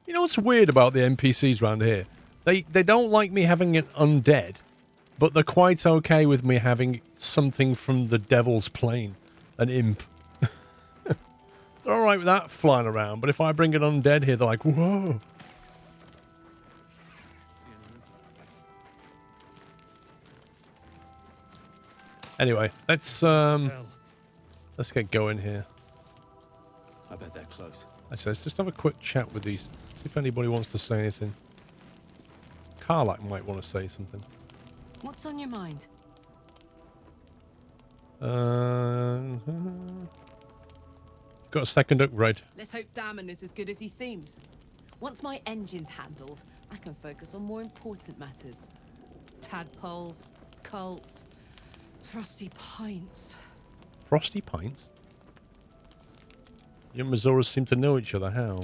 You know what's weird about the NPCs around here? They don't like me having an undead, but they're quite okay with me having something from the devil's plane, an imp. They're alright with that flying around, but if I bring an undead here, they're like, whoa. Anyway, let's get going here. I bet they're close. Actually, let's just have a quick chat with these. See if anybody wants to say anything. Karlak might want to say something. What's on your mind? Got a second upgrade. Let's hope Damon is as good as he seems. Once my engine's handled, I can focus on more important matters. Tadpoles, cults, frosty pints. Frosty pints? You and Missoura seem to know each other. How?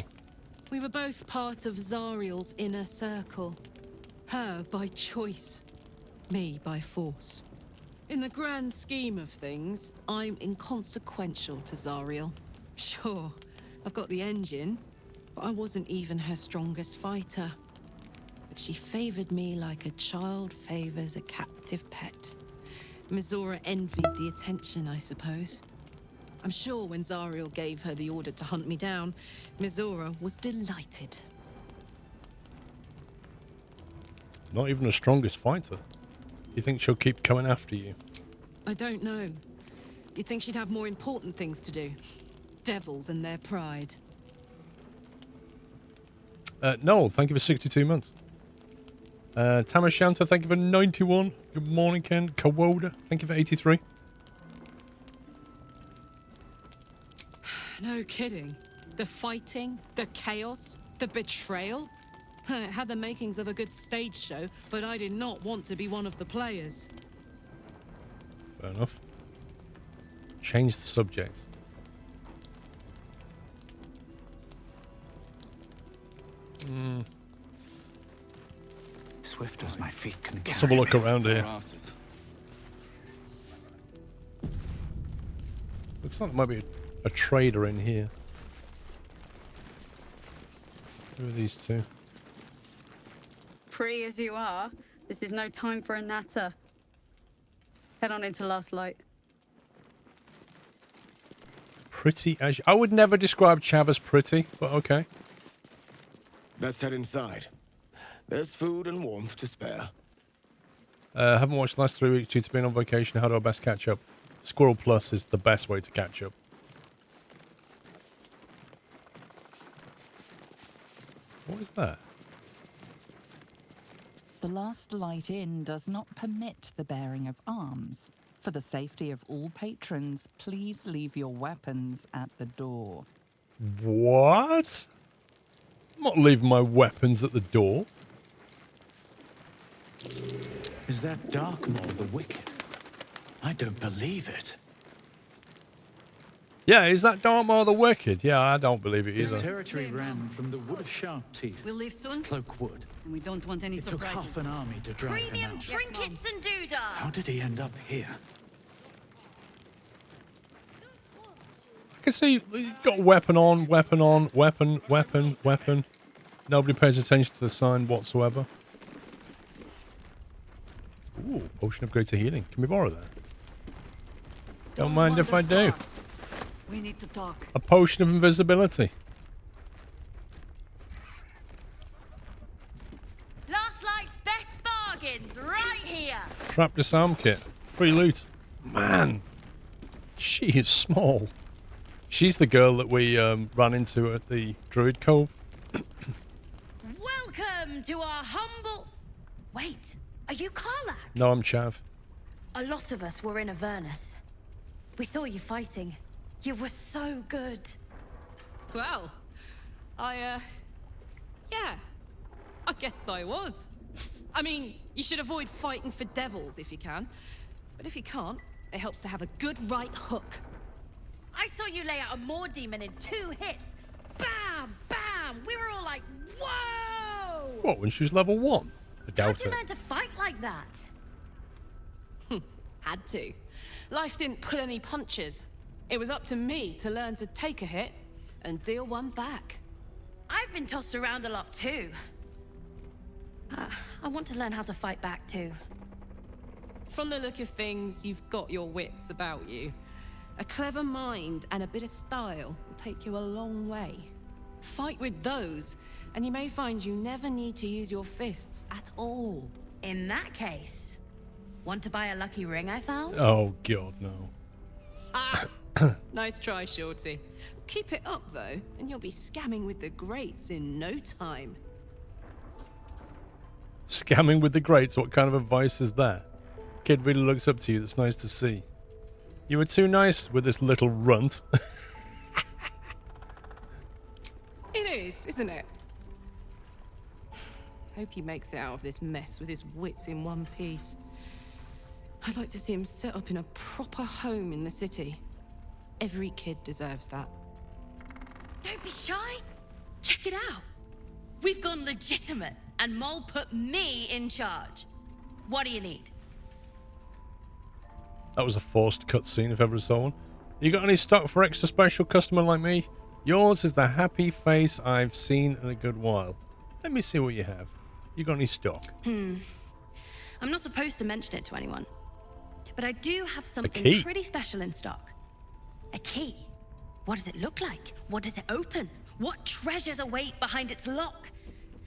We were both part of Zariel's inner circle. Her by choice, me by force. In the grand scheme of things, I'm inconsequential to Zariel. Sure, I've got the engine, but I wasn't even her strongest fighter. But she favored me like a child favors a captive pet. Missoura envied the attention, I suppose. I'm sure when Zariel gave her the order to hunt me down, Missoura was delighted. Not even the strongest fighter. You think she'll keep coming after you? I don't know. You'd think she'd have more important things to do. Devils and their pride. No, thank you for 62 months. Tamashanta, thank you for 91. Good morning, Ken. Kawoda, thank you for 83. No kidding. The fighting, the chaos, the betrayal. It had the makings of a good stage show, but I did not want to be one of the players. Fair enough. Change the subject. Swift as my feet can carry Let's have a look around here. Looks like there might be a trader in here. Who are these two? Pretty as you are, this is no time for a natter. Head on into Last Light. Pretty as... I would never describe Chav as pretty, but okay. Let's head inside. There's food and warmth to spare. Haven't watched the last 3 weeks due to being on vacation. How do I best catch up? SquirrelPlus is the best way to catch up. What is that? The Last Light Inn does not permit the bearing of arms. For the safety of all patrons, please leave your weapons at the door. What? I'm not leaving my weapons at the door. Is that Darkmaw the Wicked? I don't believe it. Yeah, is that Darkmaw the Wicked? Yeah, I don't believe it His either. territory ran from the Wood of Sharp Teeth. We'll leave soon. Cloak Wood. And we don't want any It took surprises. half an army to drive him Premium out. trinkets and doodah. How did he end up here? I can see he's got weapon on, weapon. Nobody pays attention to the sign whatsoever. Ooh, potion of greater healing. Can we borrow that? Don't mind if I do. We need to talk. A potion of invisibility. Last Light's best bargains right here. Trap disarm kit. Free loot. Man, she is small. She's the girl that we ran into at the Druid Cove. Welcome to our humble... Wait, are you Karlak? No, I'm Chav. A lot of us were in Avernus. We saw you fighting. You were so good. Well, yeah, I guess I was. I mean, you should avoid fighting for devils if you can. But if you can't, it helps to have a good right hook. I saw you lay out a Moor demon in 2 hits. Bam, bam. We were all like, whoa. What, when she was level 1? I How'd doubt you it. learn to fight like that? Had to. Life didn't pull any punches. It was up to me to learn to take a hit and deal one back. I've been tossed around a lot too. I want to learn how to fight back too. From the look of things, you've got your wits about you. A clever mind and a bit of style will take you a long way. Fight with those, and you may find you never need to use your fists at all. In that case, want to buy a lucky ring I found? Oh, God, no. Nice try, Shorty. Keep it up, though, and you'll be scamming with the greats in no time. Scamming with the greats, what kind of advice is that? Kid really looks up to you, that's nice to see. You were too nice with this little runt. It is, isn't it? Hope he makes it out of this mess with his wits in one piece. I'd like to see him set up in a proper home in the city. Every kid deserves that. Don't be shy. Check it out. We've gone legitimate, and Mole put me in charge. What do you need? That was a forced cutscene if ever saw one. You got any stock for extra special customer like me? Yours is the happy face I've seen in a good while. Let me see what you have. You got any stock? I'm not supposed to mention it to anyone, but I do have key. something pretty special in stock. A key. What does it look like? What does it open? What treasures await behind its lock?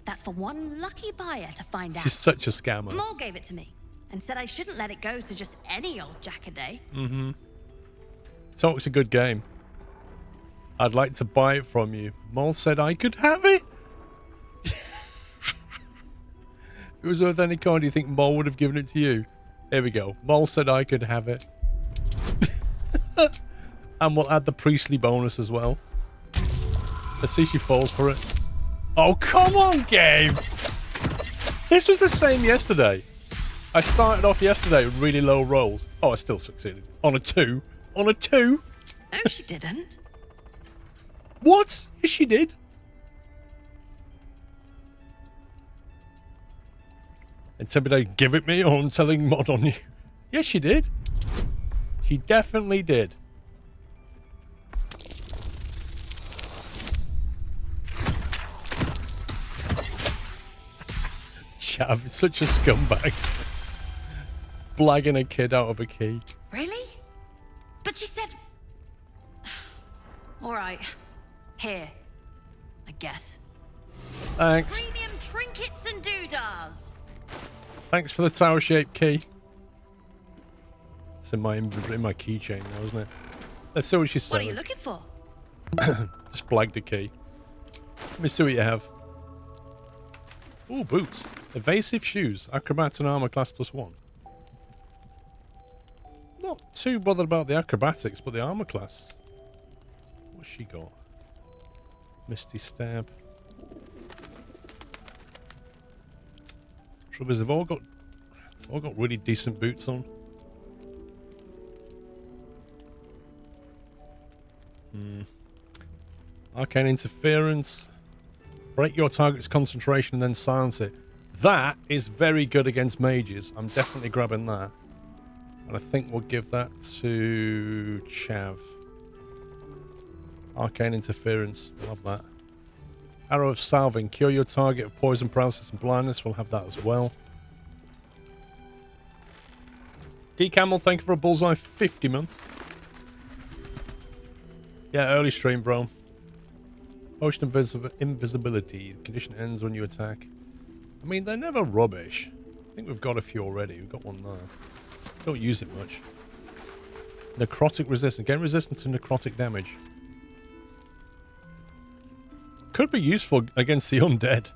That's for one lucky buyer to find out. She's such a scammer. Mole gave it to me and said I shouldn't let it go to just any old jackaday. Talk's a good game. I'd like to buy it from you. Mole said I could have it. If it was worth any coin, do you think Mole would have given it to you? Here we go. Mole said I could have it. And we'll add the priestly bonus as well. Let's see if she falls for it. Oh, come on, game! This was the same yesterday. I started off yesterday with really low rolls. Oh, I still succeeded. On a 2. On a 2? No, she didn't. What? Yes, she did. Intimidate, give it me, or I'm telling mod on you. Yes, she did. She definitely did. Chav is such a scumbag. Blagging a kid out of a key. Really? But she said... All right. Here. I guess. Thanks. Premium trinkets and doodahs. Thanks for the tower-shaped key. It's in my keychain now, isn't it? Let's see what she's What are selling. you looking for? Just blagged a key. Let me see what you have. Ooh, boots. Evasive shoes. Acrobat and armor class +1. Not too bothered about the acrobatics, but the armor class. What's she got? Misty stab. Trouble is, they've all got really decent boots on. Arcane interference. Break your target's concentration and then silence it. That is very good against mages. I'm definitely grabbing that. And I think we'll give that to Chav. Arcane interference. We'll have that. Arrow of salving. Cure your target of poison, paralysis, and blindness. We'll have that as well. D Camel, thank you for a bullseye 50 months. Yeah, early stream, bro. Potion of invisibility. The condition ends when you attack. I mean, they're never rubbish. I think we've got a few already. We've got one there. Don't use it much. Necrotic resistance. Gain resistance to necrotic damage. Could be useful against the undead.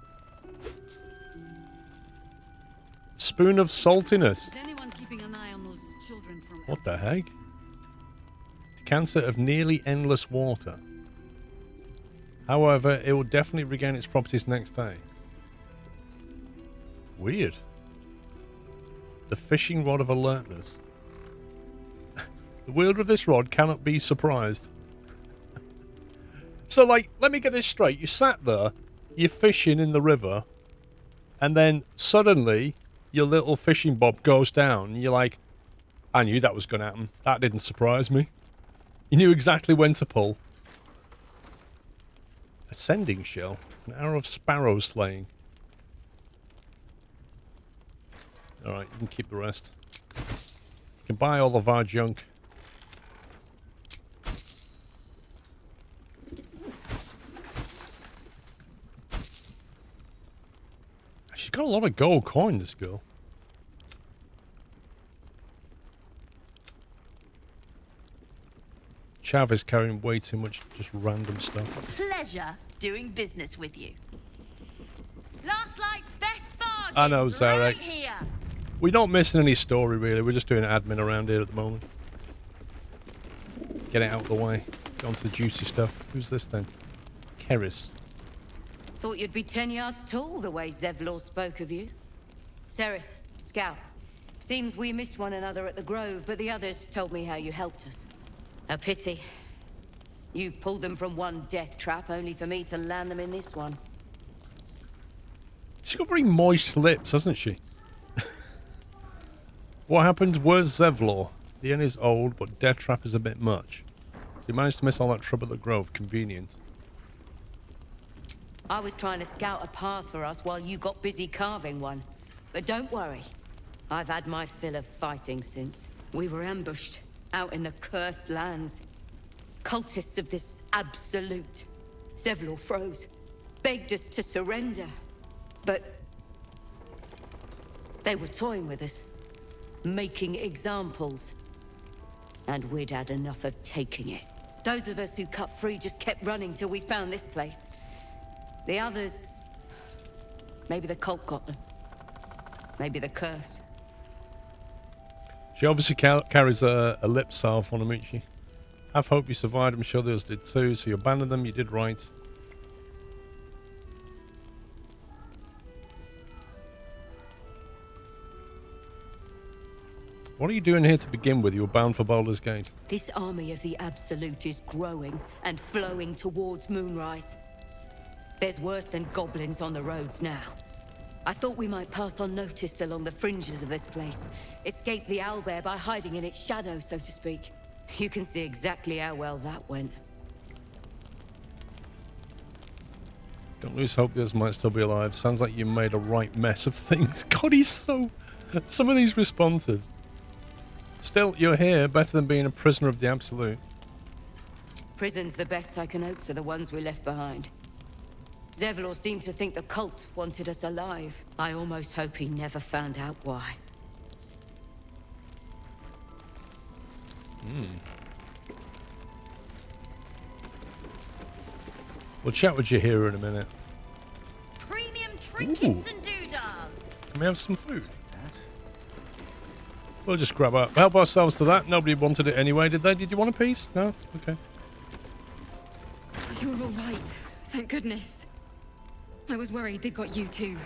Spoon of saltiness. Is anyone keeping an eye on those children from... What the heck? Decanter of nearly endless water. However, it will definitely regain its properties next day. Weird. The fishing rod of alertness. The wielder of this rod cannot be surprised. So, like, let me get this straight. You sat there, you're fishing in the river, and then suddenly your little fishing bob goes down, and you're like, I knew that was going to happen. That didn't surprise me. You knew exactly when to pull. Ascending shell. An hour of sparrow slaying. Alright, you can keep the rest. You can buy all of our junk. She's got a lot of gold coin, this girl. Chav is carrying way too much just random stuff. Pleasure doing business with you. Last night's best bargain. I know, Zarek. Right here. We're not missing any story, really. We're just doing admin around here at the moment. Get it out of the way. Get on to the juicy stuff. Who's this then? Keris. Thought you'd be 10 yards tall the way Zevlor spoke of you. Sereth, Scout. Seems we missed one another at the Grove, but the others told me how you helped us. A pity. You pulled them from one death trap, only for me to land them in this one. She's got very moist lips, hasn't she? What happened? Where's Zevlor? The inn is old, but death trap is a bit much. So you managed to miss all that trouble at the Grove. Convenient. I was trying to scout a path for us while you got busy carving one. But don't worry. I've had my fill of fighting since. We were ambushed, out in the cursed lands. Cultists of this absolute. Zevlor froze. Begged us to surrender. But they were toying with us. Making examples. And we'd had enough of taking it. Those of us who cut free just kept running till we found this place. The others... maybe the cult got them. Maybe the curse. She obviously carries a lip salve on her, doesn't she? Have hope you survived. I'm sure the others did too. So you abandoned them. You did right. What are you doing here to begin with? You were bound for Baldur's Gate. This army of the Absolute is growing and flowing towards Moonrise. There's worse than goblins on the roads now. I thought we might pass unnoticed along the fringes of this place. Escape the owlbear by hiding in its shadow, so to speak. You can see exactly how well that went. Don't lose hope, the others might still be alive. Sounds like you made a right mess of things. God, he's so... Some of these responses. Still, you're here, better than being a prisoner of the Absolute. Prison's the best I can hope for the ones we left behind. Zevlor seemed to think the cult wanted us alive. I almost hope he never found out why. We'll chat with you here in a minute. Premium trinkets and doodahs. Can we have some food? We'll just grab up. Help ourselves to that. Nobody wanted it anyway, did they? Did you want a piece? No? Okay. You're all right. Thank goodness. I was worried they'd got you too.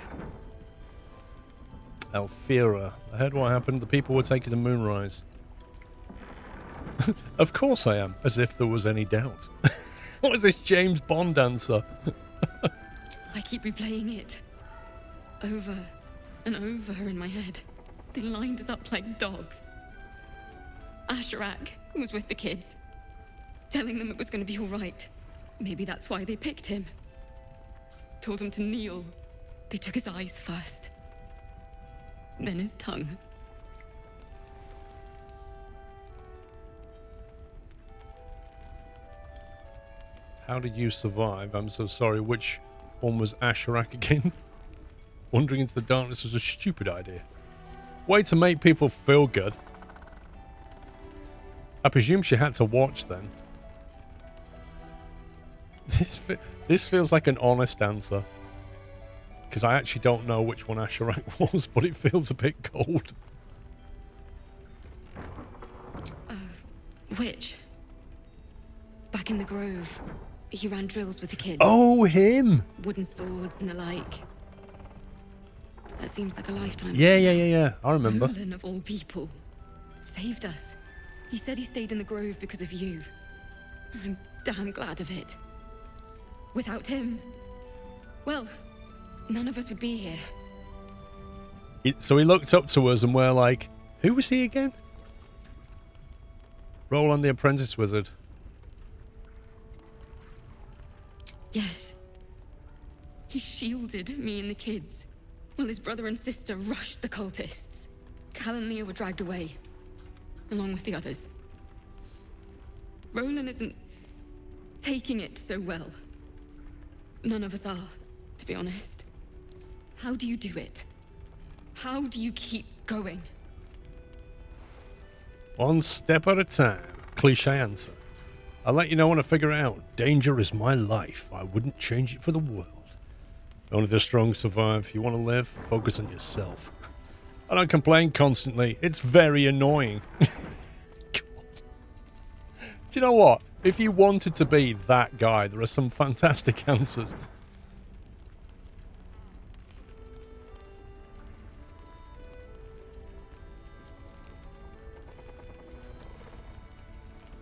Alfira. I heard what happened. The people were taking to Moonrise. Of course I am. As if there was any doubt. What is this James Bond answer? I keep replaying it. Over and over in my head. They lined us up like dogs. Asherak was with the kids. Telling them it was going to be all right. Maybe that's why they picked him. Told him to kneel. They took his eyes first. Then his tongue. How did you survive? I'm so sorry. Which one was Asherak again? Wandering into the darkness was a stupid idea. Way to make people feel good. I presume she had to watch then. This feels like an honest answer. Because I actually don't know which one Asherak was, but it feels a bit cold. Which? Back in the Grove. He ran drills with the kids. Oh, him! Wooden swords and the like. That seems like a lifetime. Yeah. I remember. Merlin, of all people, saved us. He said he stayed in the Grove because of you. And I'm damn glad of it. Without him, well, none of us would be here. So he looked up to us and we're like, who was he again? Roland the Apprentice Wizard. Yes. He shielded me and the kids, while his brother and sister rushed the cultists. Cal and Leah were dragged away, along with the others. Roland isn't taking it so well. None of us are, to be honest. How do you do it? How do you keep going? One step at a time. Cliche answer. I'll let you know when I figure it out. Danger is my life. I wouldn't change it for the world. Only the strong survive. If you want to live, focus on yourself. I don't complain constantly. It's very annoying. God. Do you know what? If you wanted to be that guy, there are some fantastic answers.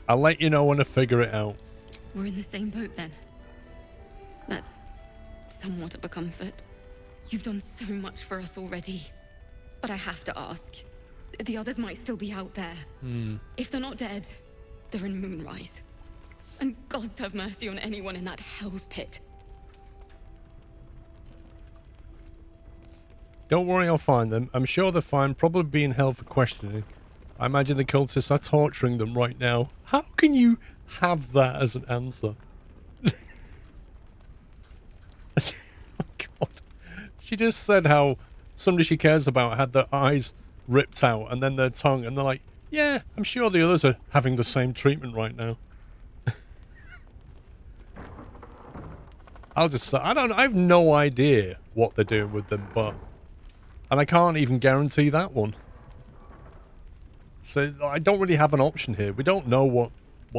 I'll let you know when I figure it out. We're in the same boat then. That's somewhat of a comfort. You've done so much for us already. But I have to ask. The others might still be out there. If they're not dead, they're in Moonrise. And gods have mercy on anyone in that hell's pit. Don't worry, I'll find them. I'm sure they're fine, probably be in hell for questioning. I imagine the cultists are torturing them right now. How can you have that as an answer? Oh, God. She just said how somebody she cares about had their eyes ripped out and then their tongue, and they're like, yeah, I'm sure the others are having the same treatment right now. I'll just say, I have no idea what they're doing with them, and I can't even guarantee that one. So I don't really have an option here. We don't know what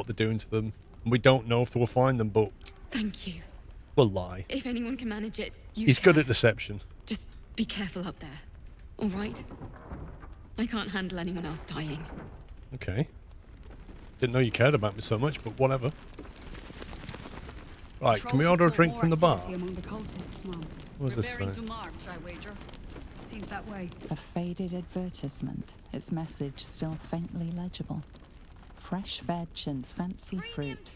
they're doing to them, and we don't know if we'll find them, but Thank you. we'll lie. If anyone can manage it, He's good at deception. Just be careful up there. All right? I can't handle anyone else dying. Okay. Didn't know you cared about me so much, but whatever. Right, can we order a drink from the bar? Among the cultists, Mom. What does this say? To march, I wager. Seems that way. A faded advertisement, its message still faintly legible. Fresh veg and fancy fruit.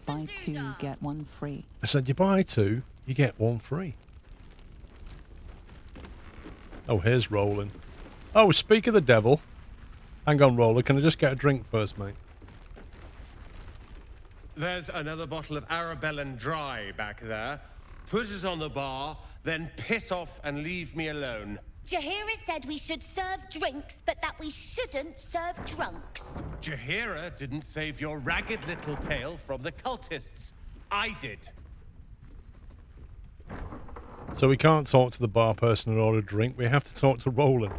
Buy two, get one free. I said, you buy two, you get one free. Oh, here's Roland. Oh, speak of the devil. Hang on, Roller. Can I just get a drink first, mate? There's another bottle of Arabellan Dry back there. Put it on the bar, then piss off and leave me alone. Jahira said we should serve drinks, but that we shouldn't serve drunks. Jahira didn't save your ragged little tail from the cultists. I did. So we can't talk to the bar person and order a drink. We have to talk to Roland.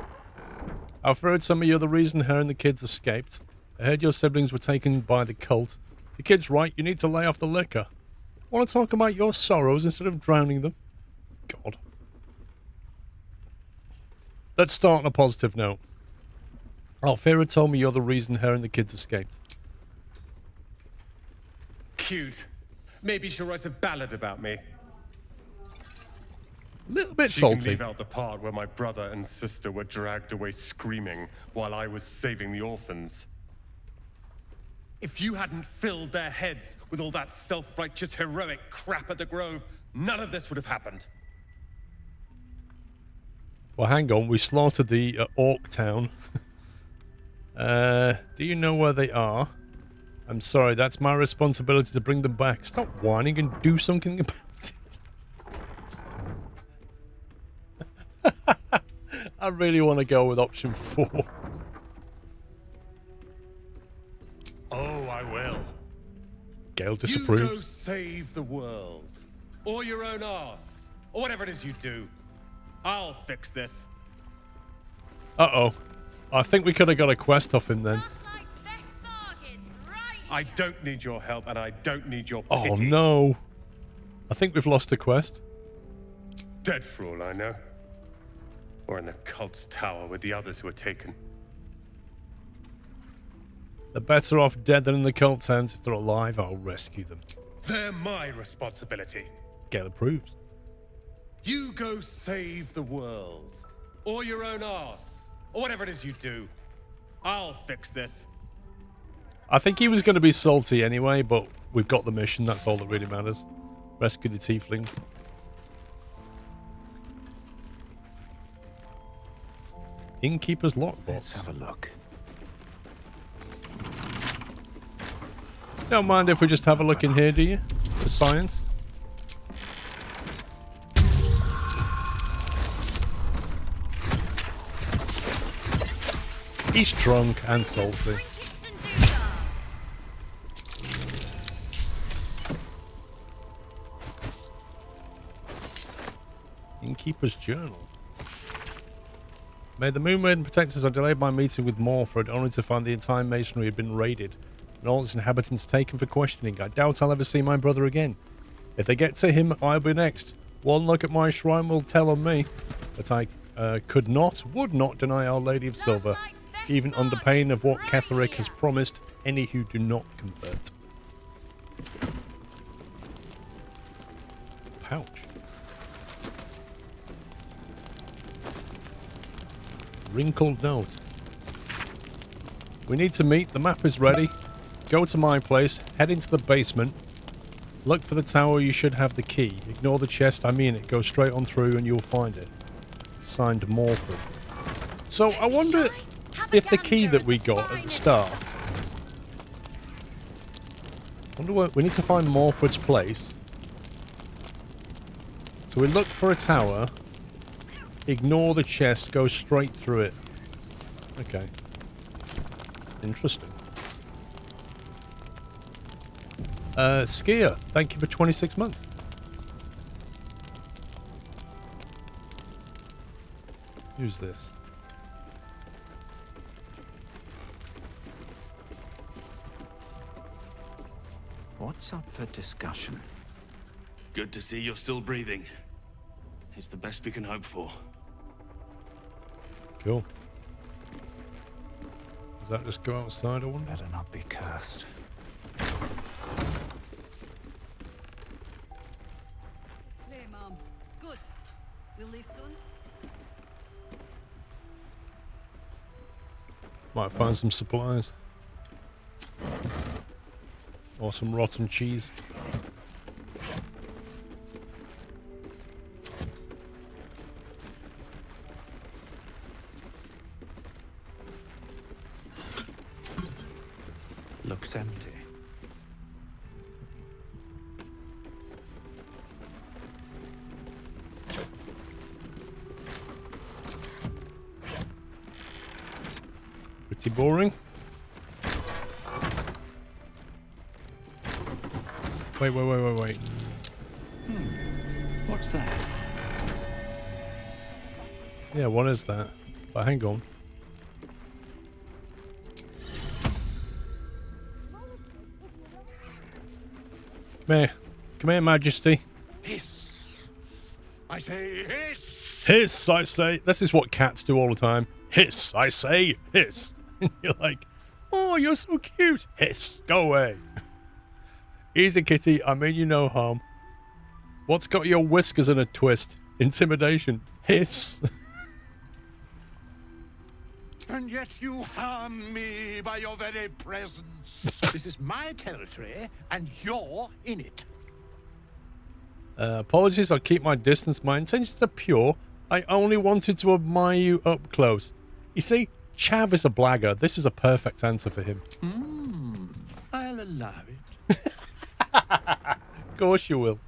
I've heard some of you are the reason her and the kids escaped. I heard your siblings were taken by the cult. The kid's right, you need to lay off the liquor. Want to talk about your sorrows instead of drowning them? God. Let's start on a positive note. Alfira told me you're the reason her and the kids escaped. Cute. Maybe she'll write a ballad about me. A little bit She salty. can leave out the part where my brother and sister were dragged away screaming while I was saving the orphans. If you hadn't filled their heads with all that self-righteous heroic crap at the Grove, none of this would have happened. Well, hang on. We slaughtered the Orc Town. Do you know where they are? I'm sorry. That's my responsibility to bring them back. Stop whining and do something about it. I really want to go with option 4. Oh, I will. Gale You go disapproves. save the world. Or your own arse. Or whatever it is you do. I'll fix this. Uh-oh. I think we could have got a quest off him then. I don't need your help, and I don't need your Oh, pity. no. I think we've lost a quest. Dead for all I know. Or in the cult's tower with the others who were taken. They're better off dead than in the cult's hands. If they're alive, I'll rescue them. They're my responsibility. Gale approves. You go save the world. Or your own arse. Or whatever it is you do. I'll fix this. I think he was going to be salty anyway, but we've got the mission. That's all that really matters. Rescue the tieflings. Innkeeper's lockbox. Let's have a look. Don't mind if we just have a look in here, do you? For science. He's drunk and salty. Innkeeper's journal. May the Moonwind protect us. I delayed my meeting with Morford only to find the entire masonry had been raided and all its inhabitants taken for questioning. I doubt I'll ever see my brother again. If they get to him, I'll be next. One look at my shrine will tell on me. But I would not deny Our Lady of Silver, even under pain of what Ketheric has promised any who do not convert. Pouch. Wrinkled note. We need to meet. The map is ready. Go to my place. Head into the basement. Look for the tower. You should have the key. Ignore the chest. I mean it. Go straight on through and you'll find it. Signed, Morford. So I wonder if the key that we got at the start. Wonder what we need to find Morford's place. So we look for a tower. Ignore the chest, go straight through it. Okay. Interesting. Skier, thank you for 26 months. Who's this? What's up for discussion? Good to see you're still breathing. It's the best we can hope for. Cool. Does that just go outside, I wonder? Better not be cursed. Clear, Mom. Good. We'll leave soon. Might find some supplies. Or some rotten cheese. Looks empty. Pretty boring. Wait. What's that? Yeah, what is that? But hang on. Come here, Majesty. Hiss! I say hiss! Hiss, I say. This is what cats do all the time. Hiss, I say, hiss. You're like, oh, you're so cute. Hiss, go away. Easy, kitty. I mean you no harm. What's got your whiskers in a twist? Intimidation. Hiss. And yet you harm me by your very presence. This is my territory, and you're in it. Apologies, I'll keep my distance. My intentions are pure. I only wanted to admire you up close. You see, Chav is a blagger. This is a perfect answer for him. I'll allow it. Of course you will.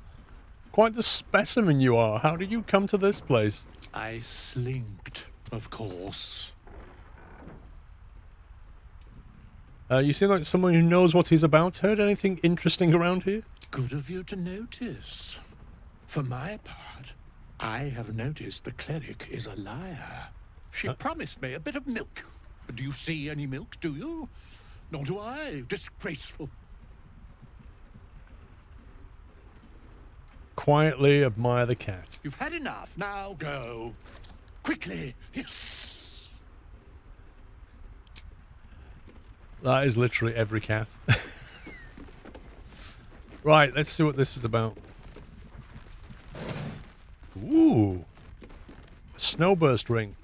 Quite the specimen you are. How did you come to this place? I slinked, of course. You seem like someone who knows what he's about. Heard anything interesting around here? Good of you to notice. For my part, I have noticed the cleric is a liar. She promised me a bit of milk. But do you see any milk, do you? Nor do I. Disgraceful. Quietly admire the cat. You've had enough. Now go. Quickly. Yes. That is literally every cat. Right, let's see what this is about. Ooh. A snowburst ring.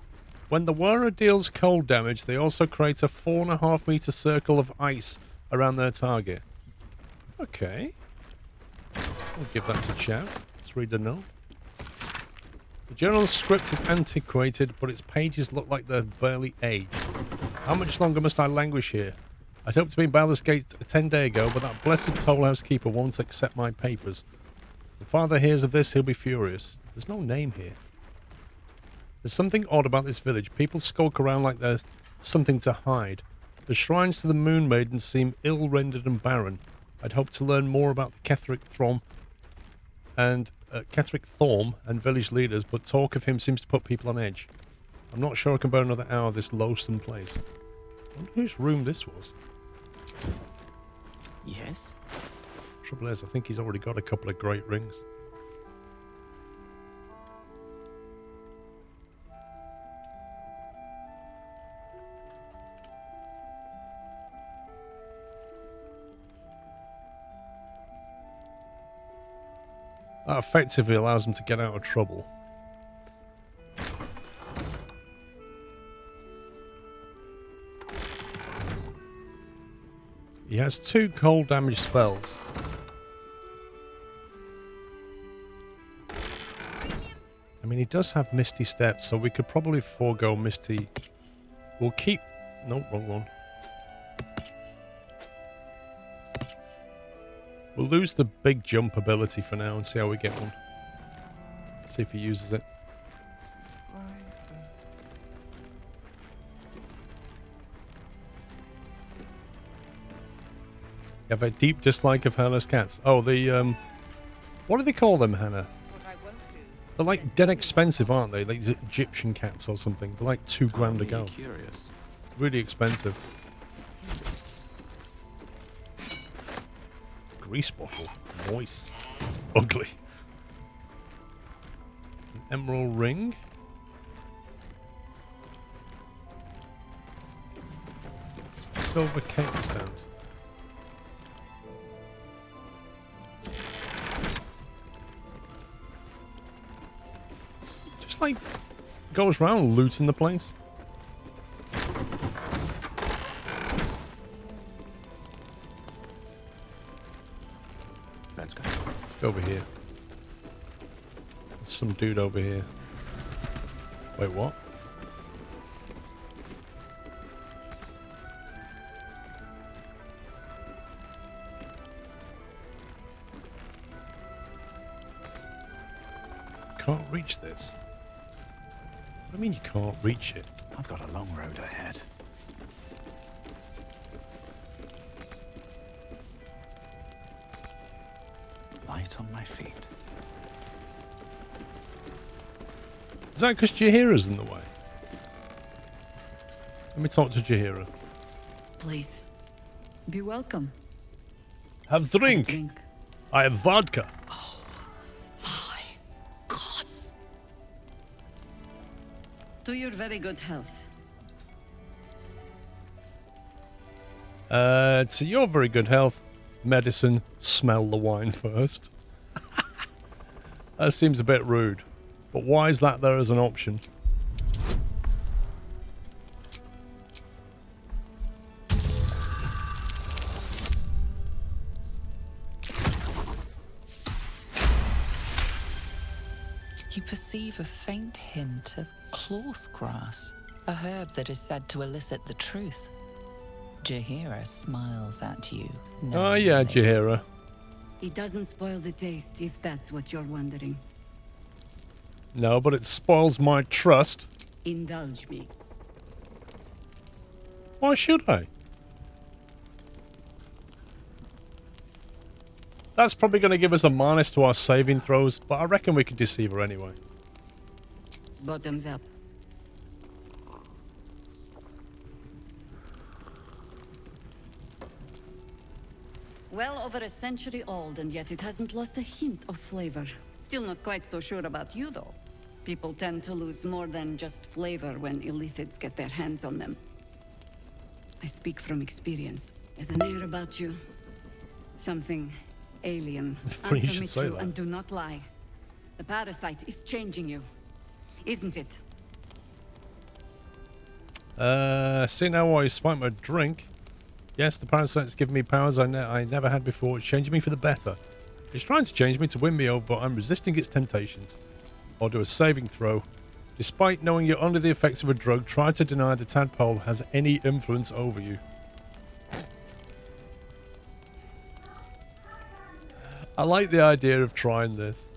When the wearer deals cold damage, they also create a 4.5 meter circle of ice around their target. Okay. We'll give that to chat. Let's read the note. The journal's script is antiquated, but its pages look like they're barely aged. How much longer must I languish here? I'd hoped to be in Baldur's Gate 10 days ago, but that blessed tollhouse keeper won't accept my papers. If father hears of this, he'll be furious. There's no name here. There's something odd about this village. People skulk around like there's something to hide. The shrines to the Moon Maiden seem ill-rendered and barren. I'd hoped to learn more about the Ketheric Thorm and village leaders, but talk of him seems to put people on edge. I'm not sure I can bear another hour of this loathsome place. I wonder whose room this was. Yes? Trouble is, I think he's already got a couple of great rings. That effectively allows him to get out of trouble. He has 2 cold damage spells. I mean, he does have Misty Steps, so we could probably forego Misty. We'll keep... No, wrong one. We'll lose the big jump ability for now and see how we get on. See if he uses it. You have a deep dislike of hairless cats. Oh, the, what do they call them, Hannah? They're like dead expensive, aren't they? Like Egyptian cats or something. They're like $2 a go. Curious. Really expensive. Grease bottle. Moist. Ugly. An emerald ring. Silver cake stand. Just like goes around looting the place. Let's go. Over here. There's some dude over here. Wait, what? Can't reach this. What do you mean you can't reach it? I've got a long road ahead. Light on my feet. Is that because Jaheira's in the way? Let me talk to Jaheira. Please, be welcome. Have drink. Drink. I have vodka. Oh, my gods. To your very good health. To your very good health. Medicine. Smell the wine first. That seems a bit rude. But why is that there as an option? You perceive a faint hint of cloth grass, a herb that is said to elicit the truth. Jaheira smiles at you. Oh yeah, Jaheira. It doesn't spoil the taste, if that's what you're wondering. No, but it spoils my trust. Indulge me. Why should I? That's probably going to give us a minus to our saving throws, but I reckon we could deceive her anyway. Bottoms up. Well over a century old, and yet it hasn't lost a hint of flavor. Still not quite so sure about you, though. People tend to lose more than just flavor when illithids get their hands on them. I speak from experience. There's an air about you. Something alien. Funny you Answer should me say true that. and do not lie. The parasite is changing you. Isn't it? See now why you spiked my drink. Yes, the parasite's giving me powers I never had before. It's changing me for the better. It's trying to change me to win me over, but I'm resisting its temptations. or do a saving throw. Despite knowing you're under the effects of a drug, try to deny the tadpole has any influence over you. I like the idea of trying this.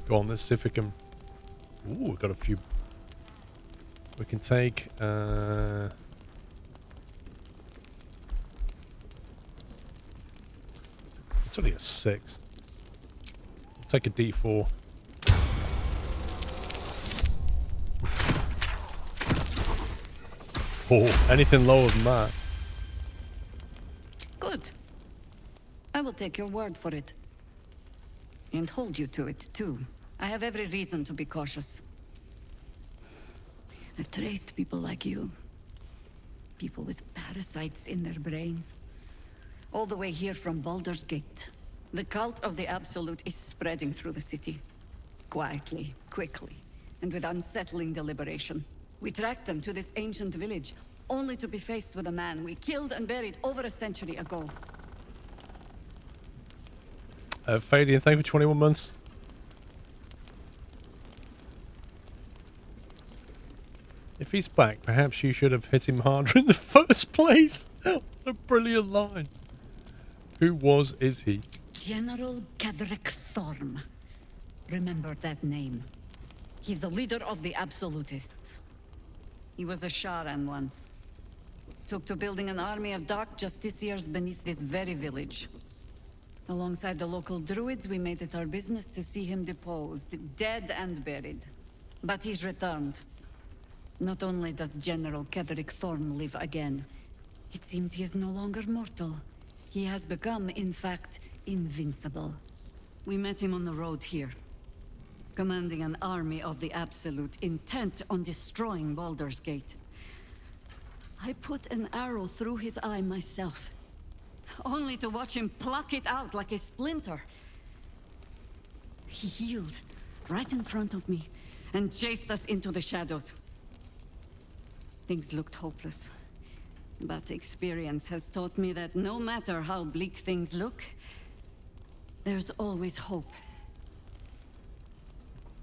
Go on, let's see if we can... Ooh, we've got a few... We can take... It's only a 6. Let's take a D4. Oh, anything lower than that. Good. I will take your word for it. And hold you to it, too. I have every reason to be cautious. I've traced people like you. People with parasites in their brains. All the way here from Baldur's Gate. The cult of the Absolute is spreading through the city. Quietly, quickly, and with unsettling deliberation. We tracked them to this ancient village, only to be faced with a man we killed and buried over a century ago. Fadian, thank you for 21 months. If he's back, perhaps you should have hit him harder in the first place. What a brilliant line. Who is he? General Ketheric Thorm. Remember that name. He's the leader of the Absolutists. He was a Sharan once. Took to building an army of dark justiciars beneath this very village. Alongside the local druids, we made it our business to see him deposed, dead and buried. But he's returned. Not only does General Ketheric Thorm live again, it seems he is no longer mortal. He has become, in fact, invincible. We met him on the road here, commanding an army of the Absolute, intent on destroying Baldur's Gate. I put an arrow through his eye myself, only to watch him pluck it out like a splinter. He healed right in front of me and chased us into the shadows. Things looked hopeless, but experience has taught me that no matter how bleak things look, there's always hope.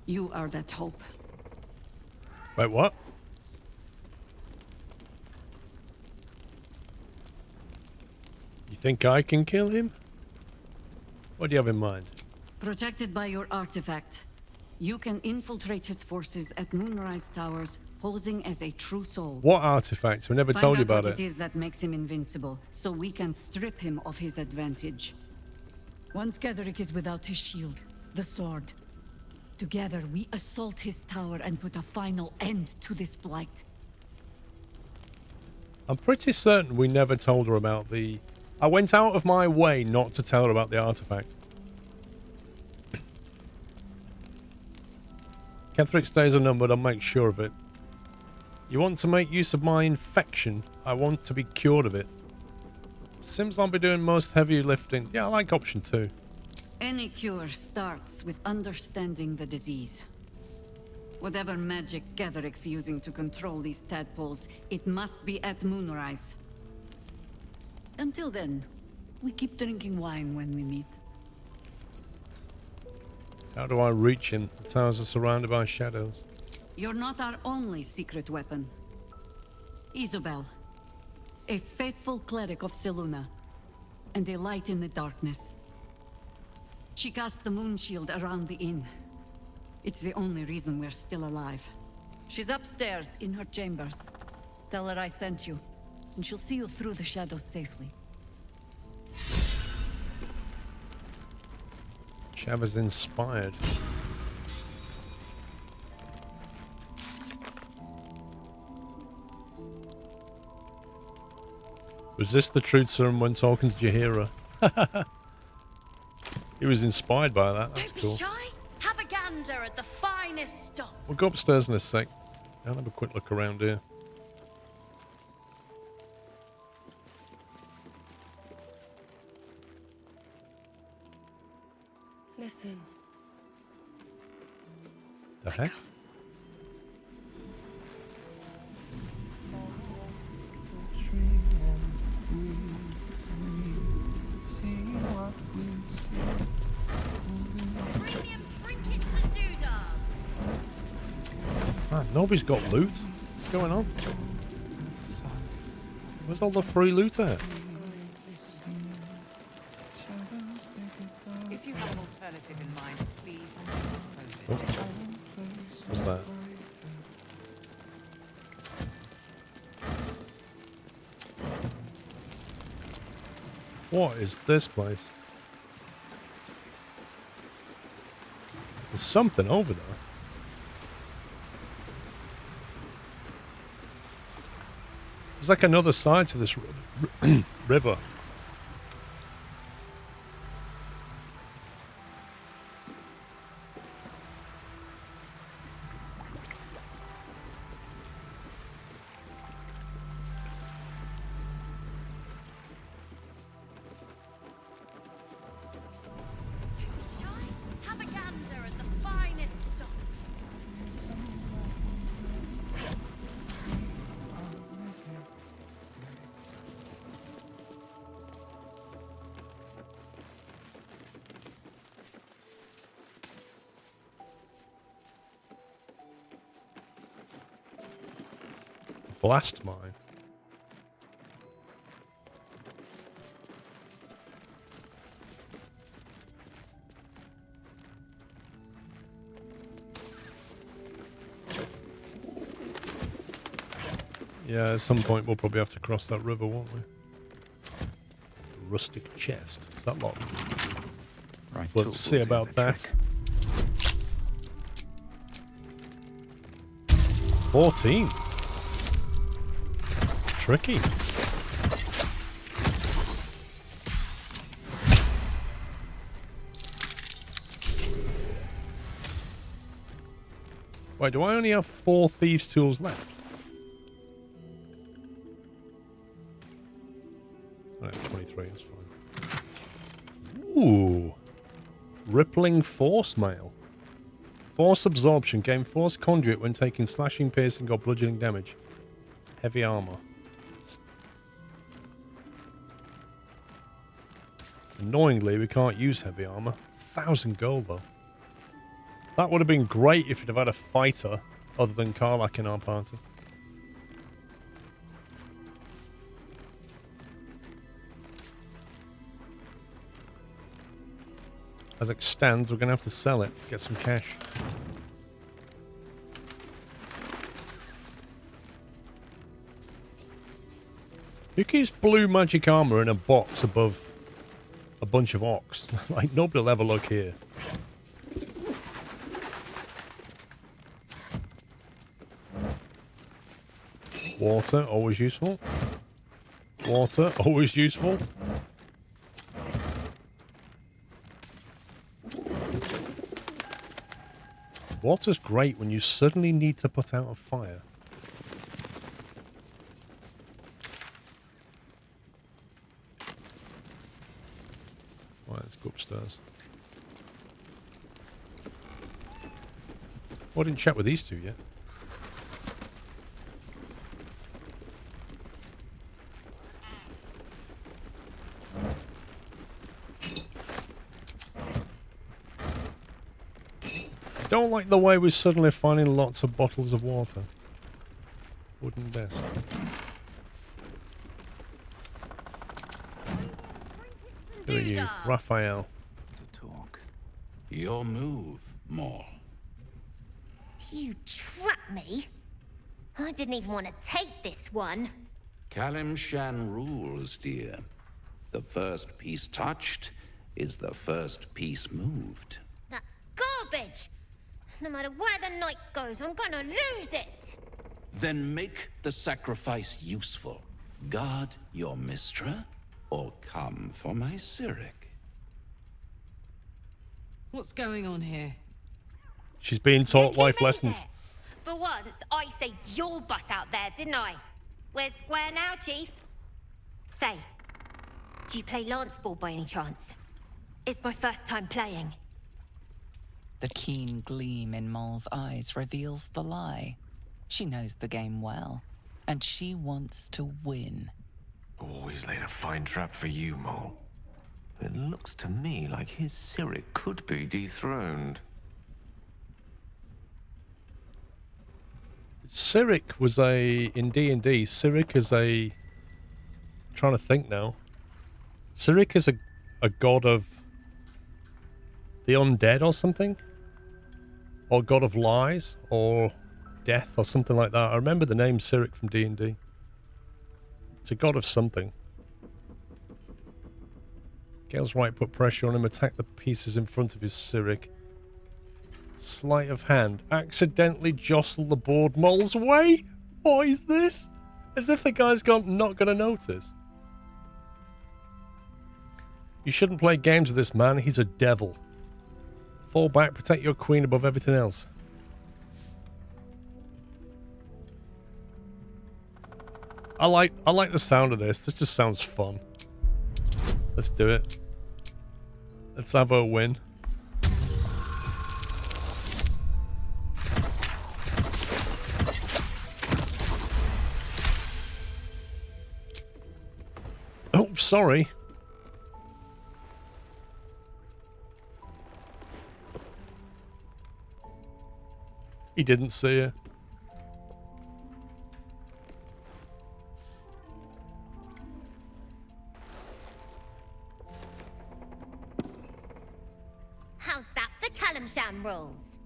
You are that hope. Wait, what? You think I can kill him? What do you have in mind? Protected by your artifact, you can infiltrate his forces at Moonrise Towers, posing as a true soul. What artifact? We never told you about Find out it. what it is that makes him invincible, so we can strip him of his advantage. Once Ketheric is without his shield, the sword. Together, we assault his tower and put a final end to this blight. I'm pretty certain we never told her about the... I went out of my way not to tell her about the artifact. Ketheric's days are numbered, I'll make sure of it. You want to make use of my infection? I want to be cured of it. Seems I'll be doing most heavy lifting. Yeah, I like option 2. Any cure starts with understanding the disease. Whatever magic Ketheric's using to control these tadpoles, it must be at Moonrise. Until then, we keep drinking wine when we meet. How do I reach him? The towers are surrounded by shadows. You're not our only secret weapon. Isabel, a faithful cleric of Selûne, and a light in the darkness. She cast the moon shield around the inn. It's the only reason we're still alive. She's upstairs in her chambers. Tell her I sent you, and she'll see you through the shadows safely. Chav is inspired. Was this the truth serum when talking to Jaheira? He was inspired by that. That's Don't be cool. shy. Have a gander at the finest stock. We'll go upstairs in a sec. I'll have a quick look around here. Listen. The heck? Nobody's got loot. What's going on? Where's all the free loot at? If you have an alternative in mind, please Oh. What's that? What is this place? There's something over there. There's like another side to this river. Have a gander at the finest stock. Blast mine. Yeah, at some point we'll probably have to cross that river, won't we? Rustic chest. Is that locked? Right. We'll see about that. 14. Tricky. Wait, do I only have 4 thieves' tools left? I have 23, that's fine. Ooh. Rippling force mail. Force absorption. Gain force conduit when taking slashing, piercing, or bludgeoning damage. Heavy armor. Annoyingly, we can't use heavy armor. 1,000 gold, though. That would have been great if you'd have had a fighter other than Karlach in our party. As it stands, we're going to have to sell it, get some cash. Who keeps blue magic armor in a box above a bunch of orcs? Like, nobody will ever look here. Water, always useful. Water, always useful. Water's great when you suddenly need to put out a fire. Right, let's go upstairs. Oh, I didn't chat with these two yet. I don't like the way we're suddenly finding lots of bottles of water. Wouldn't best. Who are you? Raphael. To talk. Your move, Maul. You trapped me? I didn't even want to take this one. Kalimshan rules, dear. The first piece touched is the first piece moved. That's garbage. No matter where the night goes, I'm gonna lose it. Then make the sacrifice useful. Guard your Mistra, or come for my Cyric. What's going on here? She's being taught life lessons. For once, I saved your butt out there, didn't I? We're square now, Chief. Say, do you play lance ball by any chance? It's my first time playing. The keen gleam in Moll's eyes reveals the lie. She knows the game well, and she wants to win. Always laid a fine trap for you, Mole. It looks to me like his Cyric could be dethroned. Cyric was in D&D, Cyric is I'm trying to think now. Cyric is a god of the undead or something? Or god of lies? Or death or something like that. I remember the name Cyric from D&D. It's a god of something. Gale's right, put pressure on him, attack the pieces in front of his Cyric. Sleight of hand. Accidentally jostle the board mole's way? What is this? As if the guy's not gonna notice. You shouldn't play games with this man, he's a devil. Fall back, protect your queen above everything else. I like the sound of this. This just sounds fun. Let's do it. Let's have a win. Oh, sorry. He didn't see her. How's that for Calamsham rules?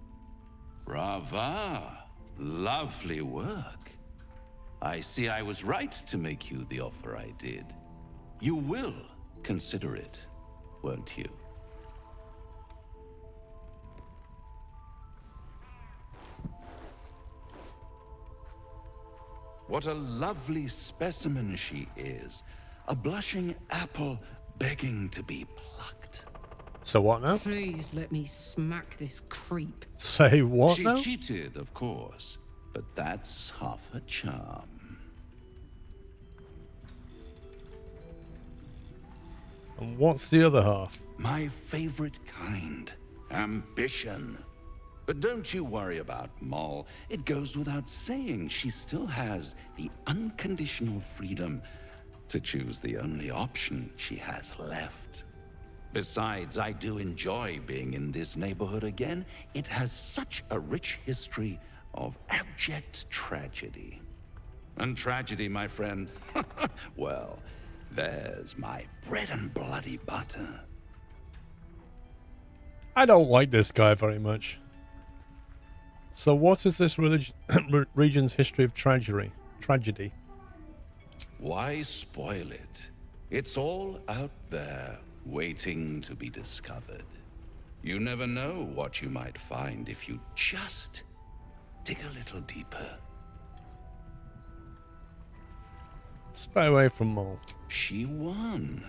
Brava. Lovely work. I see I was right to make you the offer I did. You will consider it, won't you? What a lovely specimen she is. A blushing apple begging to be plucked. So what now? Please let me smack this creep. Say what She now? cheated, of course, but that's half her charm. And what's the other half? My favorite kind. Ambition. But don't you worry about Moll. It goes without saying she still has the unconditional freedom to choose the only option she has left. Besides, I do enjoy being in this neighborhood again. It has such a rich history of abject tragedy. And tragedy, my friend, well, there's my bread and bloody butter. I don't like this guy very much. So what is this region's history of tragedy? Why spoil it? It's all out there, waiting to be discovered. You never know what you might find if you just dig a little deeper. Stay away from Moll. She won.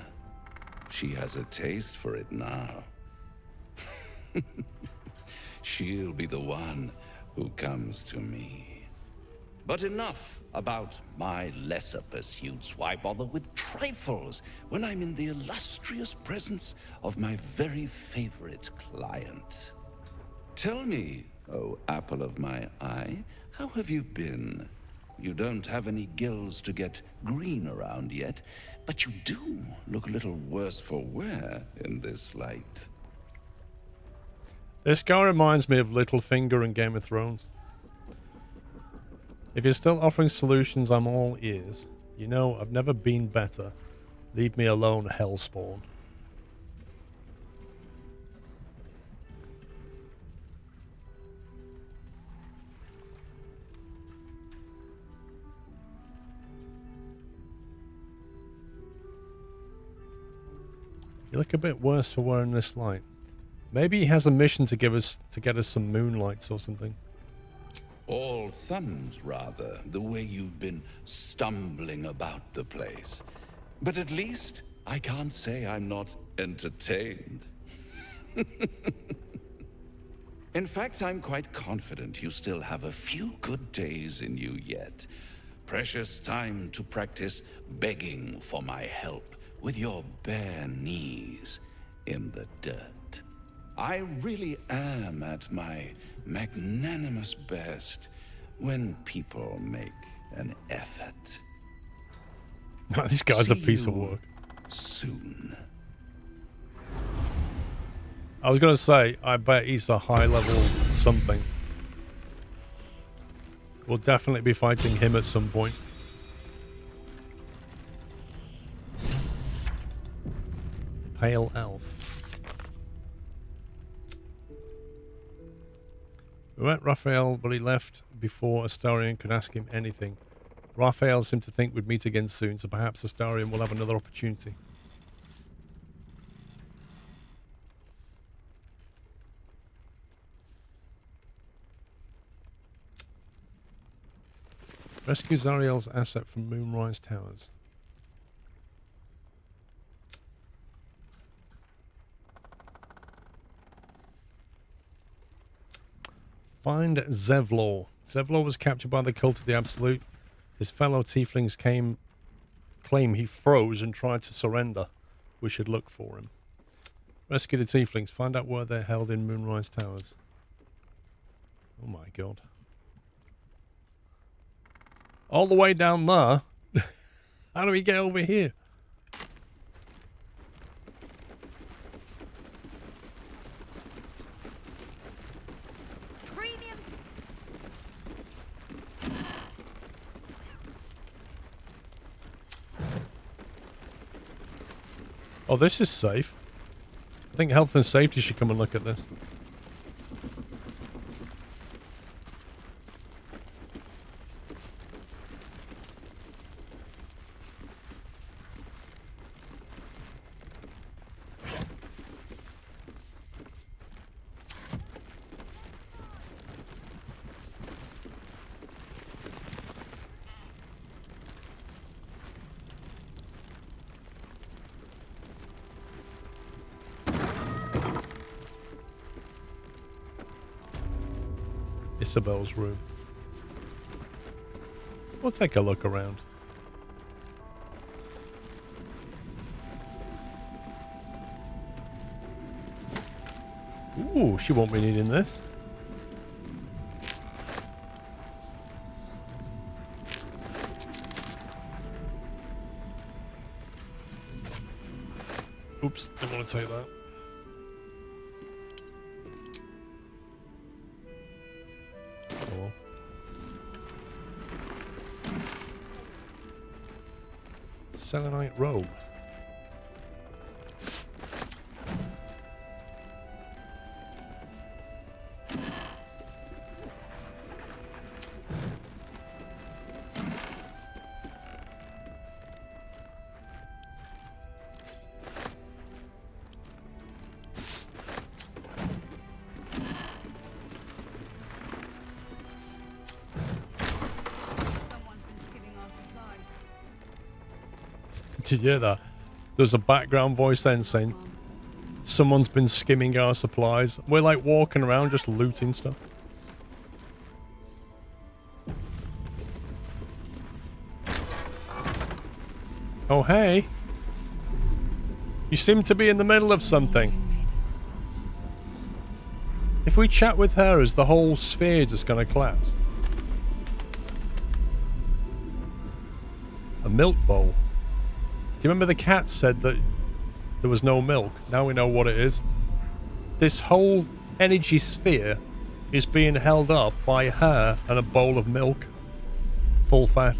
She has a taste for it now. She'll be the one who comes to me. But enough about my lesser pursuits. Why bother with trifles when I'm in the illustrious presence of my very favorite client? Tell me, oh apple of my eye, how have you been? You don't have any gills to get green around yet, but you do look a little worse for wear in this light. This guy reminds me of Littlefinger in Game of Thrones. If you're still offering solutions, I'm all ears. You know, I've never been better. Leave me alone, Hellspawn. You look a bit worse for wearing this light. Maybe he has a mission to get us some moonlights or something. All thumbs, rather, the way you've been stumbling about the place. But at least I can't say I'm not entertained. In fact, I'm quite confident you still have a few good days in you yet. Precious time to practice begging for my help with your bare knees in the dirt. I really am at my magnanimous best when people make an effort. This guy's a See piece of you work. Soon. I was going to say, I bet he's a high level something. We'll definitely be fighting him at some point. Pale elf. We met Raphael, but he left before Astarion could ask him anything. Raphael seemed to think we'd meet again soon, so perhaps Astarion will have another opportunity. Rescue Zariel's asset from Moonrise Towers. Find Zevlor. Zevlor was captured by the Cult of the Absolute. His fellow tieflings claim he froze and tried to surrender. We should look for him. Rescue the tieflings. Find out where they're held in Moonrise Towers. Oh my god. All the way down there? How do we get over here? Oh, this is safe. I think health and safety should come and look at this. Isabel's room. We'll take a look around. Ooh, she won't be needing this. Oops, didn't want to take that. Selenite robe. Did you hear that? There's a background voice then saying, someone's been skimming our supplies. We're like walking around just looting stuff. Oh, hey. You seem to be in the middle of something. If we chat with her, is the whole sphere just going to collapse? A milk bowl. Do you remember the cat said that there was no milk? Now we know what it is. This whole energy sphere is being held up by her and a bowl of milk. Full fat.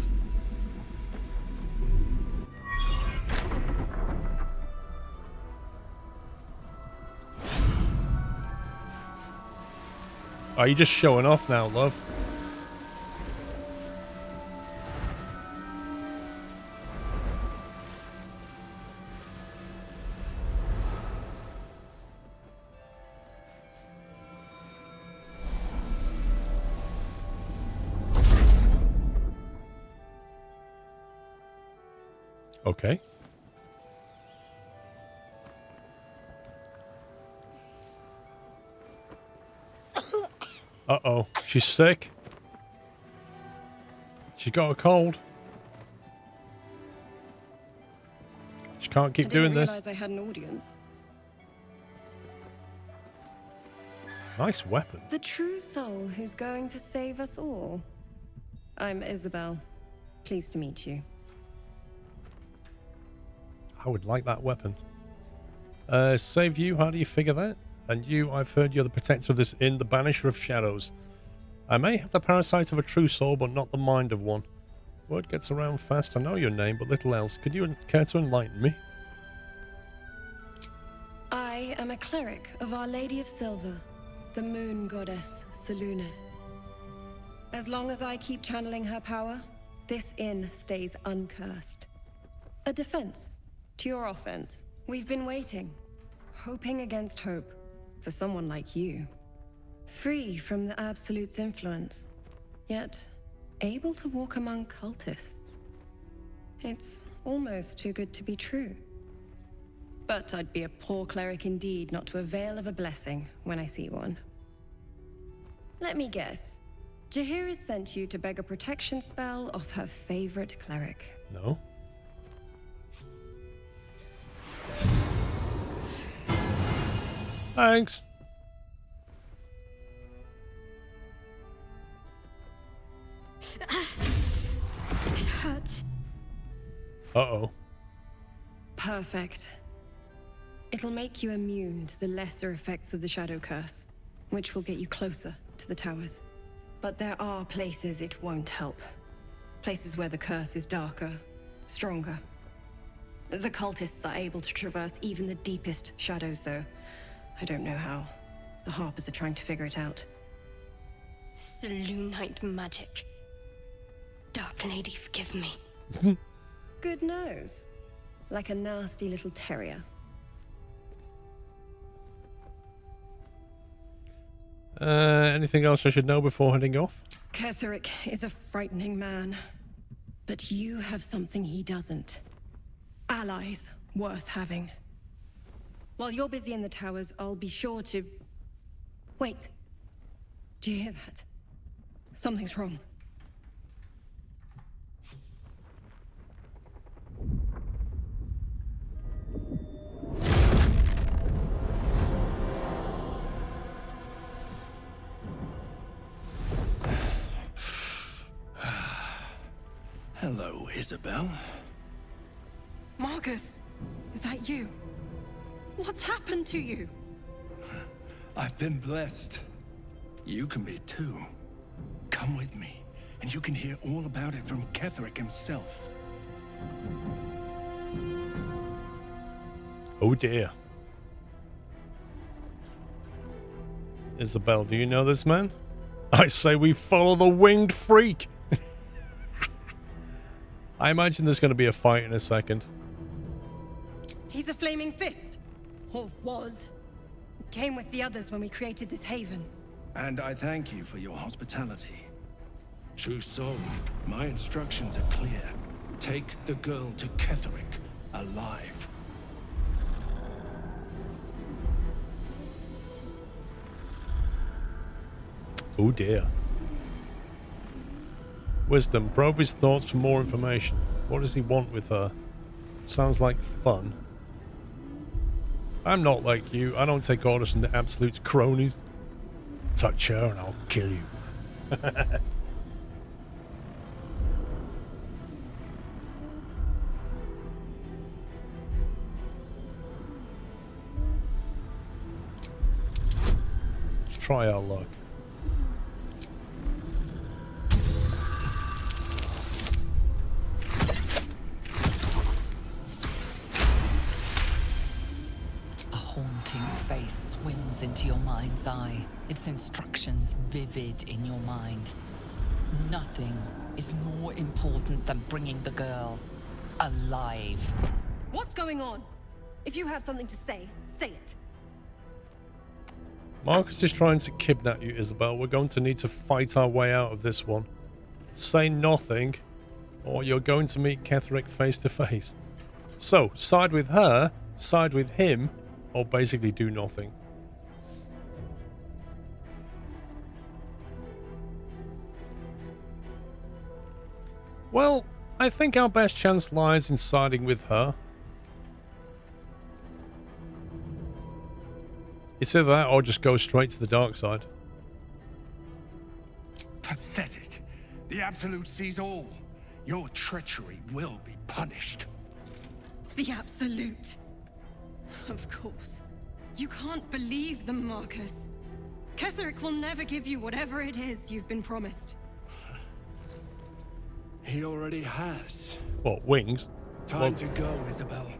Are you just showing off now, love? Okay. Uh-oh. She's sick. She got a cold. She can't keep doing this. I didn't realize I had an audience. Nice weapon. The true soul who's going to save us all. I'm Isabel. Pleased to meet you. I would like that weapon. Save you, how do you figure that? And you, I've heard you're the protector of this inn, the Banisher of Shadows. I may have the parasite of a true soul, but not the mind of one. Word gets around fast. I know your name, but little else. Could you care to enlighten me? I am a cleric of Our Lady of Silver, the moon goddess Selune. As long as I keep channeling her power, this inn stays uncursed. A defense to your offense. We've been waiting, hoping against hope, for someone like you. Free from the Absolute's influence, yet able to walk among cultists. It's almost too good to be true. But I'd be a poor cleric indeed not to avail of a blessing when I see one. Let me guess. Jaheira's sent you to beg a protection spell off her favorite cleric. No. Thanks. It hurts. Uh-oh. Perfect. It'll make you immune to the lesser effects of the Shadow Curse, which will get you closer to the towers. But there are places it won't help. Places where the curse is darker, stronger. The cultists are able to traverse even the deepest shadows, though. I don't know how. The Harpers are trying to figure it out. Selunite magic. Dark Lady, forgive me. Good nose. Like a nasty little terrier. Anything else I should know before heading off? Ketheric is a frightening man. But you have something he doesn't. Allies worth having. While you're busy in the towers, I'll be sure to... Wait. Do you hear that? Something's wrong. Hello, Isabel. Marcus, is that you? What's happened to you? I've been blessed. You can be too. Come with me, and you can hear all about it from Ketheric himself. Oh dear. Isabel, do you know this man? I say we follow the winged freak. I imagine there's going to be a fight in a second. He's a flaming fist. Or was. Came with the others when we created this haven. And I thank you for your hospitality. True soul, my instructions are clear. Take the girl to Ketheric, alive. Oh dear. Wisdom, probe his thoughts for more information. What does he want with her? Sounds like fun. I'm not like you. I don't take orders from the absolute cronies. Touch her and I'll kill you. Let's try our luck. Face swims into your mind's eye, its instructions vivid in your mind. Nothing is more important than bringing the girl alive. What's going on? If you have something to say, say it. Marcus is trying to kidnap you, Isabel. We're going to need to fight our way out of this one. Say nothing, or you're going to meet Ketheric face to face. So, side with her, side with him, or basically do nothing. Well, I think our best chance lies in siding with her. It's either that or just go straight to the dark side. Pathetic. The Absolute sees all. Your treachery will be punished. The Absolute. Of course. You can't believe them, Marcus. Ketherick will never give you whatever it is you've been promised. He already has. What, wings? Time to go, Isabel.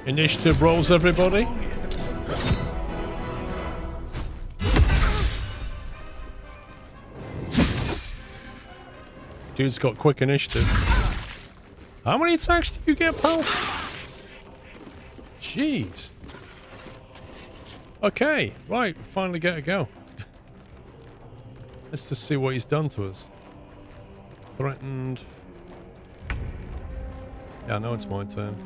Initiative rolls, everybody. Dude's got quick initiative. How many attacks do you get, pal? Jeez. Okay, right, finally get a go. Let's just see what he's done to us. Threatened. Yeah, I know it's my turn.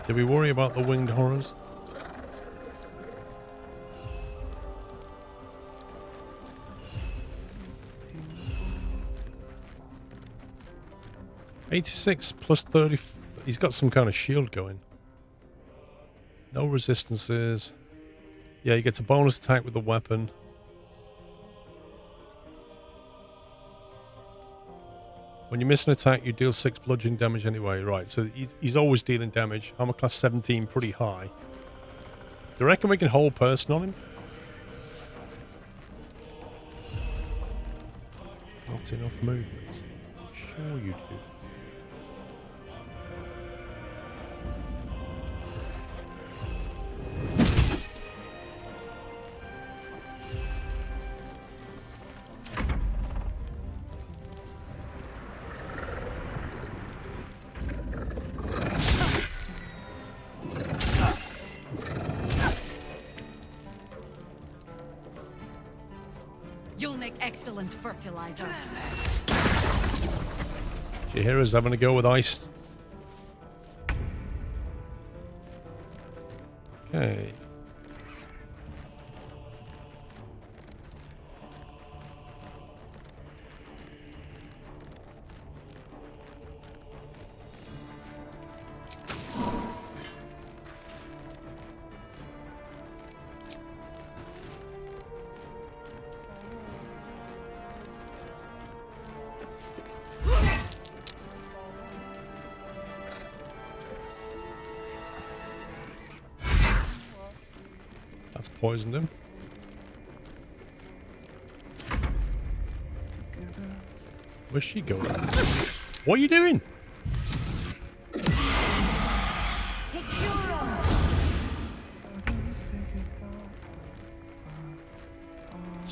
Did we worry about the winged horrors? +86 plus 30. He's got some kind of shield going. No resistances. Yeah, he gets a bonus attack with the weapon. When you miss an attack, you deal 6 bludgeoning damage anyway. Right, so he's always dealing damage. Armor class 17, pretty high. Do you reckon we can hold person on him? Not enough movement. Sure you do. You'll make excellent fertilizer. Chihira's having a go with ice. Okay. That's poisoned him. Where's she going? What are you doing?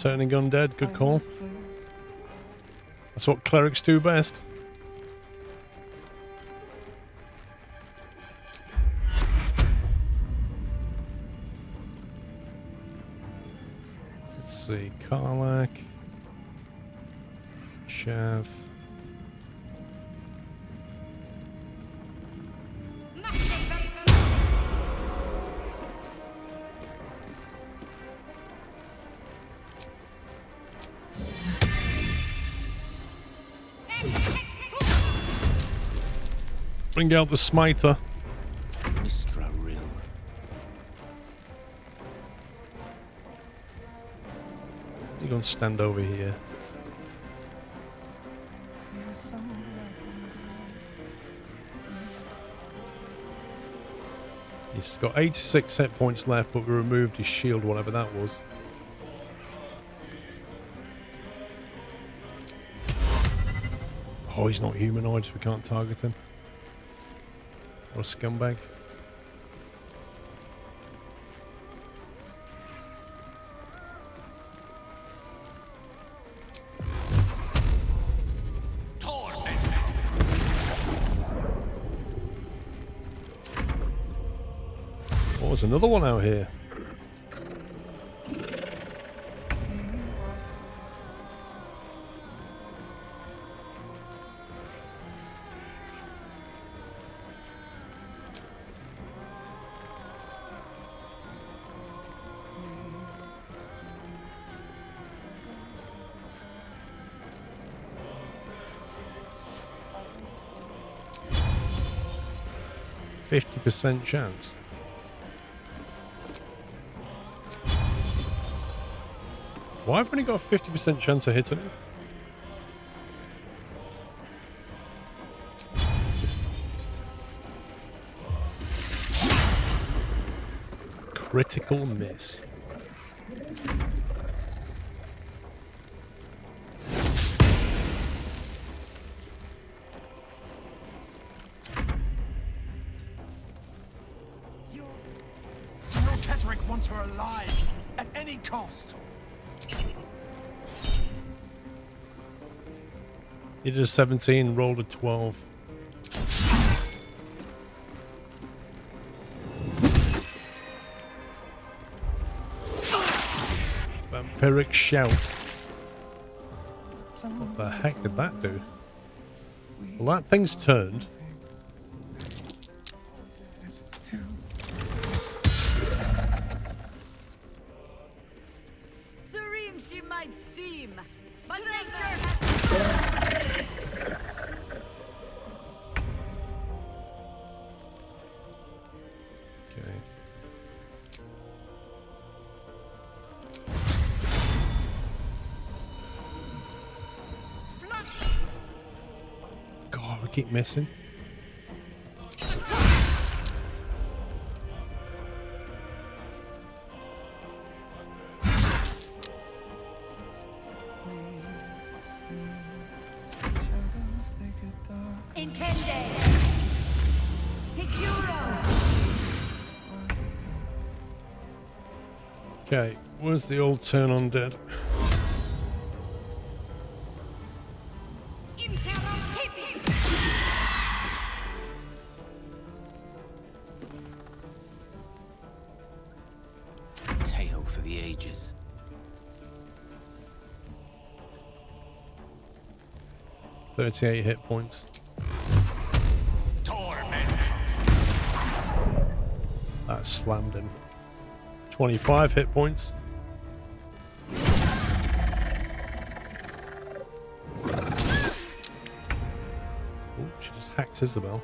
Turning undead, good call. That's what clerics do best. Let's see, Karlak, Shav. Bring out the smiter. You're going to stand over here. He's got 86 set points left, but we removed his shield, whatever that was. Oh, he's not humanoid, so we can't target him. What a scumbag. Oh, there's another one out here. 50% chance. Why have I only got a 50% chance of hitting it? Critical miss. Tetherick wants her alive at any cost. He did a 17, rolled a 12. Vampiric shout. What the heck did that do? Well, that thing's turned. Serene she might seem, but nature Okay. God, we keep missing. Intende. Securo. Okay, where's the old turn on dead? Tale for the ages. $38 hit points. That slammed him. 25 hit points. Oh, she just hacked Isabel.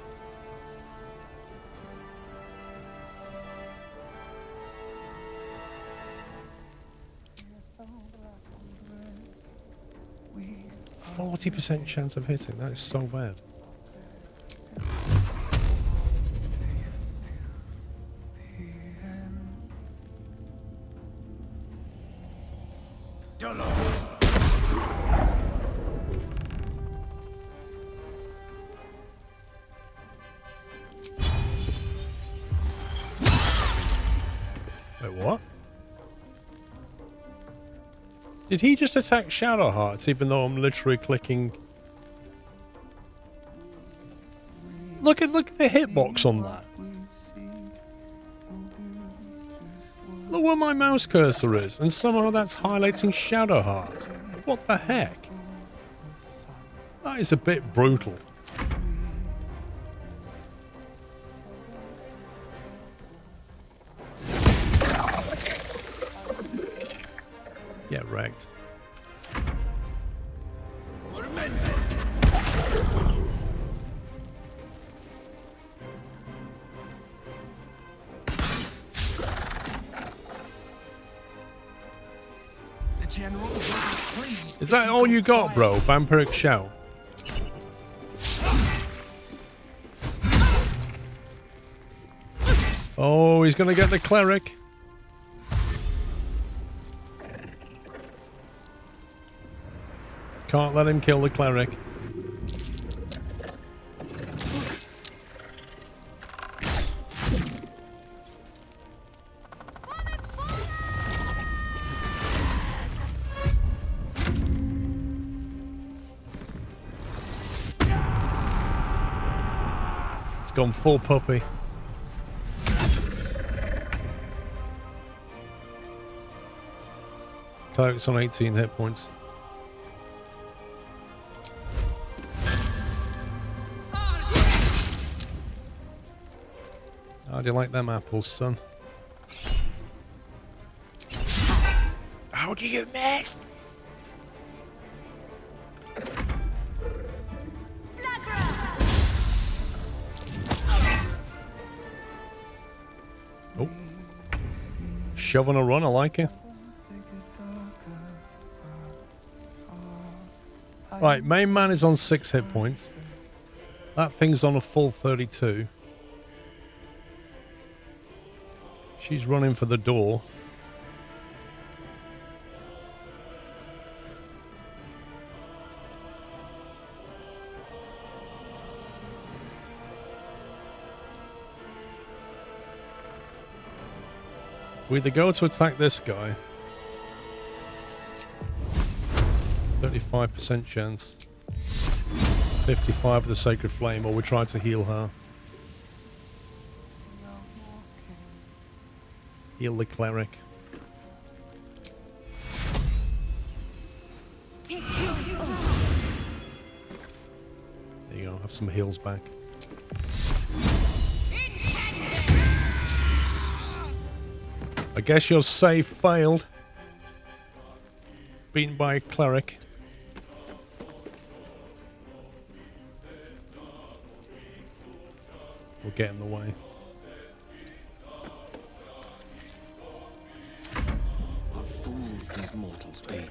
%40 chance of hitting. That is so bad. Wait, what? Did he just attack Shadow Hearts even though I'm literally clicking? Look at the hitbox on that. Look where my mouse cursor is, and somehow that's highlighting Shadow Heart. What the heck? That is a bit brutal. Get wrecked. Is that all you got, bro? Vampiric Shout? Oh, he's gonna get the cleric. Can't let him kill the cleric. It's gone full puppy. Cleric's on 18 hit points. How do you like them apples, son? How do you miss? shove on a run. I like it. Right, main man is on 6 hit points. That thing's on a full 32. She's running for the door. We either go to attack this guy. 35% chance. 55 with the Sacred Flame, or we try to heal her. Heal the cleric. There you go, have some heals back. I guess your save failed. Beaten by a cleric. We'll get in the way. What fools these mortals be.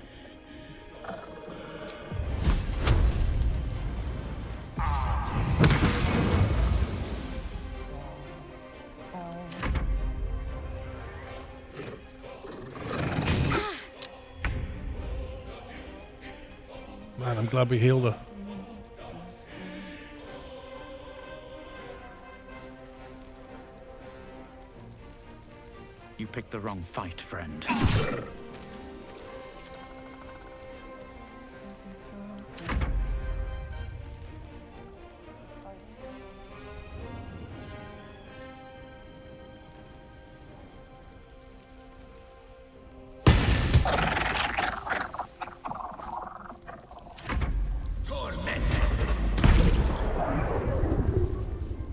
Man, I'm glad we healed her. You picked the wrong fight, friend.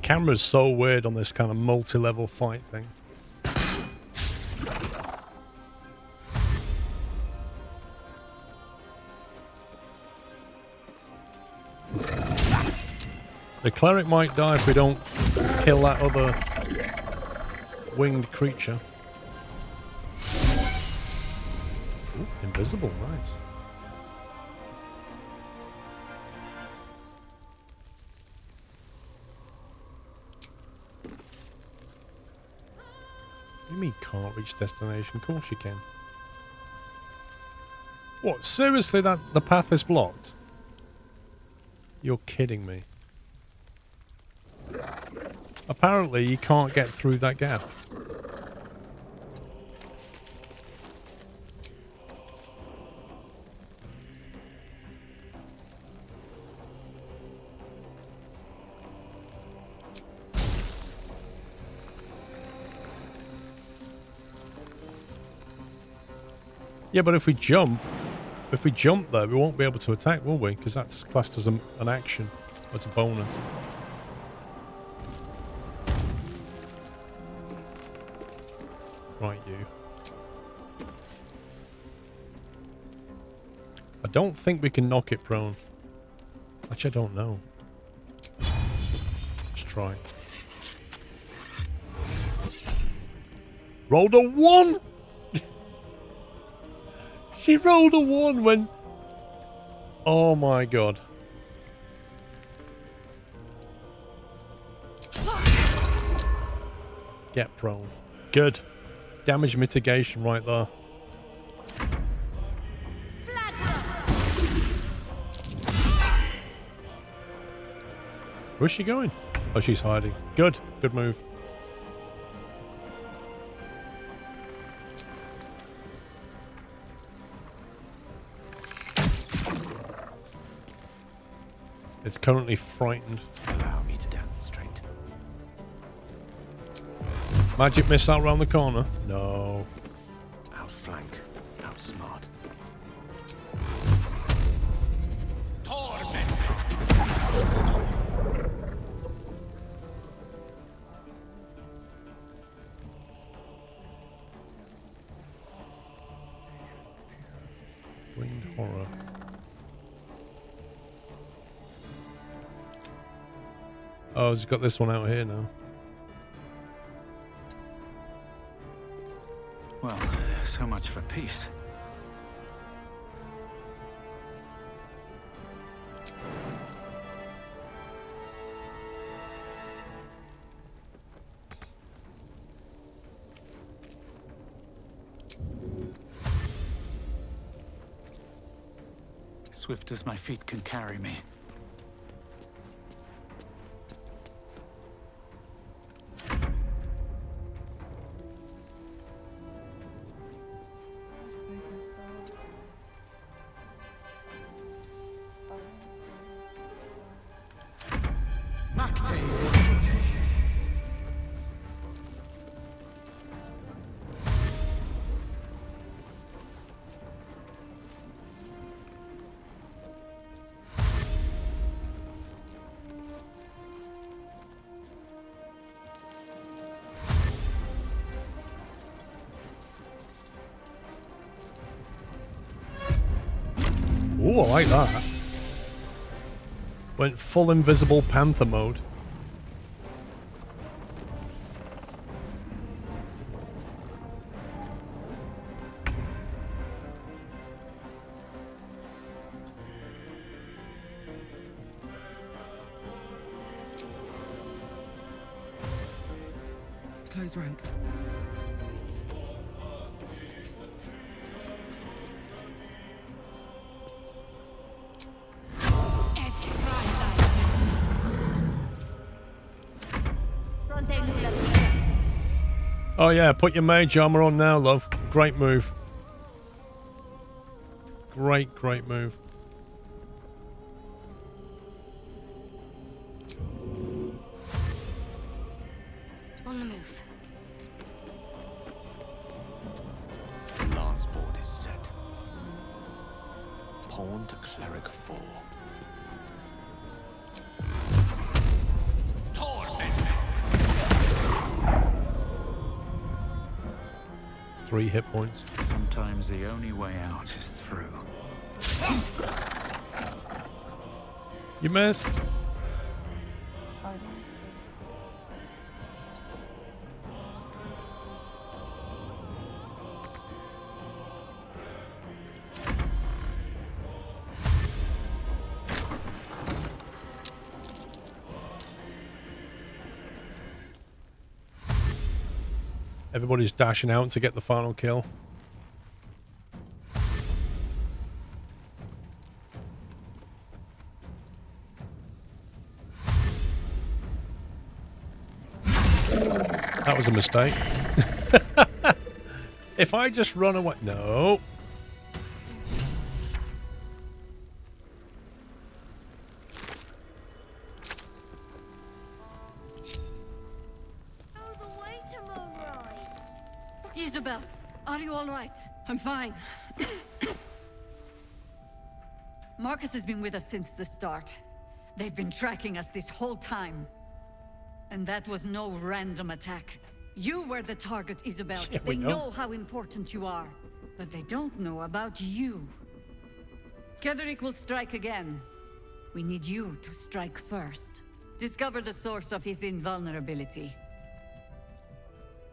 Camera's so weird on this kind of multi-level fight thing. The cleric might die if we don't kill that other winged creature. Ooh, invisible, nice. What do you mean can't reach destination? Of course you can. What, seriously, that the path is blocked? You're kidding me. Apparently you can't get through that gap. Yeah, but if we jump there, we won't be able to attack, will we? Because that's classed as an action. That's a bonus. Right, you. I don't think we can knock it prone. Actually, I don't know. Let's try. Rolled a 1! She rolled a 1 when... Oh my god. Get prone. Good. Damage mitigation right there. Where's she going? Oh, she's hiding. Good. Good move. It's currently frightened. Allow me to demonstrate. Magic missile around the corner? No. Outflank. Outsmart. Winged horror. Oh, he's got this one out here now. Well, so much for peace. Swift as my feet can carry me. Ooh, I like that. Went full invisible panther mode. Close ranks. Oh yeah, put your mage armor on now, love. Great move. Great move. On the move. The lance board is set. Pawn to cleric 4. 3 hit points. Sometimes the only way out is through. You missed. Everybody's dashing out to get the final kill. That was a mistake. If I just run away... No. Isabel, are you all right? I'm fine. Marcus has been with us since the start. They've been tracking us this whole time. And that was no random attack. You were the target, Isabel. Yeah, they know how important you are. But they don't know about you. Ketheric will strike again. We need you to strike first. Discover the source of his invulnerability.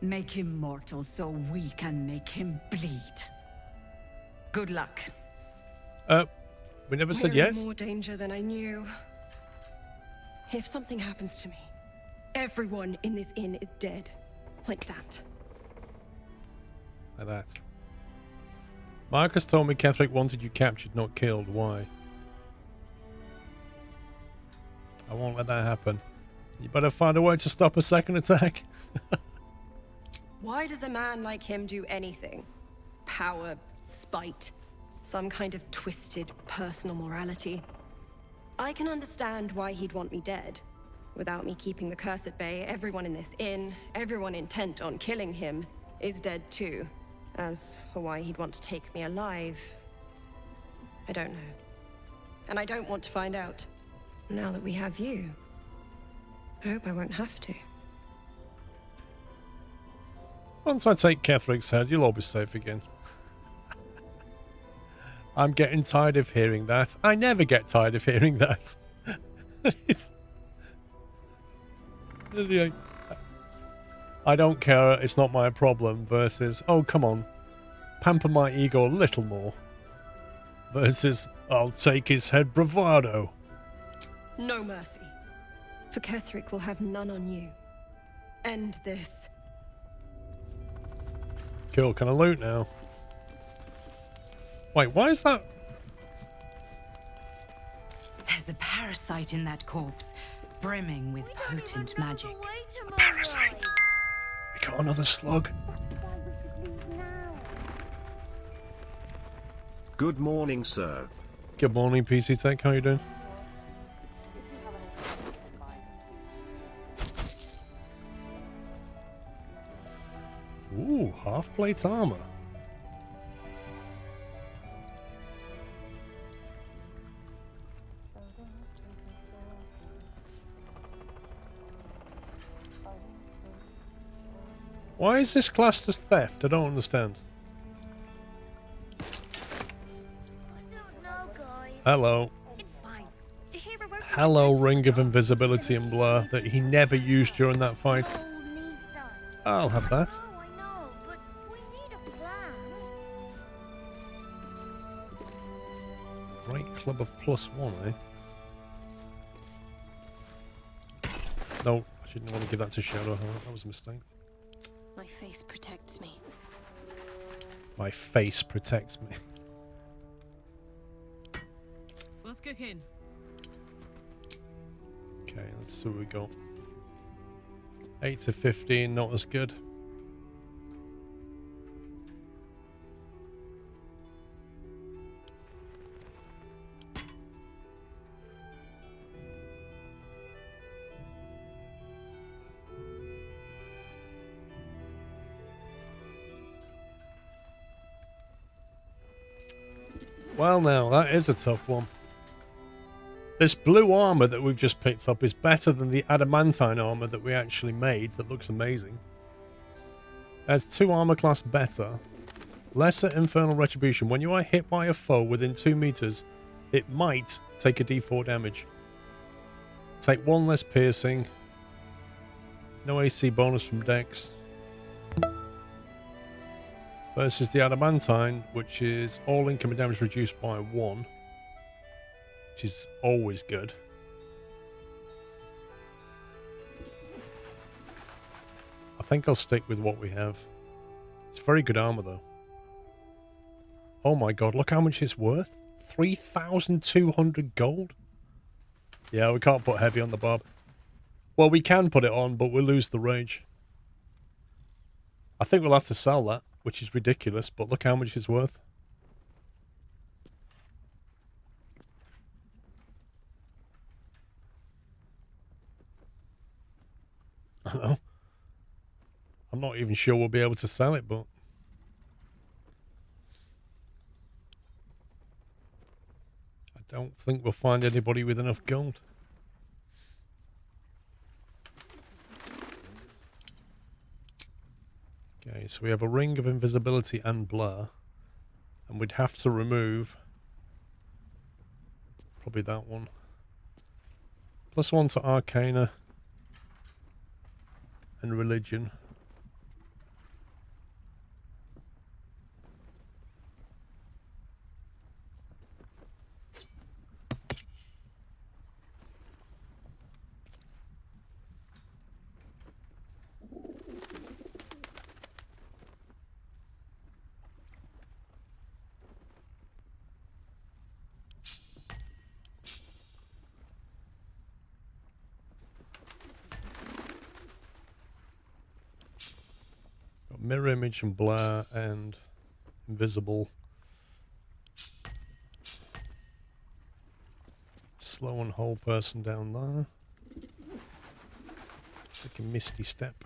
Make him mortal so we can make him bleed. Good luck. We never said We're in yes. more danger than I knew. If something happens to me, everyone in this inn is dead. Like that. Like that. Marcus told me Ketheric wanted you captured, not killed. Why? I won't let that happen. You better find a way to stop a second attack. Why does a man like him do anything? Power, spite, some kind of twisted personal morality. I can understand why he'd want me dead. Without me keeping the curse at bay, everyone in this inn, everyone intent on killing him, is dead too. As for why he'd want to take me alive, I don't know. And I don't want to find out. Now that we have you, I hope I won't have to. Once I take Ketheric's head, you'll all be safe again. I'm getting tired of hearing that. I never get tired of hearing that. I don't care, it's not my problem, versus, oh, come on, pamper my ego a little more, versus, I'll take his head bravado. No mercy. For Ketheric will have none on you. End this. Cool, can I loot now? Wait, why is that? There's a parasite in that corpse, brimming with potent magic. A parasite. We got another slug. Good morning, sir. Good morning, PC Tech. How you doing? Ooh, half plate armor. Why is this classed as theft? I don't understand. Hello. Hello, Ring of Invisibility and Blur that he never used during that fight. I'll have that. Right club of +1, eh? No, I shouldn't want to give that to Shadow. That was a mistake. My face protects me. My face protects me. What's cooking? Okay, let's see what we got. 8 to 15, not as good. Well, now, that is a tough one. This blue armor that we've just picked up is better than the adamantine armor that we actually made that looks amazing. Has 2 armor class better. Lesser infernal retribution. When you are hit by a foe within 2 meters, it might take a d4 damage. Take 1 less piercing. No AC bonus from Dex. Versus the adamantine, which is all incoming damage reduced by 1. Which is always good. I think I'll stick with what we have. It's very good armor, though. Oh my god, look how much it's worth. 3,200 gold? Yeah, we can't put heavy on the barb. Well, we can put it on, but we'll lose the rage. I think we'll have to sell that, which is ridiculous, but look how much it's worth. I don't know. I'm not even sure we'll be able to sell it, but... I don't think we'll find anybody with enough gold. Okay, so we have a Ring of Invisibility and Blur. And we'd have to remove... probably that one. +1 to Arcana. And Religion. Mirror Image and Blur and Invisible. Slow and hold person down there. Take a Misty Step.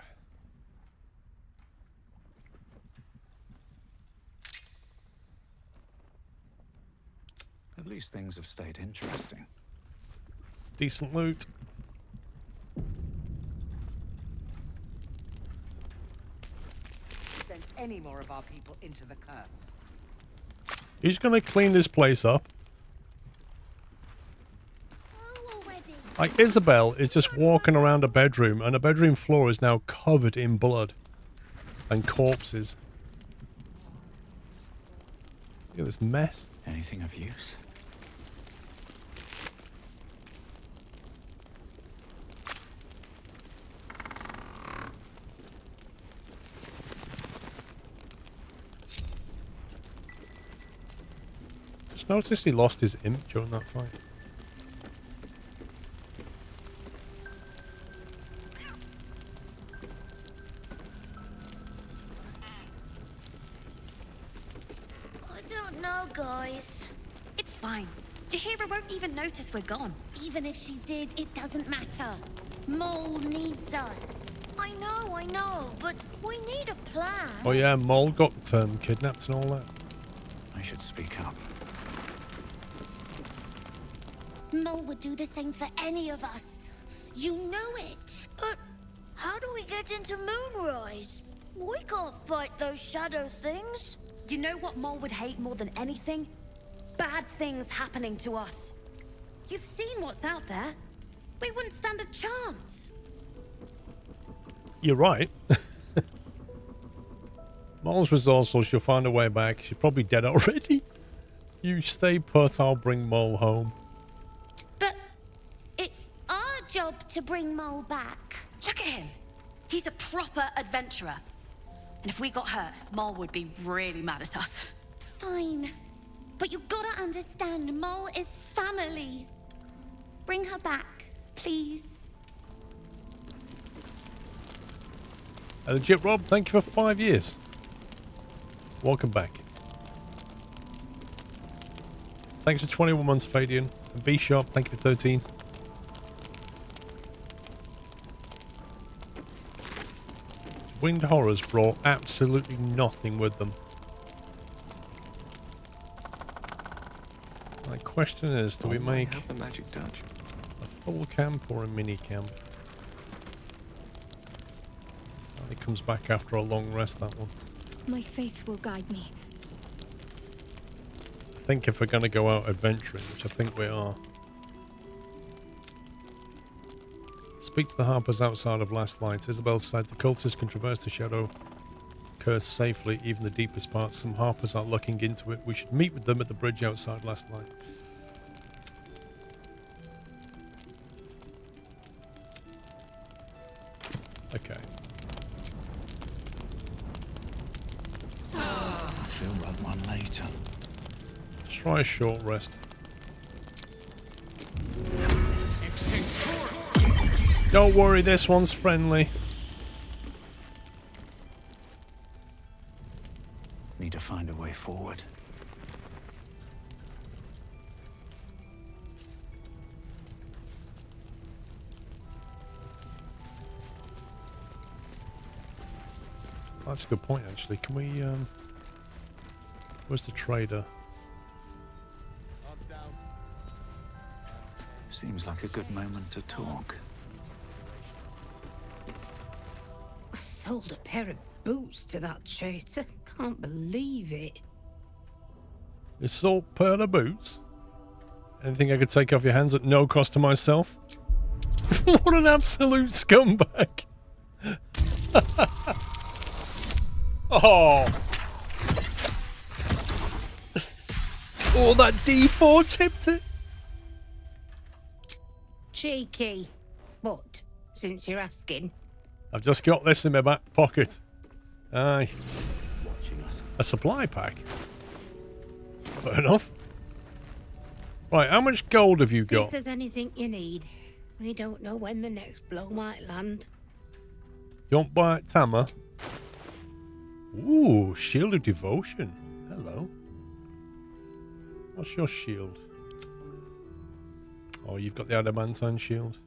At least things have stayed interesting. Decent loot. Send any more of our people into the curse. He's gonna clean this place up. Like, Isabel is just walking around a bedroom, and a bedroom floor is now covered in blood and corpses. Look at this mess. Anything of use? Just noticed he lost his imp during that fight. I don't know, guys. It's fine. Jahira won't even notice we're gone. Even if she did, it doesn't matter. Mole needs us. I know, but we need a plan. Oh yeah, Mole got kidnapped and all that. I should speak up. Mole would do the same for any of us. You know it. But how do we get into Moonrise? We can't fight those shadow things. You know what Mole would hate more than anything? Bad things happening to us. You've seen what's out there. We wouldn't stand a chance. You're right. Mole's resourceful. She'll find a way back. She's probably dead already. You stay put. I'll bring Mole home. But it's our job to bring Mole back. Look at him. He's a proper adventurer. And if we got hurt, Mole would be really mad at us. Fine. But you gotta understand, Mole is family. Bring her back, please. Legit Rob, thank you for 5 years. Welcome back. Thanks for 21 months, Fadian. And B Sharp, thank you for 13. Winged Horrors brought absolutely nothing with them. My question is, do we make a magic touch? A full camp or a mini camp? Oh, it comes back after a long rest, that one. My faith will guide me. I think if we're going to go out adventuring, which I think we are. Speak to the Harpers outside of Last Light. Isabel said the cultists can traverse the shadow curse safely, even the deepest parts. Some Harpers are looking into it. We should meet with them at the bridge outside Last Light. Okay. I feel like one later. Let's try a short rest. Don't worry, this one's friendly. Need to find a way forward. That's a good point, actually. Can we, where's the trader? Seems like a good moment to talk. I sold a pair of boots to that traitor. Can't believe it. You sold a pair of boots? Anything I could take off your hands at no cost to myself? What an absolute scumbag! Oh! Oh, that D4 tipped it! Cheeky. But, since you're asking, I've just got this in my back pocket. Aye. A supply pack. Fair enough. Right, how much gold have you see got? if there's anything you need. We don't know when the next blow might land. You want buy it, Tama? Ooh, Shield of Devotion. Hello. What's your shield? Oh, you've got the adamantine shield.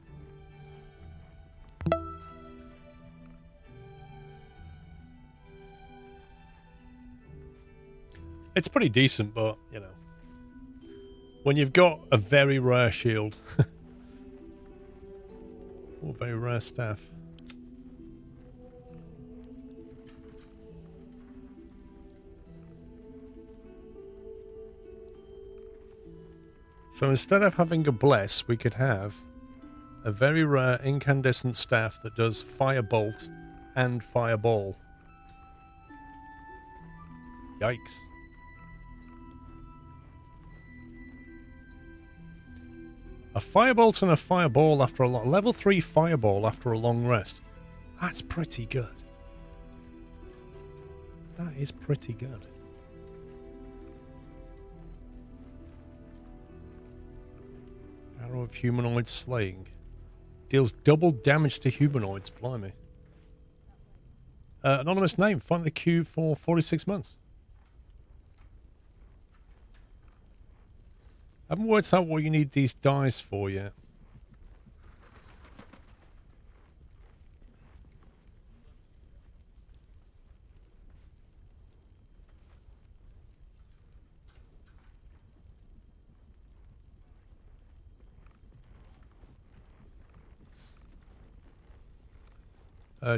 It's pretty decent, but, you know. When you've got a very rare shield. Or very rare staff. So instead of having a bless, we could have A very rare incandescent staff that does firebolt and fireball. Yikes. A firebolt and a fireball after a level 3 fireball after a long rest. That's pretty good. That is pretty good. Arrow of humanoid slaying. Deals double damage to humanoids. Blimey. Anonymous name. Find the queue for 46 months. Haven't worked out what you need these dice for yet.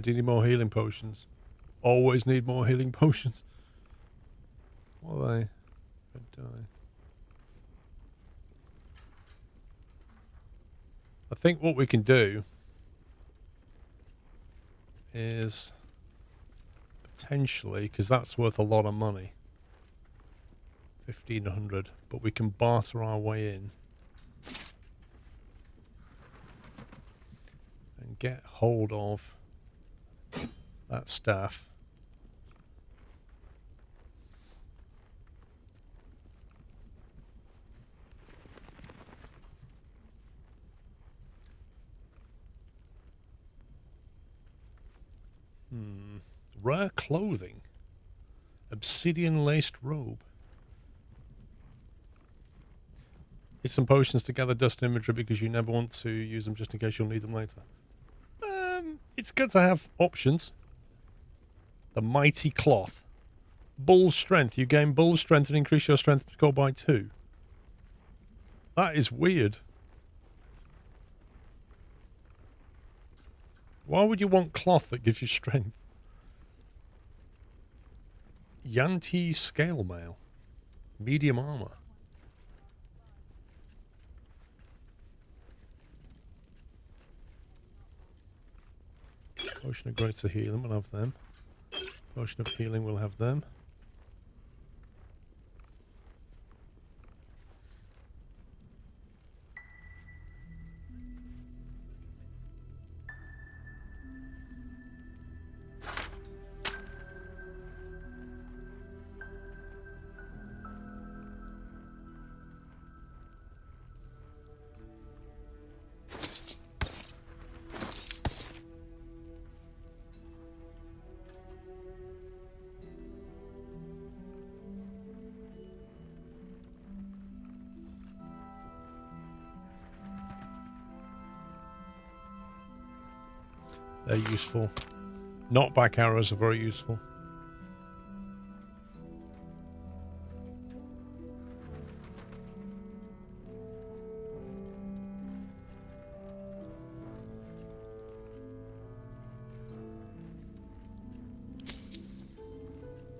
Do you need more healing potions? Always need more healing potions. What are they? Red die. I think what we can do is potentially, because that's worth a lot of money, 1,500, but we can barter our way in and get hold of that staff. Rare clothing. Obsidian laced robe. Get some potions to gather dust and imagery because you never want to use them just in case you'll need them later. It's good to have options. The mighty cloth. Bull strength. You gain bull strength and increase your strength score by 2. That is weird. Why would you want cloth that gives you strength? Yanti scale mail. Medium armor. Potion of greater healing, we'll have them. Potion of healing, we'll have them. They're useful. Knockback arrows are very useful.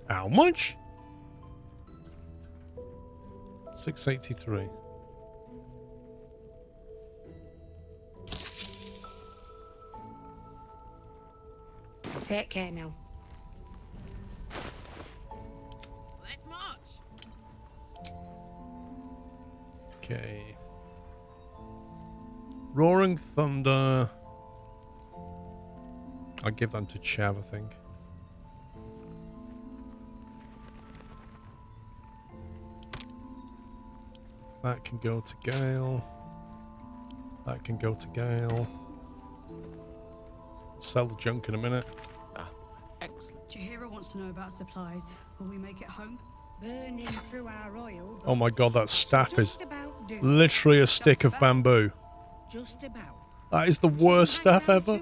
How much? 683. Take care now. Let's march. Okay. Roaring Thunder. I'll give them to Chav, I think. That can go to Gale. That can go to Gale. Sell the junk in a minute. Chihiro wants to know about supplies. Will we make it home? Burning through our oil. Oh my god, that staff is literally a stick of bamboo. Just about. That is the worst staff ever.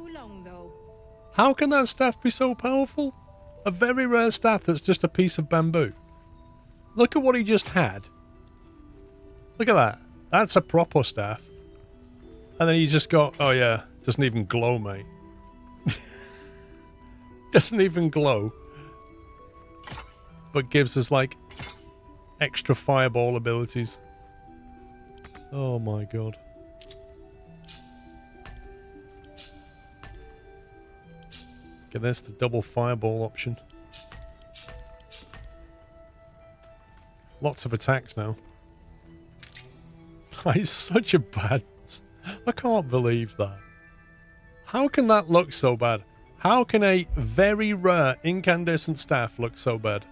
How can that staff be so powerful? A very rare staff that's just a piece of bamboo. Look at what he just had. Look at that. That's a proper staff. And then he's just got, oh yeah, doesn't even glow, mate. Doesn't even glow. But gives us, like, extra fireball abilities. Oh my god. at this, the double fireball option. Lots of attacks now. It's such a bad... I can't believe that. How can that look so bad? How can a very rare incandescent staff look so bad?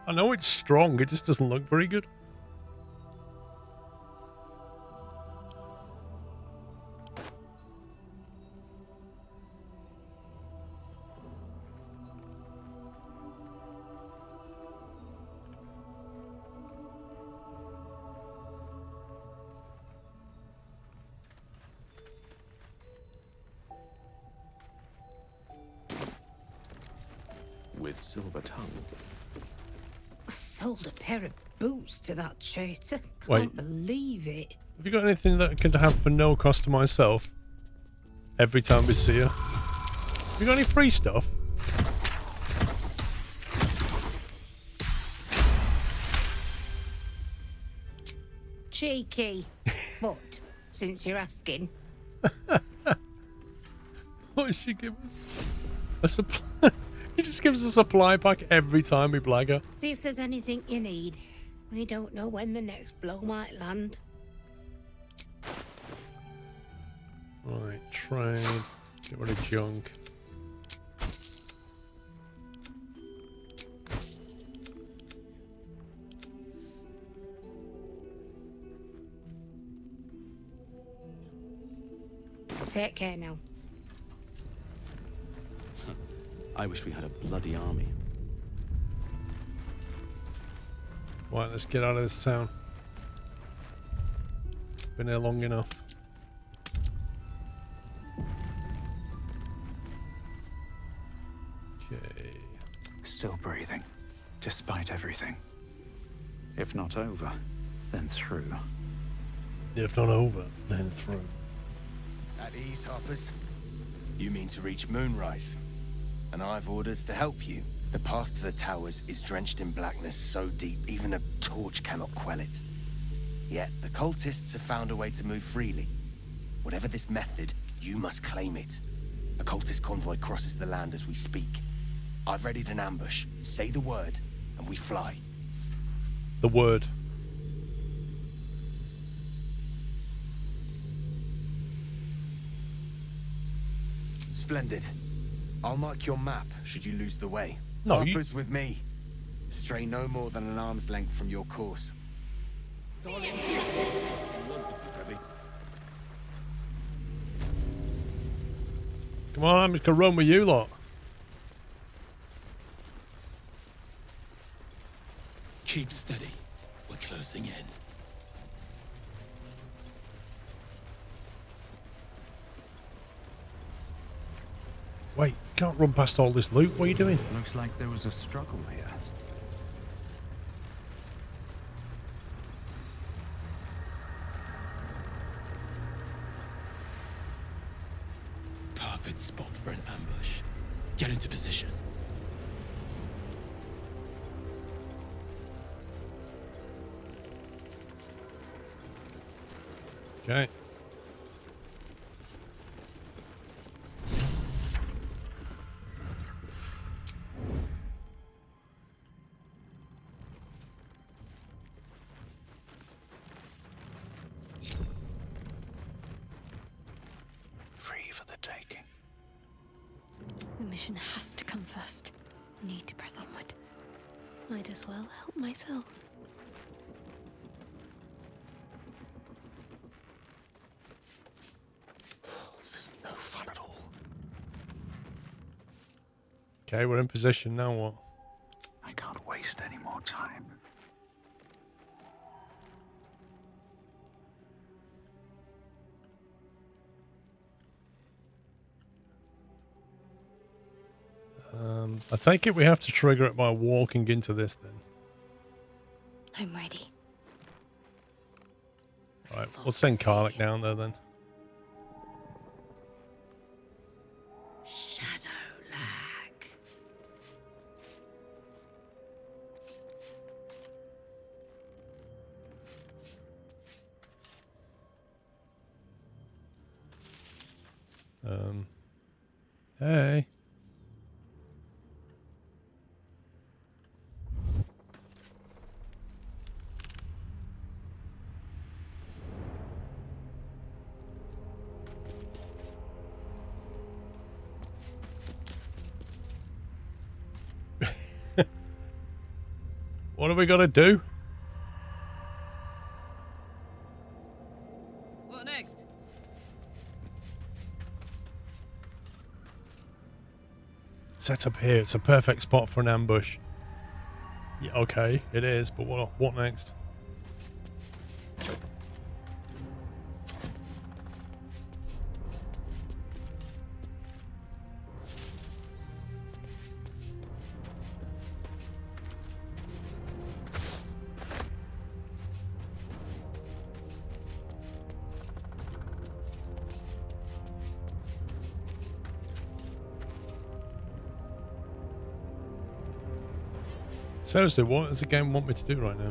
I know it's strong, it just doesn't look very good. With silver tongue. I sold a pair of boots to that traitor. Can't Wait. believe it. Have you got anything that I can have for no cost to myself? Every time we see her. Have you got any free stuff? Cheeky. But, since you're asking, What does she give us? A supply. He just gives us a supply pack every time we blag her. see if there's anything you need. We don't know when the next blow might land. Right, trade. Get rid of junk. Take care now. I wish we had a bloody army. Right, let's get out of this town. Been here long enough. Okay. Still breathing, despite everything. If not over, then through. If not over, then through. At ease, Hoppers. You mean to reach Moonrise, and I've orders to help you. The path to the towers is drenched in blackness so deep even a torch cannot quell it. Yet the cultists have found a way to move freely. Whatever this method, you must claim it. A cultist convoy crosses the land as we speak. I've readied an ambush. Say the word, and we fly. The word. Splendid. I'll mark your map should you lose the way. No, Harper's with me. Stray no more than an arm's length from your course. Come on, I'm just gonna run with you lot. Keep steady. We're closing in. Wait, you can't run past all this loot. What are you doing? Looks like there was a struggle here. Perfect spot for an ambush. Get into position. Okay. Free for the taking. The mission has to come first. Need to press onward. Might as well help myself. This is no fun at all. Okay, we're in position now. What? I can't waste any more time. I take it we have to trigger it by walking into this then. I'm We'll send Karlach down there then. Shadow lag. Hey. What are we gonna do? What next? Set up here. It's a perfect spot for an ambush. Yeah, okay, it is, but what next? Seriously, what does the game want me to do right now?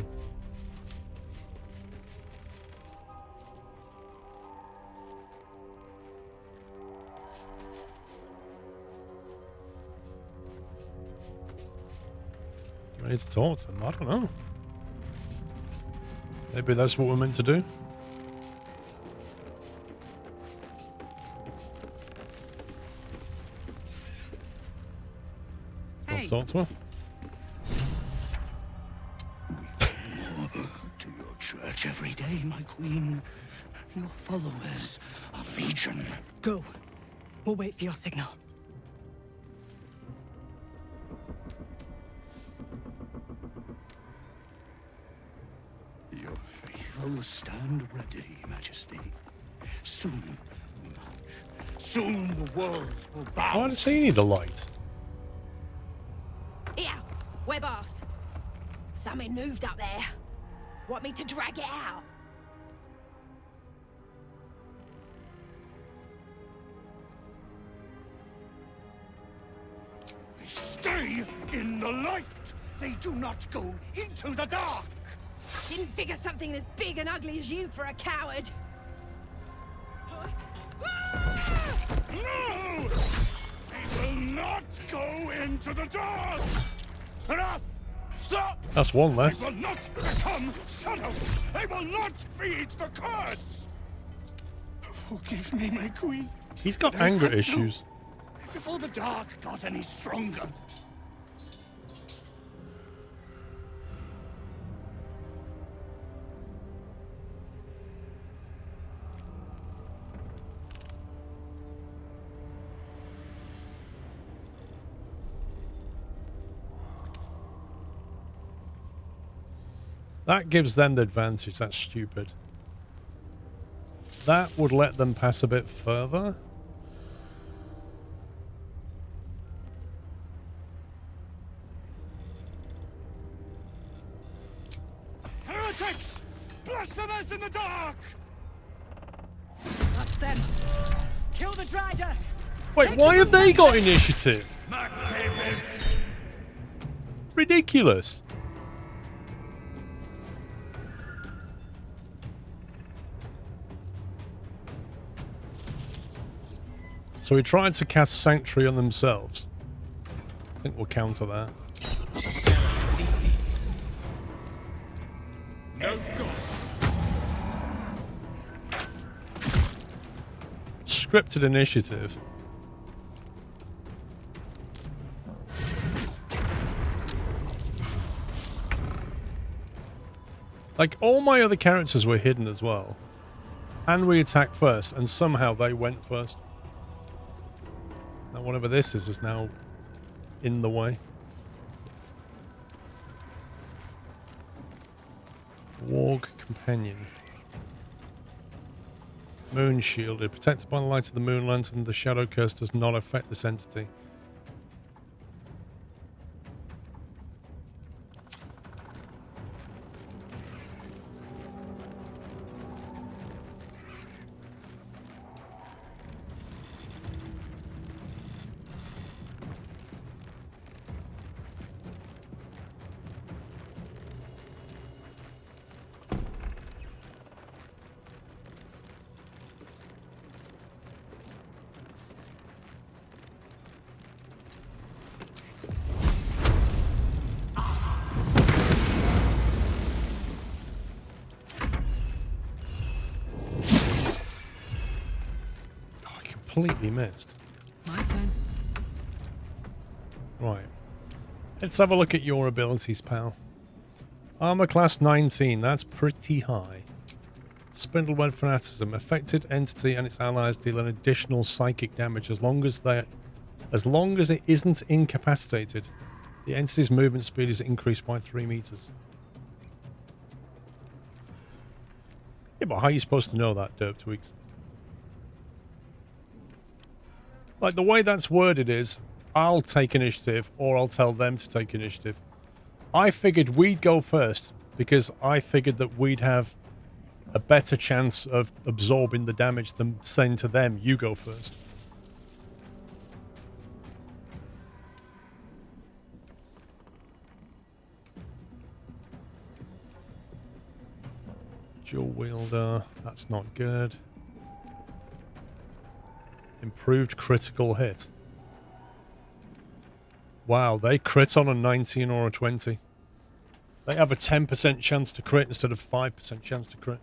Do I need to talk to them? I don't know. Maybe that's what we're meant to do. Hey. I'll talk to her. To your church every day, my queen. Your followers are legion. Go. We'll wait for your signal. Your faithful stand ready, Majesty. Soon we march. Soon the world will bow. Why does he need a light? Here, we're boss. Something moved up there. Want me to drag it out? Stay in the light. They do not go into the dark. Didn't figure something as big and ugly as you for a coward. No! They will not go into the dark. Enough! Stop! That's one less. They will not become shadows. They will not feed the curse. Forgive me, my queen. He's got They anger had to, issues. before the dark got any stronger. That gives them the advantage. That's stupid. That would let them pass a bit further. Heretics! Blasphemers in the dark! That's them. Kill the driver. Wait, why have they got initiative? Ridiculous. So we tried to cast Sanctuary on themselves. I think we'll counter that. Let's go. Scripted initiative. Like, all my other characters were hidden as well. And we attacked first, and somehow they went first. Now whatever this is now in the way. Warg Companion. Moon shielded. Protected by the light of the moon lantern, the shadow curse does not affect this entity. completely missed. My turn. Right. Let's have a look at your abilities, pal. Armor class 19. That's pretty high. Spindleweb Fanaticism. Affected entity and its allies deal an additional psychic damage as long as it isn't incapacitated. The entity's movement speed is increased by 3 meters. Yeah, but how are you supposed to know that, Derp Tweaks? Like, the way that's worded is, I'll take initiative, or I'll tell them to take initiative. I figured we'd go first, because I figured that we'd have a better chance of absorbing the damage than saying to them, you go first. Dual wielder, that's not good. Improved critical hit. Wow, they crit on a 19 or a 20. They have a 10% chance to crit instead of 5% chance to crit.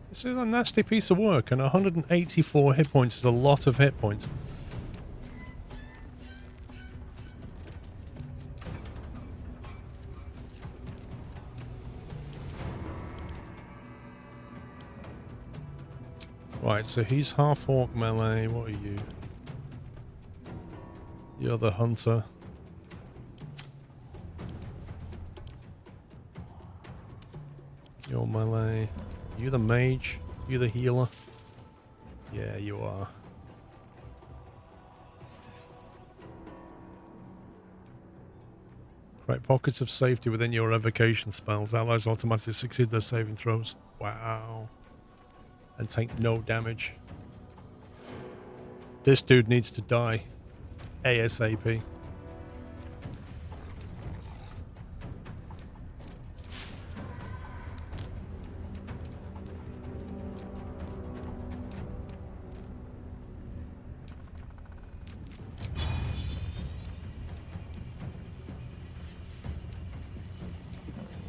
This is a nasty piece of work, and 184 hit points is a lot of hit points. Right, so he's half orc melee. What are you? You're the hunter. You're melee. You the mage? You the healer? Yeah, you are. Create pockets of safety within your evocation spells. Allies automatically succeed their saving throws. Wow. And take no damage. This dude needs to die. ASAP.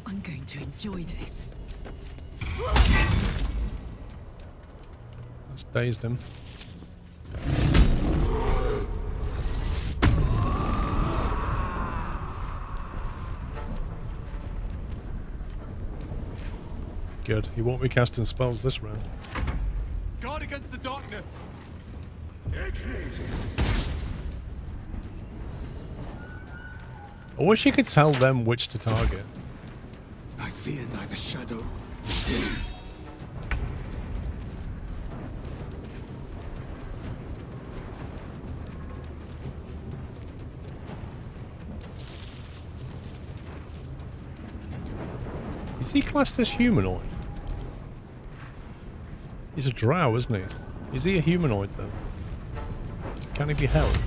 I'm going to enjoy this. That's dazed him. Good. He won't be casting spells this round. Guard against the darkness. I wish you could tell them which to target. I fear neither shadow. Is he classed as humanoid? He's a drow, isn't he? Is he a humanoid, though? Can he be held?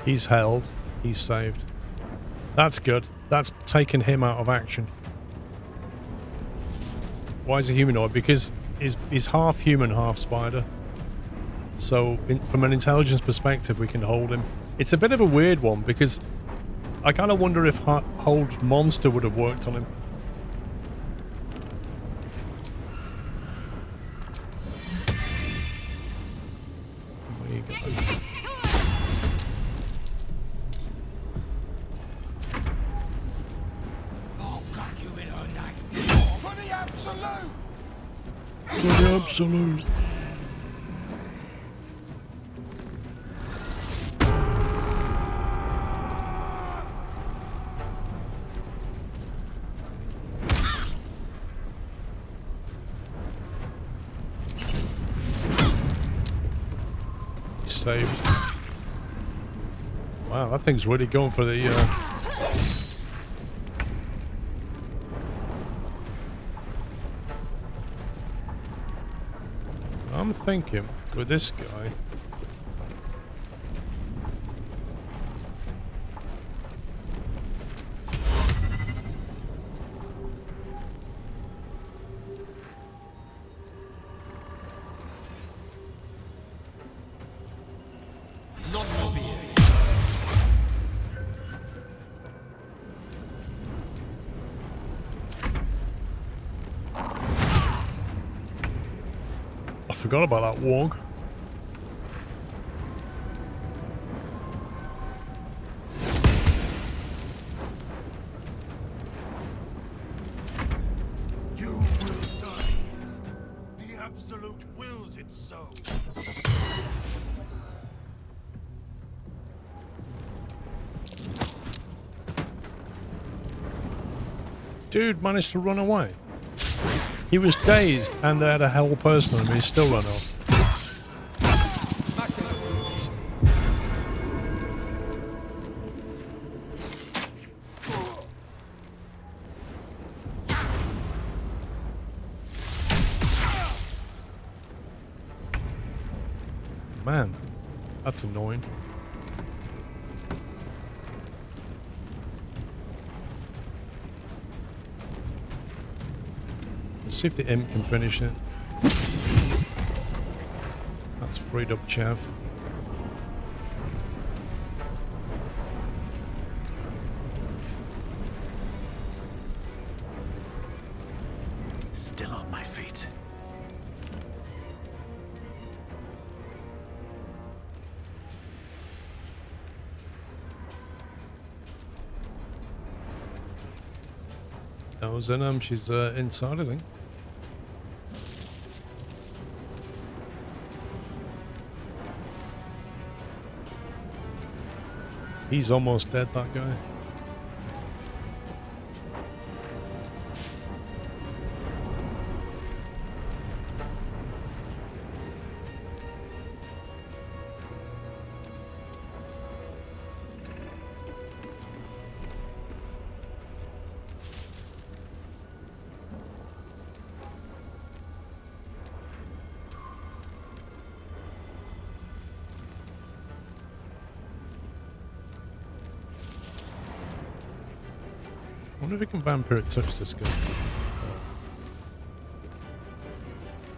He's held. He's saved. That's good. That's taken him out of action. Why is he humanoid? Because he's half human, half spider. So, from an intelligence perspective, we can hold him. It's a bit of a weird one, because I kind of wonder if hold monster would have worked on him. There you go. For the absolute. saved. Wow, that thing's really going for the... I'm thinking with this guy... I forgot about that warg. You will die. The Absolute wills it so. Dude managed to run away. He was dazed and they had a hell person on him, he still ran off. Man, that's annoying. Let's see if the imp can finish it. That's freed up Chav. Still on my feet. That was in she's inside, I think. He's almost dead, that guy. I wonder if we can vampire touch this guy.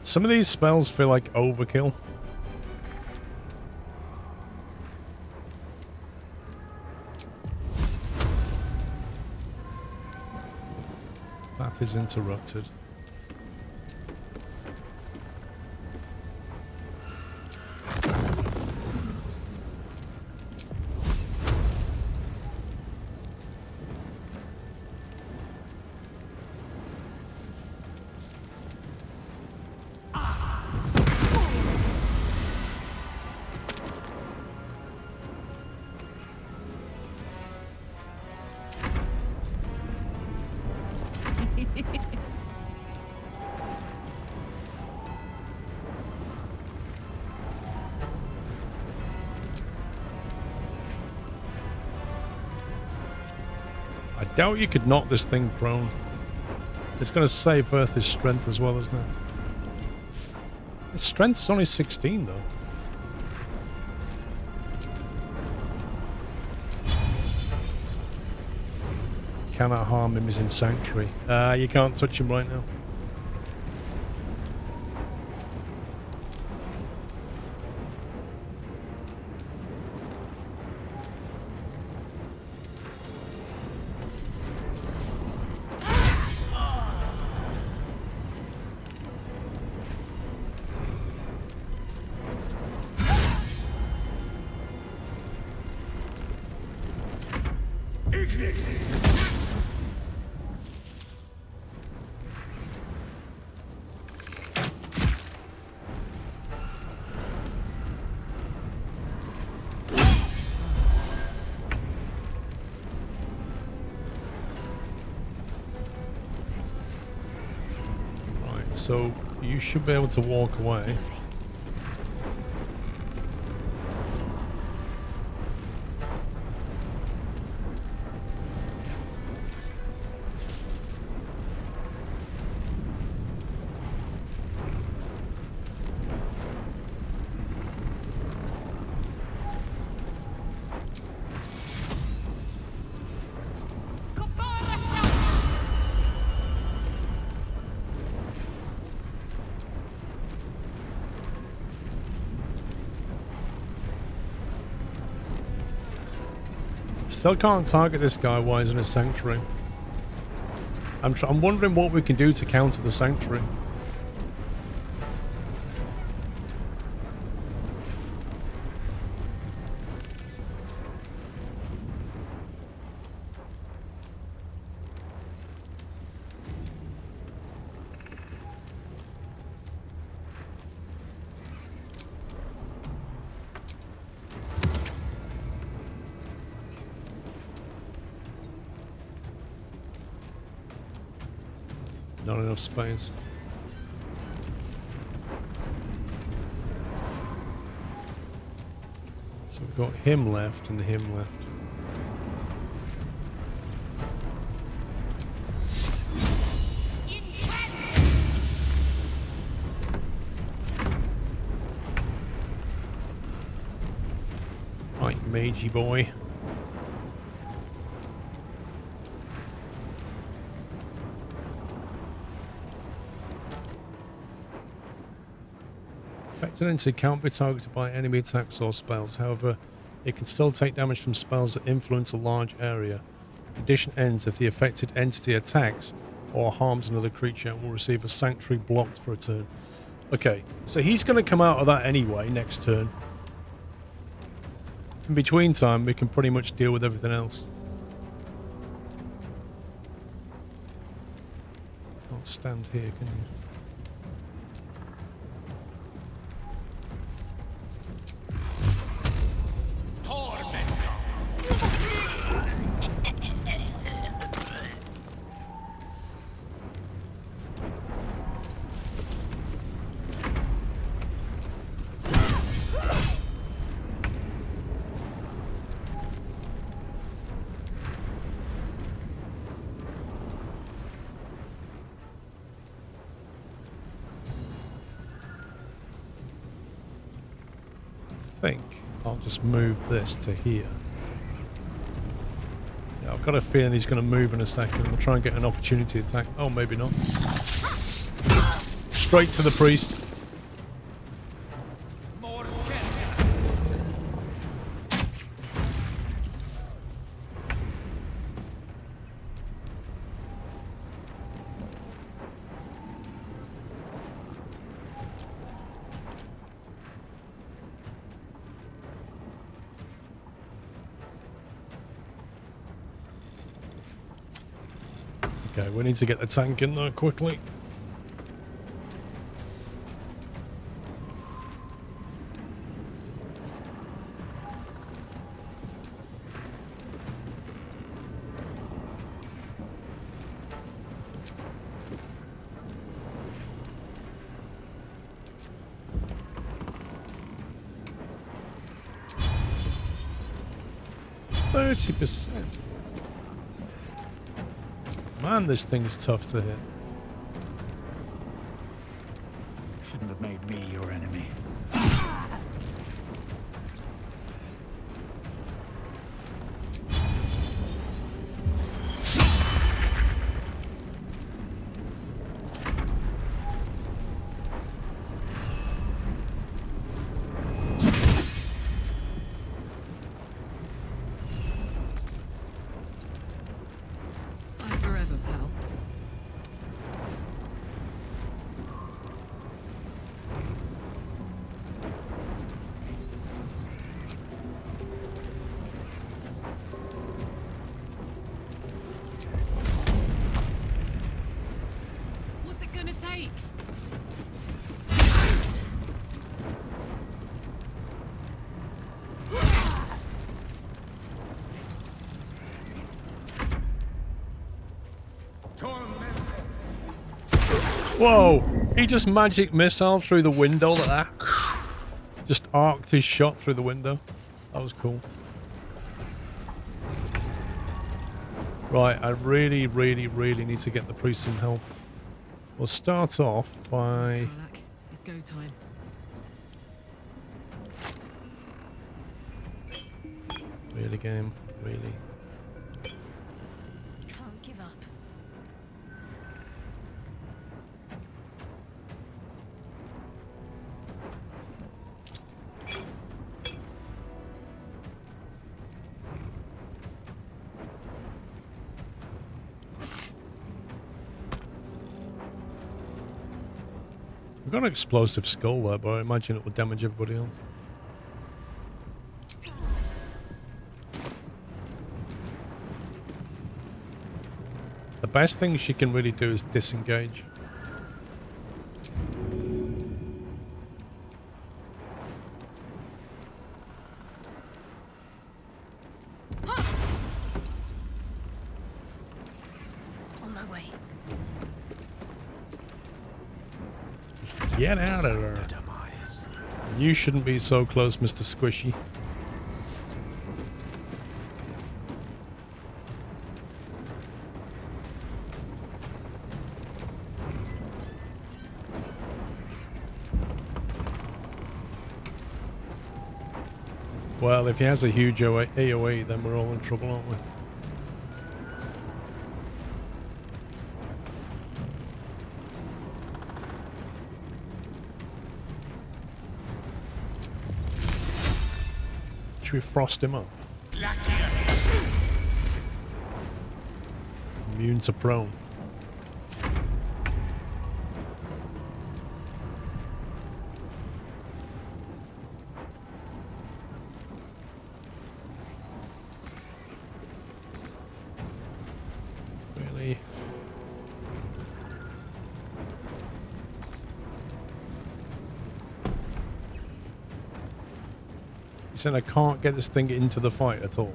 Some of these spells feel like overkill. Path is interrupted. I doubt you could knock this thing prone. It's going to save Earth's strength as well, isn't it? Its strength's only 16 though. Cannot harm him, he's in Sanctuary. You can't touch him right now. So you should be able to walk away. Still can't target this guy while he's in a sanctuary. I'm wondering what we can do to counter the sanctuary. Not enough space. So we've got him left and him left. Right, magey boy. Affected entity can't be targeted by enemy attacks or spells. However, it can still take damage from spells that influence a large area. The condition ends if the affected entity attacks or harms another creature and will receive a sanctuary blocked for a turn. Okay, so he's going to come out of that anyway next turn. In between time, we can pretty much deal with everything else. Can't stand here, can you? I think I'll just move this to here. Yeah, I've got a feeling he's going to move in a second. We'll try and get an opportunity attack. Oh, maybe not. Straight to the priest. Okay, we need to get the tank in there quickly. %. Man, this thing's tough to hit. Shouldn't have made me your enemy. Forever, pal. What's it gonna take? Whoa! He just magic missile through the window like that. Just arced his shot through the window. That was cool. Right, I really need to get the priest some help. We'll start off by... Karlak, it's go time. Really, game? Really? Can't give up. got an explosive skull there, but I imagine it would damage everybody else. The best thing she can really do is disengage. On my way. Get out of there. You shouldn't be so close, Mr. Squishy. Well, if he has a huge AOE, then we're all in trouble, aren't we? Should we frost him up? Immune to prone. Really? You said I can't get this thing into the fight at all.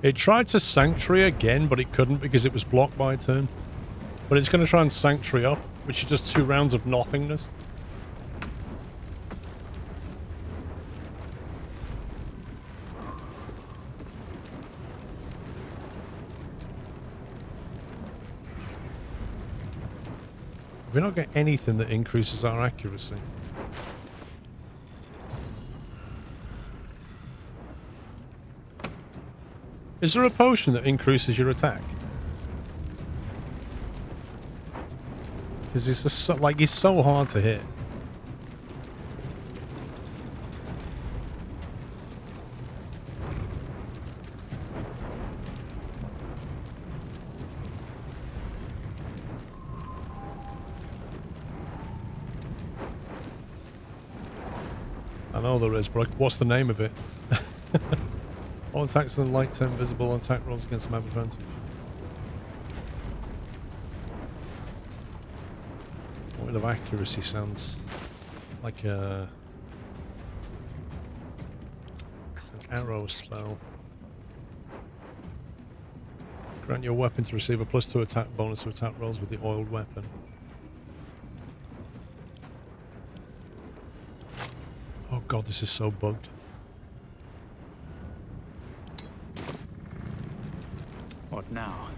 It tried to Sanctuary again, but it couldn't because it was blocked by a turn. But it's going to try and Sanctuary up, which is just 2 rounds of nothingness. We don't get anything that increases our accuracy. Is there a potion that increases your attack? Because it's just so, like, he's so hard to hit. I know there is, but what's the name of it? All attacks on the light turn visible on attack rolls against map advantage. Point of accuracy sounds like an arrow spell. Grant your weapon to receive a +2 attack bonus to attack rolls with the oiled weapon. Oh god, this is so bugged. What now?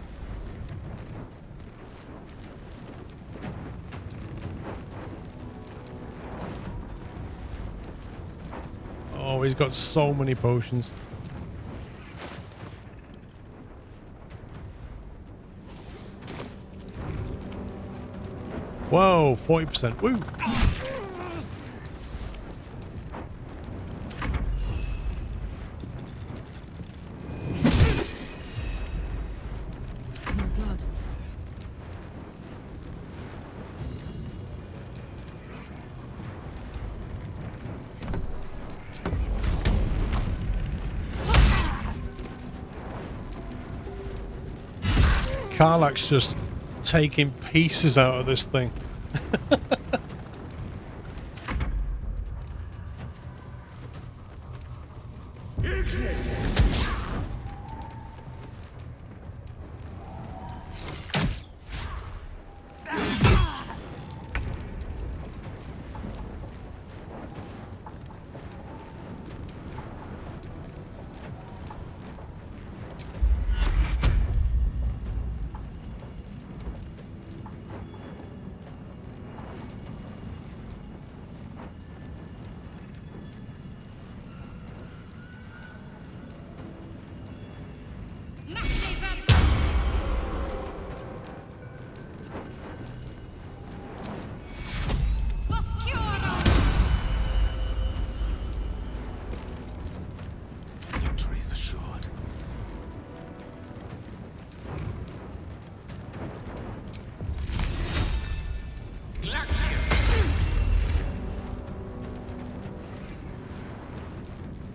Oh, he's got so many potions. Whoa, 40%. Woo! Karlach's just taking pieces out of this thing.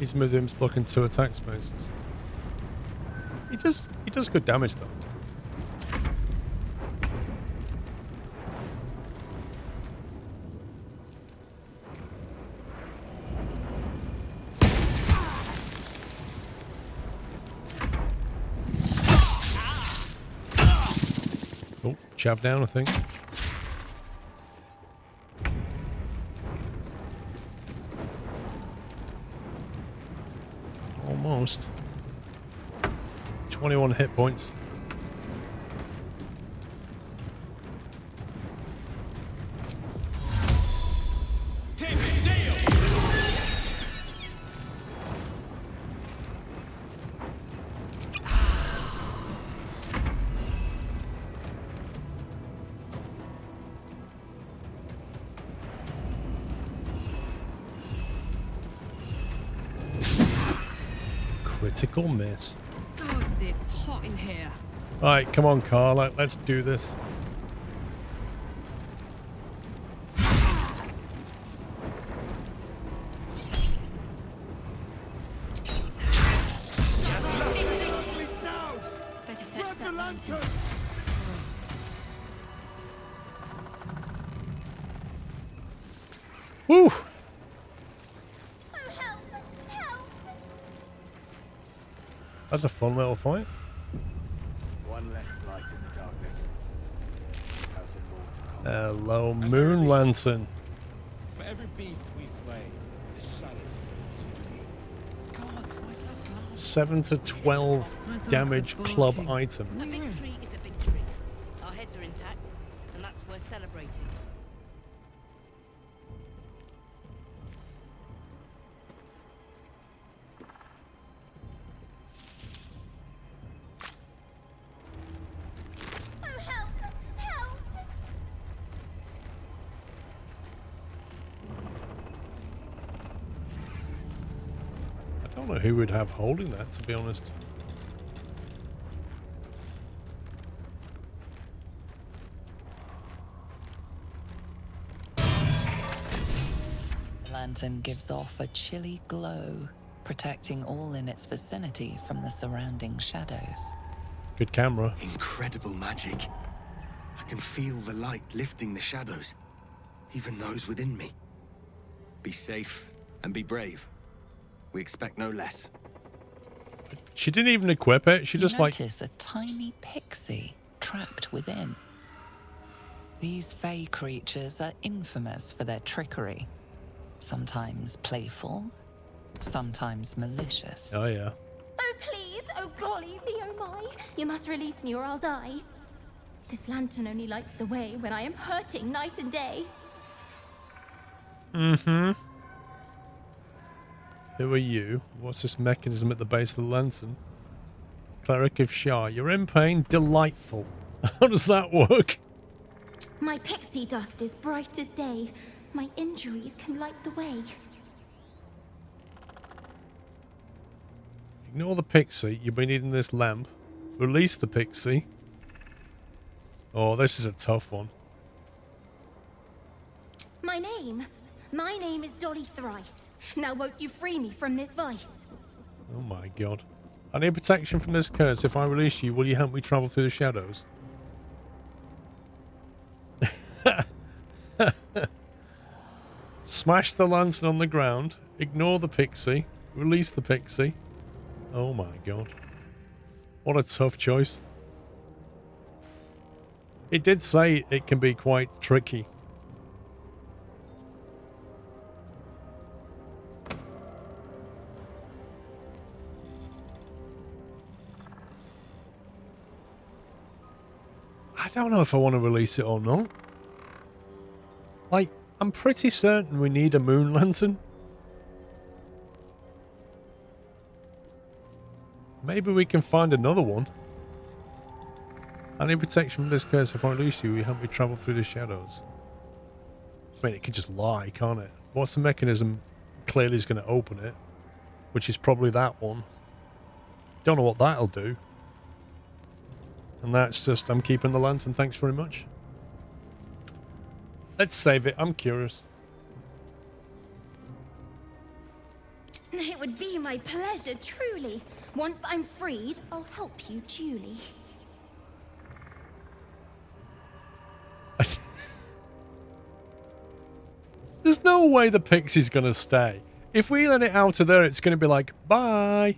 His museum's blocking 2 attack spaces. He does good damage though. Oh, chav down, I think. Almost. 21 hit points. Critical miss. Gods, it's hot in here. Alright, come on, Carl. Let's do this. Better fetch that lantern. Woo! That's a fun little fight. One less blight in the darkness. 1,000 more to come. Hello, Moon Lantern. For every beast we slay, the shadows fall to me. God, why so close? 7 to 12 damage club item. A victory is a victory. Our heads are intact, and that's worth celebrating. I don't know who would have holding that, to be honest. The lantern gives off a chilly glow, protecting all in its vicinity from the surrounding shadows. Good camera. Incredible magic. I can feel the light lifting the shadows, even those within me. Be safe and be brave. We expect no less. She didn't even equip it. She just like... Notice a tiny pixie trapped within. These fey creatures are infamous for their trickery. Sometimes playful, sometimes malicious. Oh, yeah. Oh, please! Oh, golly me, oh my! You must release me or I'll die. This lantern only lights the way when I am hurting night and day. Mm-hmm. Who are you? What's this mechanism at the base of the lantern? Cleric of Shah. You're in pain? Delightful. How does that work? My pixie dust is bright as day. My injuries can light the way. Ignore the pixie. You'll be needing this lamp. Release the pixie. Oh, this is a tough one. My name is Dolly Thrice. Now won't you free me from this vice? Oh my god. I need protection from this curse. If I release you, will you help me travel through the shadows? Smash the lantern on the ground. Ignore the pixie. Release the pixie. Oh my god. What a tough choice. It did say it can be quite tricky. I don't know if I want to release it or not. Like, I'm pretty certain we need a moon lantern. Maybe we can find another one. I need protection from this curse. If I release you, you help me travel through the shadows. I mean, it could just lie, can't it? What's the mechanism? Clearly is going to open it. Which is probably that one. Don't know what that'll do. And that's just, I'm keeping the lantern, thanks very much. Let's save it, I'm curious. It would It'd be my pleasure, truly. Once I'm freed, I'll help you duly. There's no way the pixie's gonna stay. If we let it out of there, it's gonna be like, bye.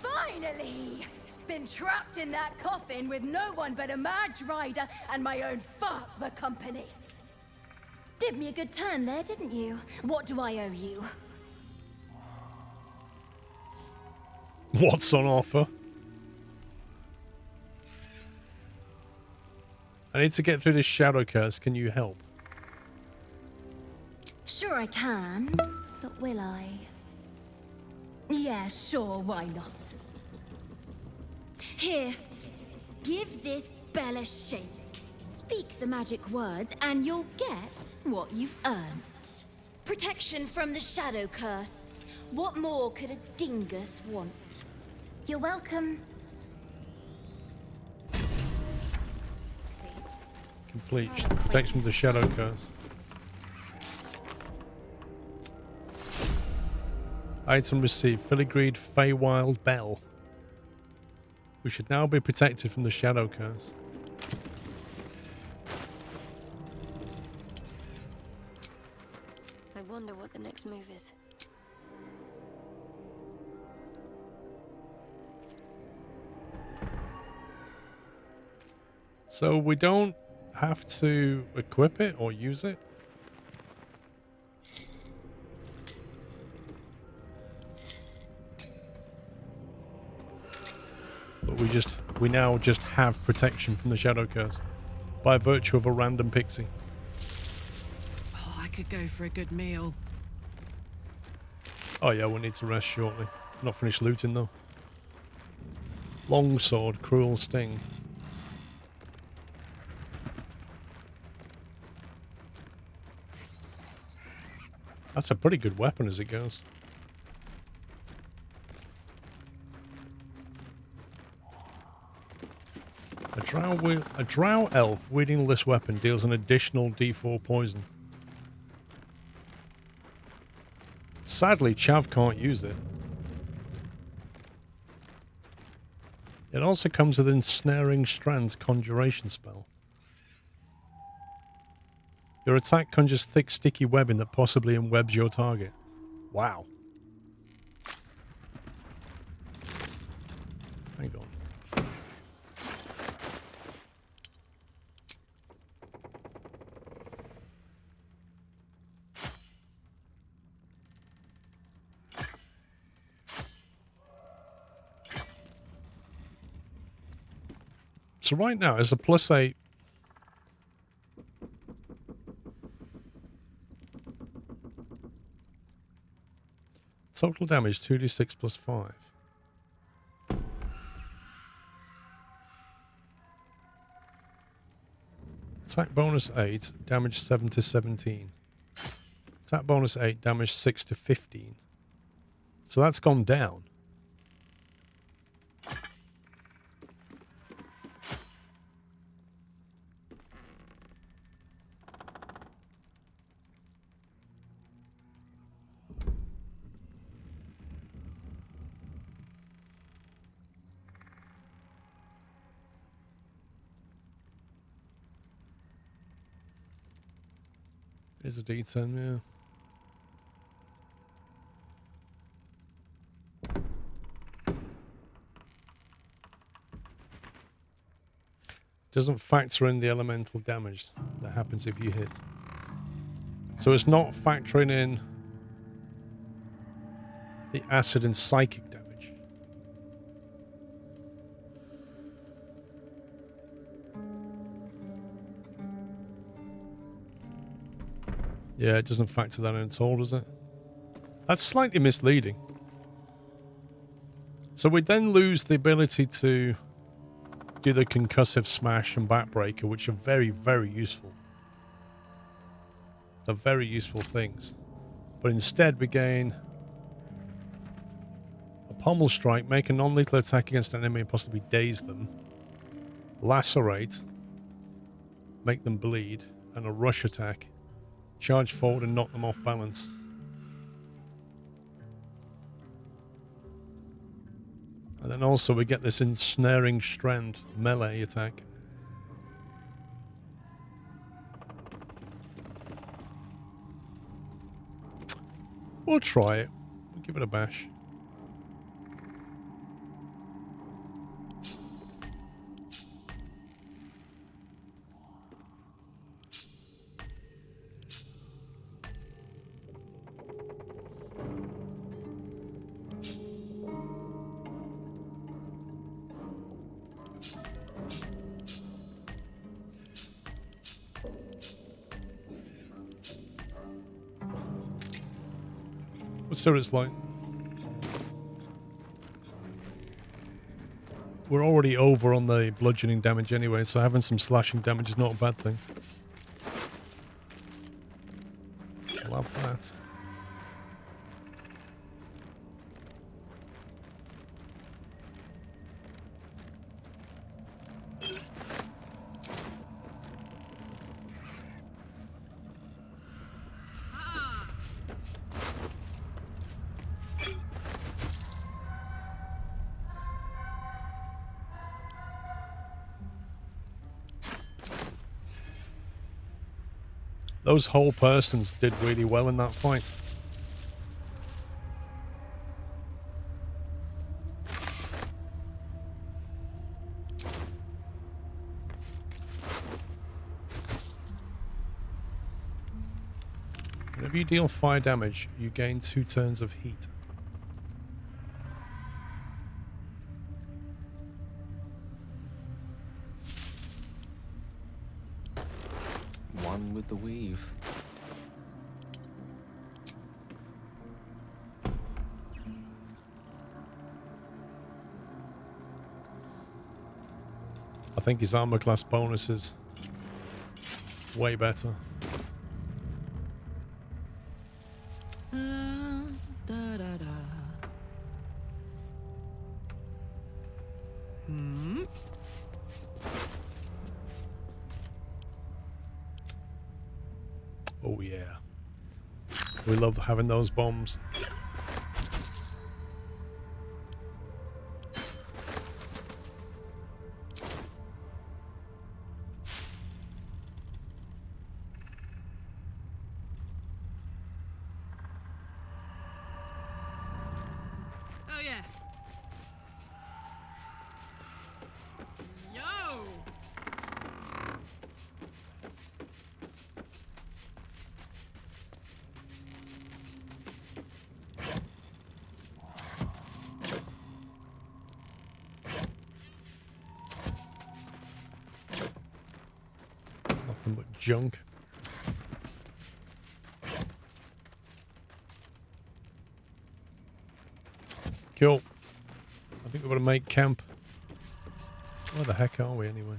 Finally! Been trapped in that coffin with no one but a mad rider and my own farts for company. Did me a good turn there, didn't you? What do I owe you? What's on offer? I need to get through this shadow curse. Can you help? Sure I can, but will I? Yeah, sure, why not? Here, give this bell a shake. Speak the magic words and you'll get what you've earned. Protection from the shadow curse. What more could a dingus want? You're welcome. Complete. Protection from the shadow curse. Item received. Filigreed Feywild Bell. We should now be protected from the shadow curse. I wonder what the next move is. So we don't have to equip it or use it? But we now just have protection from the shadow curse by virtue of a random pixie. Oh, I could go for a good meal. Oh yeah, we'll need to rest shortly. Not finished looting though. Longsword, cruel sting. That's a pretty good weapon as it goes. A drow elf wielding this weapon deals an additional D4 poison. Sadly, Chav can't use it. It also comes with Ensnaring Strands conjuration spell. Your attack conjures thick, sticky webbing that possibly enwebs your target. Wow. Hang on. So right now, it's a +8. Total damage 2d6 plus 5. Attack bonus 8, damage 7 to 17. Attack bonus 8, damage 6 to 15. So that's gone down. Is a D10, yeah. Doesn't factor in the elemental damage that happens if you hit. So it's not factoring in the acid and psychic damage. Yeah, it doesn't factor that in at all, does it? That's slightly misleading. So we then lose the ability to do the concussive smash and backbreaker, which are very, very useful. They're very useful things. But instead we gain a pommel strike, make a non-lethal attack against an enemy and possibly daze them. lacerate, make them bleed, and a rush attack. Charge forward and knock them off balance. And then also we get this ensnaring strand melee attack. We'll try it. We'll give it a bash. What's what it's like? We're already over on the bludgeoning damage anyway, so having some slashing damage is not a bad thing. Love that. Those whole persons did really well in that fight. Whenever you deal fire damage, you gain 2 turns of heat. One with the weave. I think his armor class bonus is way better. Oh yeah. We love having those bombs. Oh yeah. Yo! Nothing but junk. Cool. I think we're going to make camp. Where the heck are we anyway?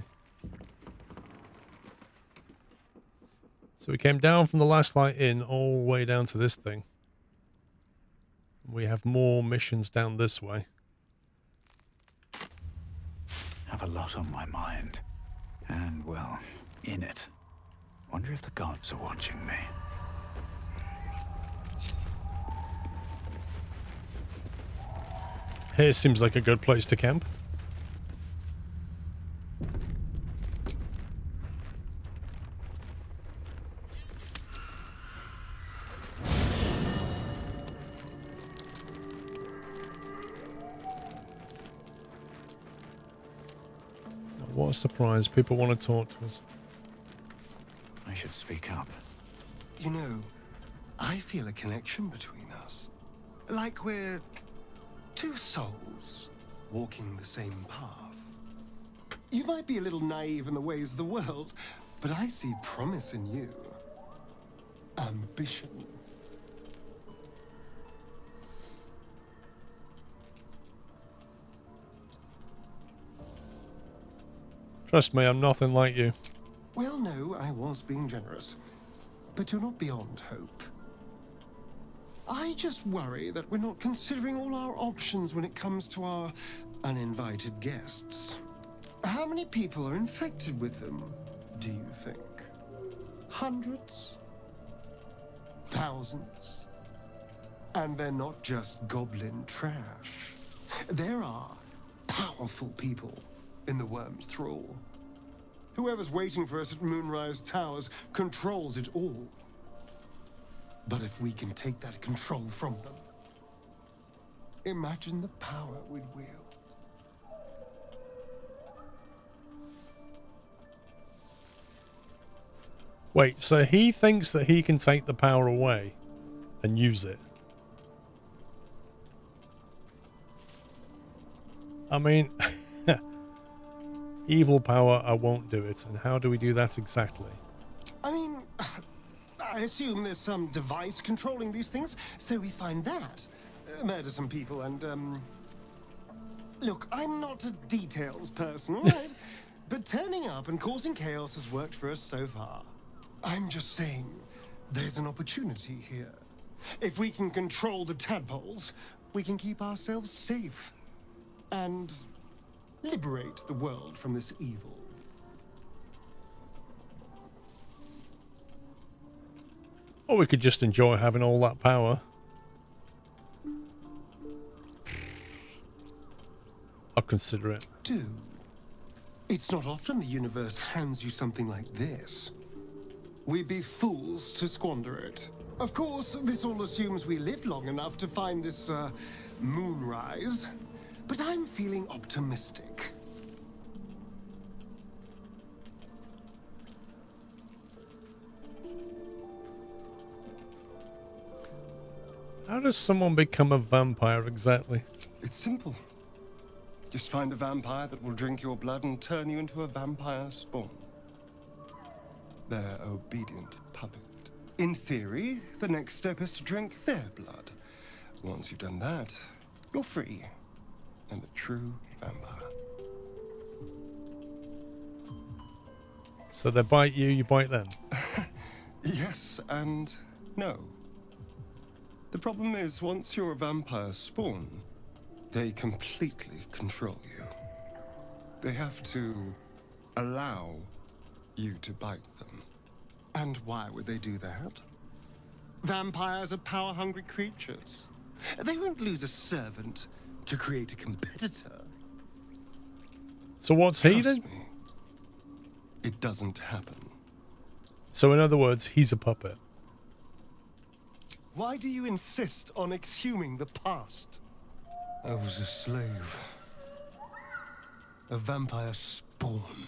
So we came down from the last light in all the way down to this thing. We have more missions down this way. Have a lot on my mind. And, well, in it. Wonder if the gods are watching me. Here seems like a good place to camp. What a surprise. People want to talk to us. I should speak up. You know, I feel a connection between us. Like we're two souls walking the same path. You might be a little naive in the ways of the world, but I see promise in you. Ambition. Trust me, I'm nothing like you. Well, no, I was being generous. But you're not beyond hope. I just worry that we're not considering all our options when it comes to our uninvited guests. How many people are infected with them, do you think? Hundreds? Thousands? And they're not just goblin trash. There are powerful people in the worm's thrall. Whoever's waiting for us at Moonrise Towers controls it all. But if we can take that control from them, imagine the power we'd wield. Wait, so he thinks that he can take the power away and use it? I mean, evil power, I won't do it. And how do we do that exactly? I mean, I assume there's some device controlling these things, so we find that. Murder some people and, Look, I'm not a details person, right? But turning up and causing chaos has worked for us so far. I'm just saying, there's an opportunity here. If we can control the tadpoles, we can keep ourselves safe. And liberate the world from this evil. Or we could just enjoy having all that power. I'll consider it. Do. It's not often the universe hands you something like this. We'd be fools to squander it. Of course, this all assumes we live long enough to find this, moonrise. But I'm feeling optimistic. How does someone become a vampire exactly? It's simple. Just find a vampire that will drink your blood and turn you into a vampire spawn. Their obedient puppet. In theory, the next step is to drink their blood. Once you've done that, you're free. And a true vampire. So they bite you, you bite them? Yes and no. The problem is, once you're a vampire spawn, they completely control you. They have to allow you to bite them. And why would they do that? Vampires are power-hungry creatures. They won't lose a servant to create a competitor. So what's he then? Trust me, it doesn't happen. So in other words, he's a puppet. Why do you insist on exhuming the past? I was a slave. A vampire spawn.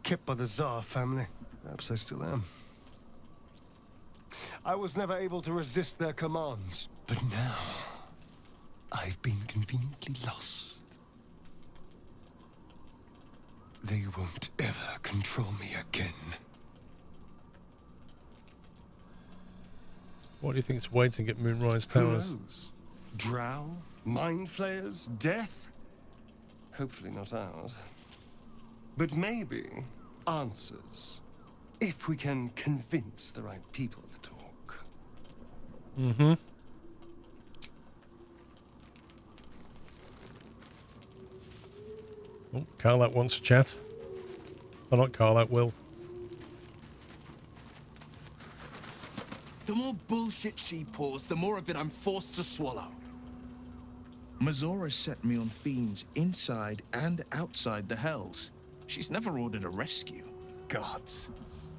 Kept by the Tsar family. Perhaps I still am. I was never able to resist their commands. But now, I've been conveniently lost. They won't ever control me again. What do you think's waiting at Moonrise Who Towers? knows? Drow? Mind flayers? Death? Hopefully not ours. But maybe answers. If we can convince the right people to talk. Mm-hmm. Oh, Carlat wants to chat. Oh, not Carlat, Will. The more bullshit she pours, the more of it I'm forced to swallow. Mazora set me on fiends inside and outside the Hells. She's never ordered a rescue. Gods.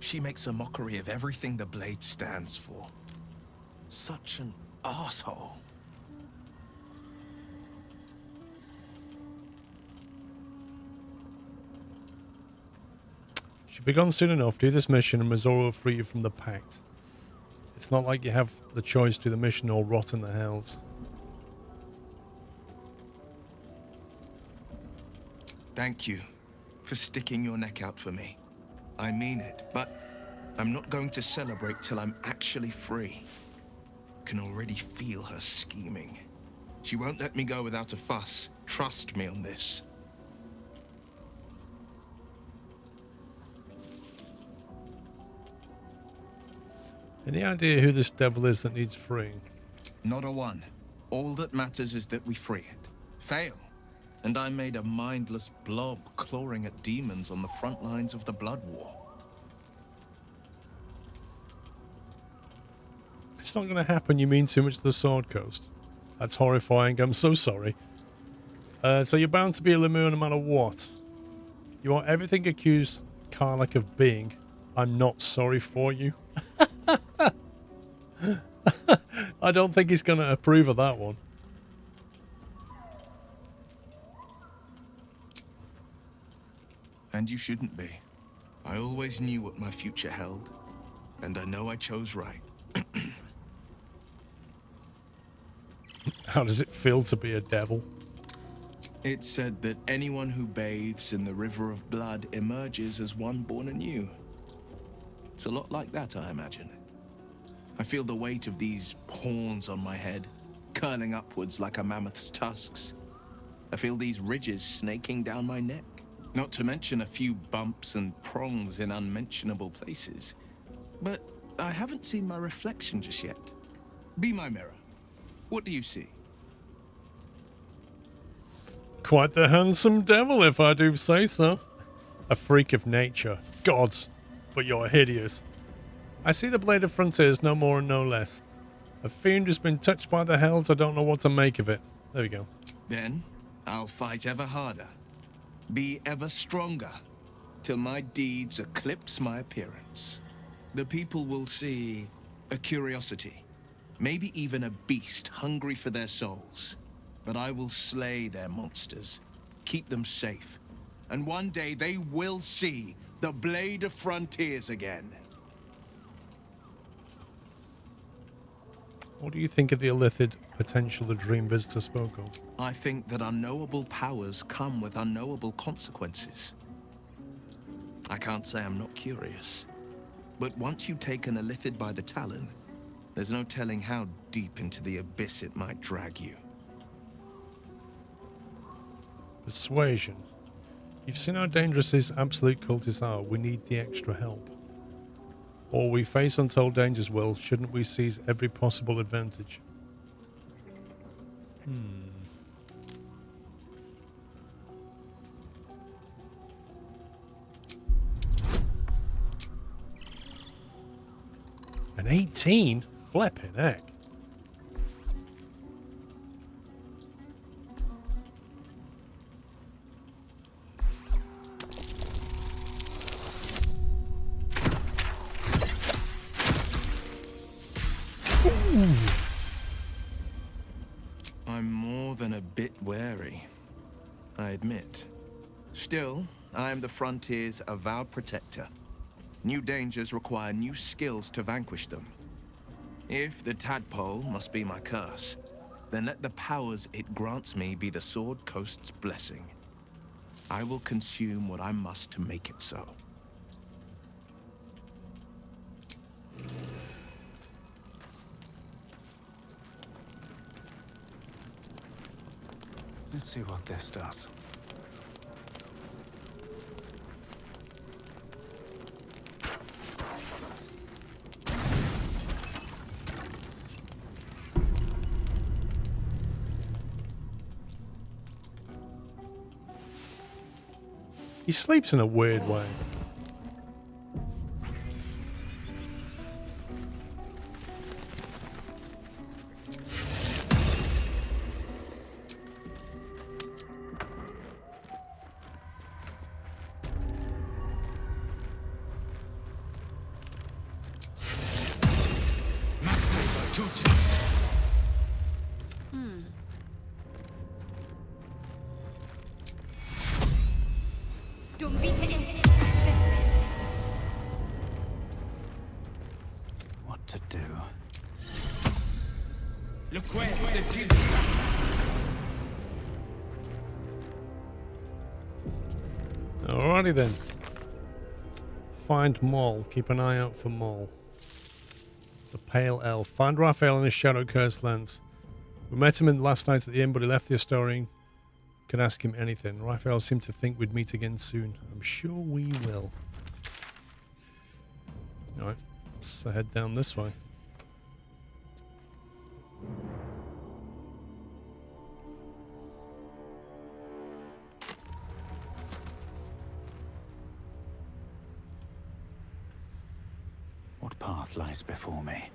She makes a mockery of everything the Blade stands for. Such an asshole. Should be gone soon enough. Do this mission and Mazora will free you from the Pact. It's not like you have the choice to do the mission or rot in the Hells. Thank you for sticking your neck out for me. I mean it, but I'm not going to celebrate till I'm actually free. Can already feel her scheming. She won't let me go without a fuss. Trust me on this. Any idea who this devil is that needs freeing? Not a one. All that matters is that we free it. Fail, and I made a mindless blob clawing at demons on the front lines of the Blood War. It's not going to happen. You mean too much to the Sword Coast. That's horrifying. I'm so sorry. So you're bound to be a Lemur no matter what. You are everything accused Karlach of being. I'm not sorry for you. I don't think he's going to approve of that one. And you shouldn't be. I always knew what my future held, and I know I chose right. How does it feel to be a devil? It's said that anyone who bathes in the river of blood emerges as one born anew. It's a lot like that, I imagine. I feel the weight of these horns on my head, curling upwards like a mammoth's tusks. I feel these ridges snaking down my neck, not to mention a few bumps and prongs in unmentionable places. But I haven't seen my reflection just yet. Be my mirror. What do you see? Quite the handsome devil, if I do say so. A freak of nature. Gods, but you're hideous. I see the Blade of Frontiers, no more and no less. A fiend who's been touched by the hells, I don't know what to make of it. There we go. Then, I'll fight ever harder. Be ever stronger, till my deeds eclipse my appearance. The people will see a curiosity, maybe even a beast hungry for their souls. But I will slay their monsters, keep them safe, and one day they will see the Blade of Frontiers again. What do you think of the illithid potential the Dream Visitor spoke of? I think that unknowable powers come with unknowable consequences. I can't say I'm not curious, but once you take an illithid by the talon, there's no telling how deep into the abyss it might drag you. Persuasion. You've seen how dangerous these absolute cultists are. We need the extra help. Or we face untold dangers, Will. Shouldn't we seize every possible advantage? An 18? Flipping heck. I'm more than a bit wary, I admit. Still, I am the Frontier's avowed protector. New dangers require new skills to vanquish them. If the tadpole must be my curse, then let the powers it grants me be the Sword Coast's blessing. I will consume what I must to make it so. Let's see what this does. He sleeps in a weird way. What to do? Alrighty then. Find Maul. Keep an eye out for Maul. The Pale Elf. Find Raphael in his shadow-cursed lands. We met him in last night at the inn, but he left the historian. Can ask him anything. Raphael seemed to think we'd meet again soon. I'm sure we will. Alright, let's head down this way. path lies before me.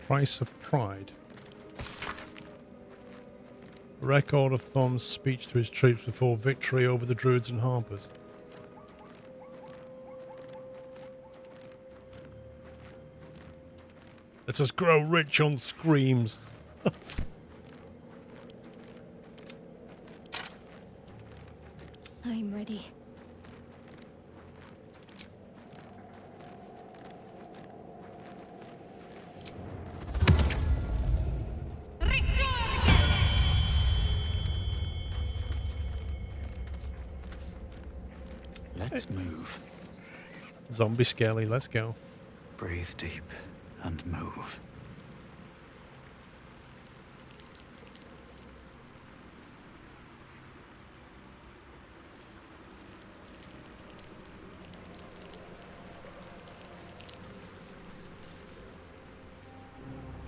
Price of Pride. A record of Thorn's speech to his troops before victory over the Druids and Harpers. Let us grow rich on screams. I'm ready. Let's move. Zombie Skelly, let's go. Breathe deep and move.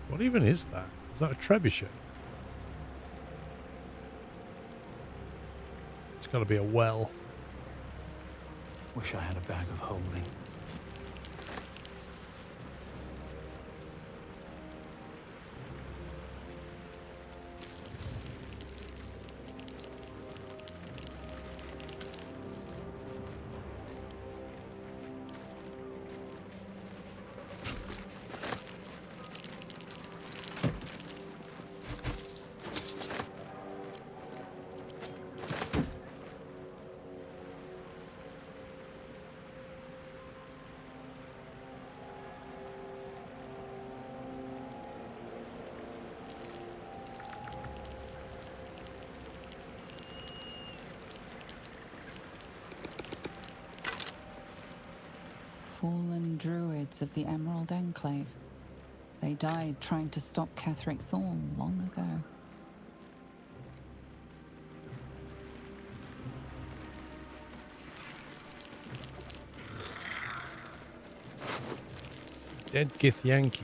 What even is that? Is that a trebuchet? It's got to be a well. Wish I had a bag of holding. Fallen druids of the Emerald Enclave. They died trying to stop Catherick Thorn long ago. Dead Githyanki.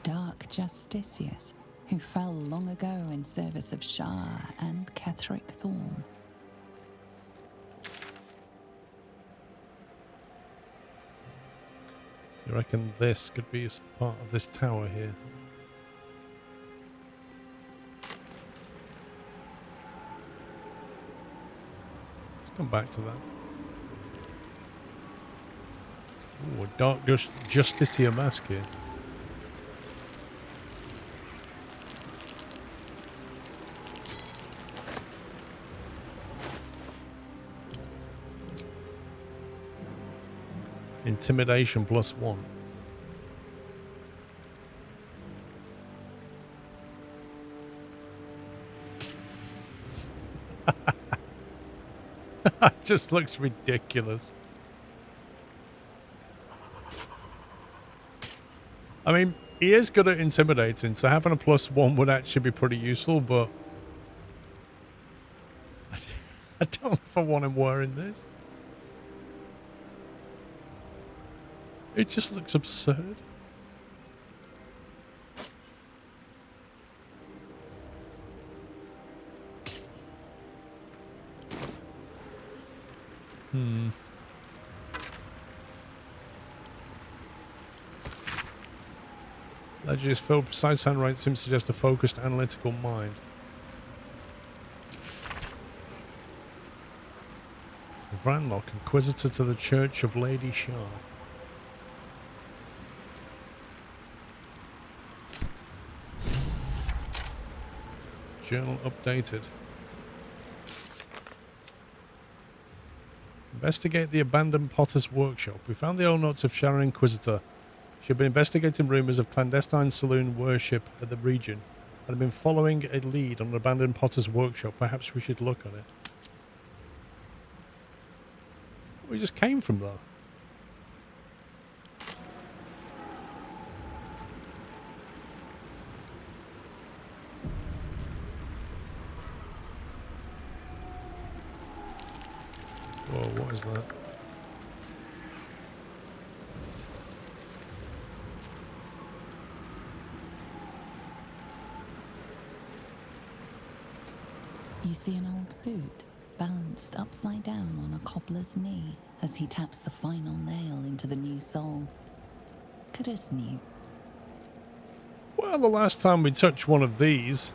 Dark Justicius, who fell long ago in service of Shah and Catherick Thorn. You reckon this could be part of this tower here? Let's come back to that. Ooh, a Dark Justiciar mask here. Intimidation +1. It just looks ridiculous. I mean, he is good at intimidating, so having a +1 would actually be pretty useful, but I don't know if I want him wearing this. It just looks absurd. Legend is filled. Precise handwriting seems to suggest a focused, analytical mind. Vranlock, Inquisitor to the Church of Lady Shah. Journal updated. Investigate the abandoned Potter's workshop. We found the old notes of Sharon Inquisitor She had been investigating rumours of clandestine saloon worship at the region and had been following a lead on an abandoned potter's workshop. Perhaps we should look on it. We just came from there. Whoa, what is that? You see an old boot balanced upside down on a cobbler's knee as he taps the final nail into the new sole. Could as new. Well, the last time we touched one of these,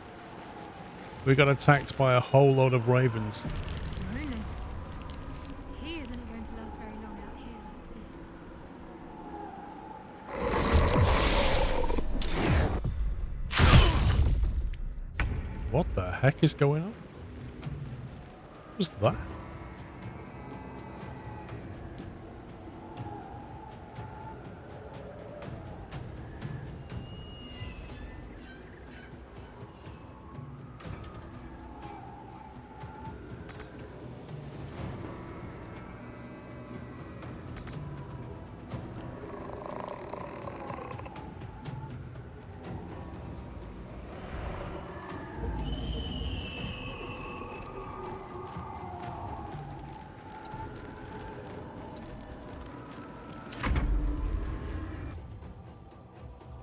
we got attacked by a whole load of ravens. Really? He isn't going to last very long out here like this. What the heck is going on? What was that?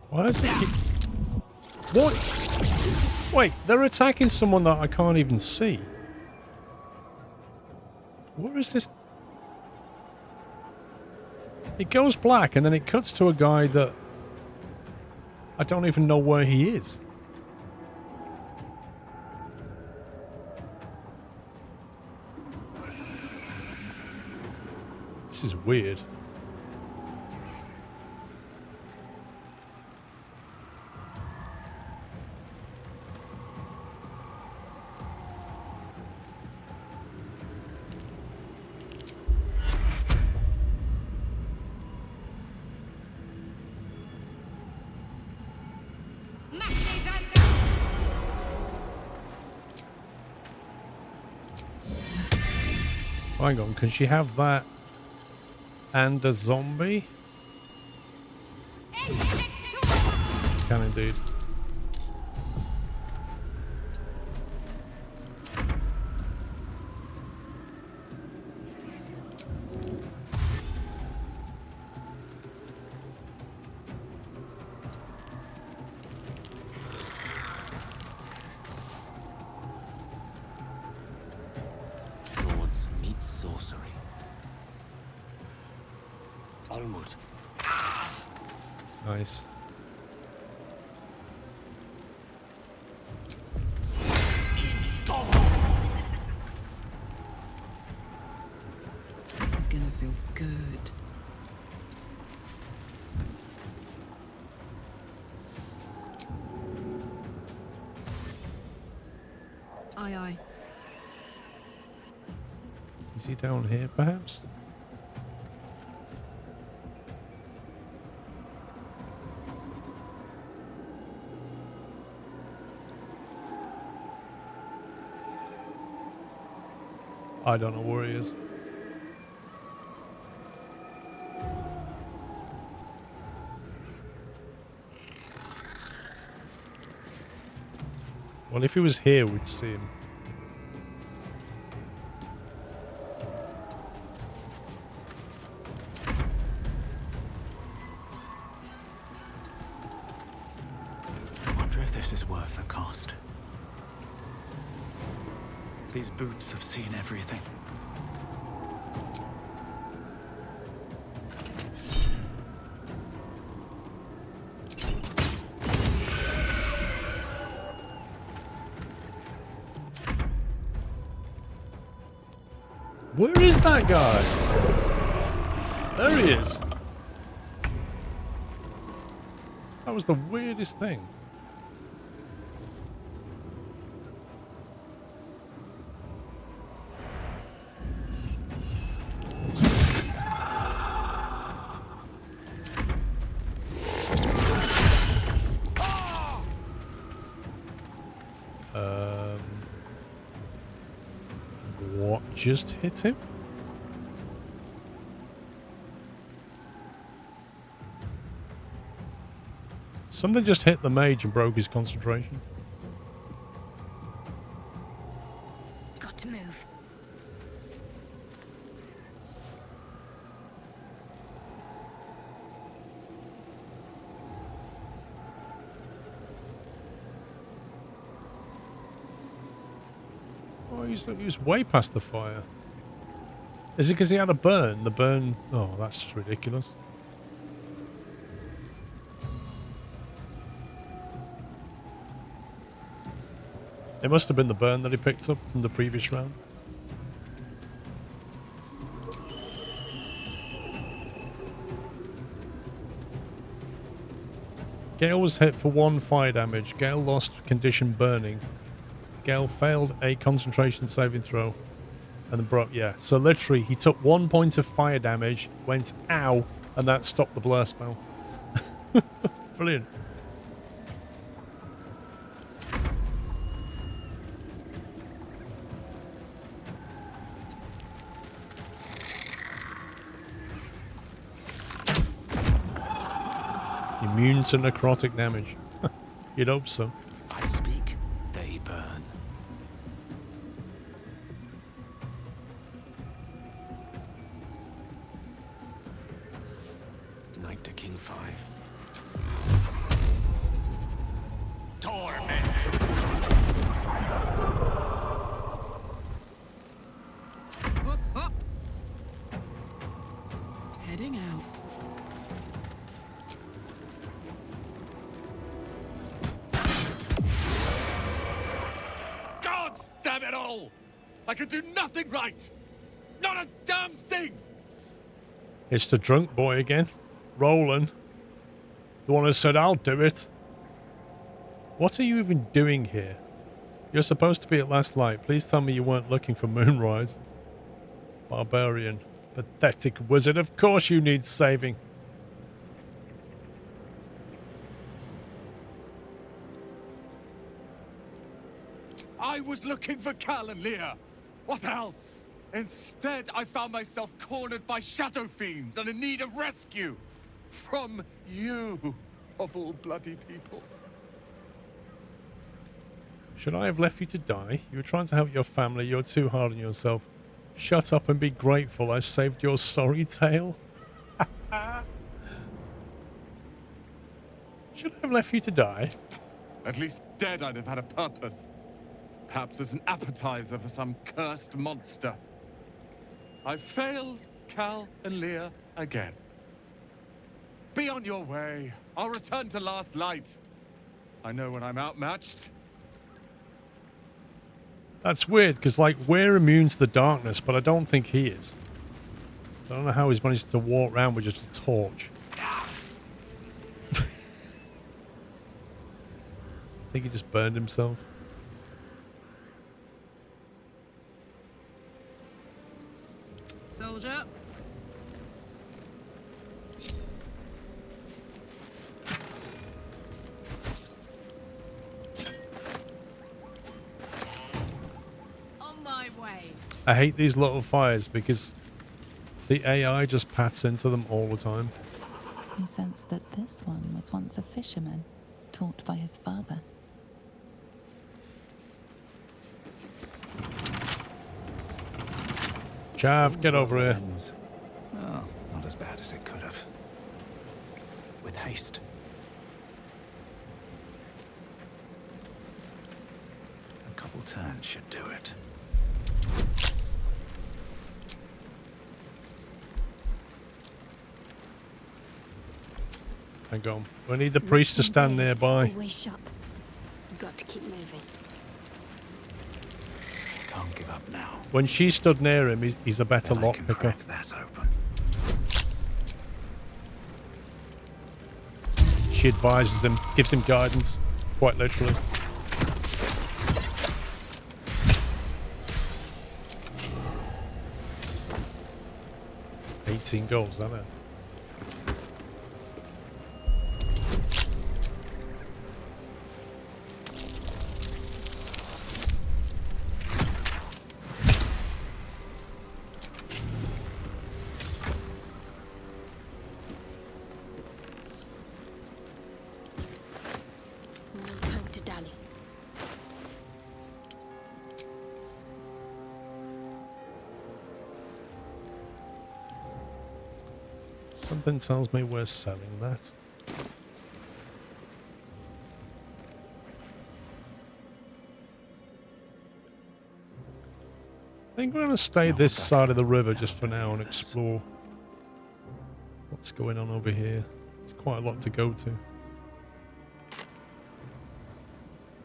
Why is it? What? Wait, they're attacking someone that I can't even see. Where is this? It goes black and then it cuts to a guy that I don't even know where he is. This is weird. Hang on, can she have that and a zombie? Can indeed. Nice. This is gonna feel good. Aye, aye. Is he down here, perhaps? I don't know where he is. Well, if he was here, we'd see him. I wonder if this is worth the cost. These boots have seen everything. Where is that guy? There he is. That was the weirdest thing. just hit him? Something just hit the mage and broke his concentration. Got to move. Oh, he was way past the fire. Is it because he had a burn? The burn... Oh, that's just ridiculous. It must have been the burn that he picked up from the previous round. Gale was hit for 1 fire damage. Gale lost condition burning. Gale failed a concentration saving throw. And then broke, yeah. So literally, he took 1 point of fire damage, went ow, and that stopped the blur spell. Brilliant. Immune to necrotic damage. You'd hope so. I speak, they burn. Knight to King 5. Torment! Up, up. Heading out. Damn it all! I can do nothing right! Not a damn thing! It's the drunk boy again. Roland. The one who said, I'll do it. What are you even doing here? You're supposed to be at last light. Please tell me you weren't looking for Moonrise. Barbarian. Pathetic wizard. Of course you need saving. I was looking for Cal and Leah. What else? Instead, I found myself cornered by shadow fiends and in need of rescue. From you, of all bloody people. Should I have left you to die? You were trying to help your family. You're too hard on yourself. Shut up and be grateful I saved your sorry tale. Should I have left you to die? At least dead I'd have had a purpose. Perhaps as an appetizer for some cursed monster. I failed Cal and Leah again. Be on your way. I'll return to Last Light. I know when I'm outmatched. That's weird, because, like, we're immune to the darkness, but I don't think he is. I don't know how he's managed to walk around with just a torch. I think he just burned himself. Soldier. On my way. I hate these little fires because the AI just pats into them all the time. You sense that this one was once a fisherman, taught by his father. Chav, get over here. Well, not as bad as it could have. With haste. A couple turns should do it. Hang on. We need the priest to stand nearby. Always shut. We've got to keep moving. Can't give up now. When she stood near him, he's a better lockpicker. Crack that open. She advises him, gives him guidance, quite literally. $18 gold, is that it? Something tells me we're selling that. I think we're going to stay this side of the river just for now and explore what's going on over here. There's quite a lot to go to.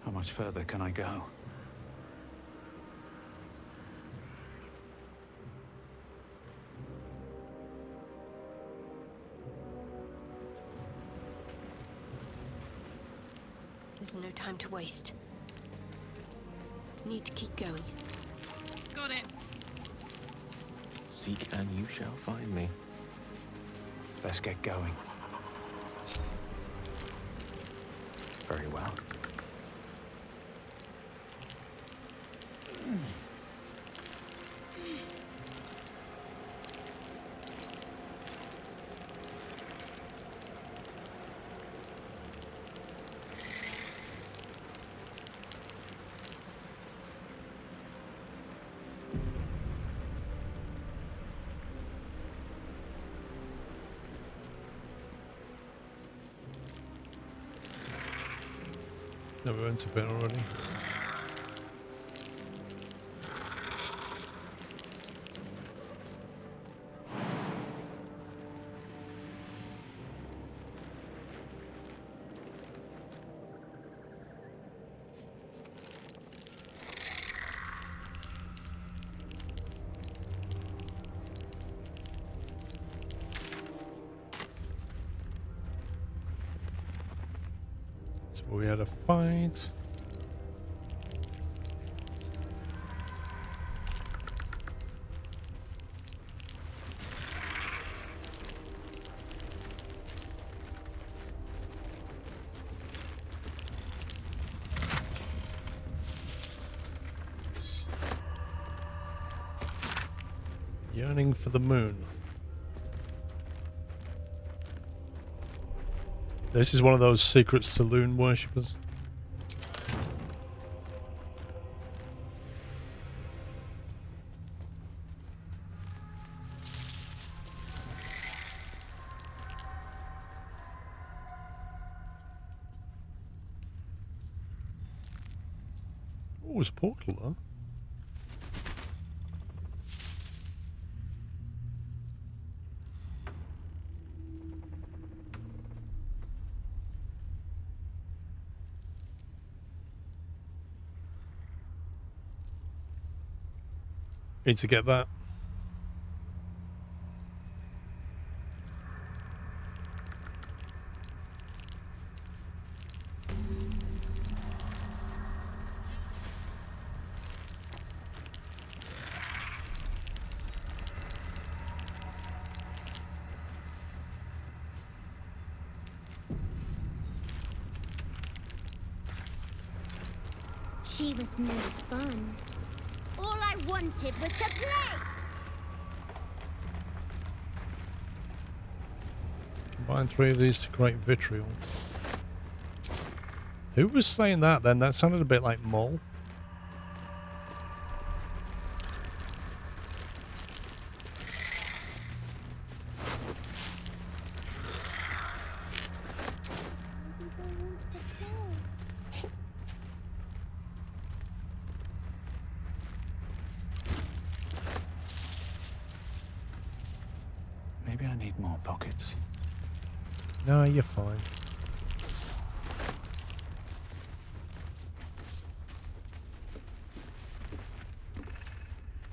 How much further can I go? There's no time to waste. Need to keep going. Got it. Seek and you shall find me. Let's get going. Very well. No, we went a bit already. So we had a fight. Yearning for the moon. This is one of those secret saloon worshippers. Oh, there's a portal there. Need to get that. She was no fun. All I wanted was to play! Combine 3 of these to create vitriol. Who was saying that then? That sounded a bit like Mole. Maybe I need more pockets. No, you're fine.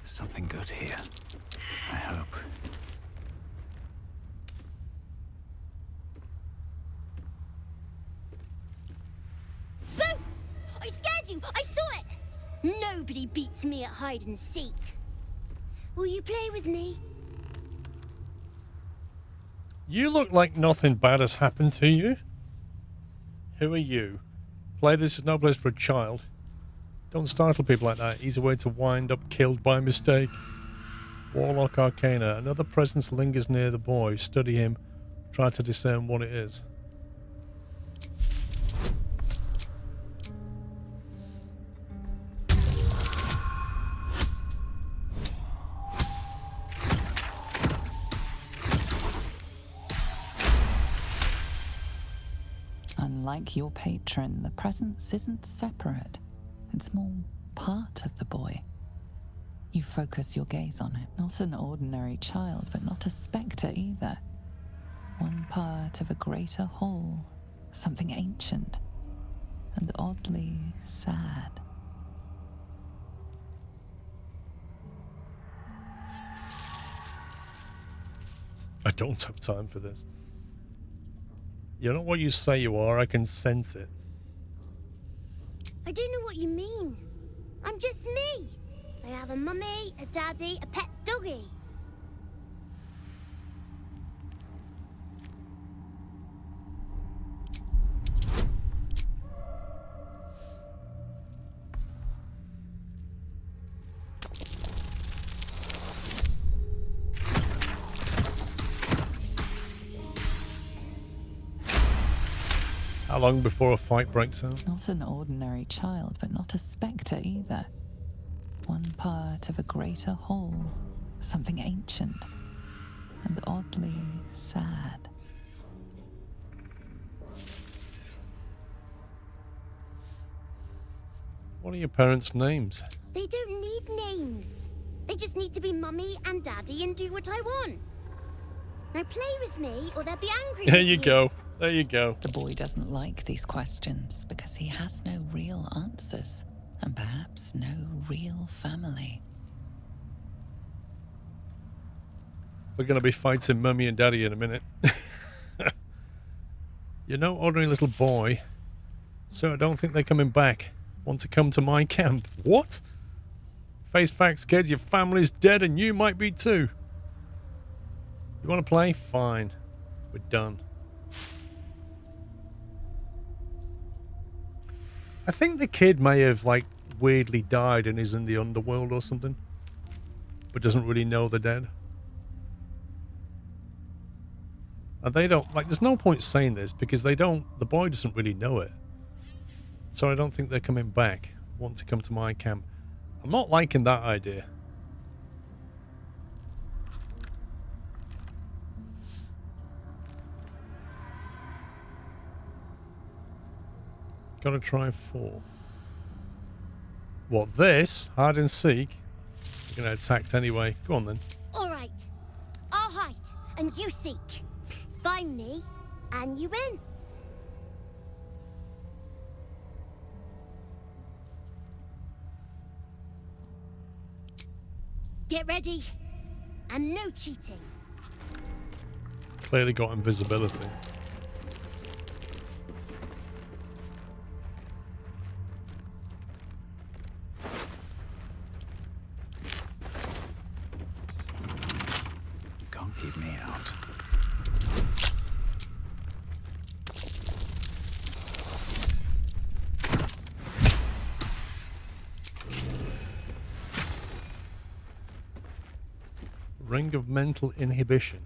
Something good here. I hope. Boo! I scared you! I saw it! Nobody beats me at hide and seek. Will you play with me? You look like nothing bad has happened to you. Who are you? Play this is no place for a child. Don't startle people like that. Easy way to wind up killed by mistake. Warlock Arcana. Another presence lingers near the boy. Study him. Try to discern what it is. Unlike your patron, the presence isn't separate. It's more part of the boy. You focus your gaze on it. Not an ordinary child, but not a spectre either. One part of a greater whole, something ancient and oddly sad. I don't have time for this. You're not what you say you are. I can sense it. I don't know what you mean. I'm just me. I have a mummy, a daddy, a pet doggy. How long before a fight breaks out? Not an ordinary child, but not a spectre either. One part of a greater whole, something ancient and oddly sad. What are your parents' names? They don't need names. They just need to be mummy and daddy and do what I want. Now play with me or they'll be angry There with you go. There you go. The boy doesn't like these questions because he has no real answers and perhaps no real family. We're going to be fighting mummy and daddy in a minute. You're no ordinary little boy, so I don't think they're coming back. Want to come to my camp? What? Face facts, kid. Your family's dead and you might be too. You want to play? Fine. We're done. I think the kid may have, like, weirdly died and is in the underworld or something. But doesn't really know they're dead. And they don't, like, there's no point saying this because they don't, the boy doesn't really know it. So I don't think they're coming back. Want to come to my camp. I'm not liking that idea. Gotta try 4. What, this? Hide and seek? You're gonna attack anyway. Go on then. All right. I'll hide and you seek. Find me and you win. Get ready. And no cheating. Clearly got invisibility. Can't keep me out. Ring of Mental Inhibition.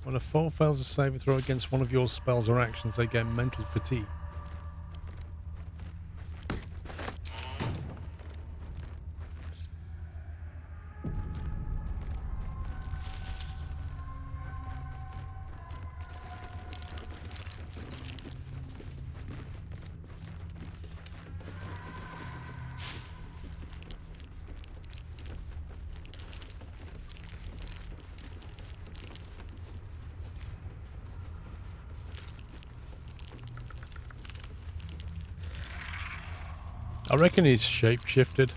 When a foe fails a saving throw against one of your spells or actions, they get mental fatigue. I reckon he's shape-shifted.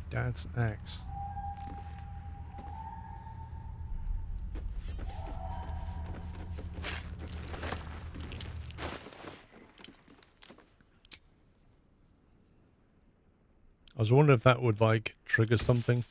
Dad's axe. I was wondering if that would, like, trigger something.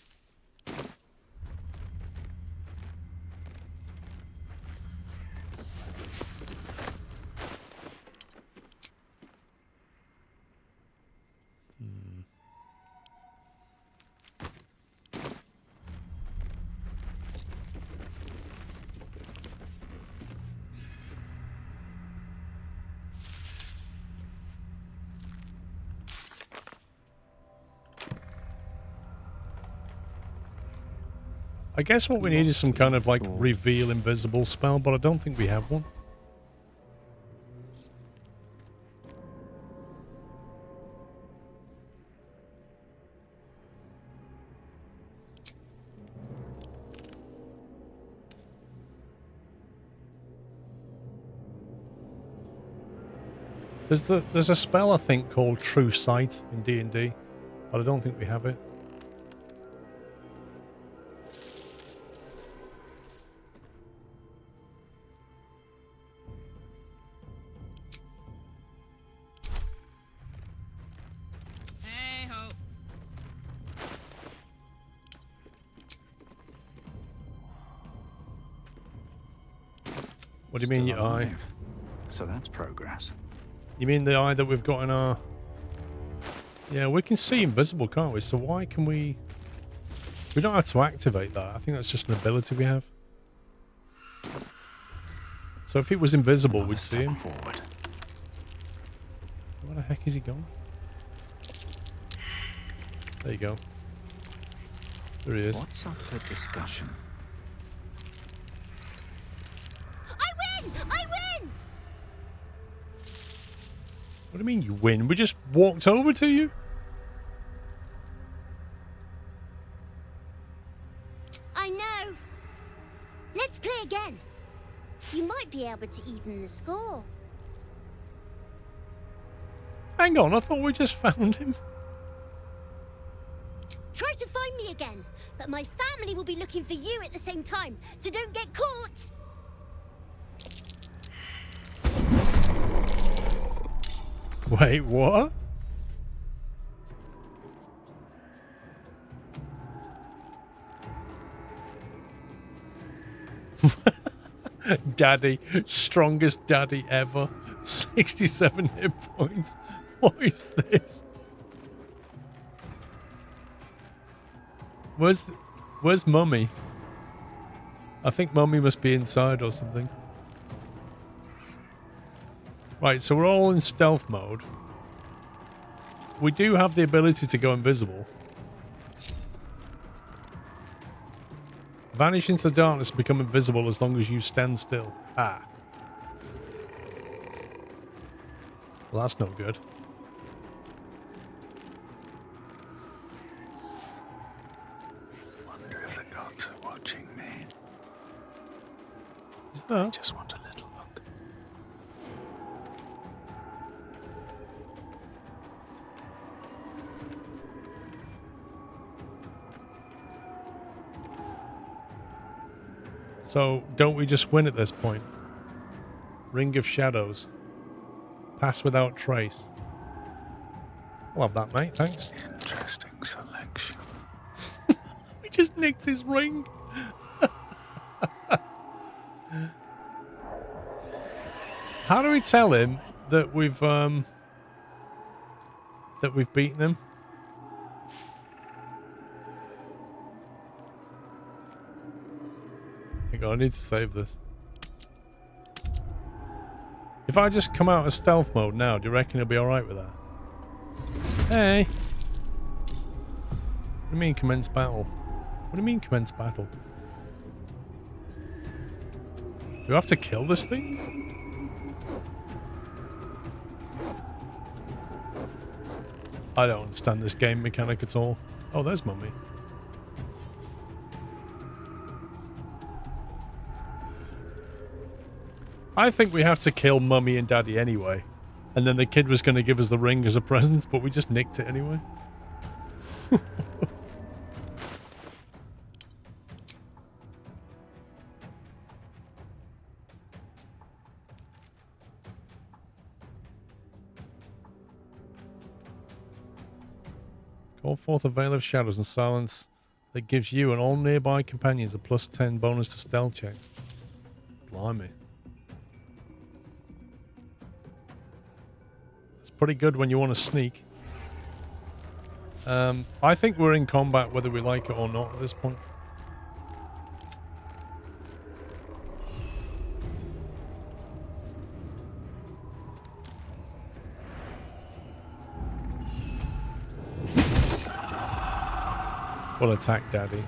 I guess what we need is some kind of like reveal invisible spell, but I don't think we have one. There's a spell I think called True Sight in D&D, but I don't think we have it. What do you mean your eye? So that's progress. You mean the eye that we've got in our... Yeah, we can see invisible, can't we? So why can we... We don't have to activate that. I think that's just an ability we have. So if it was invisible, we'd see him. Forward. Where the heck is he gone? There you go. There he is. What's up for discussion? I win! I win! What do you mean you win? We just walked over to you? I know. Let's play again. You might be able to even the score. Hang on, I thought we just found him. Try to find me again, but my family will be looking for you at the same time, so don't get caught. Wait, what? Daddy, strongest daddy ever. 67 hit points. What is this? Where's Mummy? I think Mummy must be inside or something. Right, so we're all in stealth mode. We do have the ability to go invisible. Vanish into the darkness and become invisible as long as you stand still. Ah. Well, that's no good. Wonder if the gods are watching me. Is that? I just want a little look. So, don't we just win at this point? Ring of Shadows. Pass without trace. I'll have that, mate. Thanks. Interesting selection. We just nicked his ring. How do we tell him that we've beaten him? Hang on, I need to save this. If I just come out of stealth mode now, do you reckon he'll be alright with that? Hey! What do you mean commence battle? What do you mean commence battle? Do we have to kill this thing? I don't understand this game mechanic at all. Oh, there's Mummy. I think we have to kill Mummy and Daddy anyway. And then the kid was going to give us the ring as a present, but we just nicked it anyway. Call forth a veil of shadows and silence that gives you and all nearby companions a +10 bonus to stealth checks. Blimey. Pretty good when you want to sneak. I think we're in combat whether we like it or not at this point. We'll attack Daddy.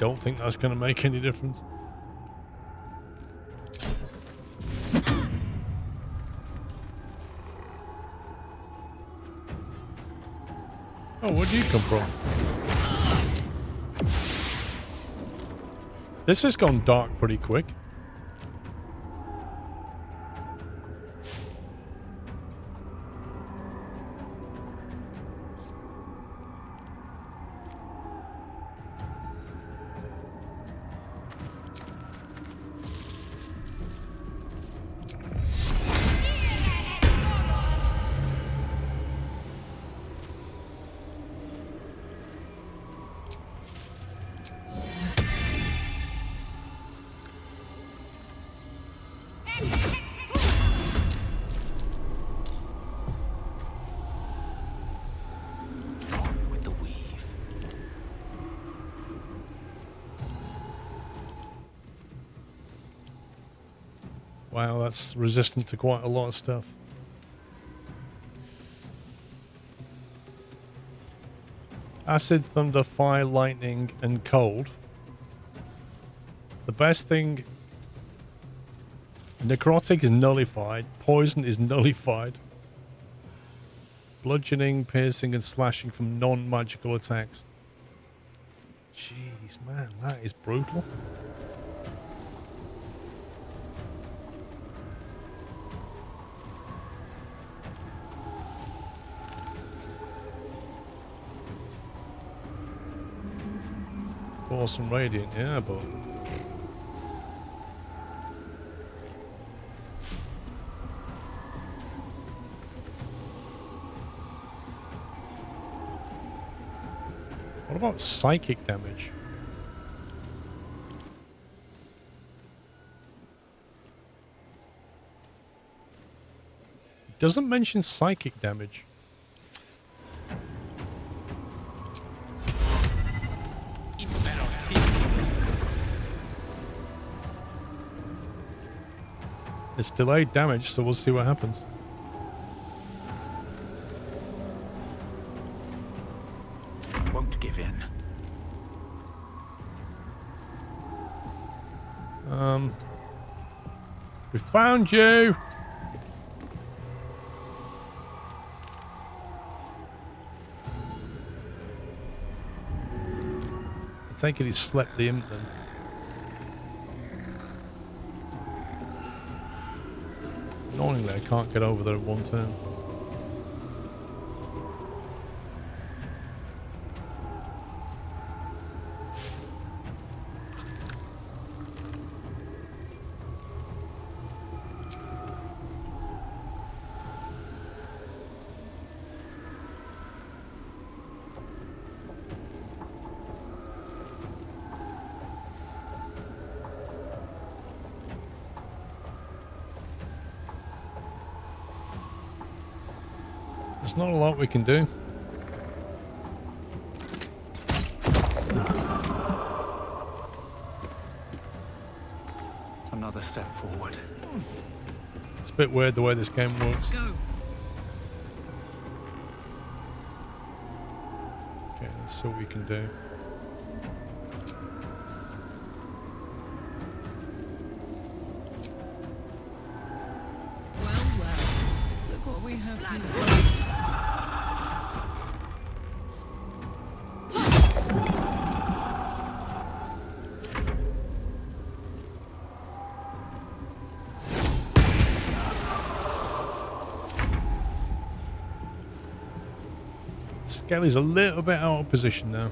don't think that's going to make any difference. Oh, where'd you come from? This has gone dark pretty quick. Wow, that's resistant to quite a lot of stuff. Acid, thunder, fire, lightning, and cold. The best thing... Necrotic is nullified. Poison is nullified. Bludgeoning, piercing, and slashing from non-magical attacks. Jeez, man, that is brutal. Force and radiant, yeah, but what about psychic damage? It doesn't mention psychic damage. It's delayed damage, so we'll see what happens. Won't give in. We found you! I take it he slept the imp then. Annoyingly, I can't get over there in one turn. There's not a lot we can do. Another step forward. It's a bit weird the way this game works. Let's go. Okay, let's see what we can do. Well, look what we have here. Skelly's a little bit out of position now.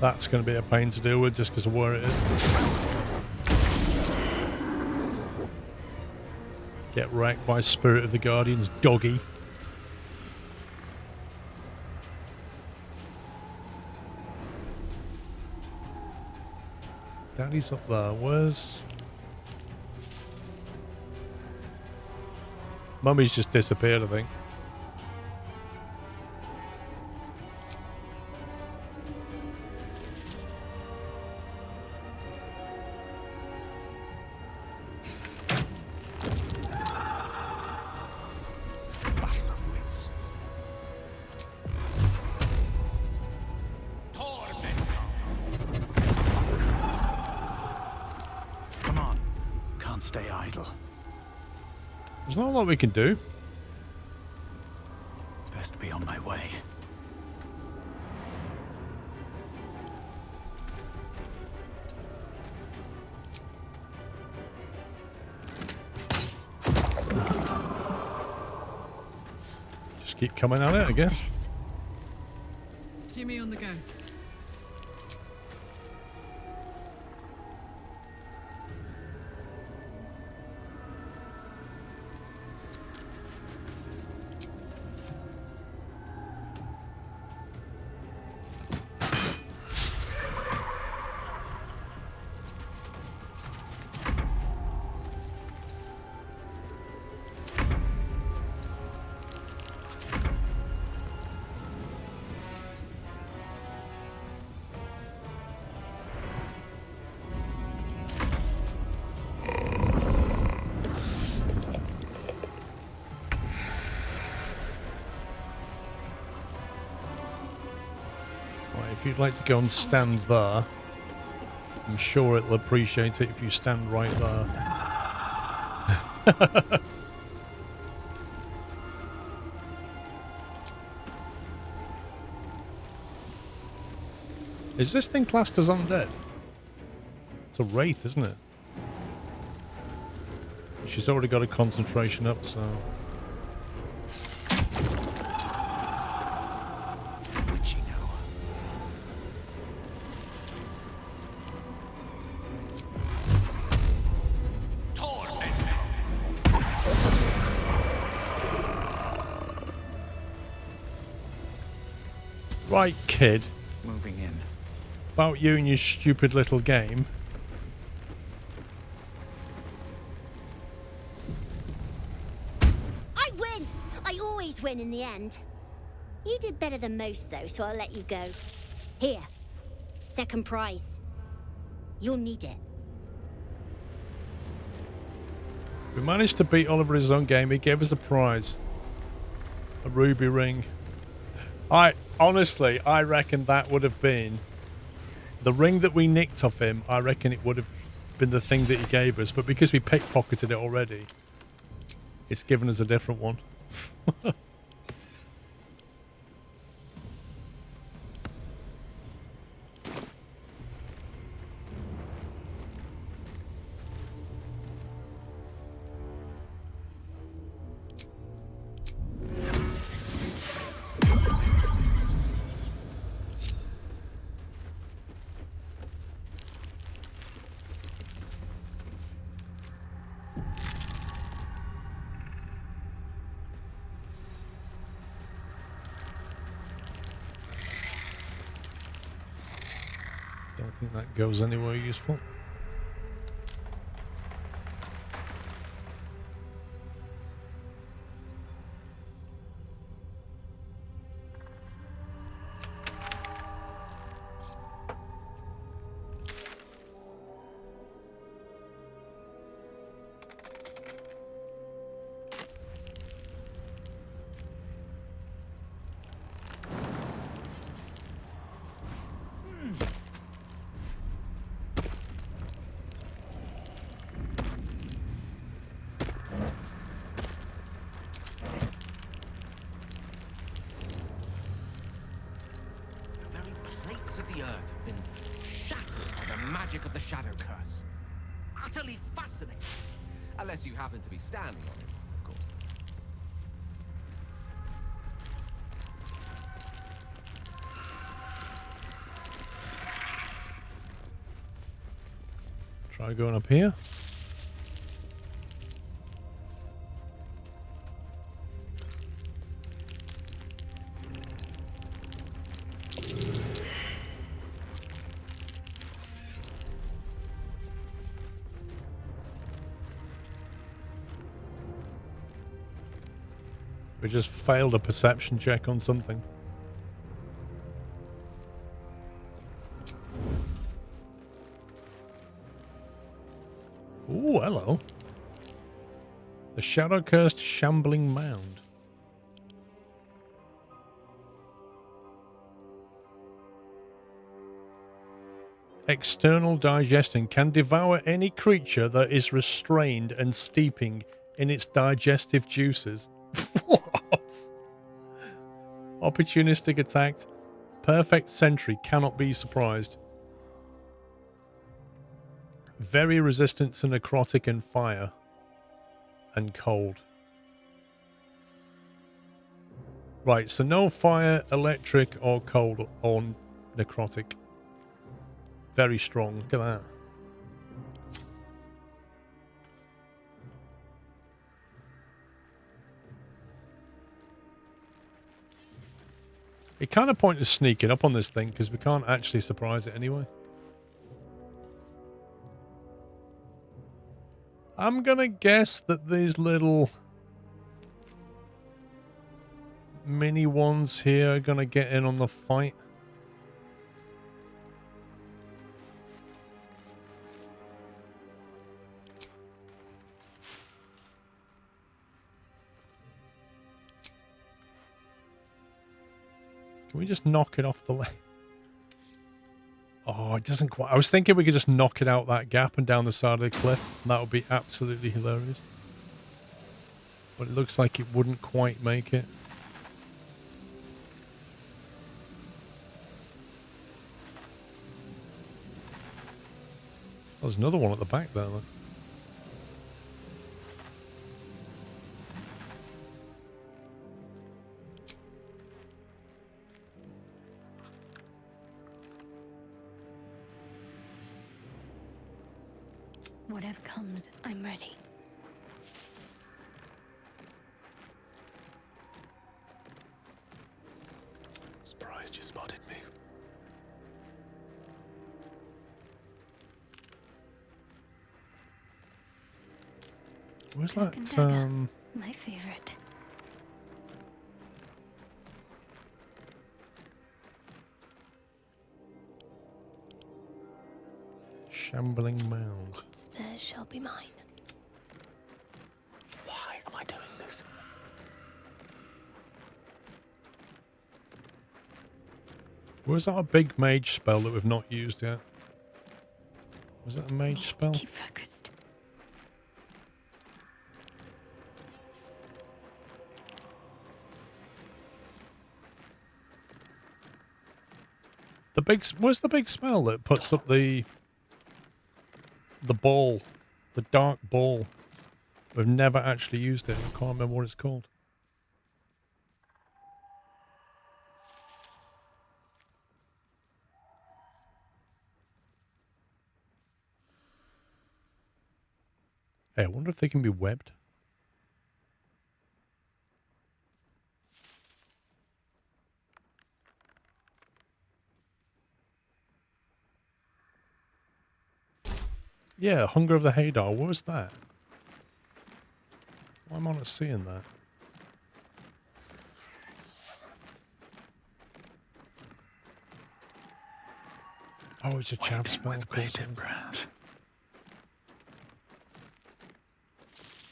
That's going to be a pain to deal with just because of where it is. Get wrecked by Spirit of the Guardian's doggy. Daddy's up there. Where's... Mummy's just disappeared, I think. can't stay idle. There's not a lot we can do. Best be on my way. Just keep coming at it, I guess. Jimmy on the go. If you'd like to go and stand there, I'm sure it'll appreciate it if you stand right there. Is this thing classed as undead? It's a wraith, isn't it? She's already got a concentration up, so... Right, kid. Moving in. About you and your stupid little game. I win! I always win in the end. You did better than most, though, so I'll let you go. Here. Second prize. You'll need it. We managed to beat Oliver in his own game. He gave us a prize. A ruby ring. Honestly, I reckon that would have been the ring that we nicked off him. I reckon it would have been the thing that he gave us, but because we pickpocketed it already, it's given us a different one. Don't think that goes anywhere useful. Of the earth have been shattered by the magic of the Shadow Curse. Utterly fascinating. Unless you happen to be standing on it, of course. Try going up here. We just failed a perception check on something. Ooh, hello. The shadow-cursed shambling mound. External digestion can devour any creature that is restrained and steeping in its digestive juices. What? Opportunistic attack. Perfect sentry, cannot be surprised. Very resistant to necrotic and fire. And cold. Right, so no fire, electric, or cold, or necrotic. Very strong. Look at that. It kind of points sneaking up on this thing because we can't actually surprise it anyway. I'm gonna guess that these little mini ones here are gonna get in on the fight. Can we just knock it off the leg? Oh, it doesn't quite. I was thinking we could just knock it out that gap and down the side of the cliff. That would be absolutely hilarious. But it looks like it wouldn't quite make it. There's another one at the back there, look. Whatever comes, I'm ready. Surprised you spotted me. Where's Cloak that? and dagger, my favorite. Shambling mound. What's theirs shall be mine. Why am I doing this? Was that a big mage spell that we've not used yet? Was that a mage spell? Keep focused. Where's the big spell that puts up the ball, the dark ball? We've never actually used it. I can't remember what it's called. Hey, I wonder if they can be webbed. Yeah, Hunger of the Hadar. What was that? Why am I not seeing that? Oh, it's a chav spell. Of course it is.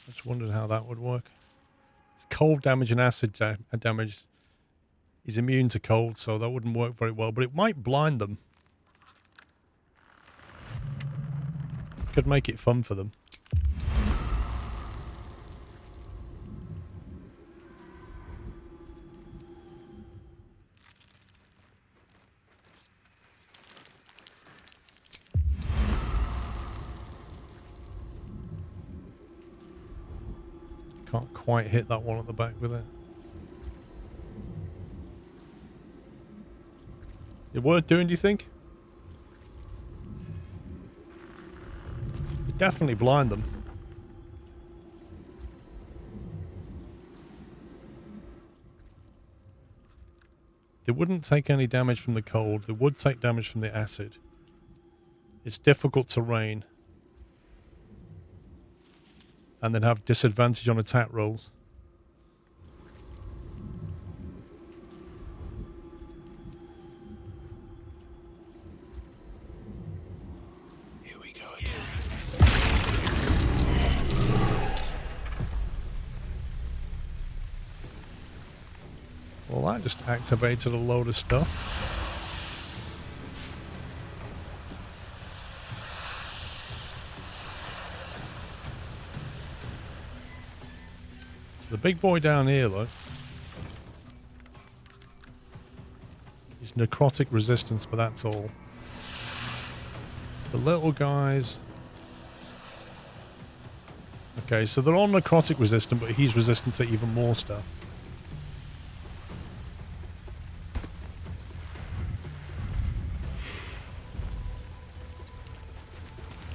Just wondered how that would work. It's cold damage and acid damage. He's immune to cold, so that wouldn't work very well. But it might blind them. Could make it fun for them. Can't quite hit that one at the back with it. It worth doing, do you think? It'd definitely blind them. They wouldn't take any damage from the cold. They would take damage from the acid. It's difficult terrain. And then have disadvantage on attack rolls. Here we go again. Well, that just activated a load of stuff. The big boy down here, look. He's necrotic resistance, but that's all. The little guys... Okay, so they're all necrotic resistant, but he's resistant to even more stuff.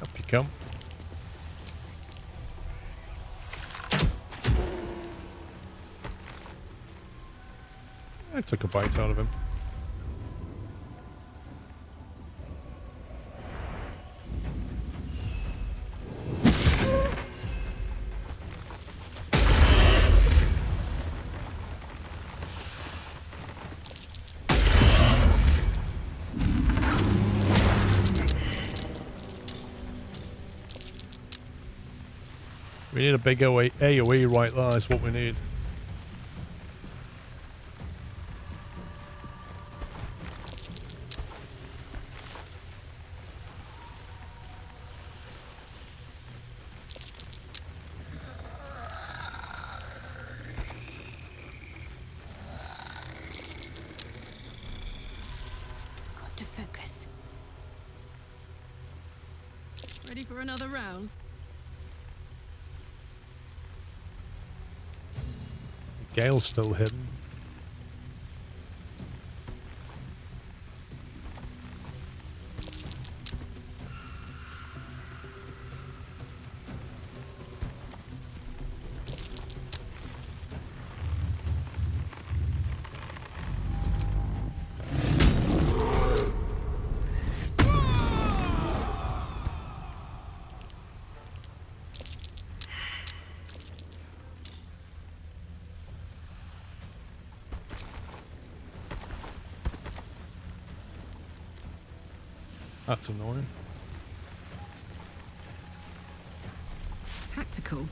Up you come. I took a bite out of him. We need a big AoE right there, is what we need. Got to focus. Ready for another round? Gale's still hidden. That's annoying. Tactical.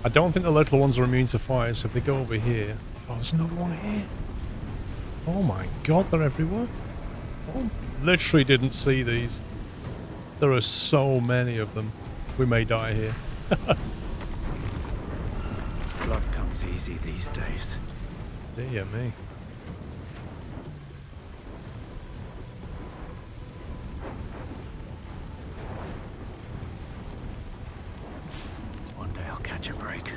I don't think the little ones are immune to fire, so if they go over here... Oh, there's another one here. Oh my god, they're everywhere. Oh, literally didn't see these. There are so many of them. We may die here. Blood comes easy these days. Dear me. One day I'll catch a break.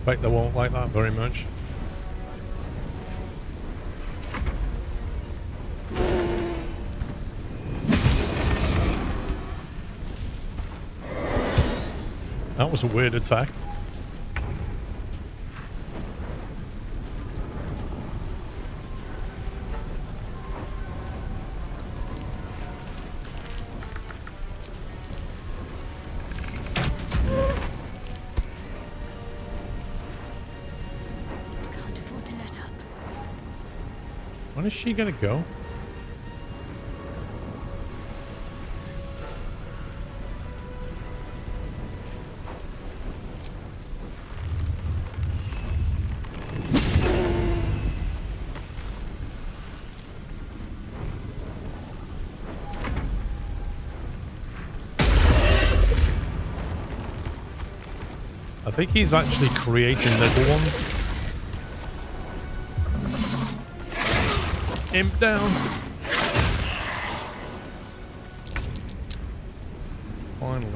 Expect they won't like that very much. That was a weird attack. Where's she gonna go? I think he's actually creating little ones. Imp down. Finally.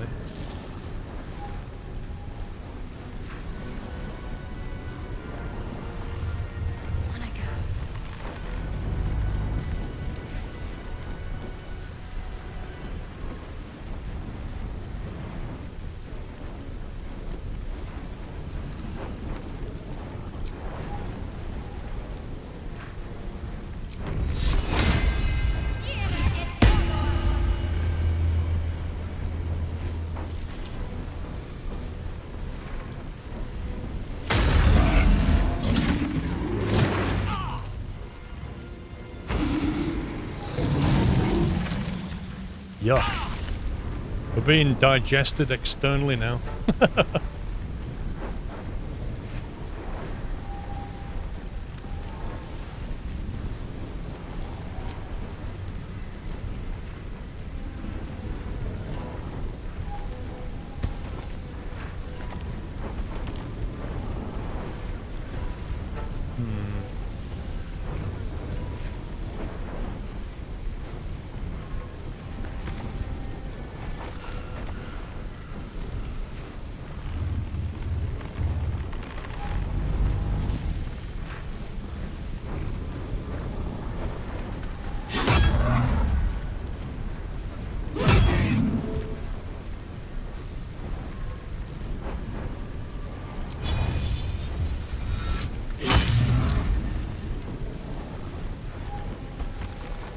Yuck. We're being digested externally now.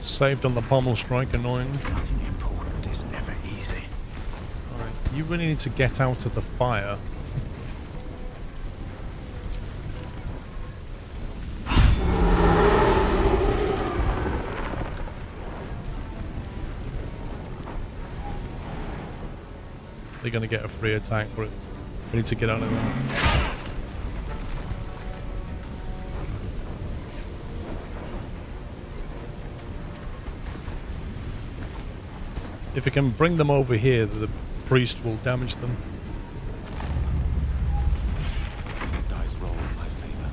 Saved on the pommel strike, annoying. Nothing important is ever easy. Alright, you really need to get out of the fire. They're gonna get a free attack, but we need to get out of there. If we can bring them over here, the priest will damage them. The dice roll in my favor.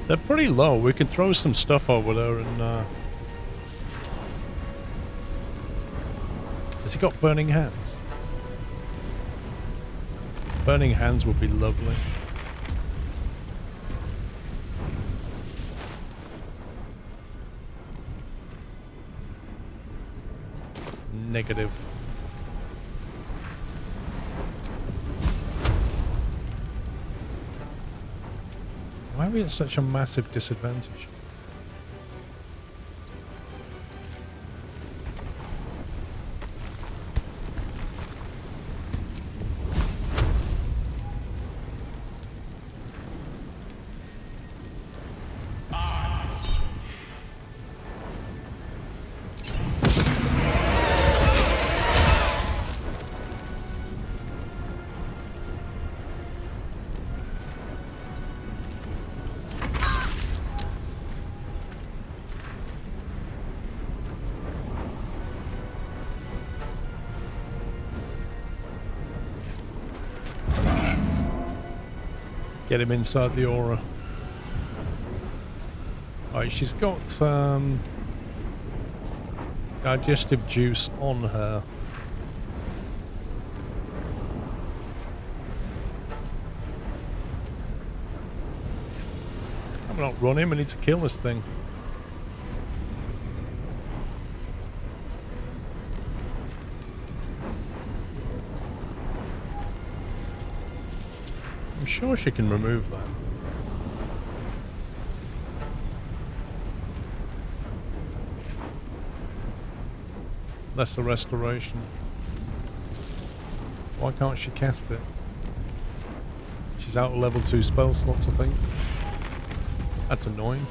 They're pretty low. We can throw some stuff over there and has he got burning hands? Burning hands would be lovely. Negative. Why are we at such a massive disadvantage? Get him inside the aura. Alright, she's got digestive juice on her. I'm not running, we need to kill this thing. I'm sure she can remove that. Lesser restoration. Why can't she cast it? She's out of level 2 spell slots, I think. That's annoying.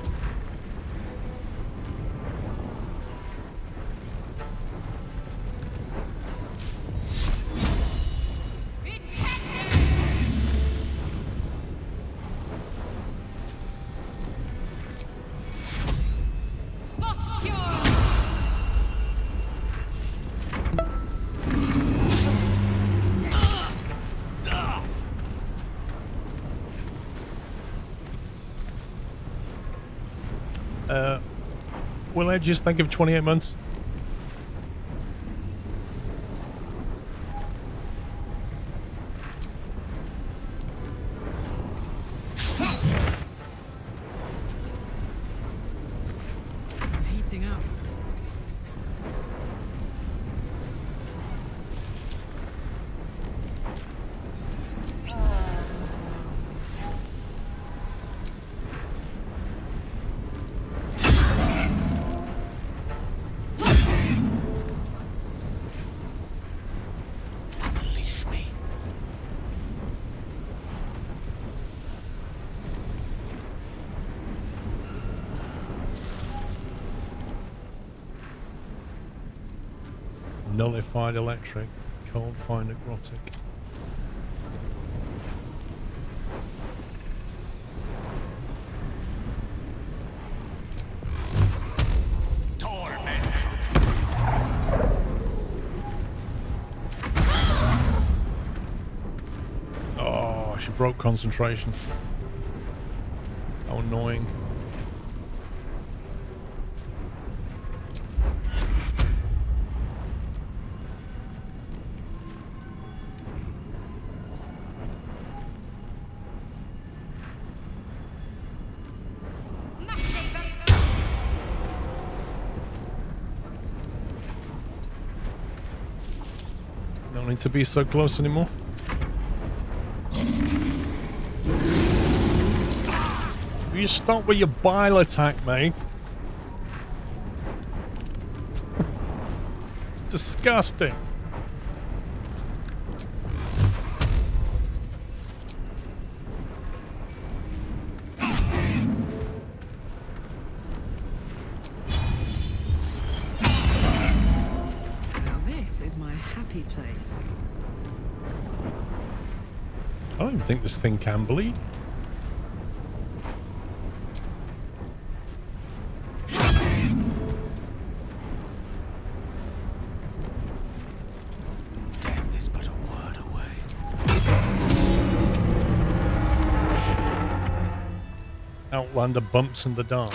Will I just think of 28 months? Heating up. Nullified electric. Can't find necrotic. Oh, she broke concentration. How annoying. Don't need to be so close anymore. Will you stop with your bile attack, mate? It's disgusting. Now this is my happy place. I don't even think this thing can bleed. Death is but a word away. Outlander bumps in the dark.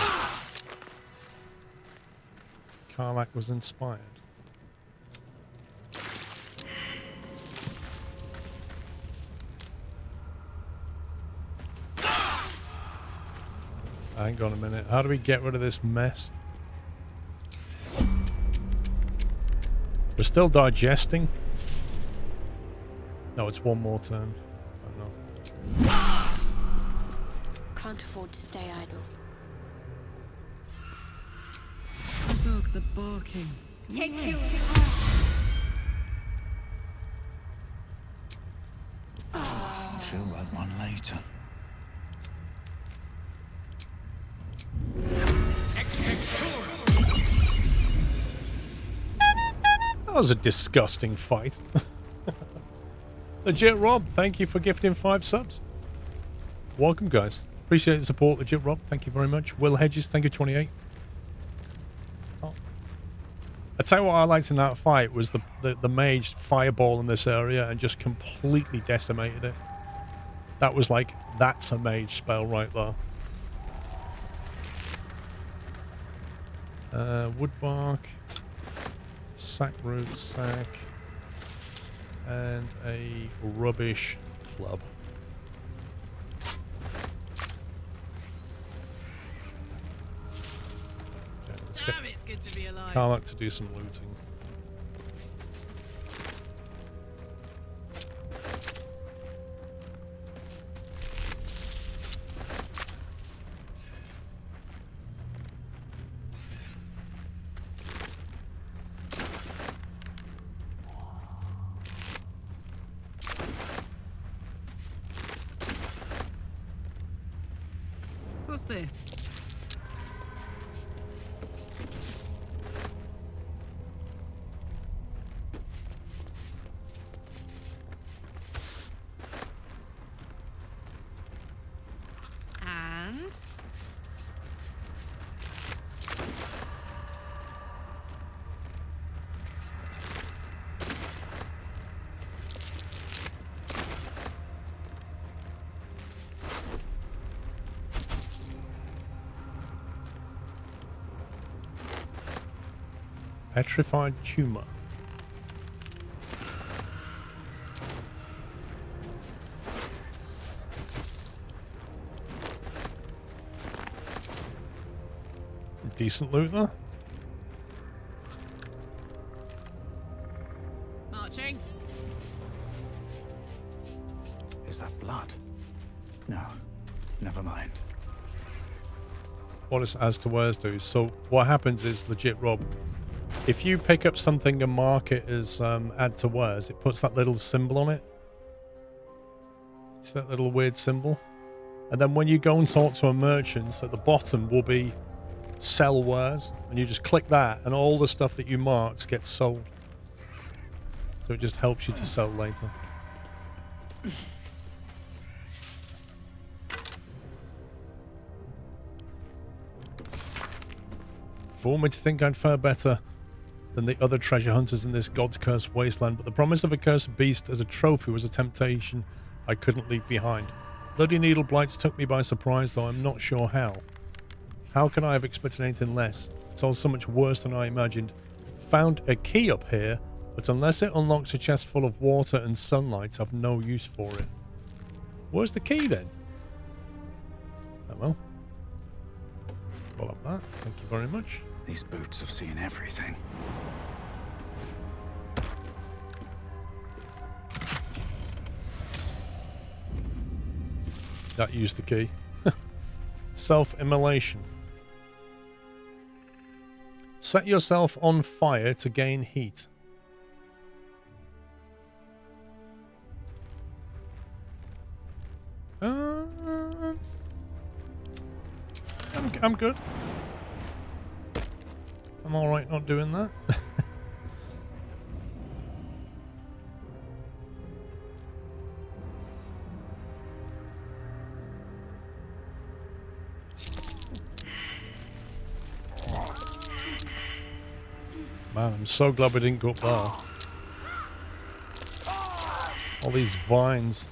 Karlach was inspired. Hang on a minute. How do we get rid of this mess? We're still digesting. No, it's one more turn. I know. Can't afford to stay idle. The dogs are barking. Take you. I'll feel that one later. That was a disgusting fight. Legit Rob, thank you for gifting 5 subs. Welcome, guys. Appreciate the support, Legit Rob. Thank you very much. Will Hedges, thank you, 28. Oh. I'd say what I liked in that fight was the mage fireball in this area and just completely decimated it. That was like, that's a mage spell right there. Wood bark, sack root, sack, and a rubbish club. Okay, let's get Damn, it's good to be alive. Karlach to do some looting. What's this? And petrified tumor. Decent loot there. marching. Is that blood? No. Never mind. What is as to where's do? So what happens is, legit Rob, if you pick up something and mark it as add to wares, it puts that little symbol on it. It's that little weird symbol. And then when you go and talk to a merchant, at the bottom will be sell wares, and you just click that and all the stuff that you marked gets sold. So it just helps you to sell later. For me to think I'd fare better than the other treasure hunters in this God's cursed wasteland, but the promise of a cursed beast as a trophy was a temptation I couldn't leave behind. Bloody needle blights took me by surprise, though I'm not sure how. How can I have expected anything less? It's all so much worse than I imagined. Found a key up here, but unless it unlocks a chest full of water and sunlight, I've no use for it. Where's the key then? Oh well. Well up that. Thank you very much. These boots have seen everything. That used the key. Self-immolation. Set yourself on fire to gain heat. I'm good. I'm alright not doing that. Man, I'm so glad we didn't go up there. All these vines.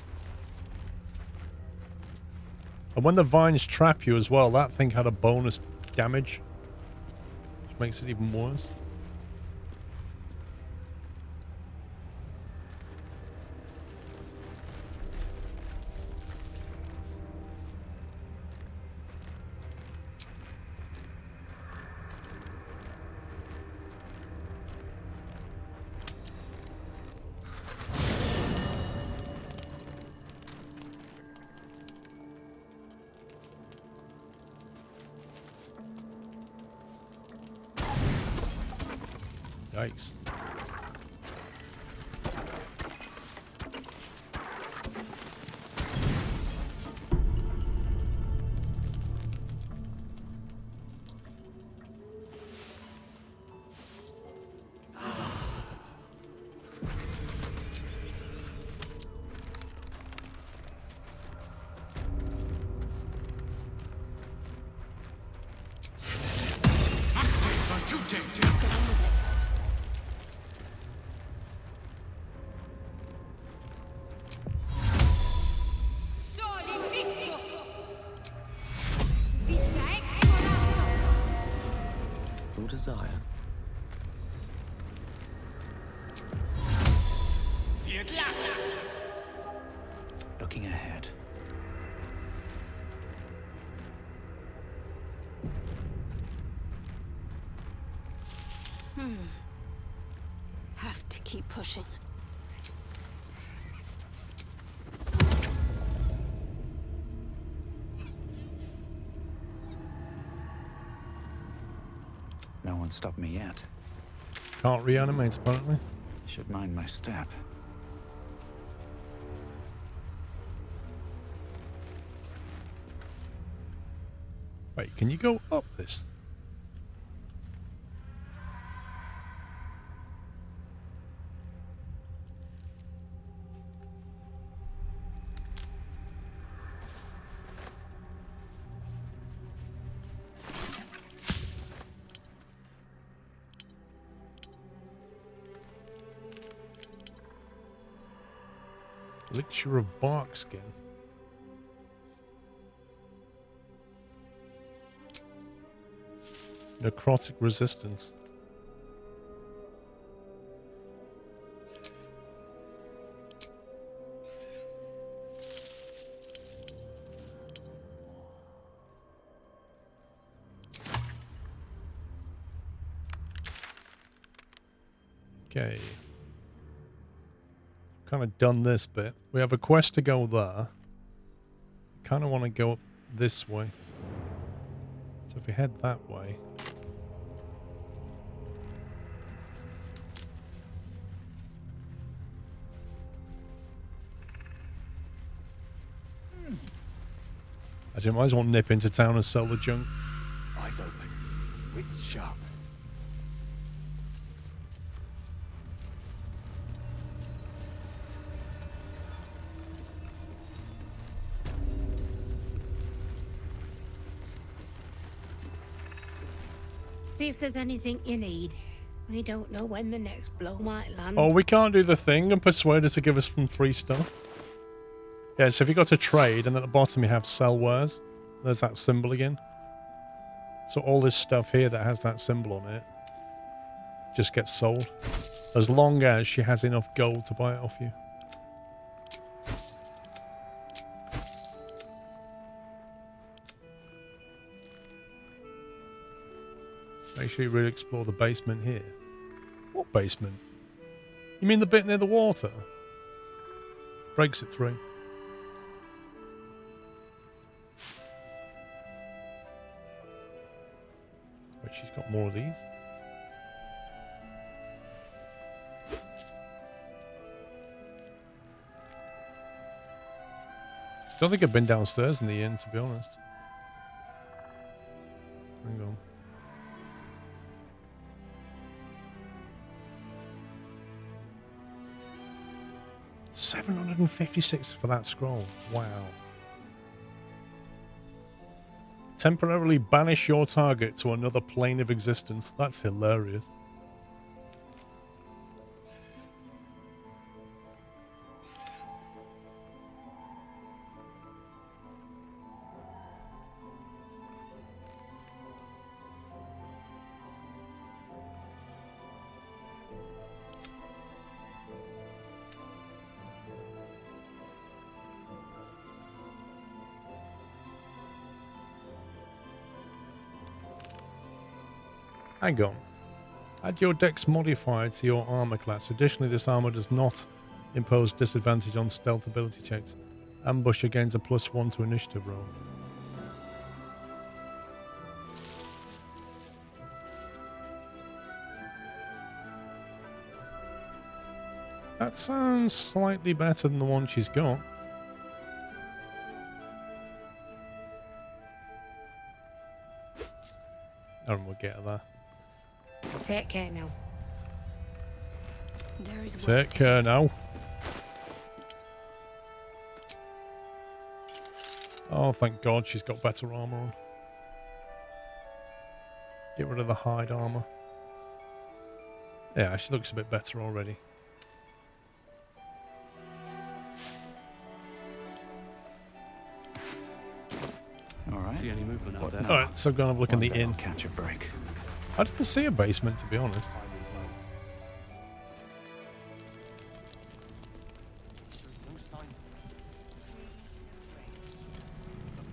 And when the vines trap you as well, that thing had a bonus damage, which makes it even worse. Yikes. Your desire. Looking ahead. Have to keep pushing. No one stopped me yet. Can't reanimate, apparently. Should mind my step. Wait, can you go up this? Elixir of bark skin. Necrotic resistance. Okay. Kind of done this bit. We have a quest to go there. Kind of want to go up this way. So if we head that way. Actually, I might as well nip into town and sell the junk. Eyes open, wits sharp. See if there's anything you need. We don't know when the next blow might land. Oh, we can't do the thing and persuade her to give us some free stuff. Yeah, so if you go to trade and at the bottom you have sell wares, there's that symbol again. So all this stuff here that has that symbol on it just gets sold. As long as she has enough gold to buy it off you. Make sure you really explore the basement here. What basement? You mean the bit near the water? Breaks it through. But she's got more of these. Don't think I've been downstairs in the inn, to be honest. Hang on. $756 for that scroll. Wow. Temporarily banish your target to another plane of existence. That's hilarious. Hang on. Add your dex modifier to your armor class. Additionally, this armor does not impose disadvantage on stealth ability checks. Ambusher gains a +1 to initiative roll. That sounds slightly better than the one she's got. And we'll get her there. Take care now. There is Take care now. Oh, thank God she's got better armor on. Get rid of the hide armor. Yeah, she looks a bit better already. All right. See any movement out there? Alright, so I'm going to have a look in the inn. Catch a break. I didn't see a basement, to be honest.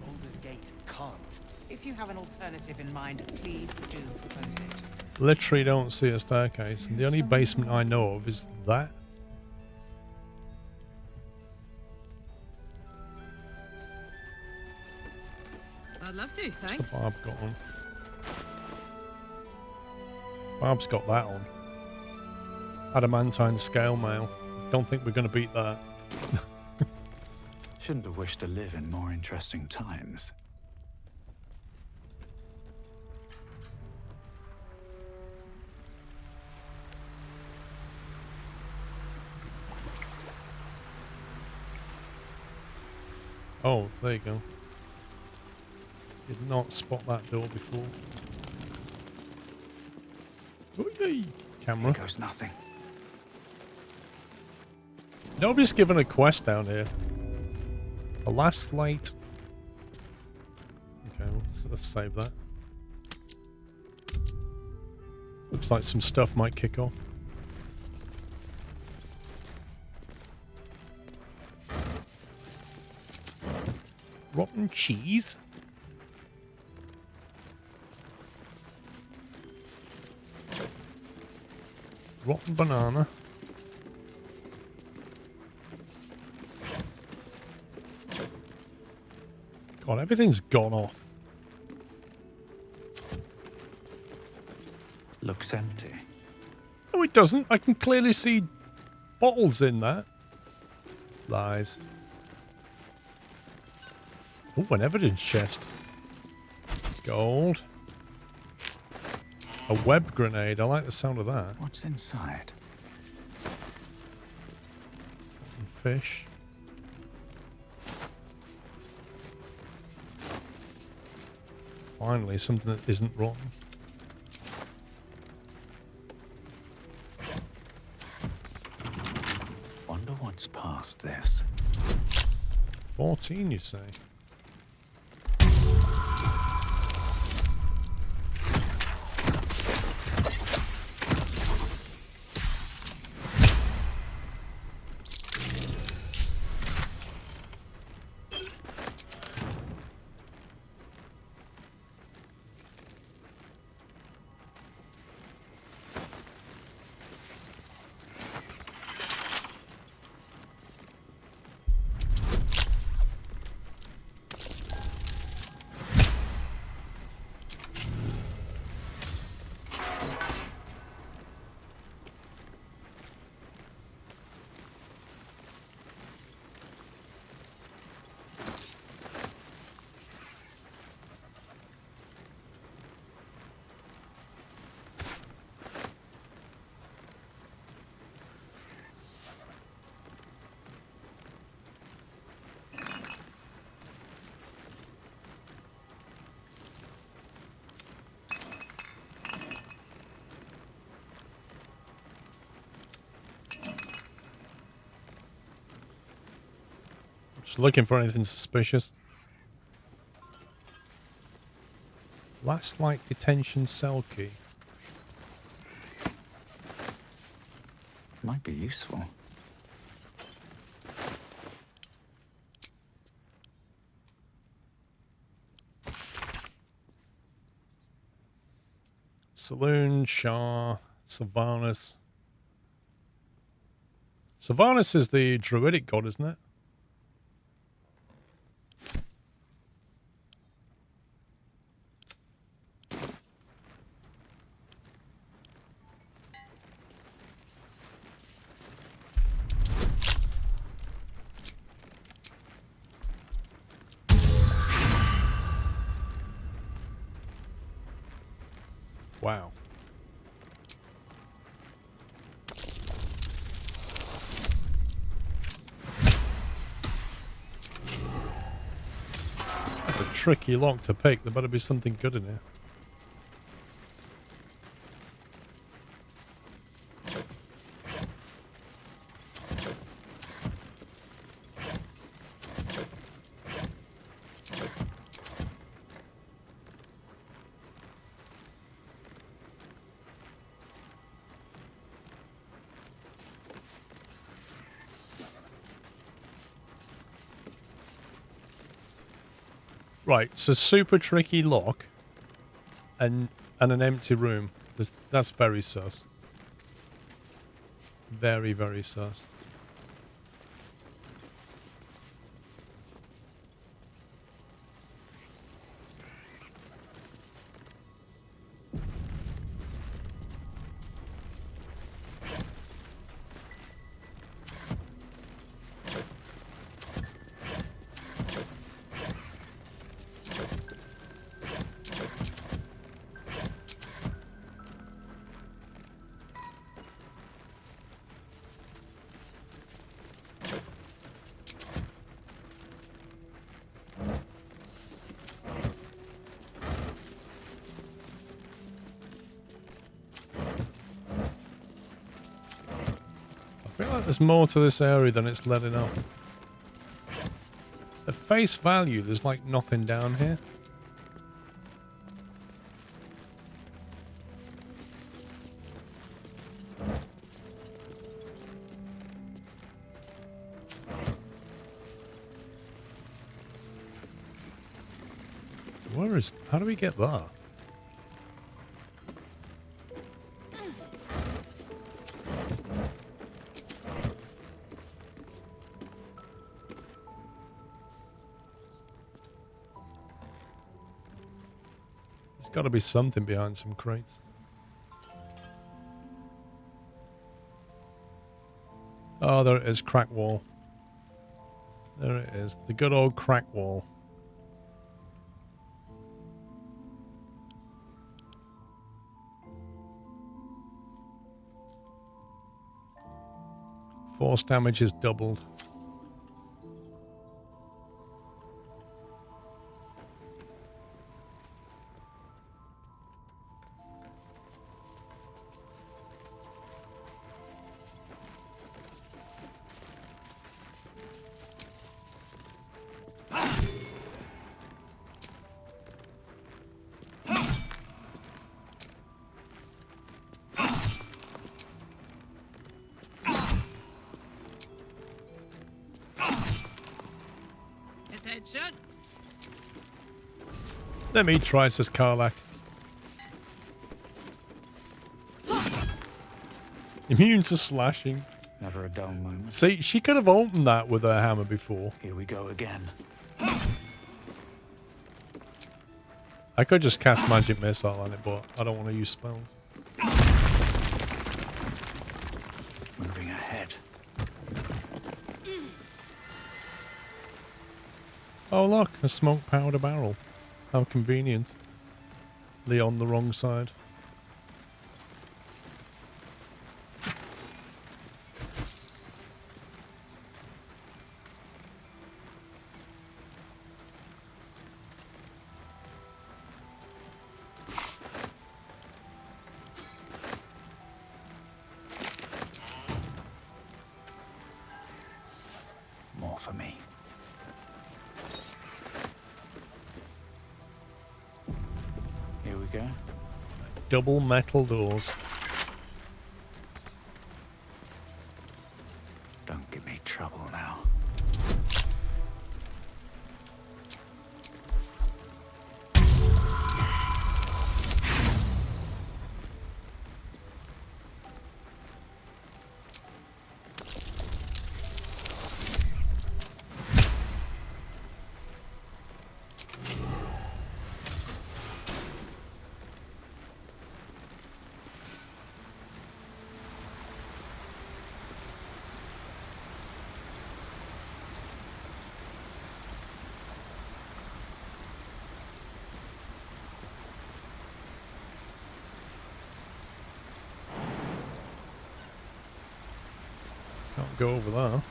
Baldur's Gate can't. If you have an alternative in mind, please do propose it. Literally don't see a staircase. And the only basement I know of is that. I'd love to, What's thanks. the Barb got on? Barb's got that on. Adamantine scale mail. Don't think we're going to beat that. Shouldn't have wished to live in more interesting times. Oh, there you go. Did not spot that door before. Ooh, camera. Here goes nothing. Nobody's given a quest down here. The last light. Okay, let's save that. Looks like some stuff might kick off. Rotten cheese. Rotten banana. God, everything's gone off. Looks empty. No, it doesn't. I can clearly see bottles in that. Lies. Oh, an evidence chest. Gold. A web grenade. I like the sound of that. What's inside? Fish. Finally, something that isn't rotten. Wonder what's past this. 14, you say? Just looking for anything suspicious. Last light detention cell key. Might be useful. Saloon, Shah, Sylvanus. Sylvanus is the druidic god, isn't it? Wow. That's a tricky lock to pick. There better be something good in here. Right, so super tricky lock and an empty room. That's very sus. Very, very sus. like there's more to this area than it's letting up. At face value, there's like nothing down here. Where is... How do we get there? There's got to be something behind some crates. Oh, there it is. Crack wall. There it is. The good old crack wall. Force damage is doubled. Attention! Let me try, says Karlak. Immune to slashing. Never a dull moment. See, she could have opened that with her hammer before. Here we go again. I could just cast magic missile on it, but I don't want to use spells. Moving ahead. Oh look, a smoke powder barrel. How convenient. Leon the wrong side. More for me. Here we go. Double metal doors. Don't give me trouble now. Can't go over there.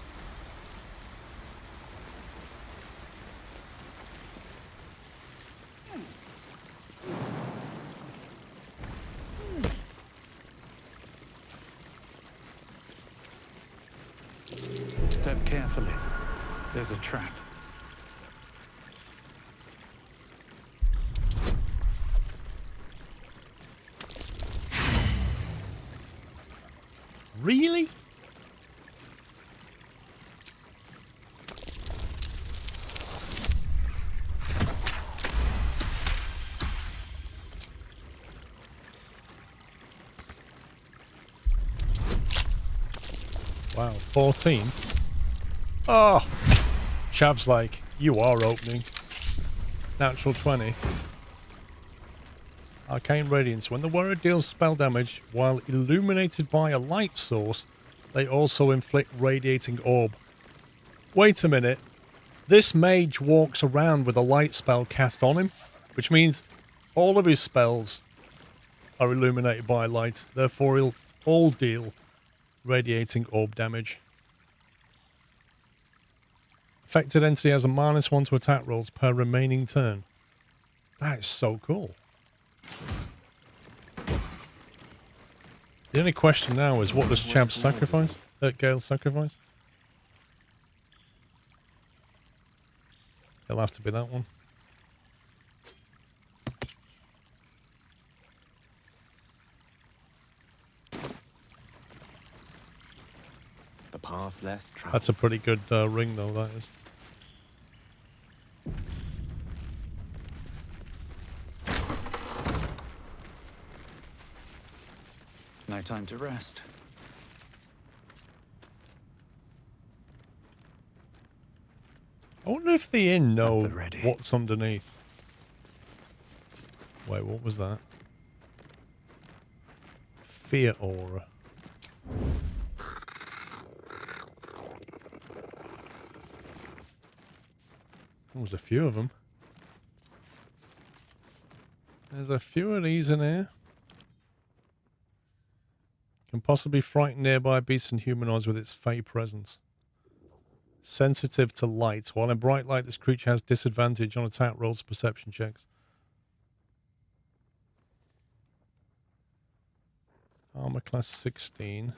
Step carefully. There's a trap. Really? Wow, 14. Oh, Chav's like, you are opening. Natural 20. Arcane Radiance. When the warrior deals spell damage while illuminated by a light source, they also inflict radiating orb. Wait a minute. This mage walks around with a light spell cast on him, which means all of his spells are illuminated by light. Therefore, he'll all deal radiating orb damage. Affected entity has a -1 to attack rolls per remaining turn. That is so cool. The only question now is, what does Chav sacrifice? At Gale's sacrifice? It'll have to be that one. The path less traveled. That's a pretty good ring, though, that is. No time to rest. I wonder if the inn know what's underneath. Wait, what was that? Fear aura. There was a few of them. There's a few of these in here. Can possibly frighten nearby beasts and humanoids with its fey presence. Sensitive to light. While in bright light, this creature has disadvantage on attack rolls and perception checks. Armor class 16.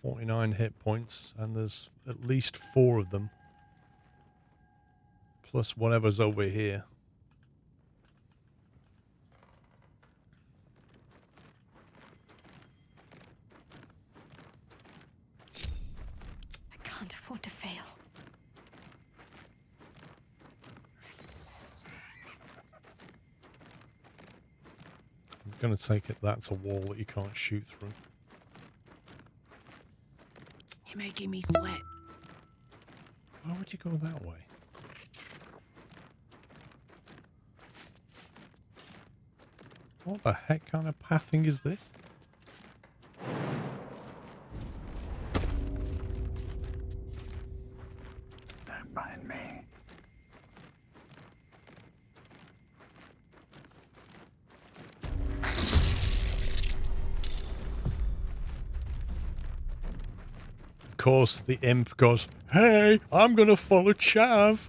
49 hit points, and there's at least 4 of them. Plus whatever's over here. I can't afford to fail. I'm going to take it that's a wall that you can't shoot through. You're making me sweat. Why would you go that way? What the heck kind of pathing is this? Don't mind me. Of course, the imp goes, "Hey, I'm gonna follow Chav."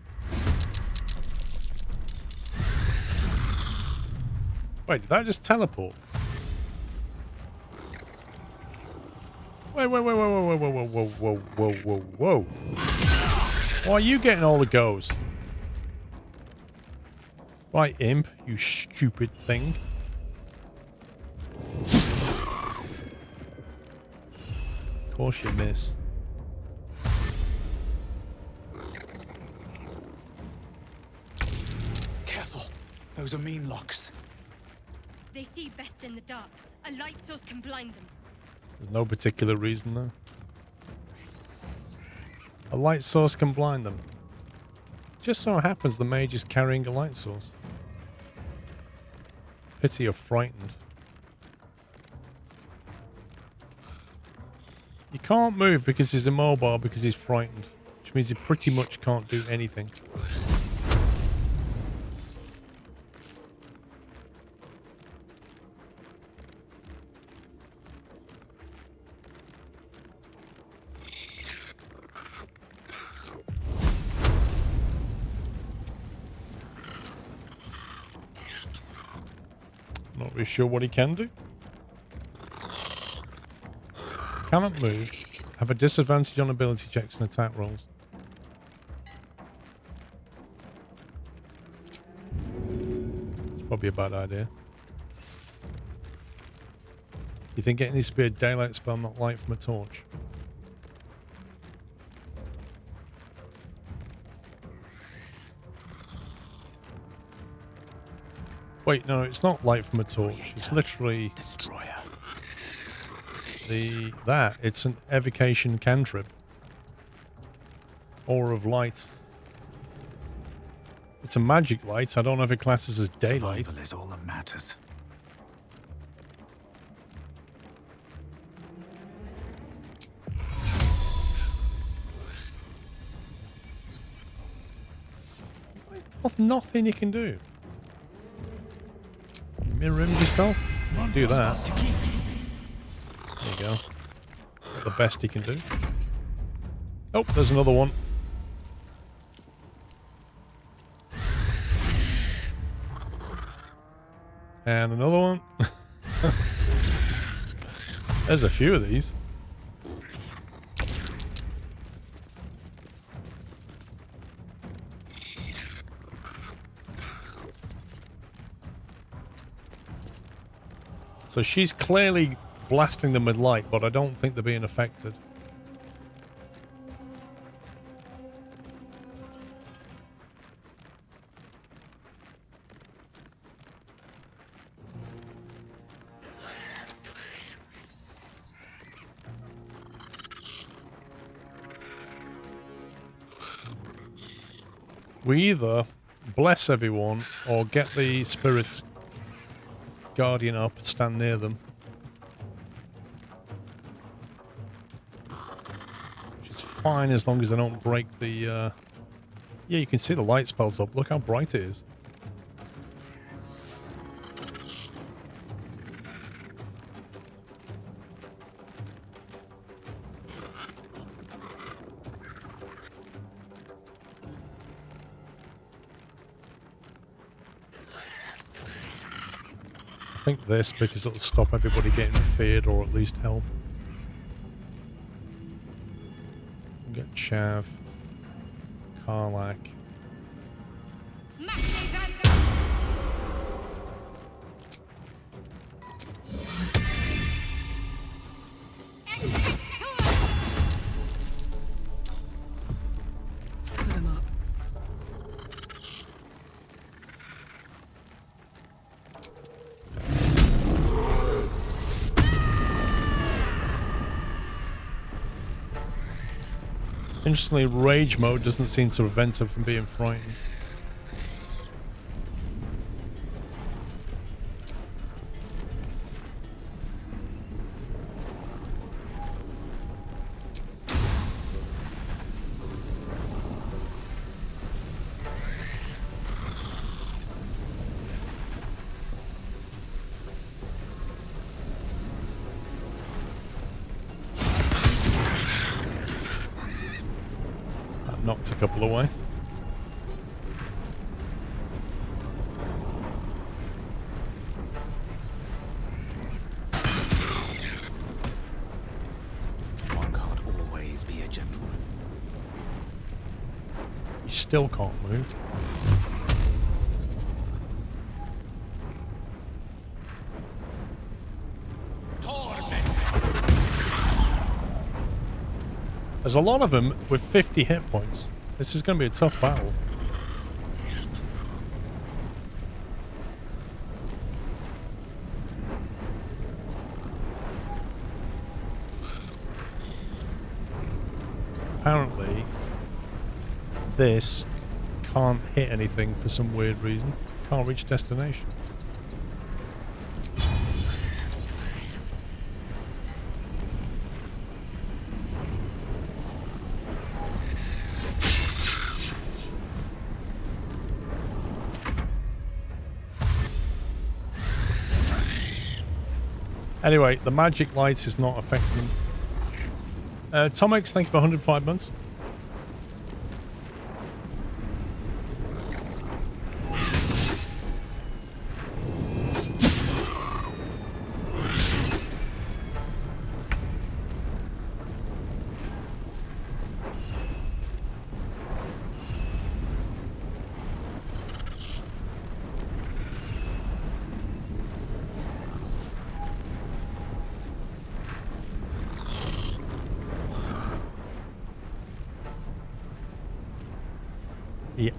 Wait, did that just teleport? Wait, whoa, whoa. Why are you getting all the goes? Right, imp, you stupid thing. Of course you miss. Careful. Those are mean locks. They see best in the dark. A light source can blind them. There's no particular reason though. A light source can blind them. Just so happens the mage is carrying a light source. Pity you're frightened. He can't move because he's immobile because he's frightened. Which means he pretty much can't do anything. Not really sure what he can do. Cannot move. Have a disadvantage on ability checks and attack rolls. It's probably a bad idea. You think it needs to be a daylight spell, not light from a torch? Wait, no, it's not light from a torch. It's literally Destroyer. It's an evocation cantrip. Aura of light. It's a magic light. I don't know if it classes as daylight. Survival is all that matters. There's nothing you can do. Mirror image yourself? Do that. There you go. The best he can do. Oh, there's another one. And another one. There's a few of these. So she's clearly blasting them with light, but I don't think they're being affected. We either bless everyone or get the spirits guardian up and stand near them. Which is fine as long as they don't break the... Yeah, you can see the light spells up. Look how bright it is. I think this, because it'll stop everybody getting feared or at least help. Get Chav, Karlak. Put him up. Interestingly, rage mode doesn't seem to prevent her from being frightened. Knocked a couple away. One can't always be a gentleman. You still can't move. There's a lot of them with 50 hit points. This is going to be a tough battle. Apparently, this can't hit anything for some weird reason. Can't reach destination. Anyway, the magic lights is not affecting them. Tomix, thank you for 105 months.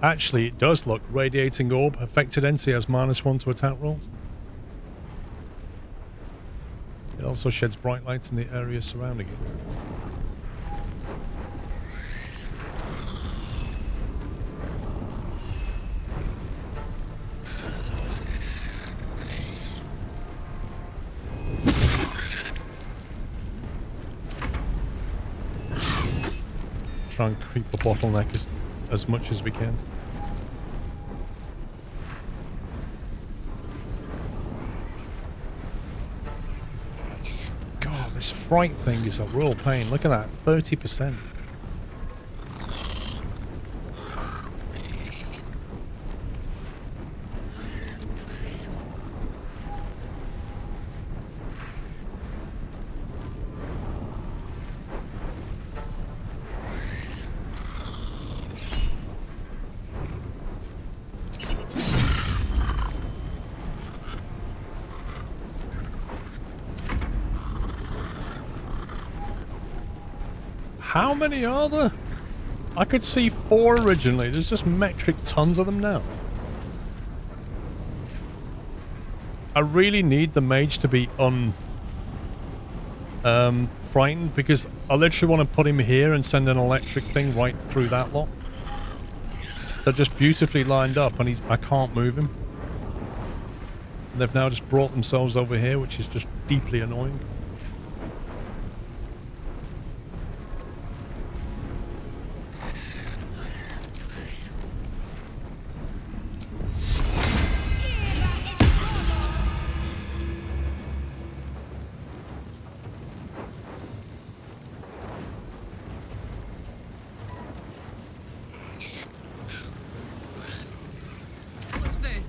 Actually, it does look. Radiating orb. Affected entity has -1 to attack roll. It also sheds bright lights in the area surrounding it. Try and creep the bottleneck as much as we can. God, this fright thing is a real pain. Look at that, 30%. How many are there? I could see 4 originally. There's just metric tons of them now. I really need the mage to be frightened, because I literally want to put him here and send an electric thing right through that lot. They're just beautifully lined up, and I can't move him. And they've now just brought themselves over here, which is just deeply annoying. What's this?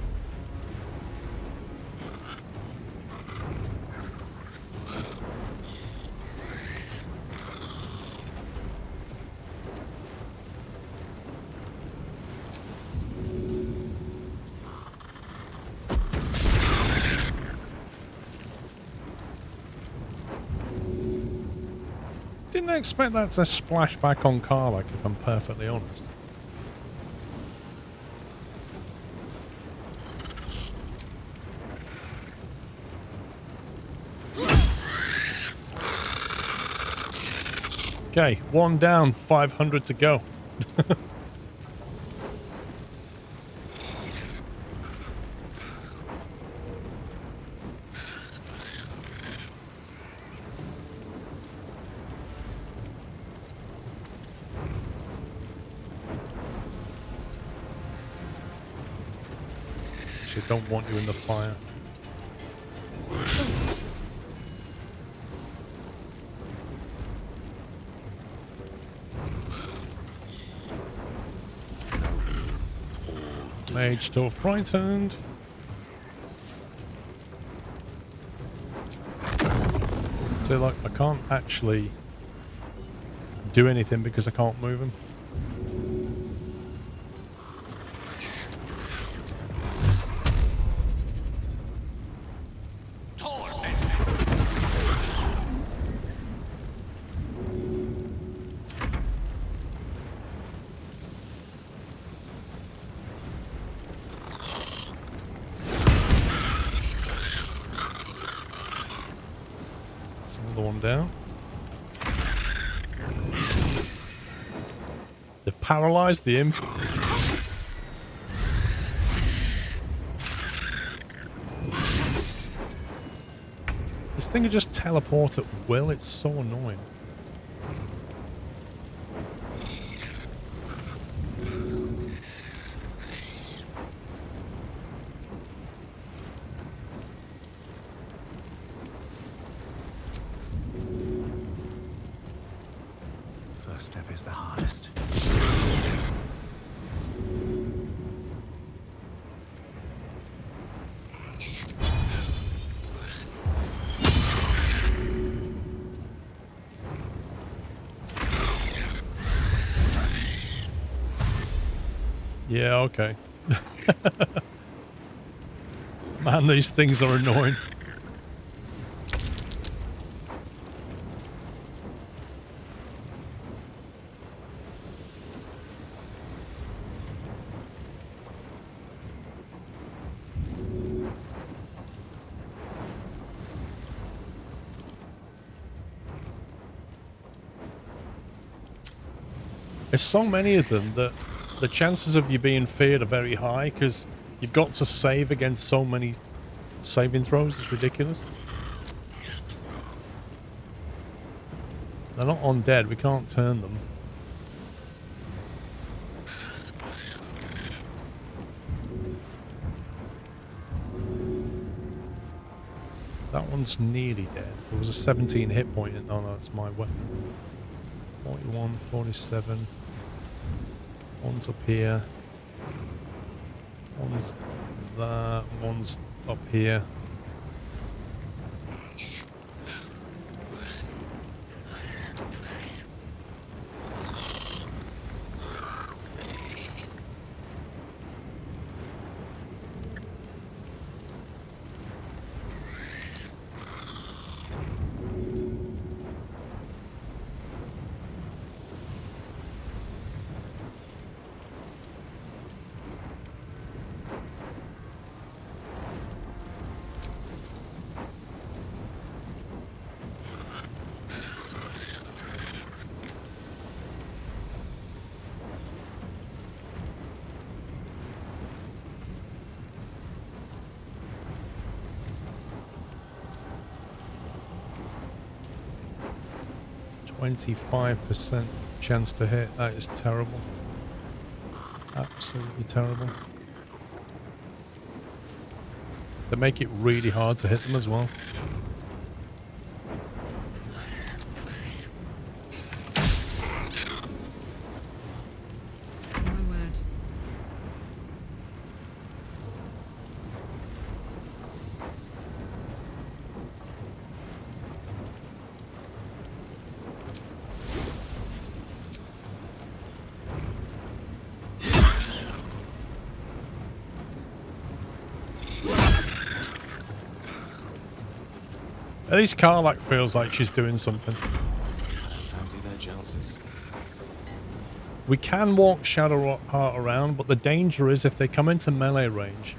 Didn't expect that to splash back on Karlach, if I'm perfectly honest. Okay, 1 down, 500 to go. Actually, don't want you in the fire. Mage still frightened. So like I can't actually do anything because I can't move him. Down. They've paralyzed the imp. This thing can just teleport at will. It's so annoying. Step is the hardest. Yeah, okay. Man, these things are annoying. There's so many of them that the chances of you being feared are very high because you've got to save against so many saving throws. It's ridiculous. They're not undead. We can't turn them. That one's nearly dead. There was a 17 hit point. Oh no, that's my weapon. 41, 47. One's up here. One's there. One's up here. 25% chance to hit. That is terrible. Absolutely terrible. They make it really hard to hit them as well. At least Karlak feels like she's doing something. I don't fancy their chances. We can walk Shadowheart around, but the danger is if they come into melee range,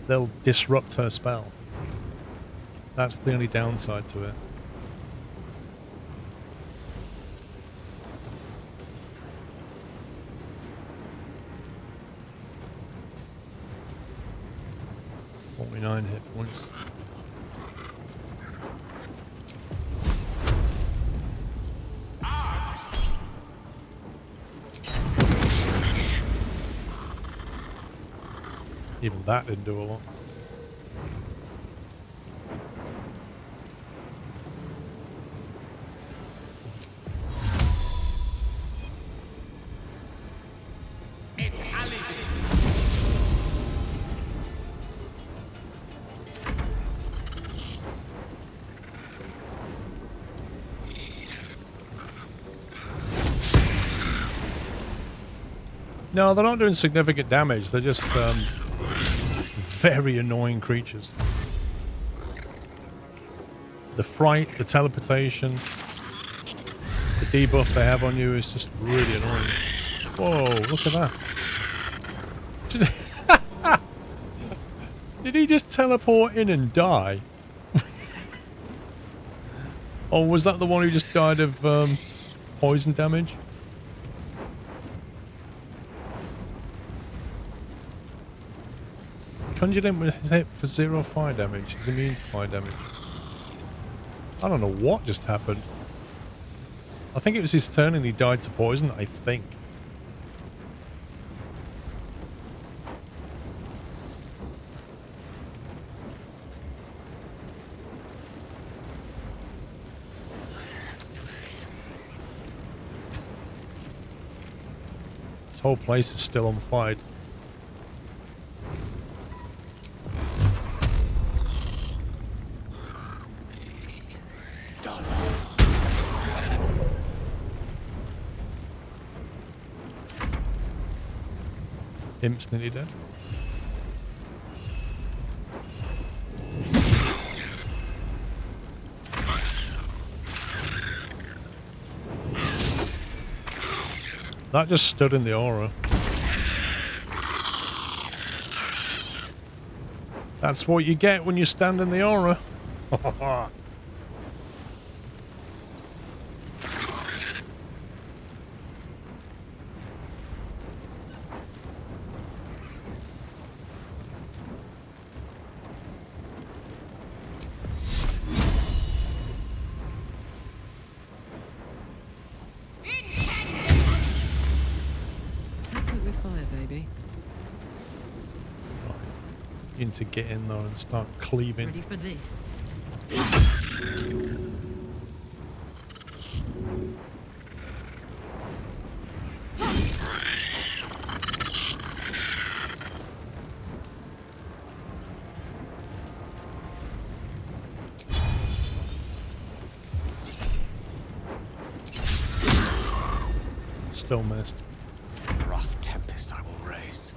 they'll disrupt her spell. That's the only downside to it. .49 hit points. Even that didn't do a lot. No, they're not doing significant damage. They're just very annoying creatures. The fright, the teleportation, the debuff they have on you is just really annoying. Whoa, look at that. Did he just teleport in and die? Or was that the one who just died of poison damage? Conjured him with hit for 0 fire damage. He's immune to fire damage. I don't know what just happened. I think it was his turn and he died to poison, I think. This whole place is still on fire. Imp's nearly dead. That just stood in the aura. That's what you get when you stand in the aura. To get in there and start cleaving. Ready for this? Still missed. Rough tempest I will raise.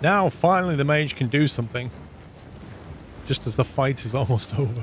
Now, finally, the mage can do something. Just as the fight is almost over.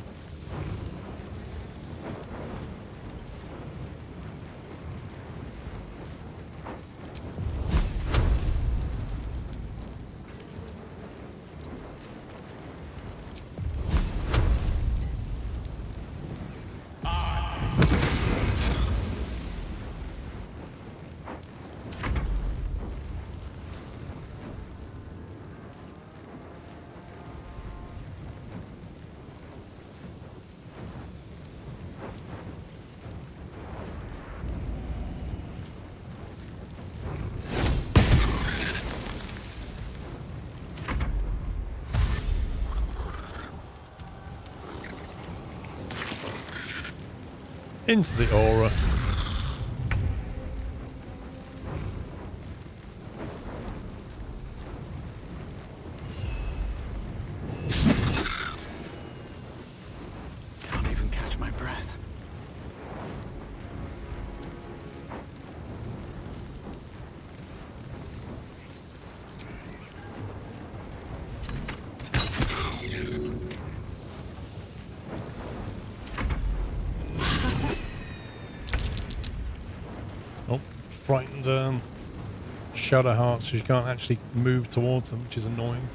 Into the aura. Can't even catch my breath. Oh, frightened Shadow Heart, so you can't actually move towards them, which is annoying.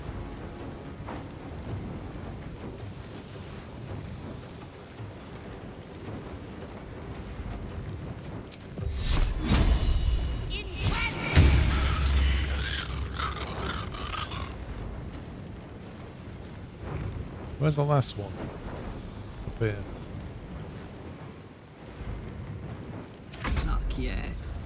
Where's the last one? Up here. Fuck yes.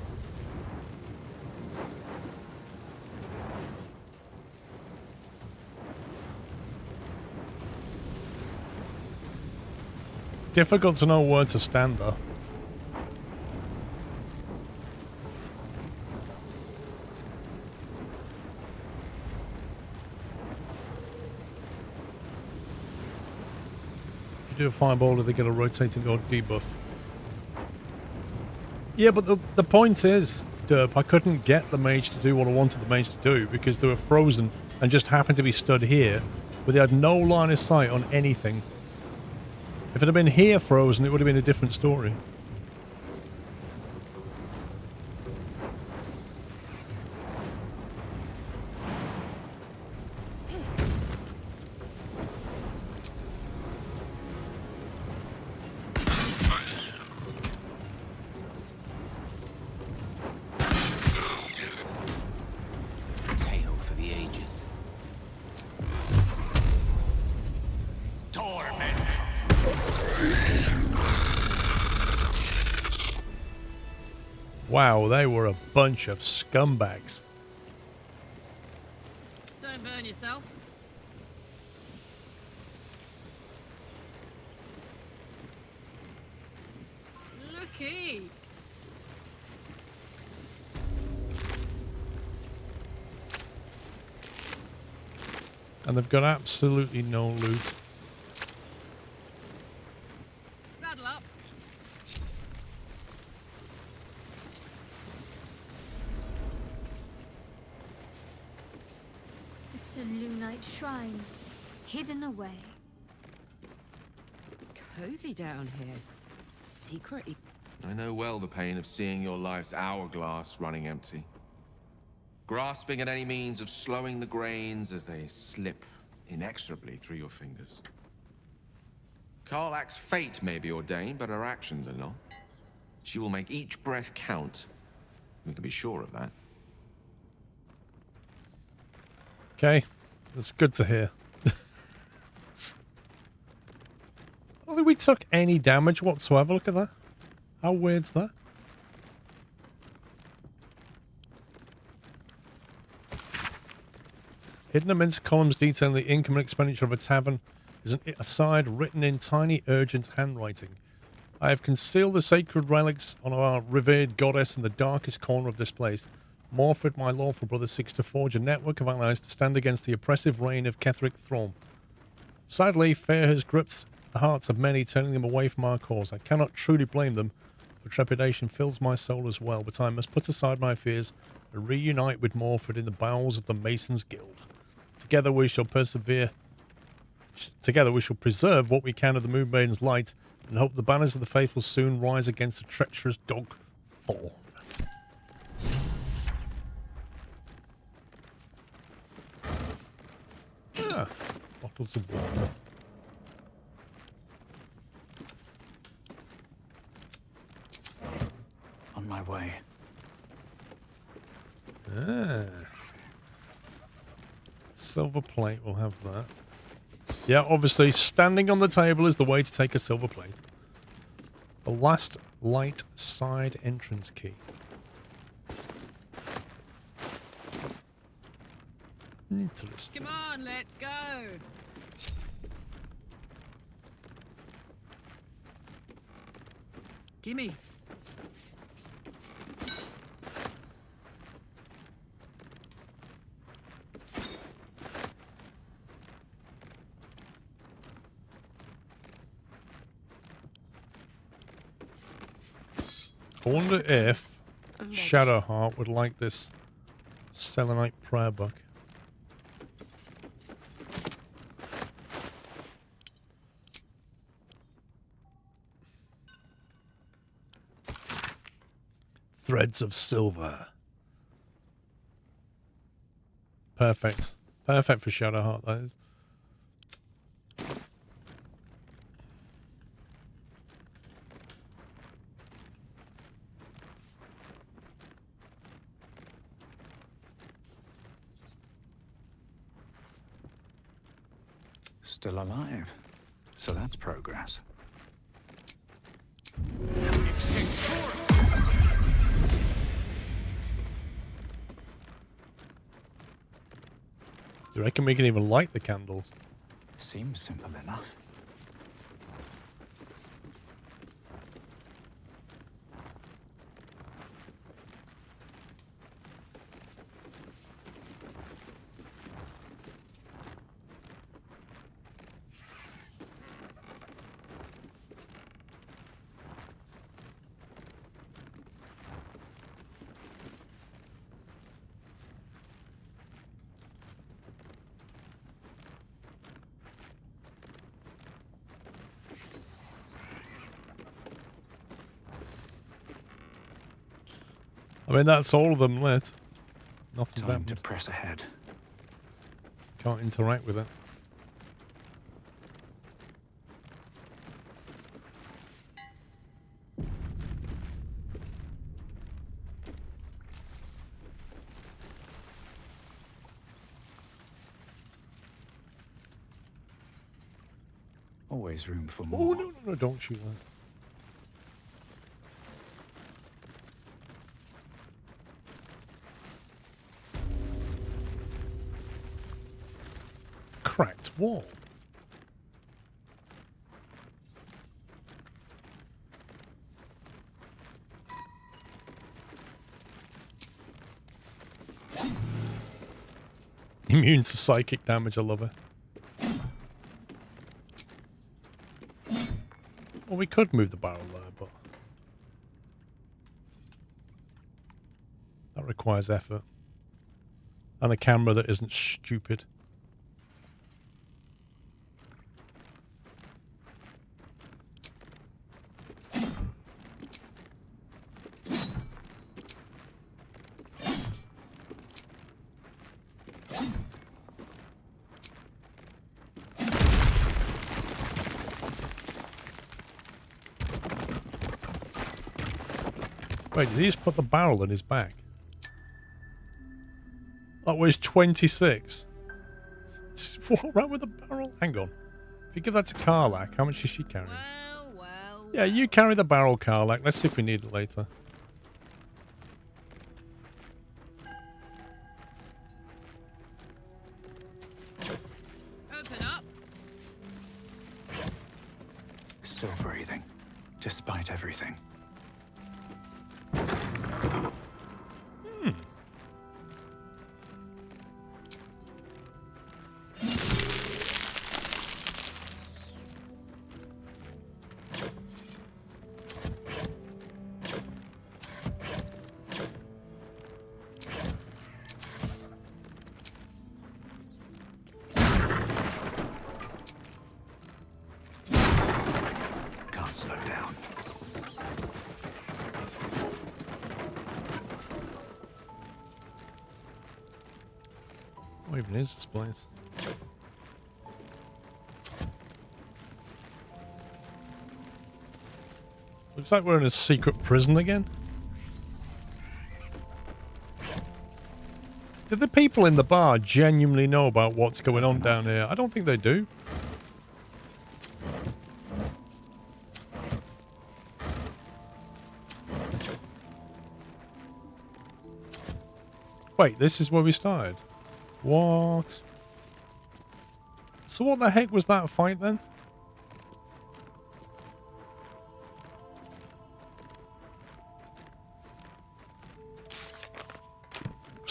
Difficult to know where to stand though. If you do a fireball, they get a rotating or debuff. Yeah, but the point is, Derp, I couldn't get the mage to do what I wanted the mage to do because they were frozen and just happened to be stood here, but they had no line of sight on anything. If it had been here frozen, it would have been a different story. Tale for the ages. Wow, they were a bunch of scumbags. Don't burn yourself. Looky. And they've got absolutely no loot. Saddle up. The Selûnite shrine, hidden away. Cozy down here. Secret. I know well the pain of seeing your life's hourglass running empty. Grasping at any means of slowing the grains as they slip inexorably through your fingers. Karlach's fate may be ordained, but her actions are not. She will make each breath count. We can be sure of that. Okay, that's good to hear. I don't think we took any damage whatsoever. Look at that. How weird's that? Hidden amidst columns detailing the income and expenditure of a tavern is an aside written in tiny, urgent handwriting. I have concealed the sacred relics on our revered goddess in the darkest corner of this place. Morford, my lawful brother, seeks to forge a network of allies to stand against the oppressive reign of Ketheric Thrawn. Sadly, fear has gripped the hearts of many, turning them away from our cause. I cannot truly blame them, for trepidation fills my soul as well, but I must put aside my fears and reunite with Morford in the bowels of the Masons' Guild. Together we shall persevere. Together we shall preserve what we can of the Moon Maiden's light and hope the banners of the faithful soon rise against the treacherous dog Thorn. Ah, bottles of water. On my way. Ah. Silver plate, we'll have that. Yeah, obviously, standing on the table is the way to take a silver plate. The last light side entrance key. Interesting. Come on, let's go. Gimme. I wonder if Shadowheart would like this Selenite prayer book. Threads of silver. Perfect. Perfect for Shadowheart, that is. Still alive. So that's progress. Do you reckon we can even light the candles? Seems simple enough. I mean, that's all of them lit. Nothing's Time happened. to press ahead. Can't interact with it. Always room for Oh, more. no, don't shoot that. Cracked wall. Immune to psychic damage, I love it. Well, we could move the barrel there, but that requires effort. And a camera that isn't stupid. Wait, did he just put the barrel in his back? That weighs 26. What wrong with the barrel? Hang on. If you give that to Karlak, how much is she carrying? Yeah, you carry the barrel, Karlak. Let's see if we need it later. Open up. Still breathing, despite everything. Can't slow down. What even is this place? Looks like we're in a secret prison again. Do the people in the bar genuinely know about what's going on down here? I don't think they do. Wait, this is where we started? What? So what the heck was that fight then?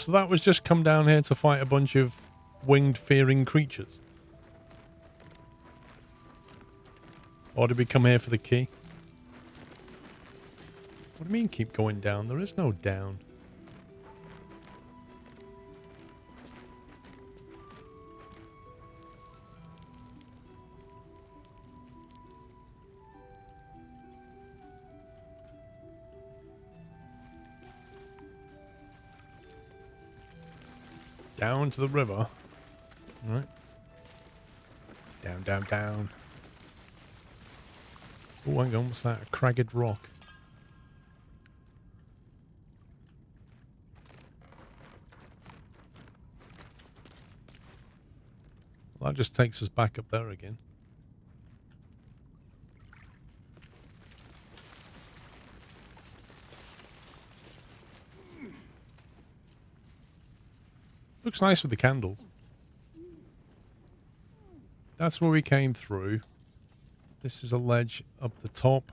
So that was just come down here to fight a bunch of winged fearing creatures. Or did we come here for the key? What do you mean keep going down? There is no down. Down to the river. Right. Down, down, down. Oh, hang on. What's that? A cragged rock. Well, that just takes us back up there again. Looks nice with the candles. That's where we came through. This is a ledge up the top.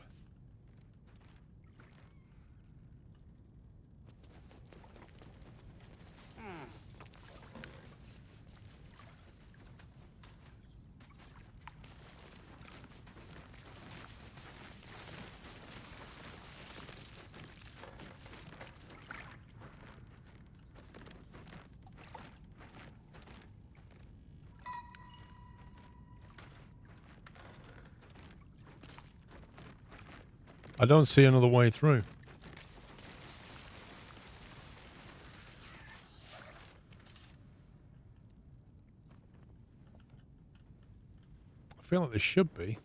I don't see another way through. I feel like there should be.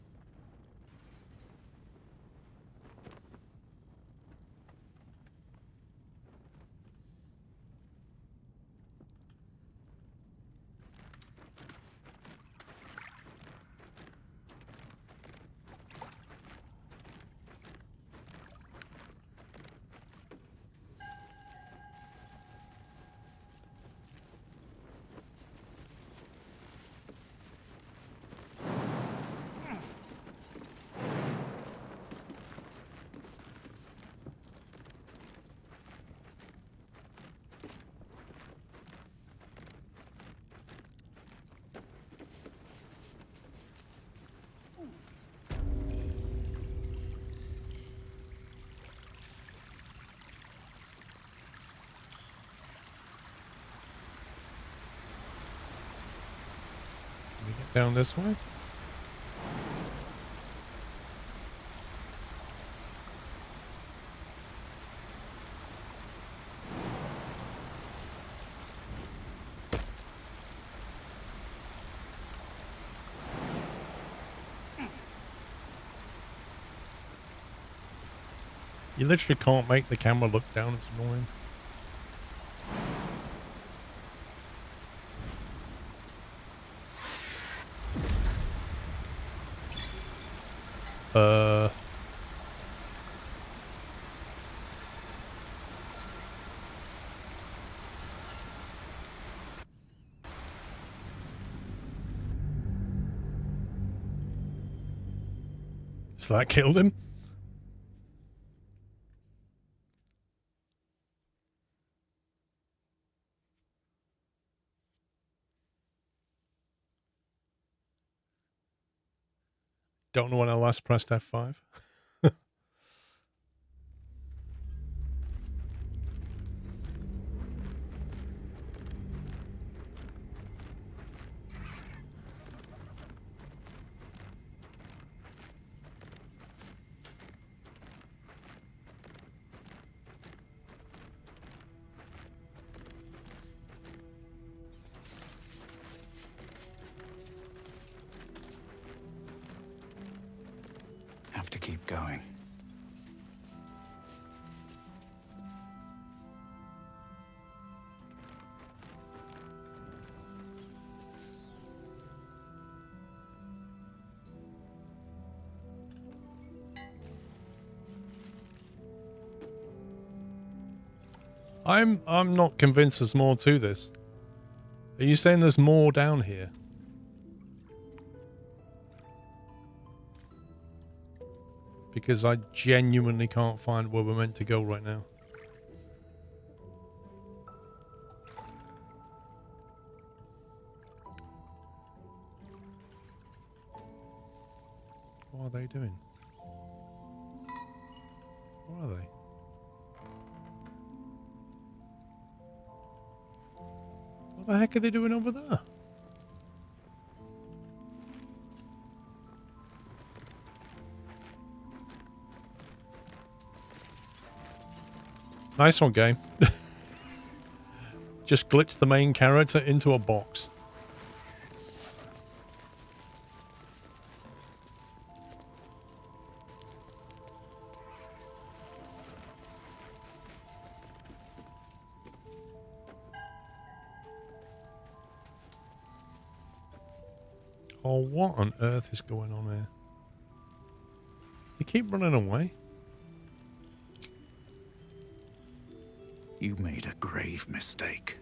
Down this way. You literally can't make the camera look down, it's annoying. So that killed him? Don't know when I last pressed F5. Have to keep going. I'm not convinced there's more to this. Are you saying there's more down here? Because I genuinely can't find where we're meant to go right now. What are they doing? What are they? What the heck are they doing over there? Nice one, game. Just glitched the main character into a box. Oh, what on earth is going on here? They keep running away. You made a grave mistake.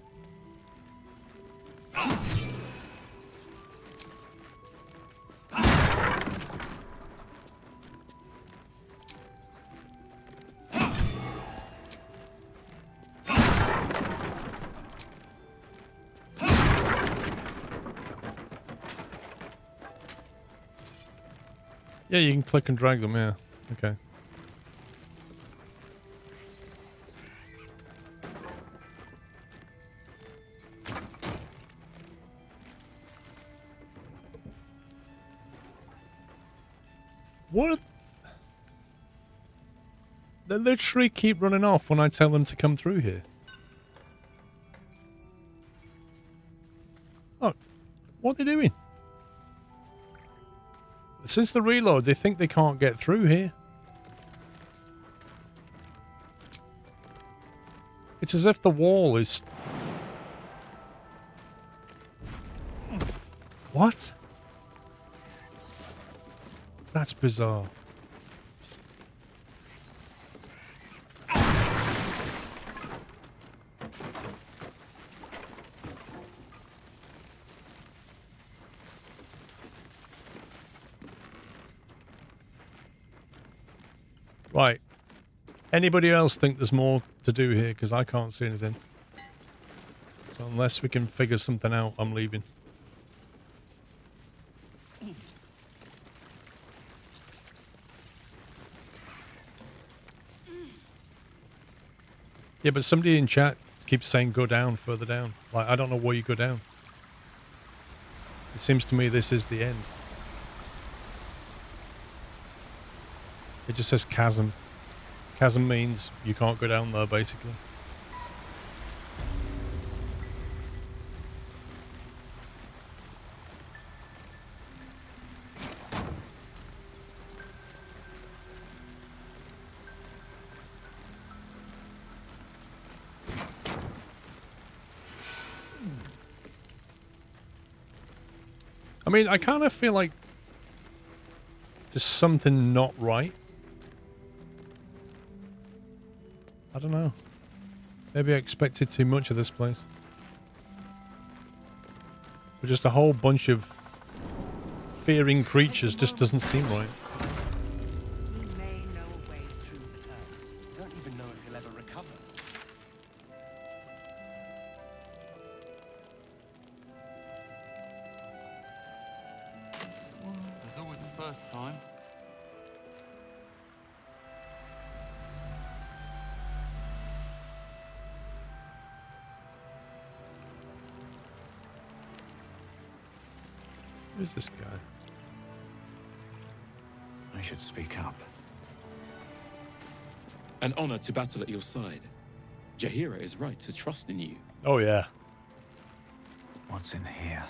Yeah, you can click and drag them, yeah. Okay. What? They literally keep running off when I tell them to come through here. Oh, what are they doing? Since the reload, they think they can't get through here. It's as if the wall is... What? That's bizarre. Right. Anybody else think there's more to do here? Because I can't see anything. So unless we can figure something out, I'm leaving. Yeah, but somebody in chat keeps saying go down, further down. Like, I don't know where you go down. It seems to me this is the end. It just says chasm. Chasm means you can't go down there, basically. I mean, I kind of feel like there's something not right. I don't know. Maybe I expected too much of this place. But just a whole bunch of fearing creatures just doesn't seem right. He may know a way through the curse. I don't even know if he'll ever recover. There's always a first time. Who's this guy? I should speak up. An honor to battle at your side. Jaheira is right to trust in you. Oh, yeah. What's in here?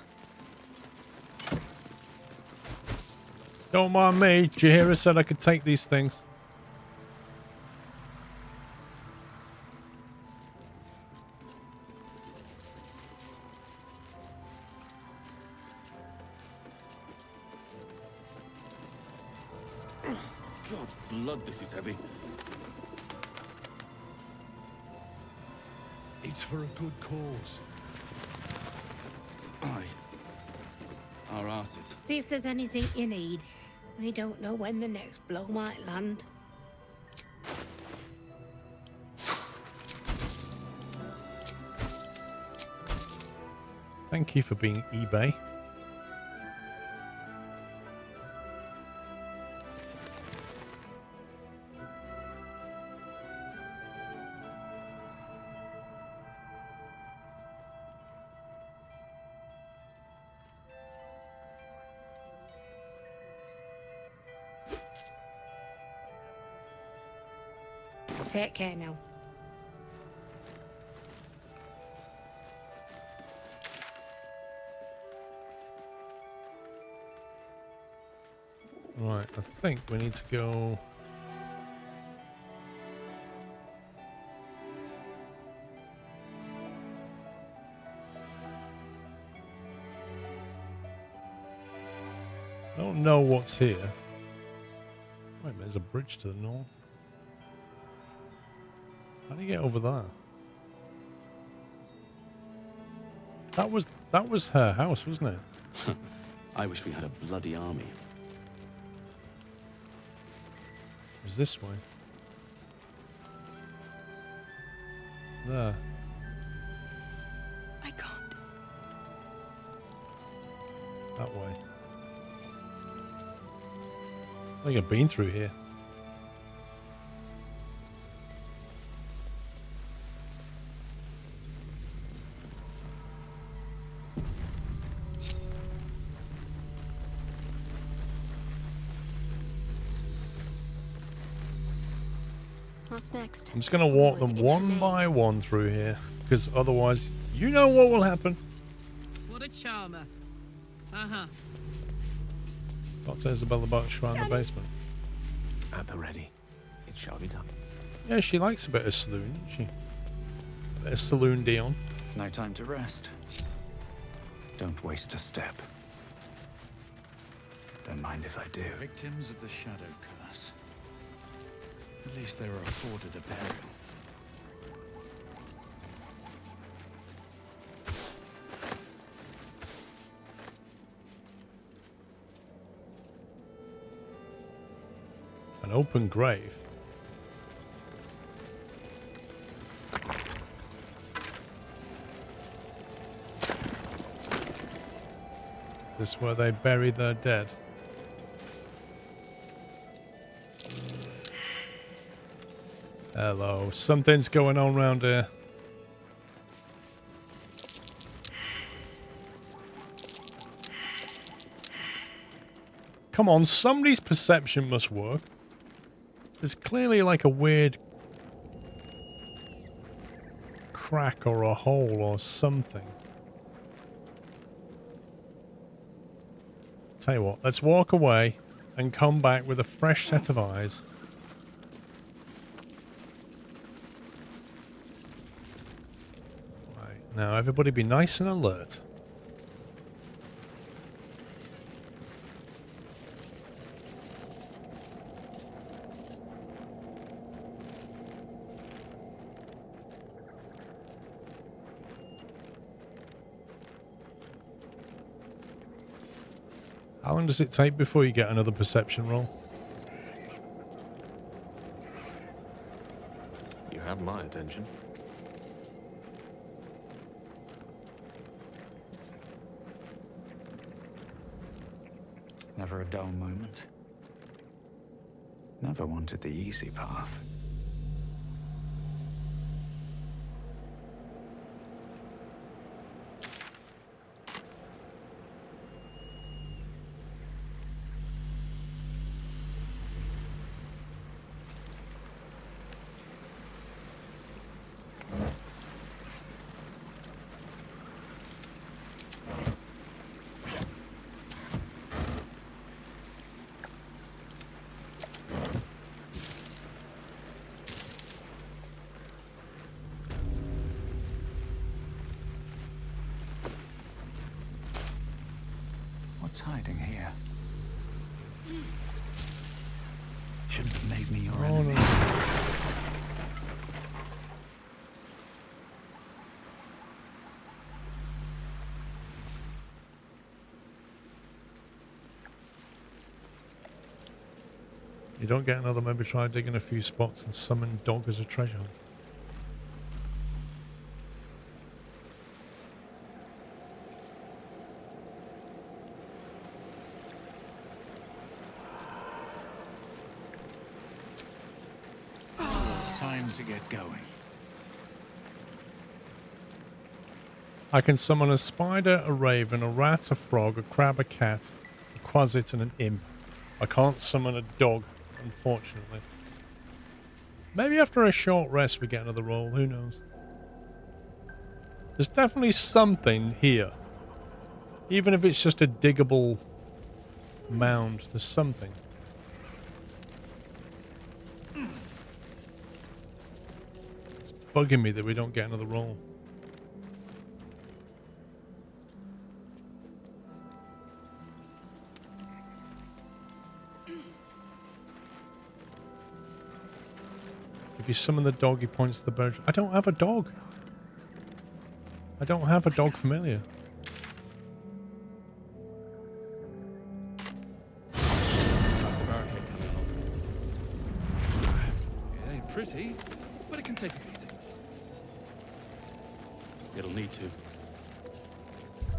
Don't mind me. Jaheira said I could take these things. God's blood, this is heavy. It's for a good cause. Aye. Our asses. See if there's anything you need. We don't know when the next blow might land. Thank you for being eBay. Take care now. Right, I think we need to go... I don't know what's here. Wait, there's a bridge to the north. How do you get over there? That was her house, wasn't it? I wish we had a bloody army. It was this way. There. I can't. That way. I think I've been through here. What's next? I'm just going to walk them one by one through here, because otherwise, you know what will happen. What a charmer. Uh-huh. Talk to Isabella about a shrine in the basement. At the ready. It shall be done. Yeah, she likes a bit of saloon, doesn't she? A bit of saloon Dion. No time to rest. Don't waste a step. Don't mind if I do. Victims of the shadow curse. At least they were afforded a burial. An open grave. Is this where they bury their dead? Hello. Something's going on around here. Come on, somebody's perception must work. There's clearly like a weird crack or a hole or something. Tell you what, let's walk away and come back with a fresh set of eyes. Right, now everybody be nice and alert. How long does it take before you get another perception roll? You have my attention. Never a dull moment. Never wanted the easy path. What's hiding here? Shouldn't have made me your enemy. You don't get another, maybe try digging a few spots and summon dog as a treasure hunter. Time to get going. I can summon a spider, a raven, a rat, a frog, a crab, a cat, a quasit, and an imp. I can't summon a dog, unfortunately. Maybe after a short rest we get another roll. Who knows? There's definitely something here. Even if it's just a diggable mound, there's something. It's bugging me that we don't get another roll. If you summon the dog, he points to the bird. I don't have a dog. I don't have a dog familiar. That's the barricade coming along. It ain't pretty, but it can take a beating. It'll need to.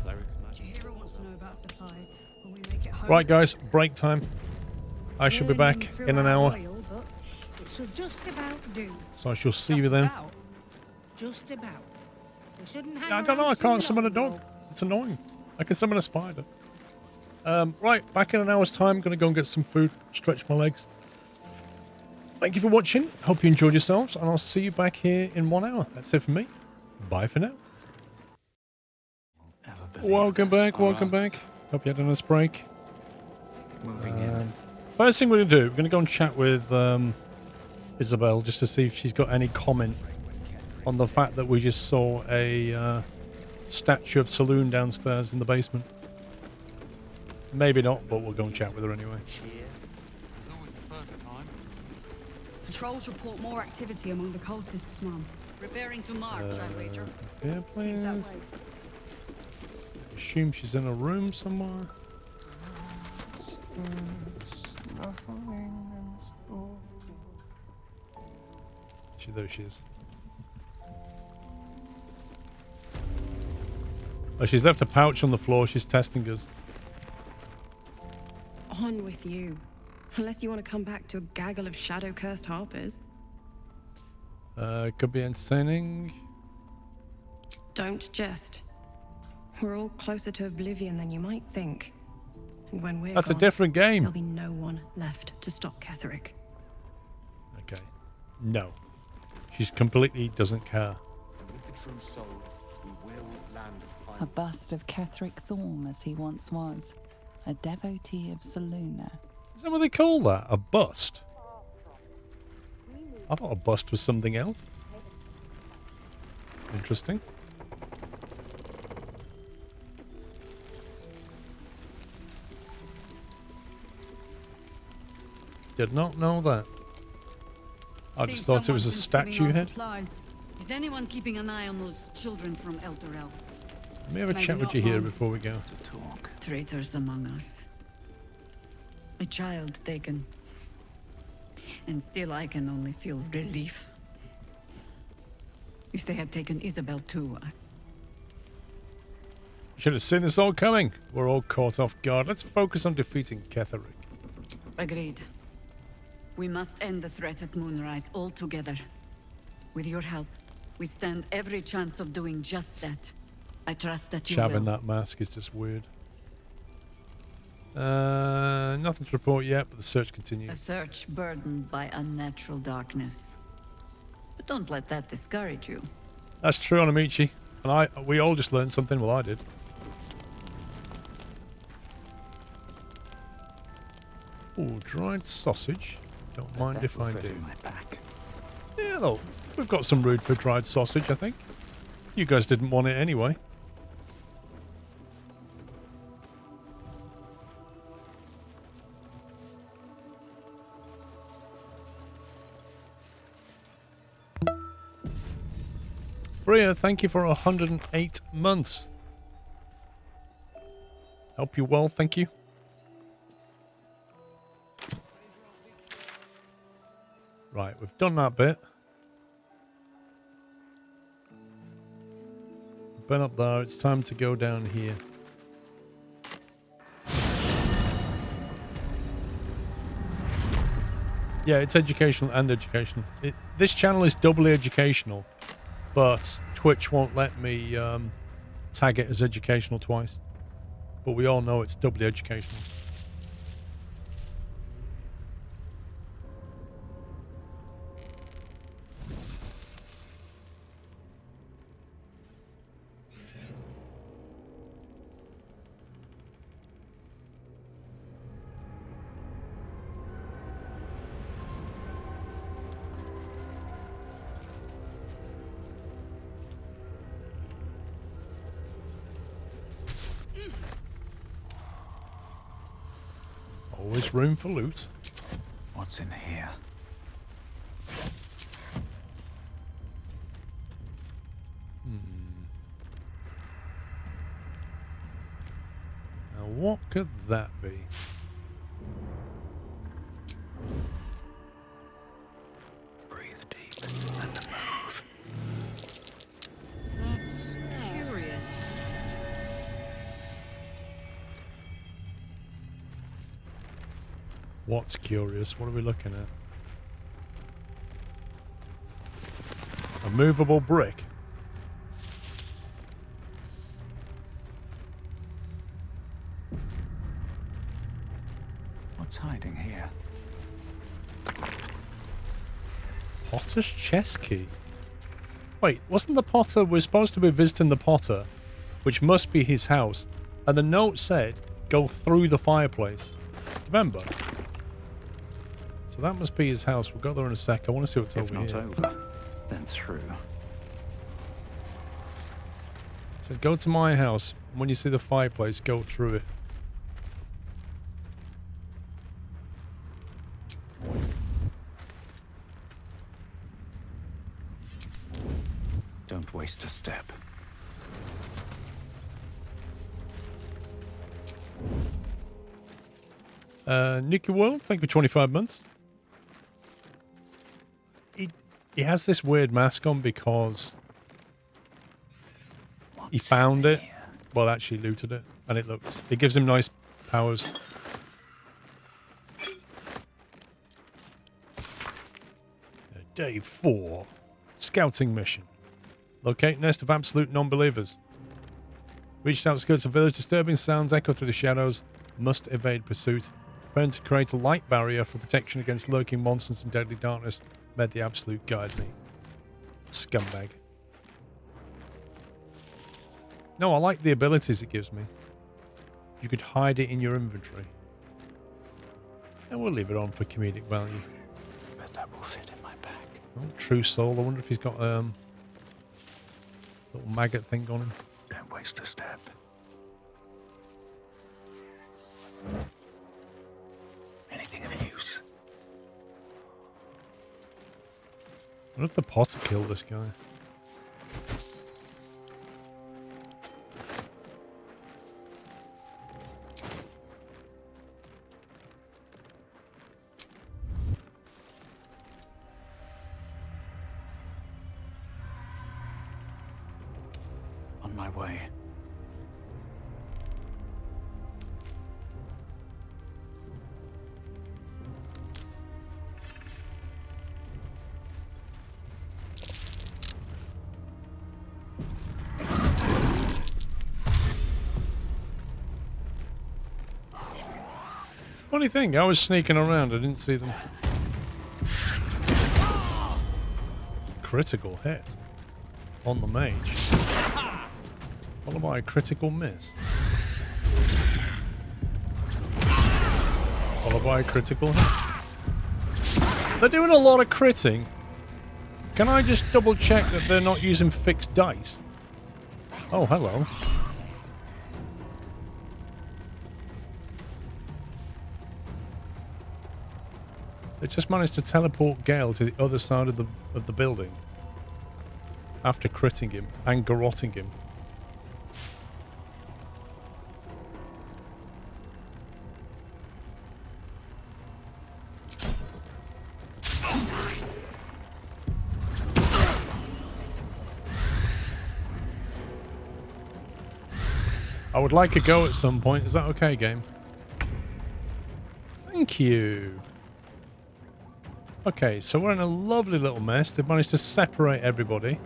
Cleric's magic. Jahira wants to know about supplies. Will we make it home? Right, guys, break time. I shall be back in an hour. It should just about do. So I shall see you then. Just about. We shouldn't hang I don't know, I around can't too summon a long, dog. It's annoying. I can summon a spider. Right, back in an hour's time. Gonna go and get some food, stretch my legs. Thank you for watching. Hope you enjoyed yourselves, and I'll see you back here in 1 hour. That's it for me. Bye for now. Welcome back, welcome back. Hope you had a nice break. Moving in. First thing we're going to do, we're going to go and chat with Isabel just to see if she's got any comment on the fact that we just saw a statue of Saloon downstairs in the basement. Maybe not, but we'll go and chat with her anyway. Patrols report more activity among the cultists, Mum. Preparing to march, I wager. Yeah, Seems that please. way. Assume she's in a room somewhere. There she is. Oh, she's left a pouch on the floor. She's testing us. On with you. Unless you want to come back to a gaggle of shadow-cursed harpers. Could be entertaining. Don't jest. We're all closer to oblivion than you might think. And when we're That's a gone, different game. There'll be no one left to stop Ketherick. Okay. No. She's completely doesn't care. With the true soul, we will land for A bust of Ketherick Thorm as he once was, a devotee of Saluna. Is that what they call that? A bust? I thought a bust was something else. Interesting. Did not know that. I just thought it was a statue head. Is anyone keeping an eye on those children from El Dorel? Let me have a Maybe chat with not you here long. before we go. Traitors among us. A child taken. And still I can only feel relief. If they had taken Isabel too, Should have seen this all coming. We're all caught off guard. Let's focus on defeating Ketherick. Agreed. We must end the threat at Moonrise altogether. With your help, we stand every chance of doing just that. I trust that you Shaving will. that mask is just weird. Nothing to report yet, but the search A continues. search burdened by unnatural darkness. But don't let that discourage you. That's true, Anamichi. And we all just learned something. Well, I did. Ooh, dried sausage. Don't mind if I do. Yeah, though. We've got some room for dried sausage, I think. You guys didn't want it anyway. Bria, thank you for 108 months. Hope you well, thank you. Right, we've done that bit. Been up there, it's time to go down here. Yeah, it's educational and educational. This channel is doubly educational, but Twitch won't let me tag it as educational twice. But we all know it's doubly educational. Always room for loot. What's in here? Now what could that be? Breathe deep and move. That's curious. What's curious? What are we looking at? A movable brick. What's hiding here? Potter's chest key. Wait, wasn't the Potter... We're supposed to be visiting the Potter, which must be his house. And the note said, go through the fireplace. Remember? So that must be his house. We'll go there in a sec. I want to see what's If over not here. over, then through. So go to my house. When you see the fireplace, go through it. Don't waste a step. Nicky World, thank you for 25 months. He has this weird mask on because he found it. Well, actually looted it. And it gives him nice powers. Day 4. Scouting mission. Locate nest of absolute non-believers. Reach the outskirts of village. Disturbing sounds echo through the shadows. Must evade pursuit. Preparing to create a light barrier for protection against lurking monsters and deadly darkness. May the absolute guide me. Scumbag. No, I like the abilities it gives me. You could hide it in your inventory. And we'll leave it on for comedic value. Bet that will fit in my bag. Oh, True Soul. I wonder if he's got little maggot thing on him. Don't waste a step. Anything of use? I wonder if the Potter killed this guy. On my way. Funny thing, I was sneaking around, I didn't see them. Critical hit on the mage. Followed by a critical miss. Followed by a critical hit. They're doing a lot of critting. Can I just double check that they're not using fixed dice? Oh, hello. They just managed to teleport Gale to the other side of the building after critting him and garrotting him. I would like a go at some point. Is that okay, game? Thank you. Okay, so we're in a lovely little mess. They've managed to separate everybody.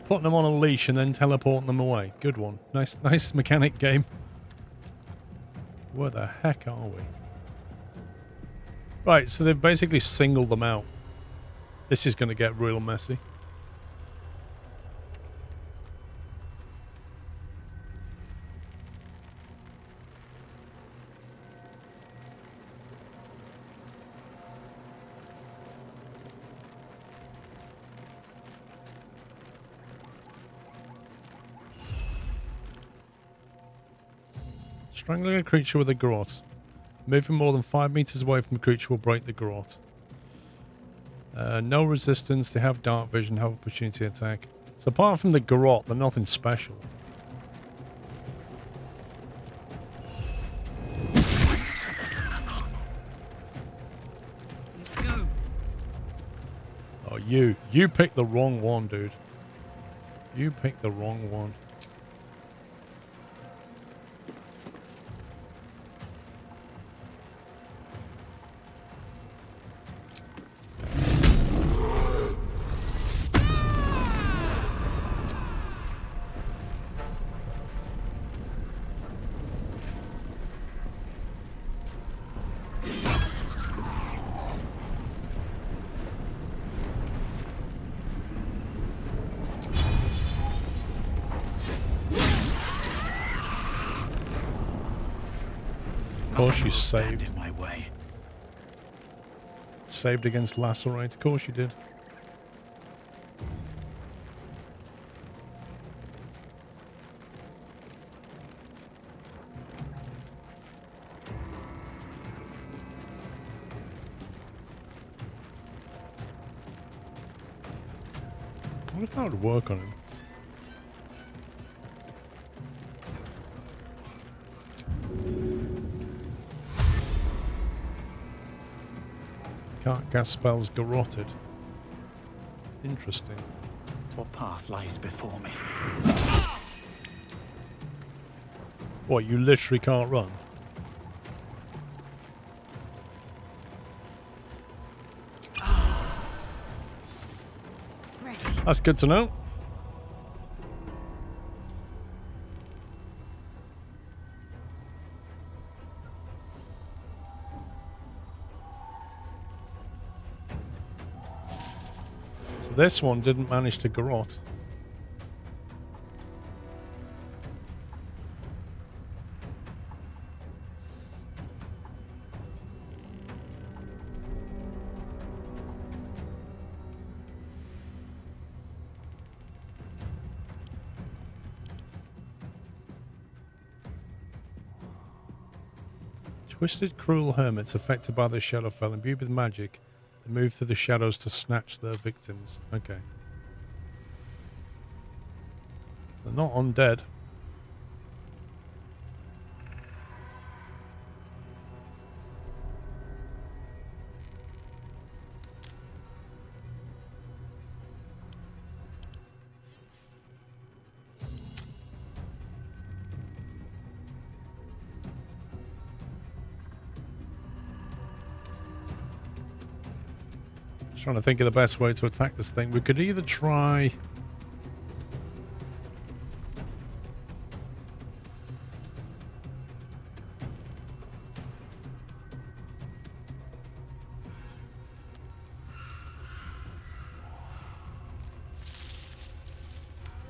Putting them on a leash and then teleporting them away. Good one. Nice mechanic game. Where the heck are we? Right, so they've basically singled them out. This is going to get real messy. Strangling a creature with a garrote. Moving more than 5 meters away from the creature will break the grot. No resistance. They have dark vision, have opportunity attack. So apart from the grot, they're nothing special. Let's go. Oh, you picked the wrong one, dude. You picked the wrong one. Of course you saved. In my way. Saved against lacerate. Of course you did. I wonder if that would work on him. Can't cast spells garroted. Interesting. What path lies before me? What, you literally can't run? That's good to know. So this one didn't manage to garrot. Twisted, cruel hermits affected by the Shadowfell, imbued with magic, they move through the shadows to snatch their victims. Okay. So they're not undead. Trying to think of the best way to attack this thing. We could either try...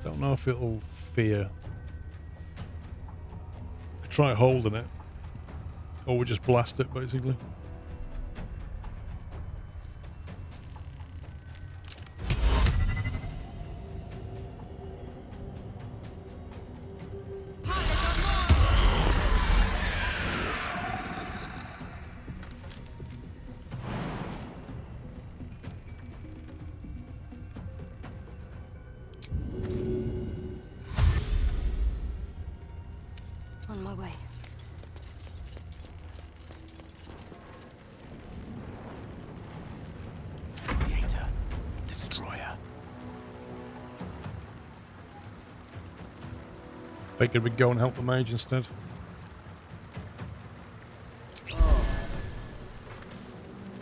Don't know if it'll fear. Could try holding it. Or we just blast it, basically. On my way. Creator. Destroyer. Figured we'd go and help the mage instead.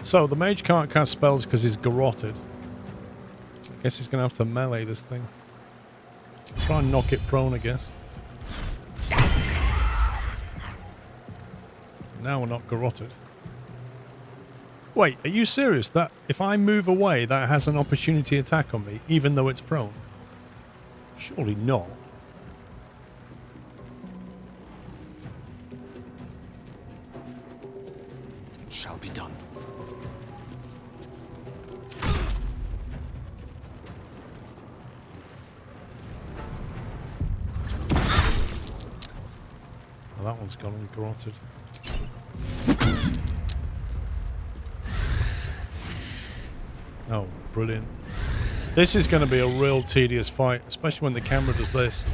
So, the mage can't cast spells because he's garroted. I guess he's going to have to melee this thing. Try and knock it prone, I guess. So now we're not garroted. Wait, are you serious? That if I move away, that has an opportunity attack on me, even though it's prone? Surely not. It shall be done. Well, that one's gone and garroted. Oh, brilliant. This is going to be a real tedious fight, especially when the camera does this.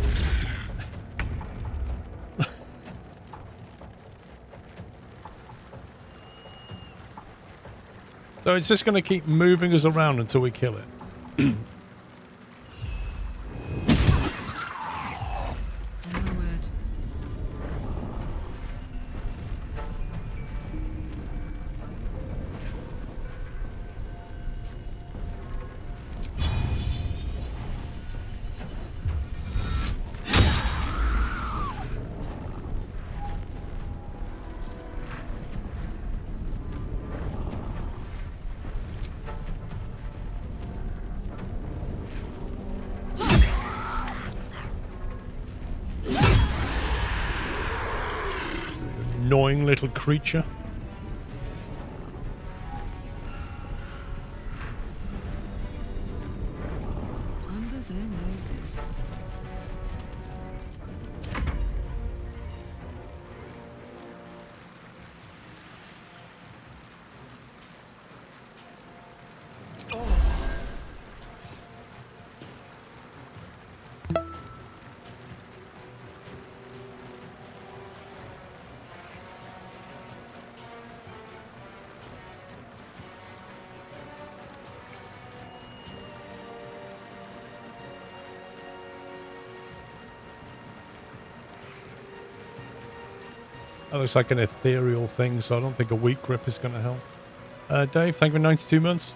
So it's just going to keep moving us around until we kill it. Annoying little creature. Under their noses. That looks like an ethereal thing, so I don't think a weak grip is going to help. Dave, thank you for 92 months.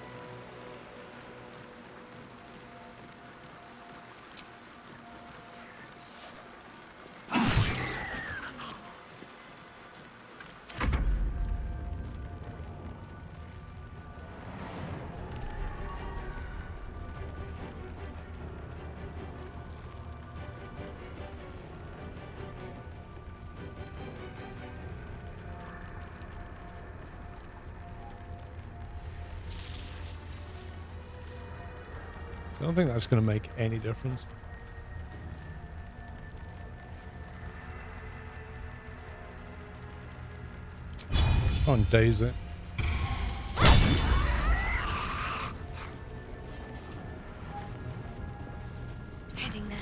I don't think that's going to make any difference. Try and daze it. Heading there.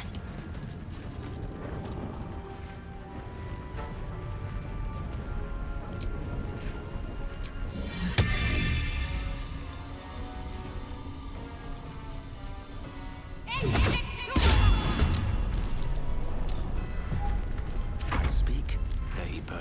I speak, they burn.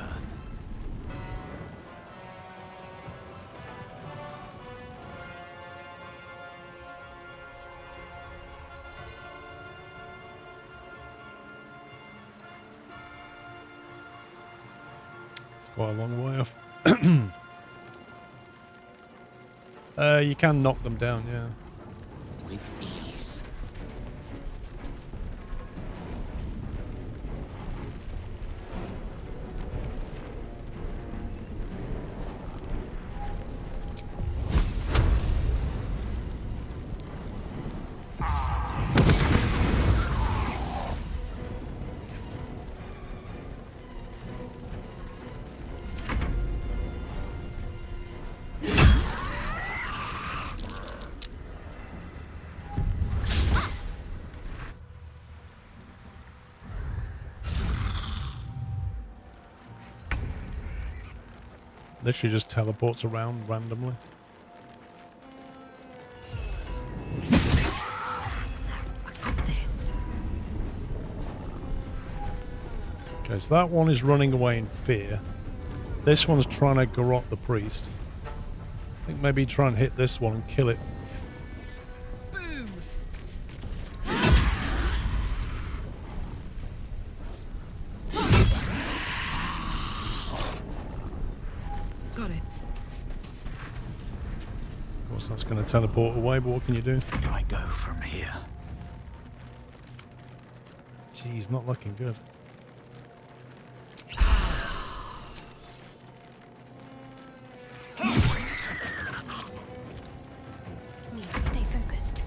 It's quite a long way off. You can knock them down, yeah. With ease. Literally just teleports around randomly. Okay, so that one is running away in fear. This one's trying to garrote the priest. I think maybe try and hit this one and kill it. Boom! Got it. Of course, that's going to teleport away, but what can you do? Where do I go from here? Geez, not looking good. Need to stay focused.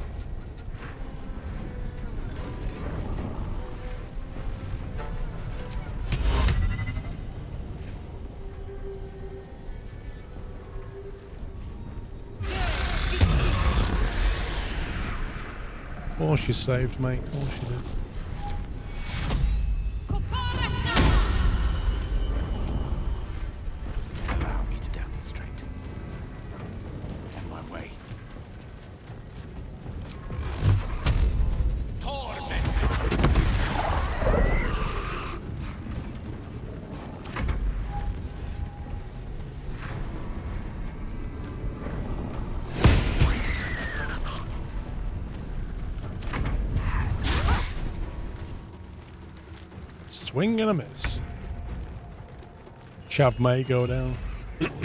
course you saved, mate. Of course you did. Allow me to demonstrate. On my way. Swing and a miss. Chav may go down. No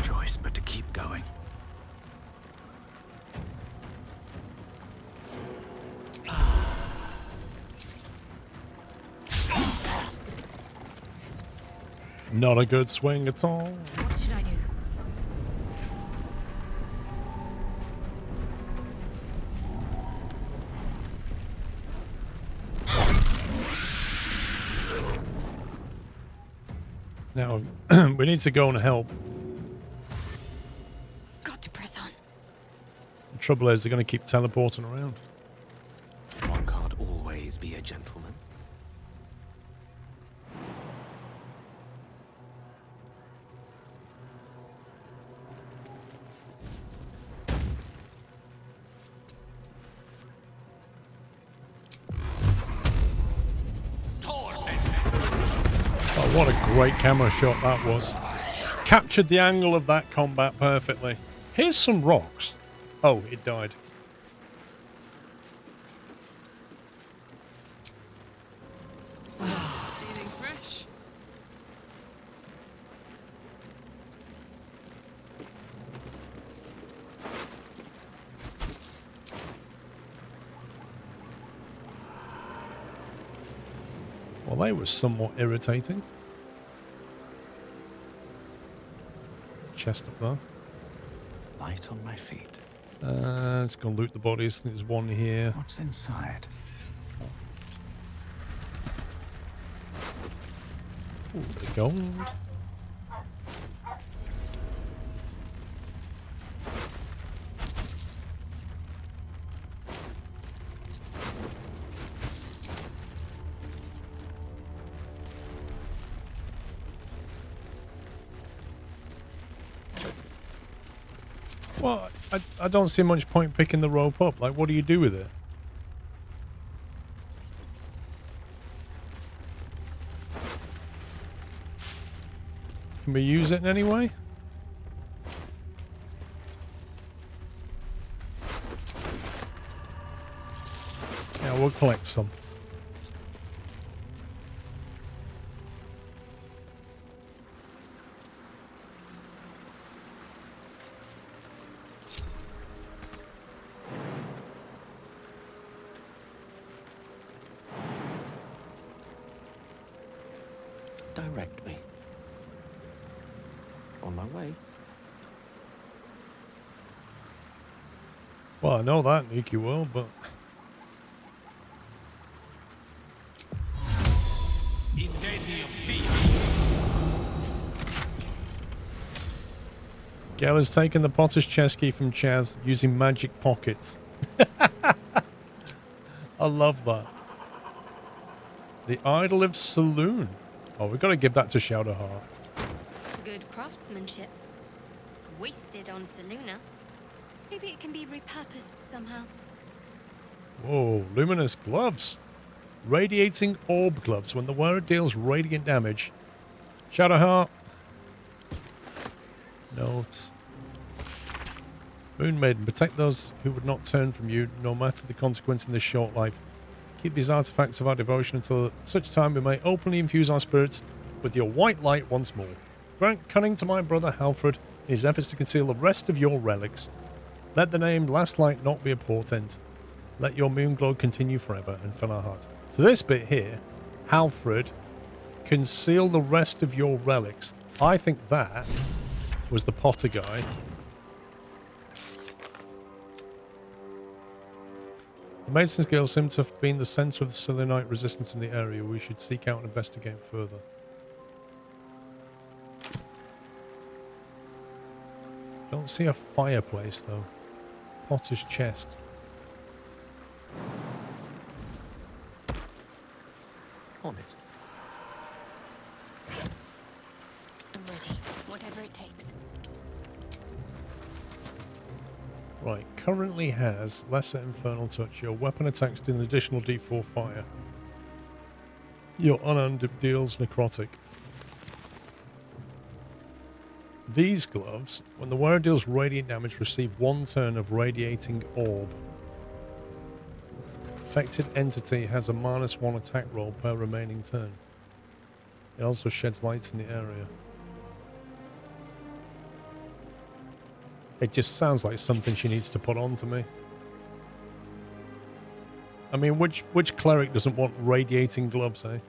choice but to keep going. Not a good swing at all. What should I do? Now, we need to go and help. Got to press on. The trouble is, they're going to keep teleporting around. One can't always be a gentleman. Oh, what a great camera shot that was. Captured the angle of that combat perfectly. Here's some rocks. Oh, it died. Feeling fresh? Well, they were somewhat irritating. Chest up there. Light on my feet. Let's go loot the bodies. I think there's one here. What's inside? Ooh, the gold. Well, I don't see much point picking the rope up. Like, what do you do with it? Can we use it in any way? Yeah, we'll collect some. Direct me. On my way. Well, I know that, Nuke, you will, but... Gale has taken the Potter's chest key from Chaz using magic pockets. I love that. The Idol of Saloon. Oh, we've got to give that to Shadowheart. Good craftsmanship. Wasted on Saluna. Maybe it can be repurposed somehow. Whoa, luminous gloves. Radiating orb gloves. When the wearer deals radiant damage. Shadowheart. Note. Moon Maiden. Protect those who would not turn from you, no matter the consequence in this short life. Keep these artifacts of our devotion until such time we may openly infuse our spirits with your white light once more. Grant cunning to my brother Halfred in his efforts to conceal the rest of your relics. Let the name Last Light not be a portent. Let your moon glow continue forever and fill our hearts. So this bit here, Halfred, conceal the rest of your relics. I think that was the Potter guy. The Mason scales seem to have been the centre of the selenite resistance in the area. We should seek out and investigate further. Don't see a fireplace though. Potter's chest. On it. I'm ready. Whatever it takes. Right, currently has Lesser Infernal Touch. Your weapon attacks do an additional D4 fire. Your unarmed deals necrotic. These gloves, when the wearer deals radiant damage, receive 1 turn of radiating orb. Affected entity has a -1 attack roll per remaining turn. It also sheds lights in the area. It just sounds like something she needs to put on to me. I mean, which cleric doesn't want radiating gloves, eh?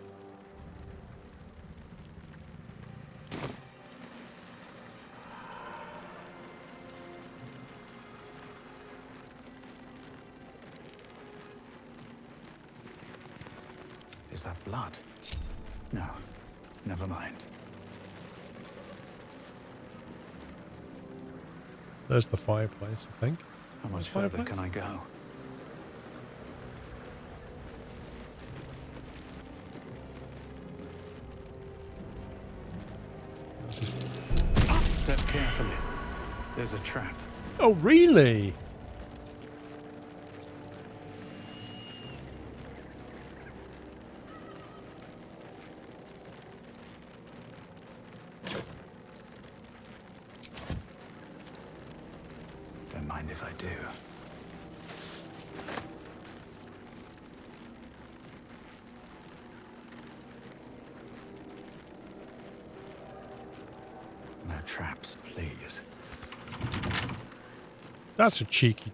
Is that blood? No. Never mind. There's the fireplace, I think. How much further can I go? Step carefully. There's a trap. Oh, really? Don't mind if I do. No traps, please. That's a cheeky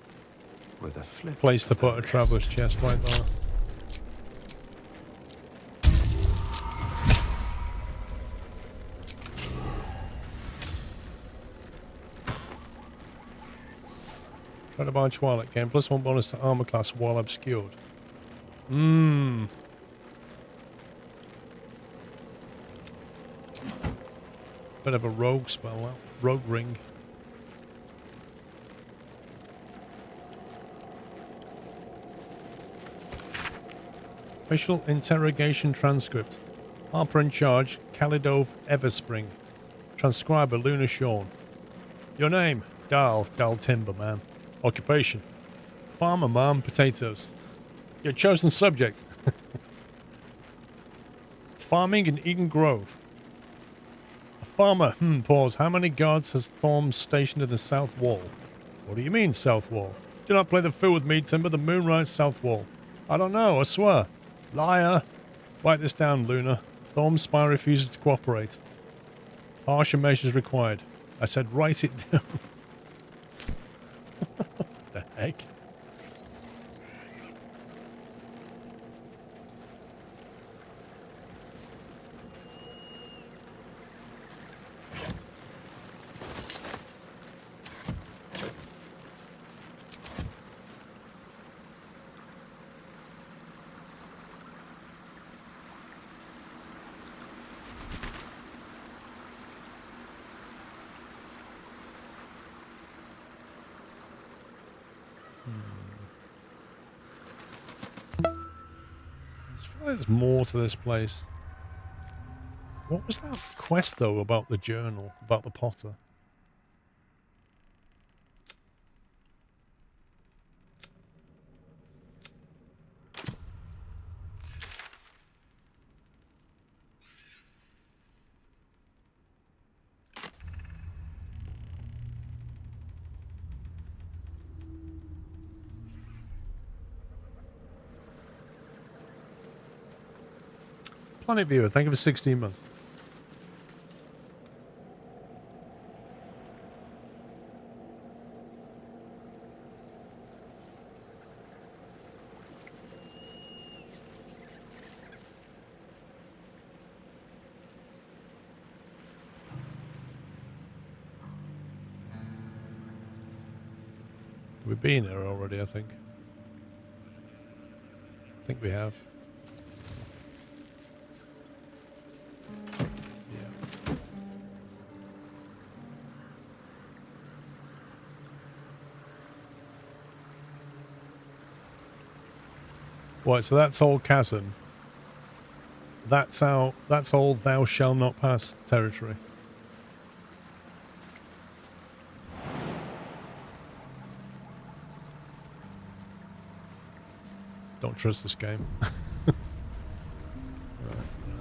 With a flip place to put a traveler's chest right there. Try to buy Twilight game. +1 bonus to armor class while obscured. Mmm. Bit of a rogue spell, that. Rogue ring. Official interrogation transcript. Harper in charge, Kalidov Everspring. Transcriber, Luna Shawn. Your name? Dal Timberman. Occupation? Farmer, ma'am, potatoes. Your chosen subject? Farming in Eden Grove. A farmer, pause. How many guards has Thorm stationed in the south wall? What do you mean, south wall? Do not play the fool with me, Timber. The Moonrise south wall. I don't know, I swear. Liar. Write this down, Luna. Thorm's spy refuses to cooperate. Harsher measures required. I said write it down. What the heck? There's more to this place. What was that quest, though, about the journal, about the potter? Planet Viewer, thank you for 16 months. We've been here already, I think. I think we have. Right, so that's all chasm. That's all thou shall not pass territory. Don't trust this game.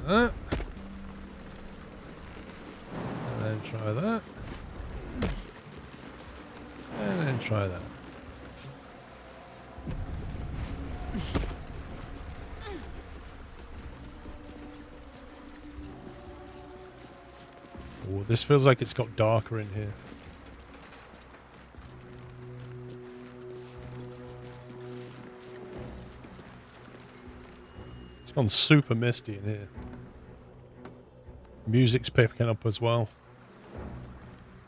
Right, and then try that. And then try that. Oh, this feels like it's got darker in here. It's gone super misty in here. Music's picking up as well.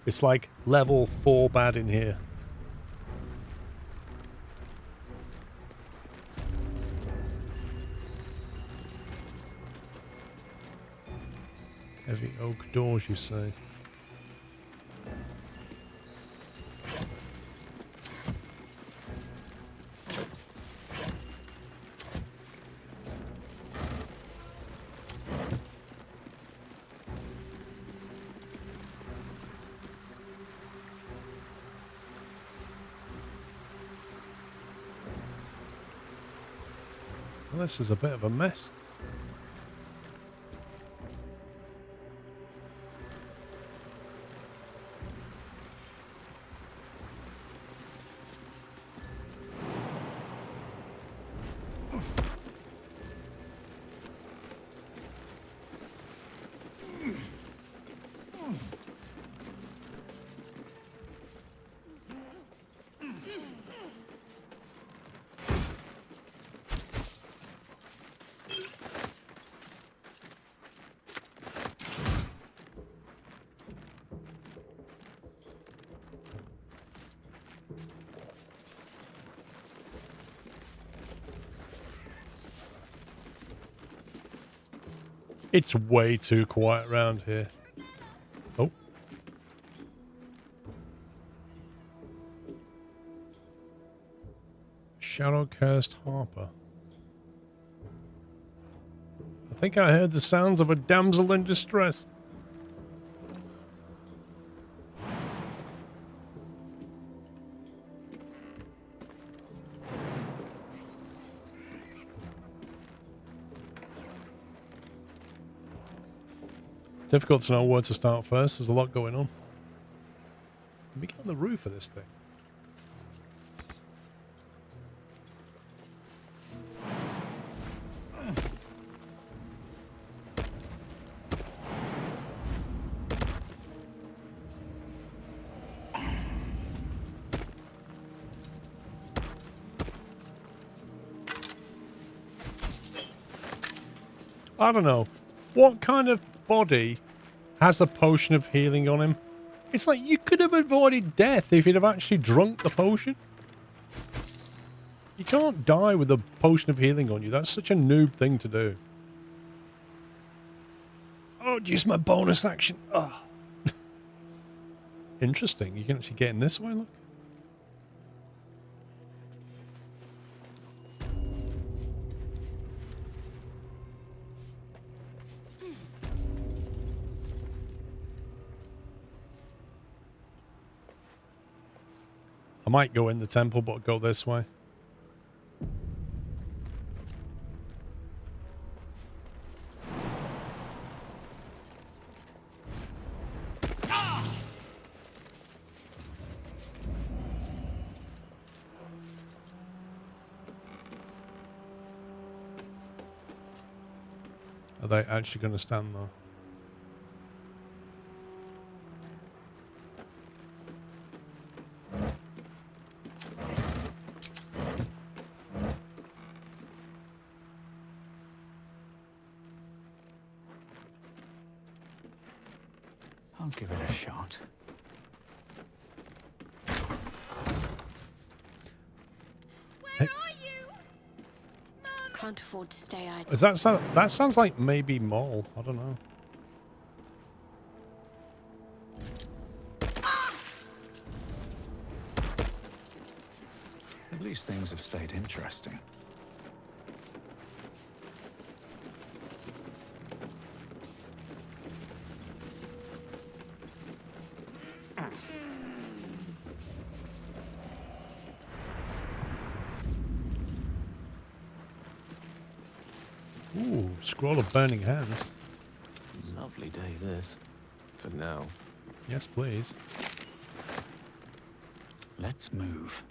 It's like level 4 bad in here. Heavy oak doors, you say? Well, this is a bit of a mess. It's way too quiet around here. Oh. Shadow Cursed Harper. I think I heard the sounds of a damsel in distress. Difficult to know where to start first. There's a lot going on. Can we get on the roof of this thing? I don't know. What kind of body has a potion of healing on him? It's like you could have avoided death if you'd have actually drunk the potion. You can't die with a potion of healing on you. That's such a noob thing to do. Oh, use my bonus action. Oh. Interesting. You can actually get in this way, look. I might go in the temple, but go this way. Are they actually going to stand there? I'll give it a shot. can't afford to stay idle. Is that sounds like maybe Mole. I don't know. At least things have stayed interesting. Ooh, scroll of burning hands. Lovely day this. For now. Yes, please. Let's move.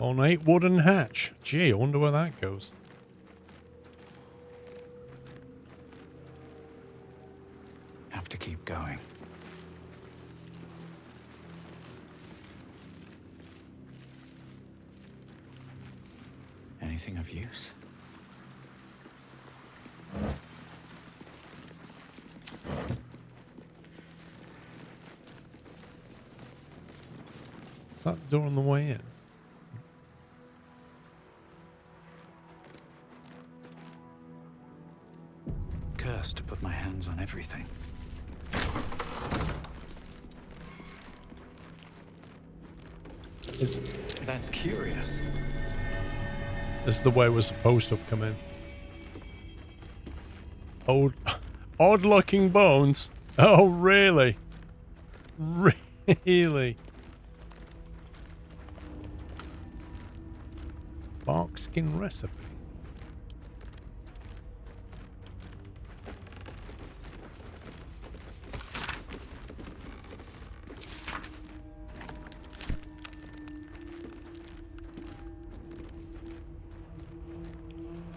Ornate wooden hatch. Gee, I wonder where that goes. Have to keep going. Anything of use? Is that the door on the way in? Cursed to put my hands on everything. That's curious. This is the way we're supposed to have come in. Odd-looking bones. Oh, really? Really? Bark skin recipe.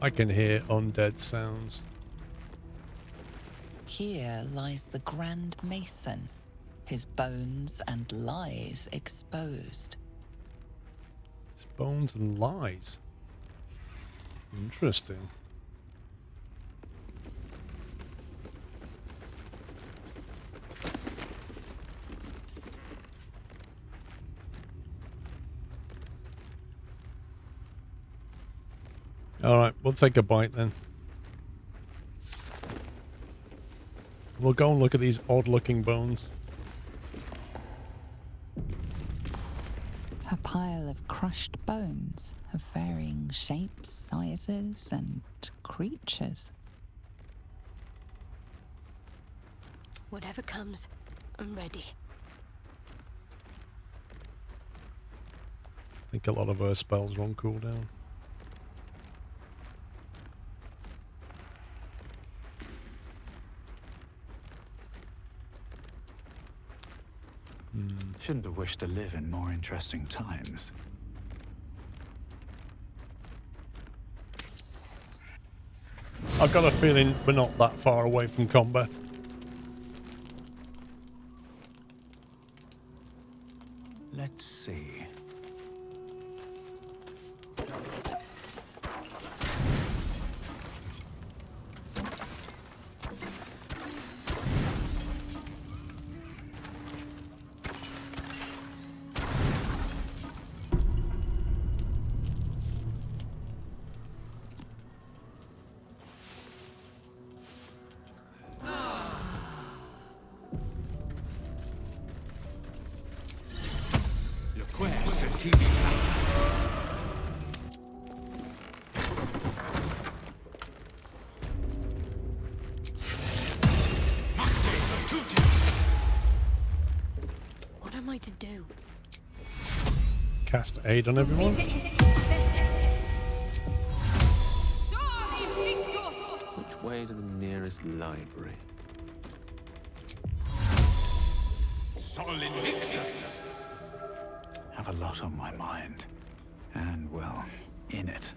I can hear undead sounds. Here lies the Grand Mason, his bones and lies exposed. His bones and lies. Interesting. Alright, we'll take a bite then. We'll go and look at these odd-looking bones. A pile of crushed bones of varying shapes, sizes, and creatures. Whatever comes, I'm ready. I think a lot of her spells are on cooldown. Shouldn't have wished to live in more interesting times. I've got a feeling we're not that far away from combat. Let's see. What am I to do? Cast aid on everyone. Which way to the nearest library? Sol Invictus! Have a lot on my mind. And, well, in it.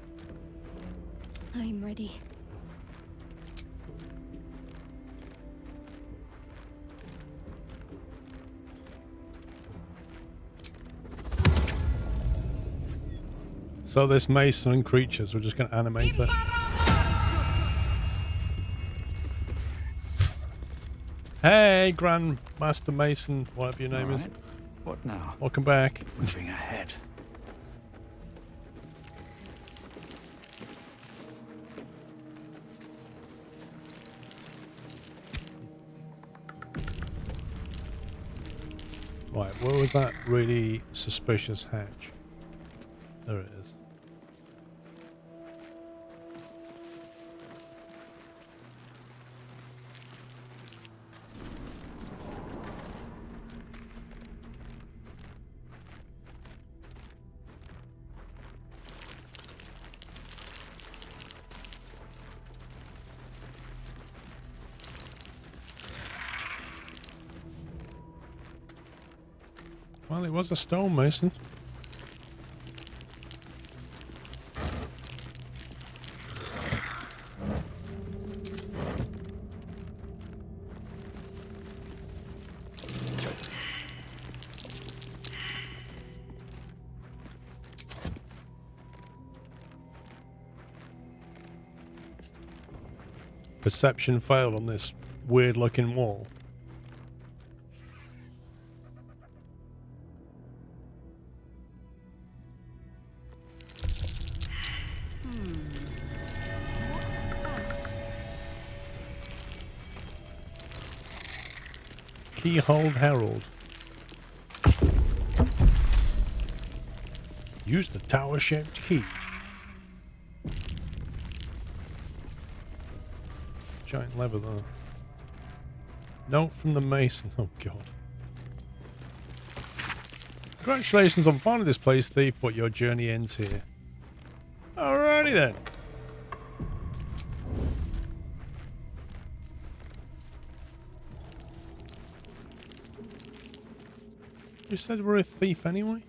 I'm ready. So this mason and creatures, we're just going to animate it. Hey, Grandmaster Mason, whatever your name is. What now? Welcome back. Moving ahead. Right, where was that really suspicious hatch? There it is. Well, it was a stonemason. Perception failed on this weird looking wall. What's that? Keyhole Herald. Use the tower-shaped key. Giant lever though. Note from the mason. Oh god. Congratulations on finding this place, thief, but your journey ends here. Alrighty then. You said we're a thief anyway?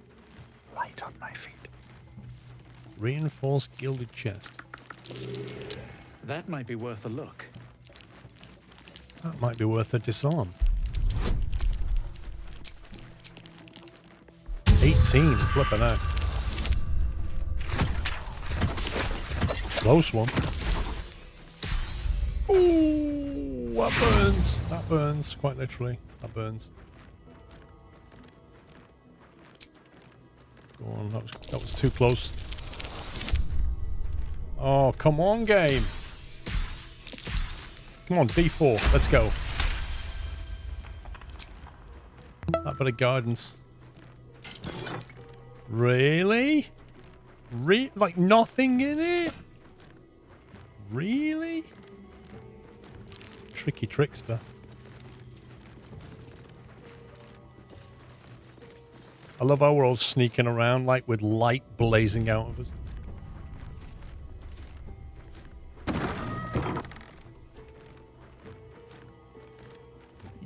Light on my feet. Reinforced gilded chest. That might be worth a look. That might be worth a disarm. 18, flipping out. Close one. Ooh, that burns. That burns, quite literally. That burns. Go on, that was too close. Oh, come on, game. Come on, D4, let's go. That bit of guidance. Really? Like nothing in it? Really? Tricky trickster. I love how we're all sneaking around like with light blazing out of us.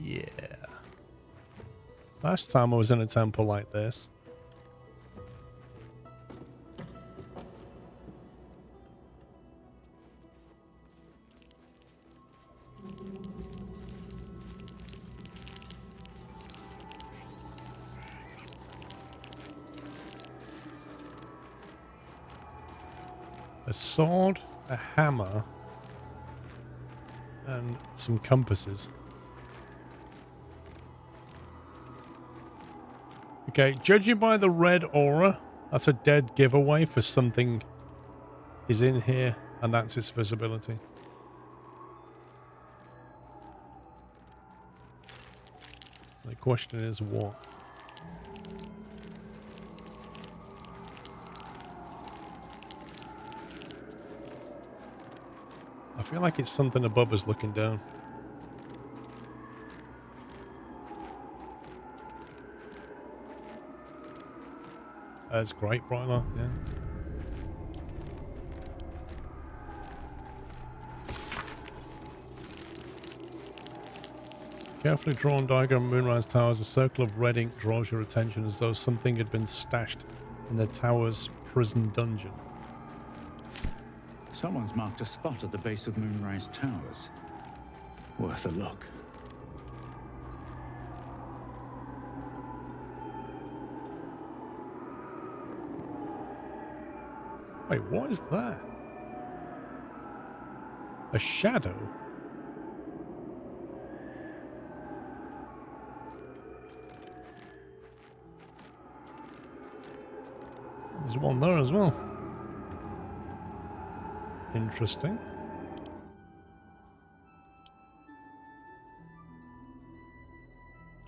Yeah. Last time I was in a temple like this. A sword, a hammer, and some compasses. Okay, judging by the red aura, that's a dead giveaway for something is in here, and that's its visibility. The question is what? I feel like it's something above us looking down. That's great, Bryla, yeah. Carefully drawn diagram of Moonrise Towers. A circle of red ink draws your attention as though something had been stashed in the tower's prison dungeon. Someone's marked a spot at the base of Moonrise Towers. Worth a look. Wait, what is that? A shadow? There's one there as well. Interesting.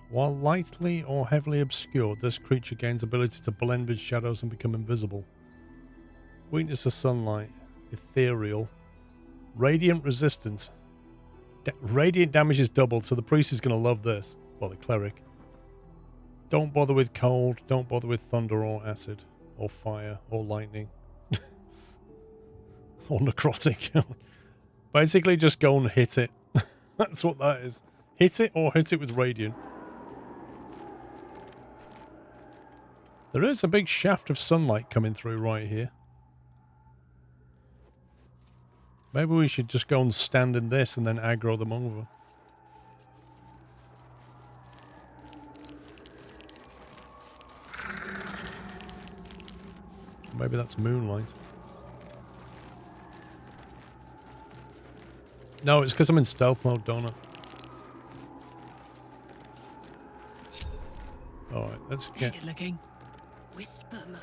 While lightly or heavily obscured, this creature gains ability to blend with shadows and become invisible. Weakness to sunlight. Ethereal. Radiant resistance. Radiant damage is doubled, so the priest is going to love this. Well, the cleric. Don't bother with cold. Don't bother with thunder or acid. Or fire. Or lightning. Or necrotic. Basically, just go and hit it. That's what that is. Hit it or hit it with radiant. There is a big shaft of sunlight coming through right here. Maybe we should just go and stand in this and then aggro them over. Maybe that's moonlight. No, it's because I'm in stealth mode, don't it? Alright, let's get... Good looking. Whisper mode.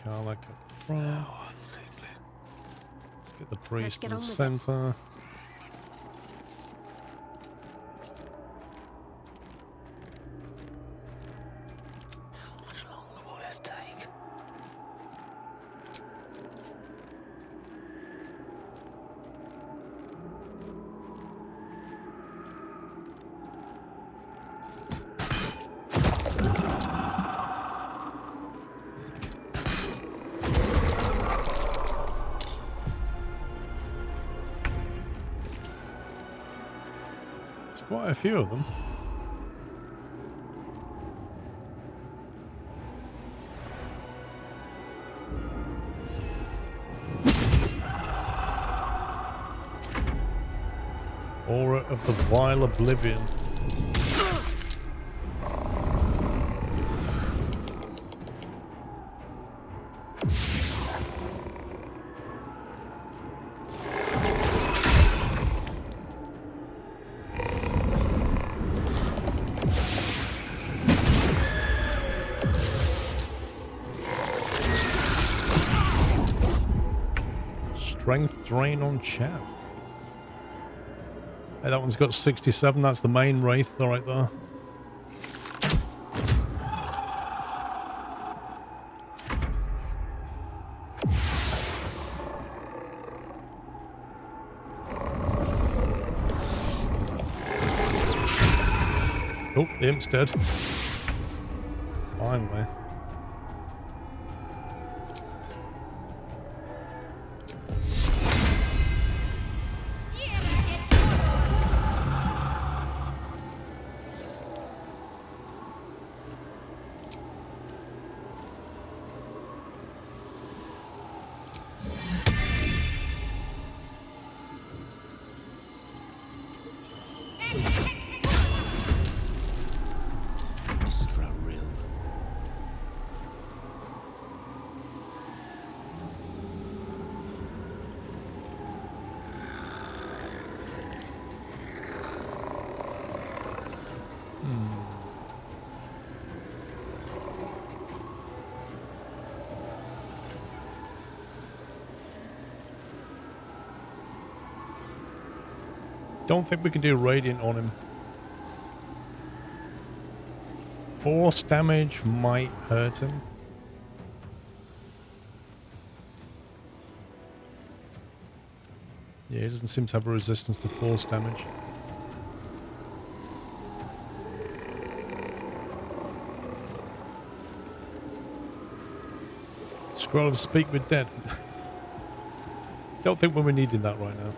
Karlach up front. Let's get the priest in the center. How much longer will this take? Quite a few of them. Aura of the Vile Oblivion. Strength drain on chaff. Hey, that one's got 67. That's the main wraith right there. Oh, the imp's dead. Finally. Don't think we can do radiant on him. Force damage might hurt him. Yeah, he doesn't seem to have a resistance to force damage. Scroll of Speak with Dead. Don't think we're needing that right now.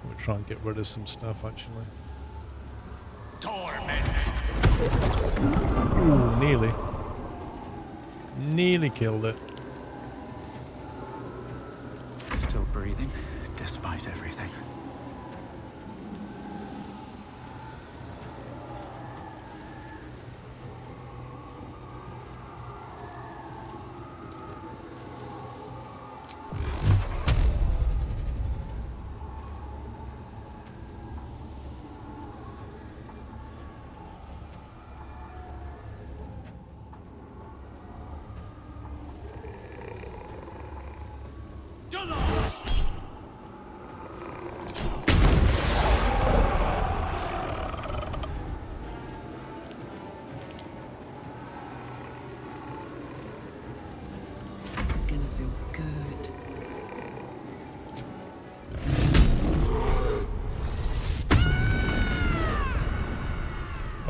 We'll try and get rid of some stuff actually. Ooh, nearly. Nearly killed it. Still breathing, despite everything. This is gonna feel good.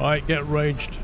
Right, get raged.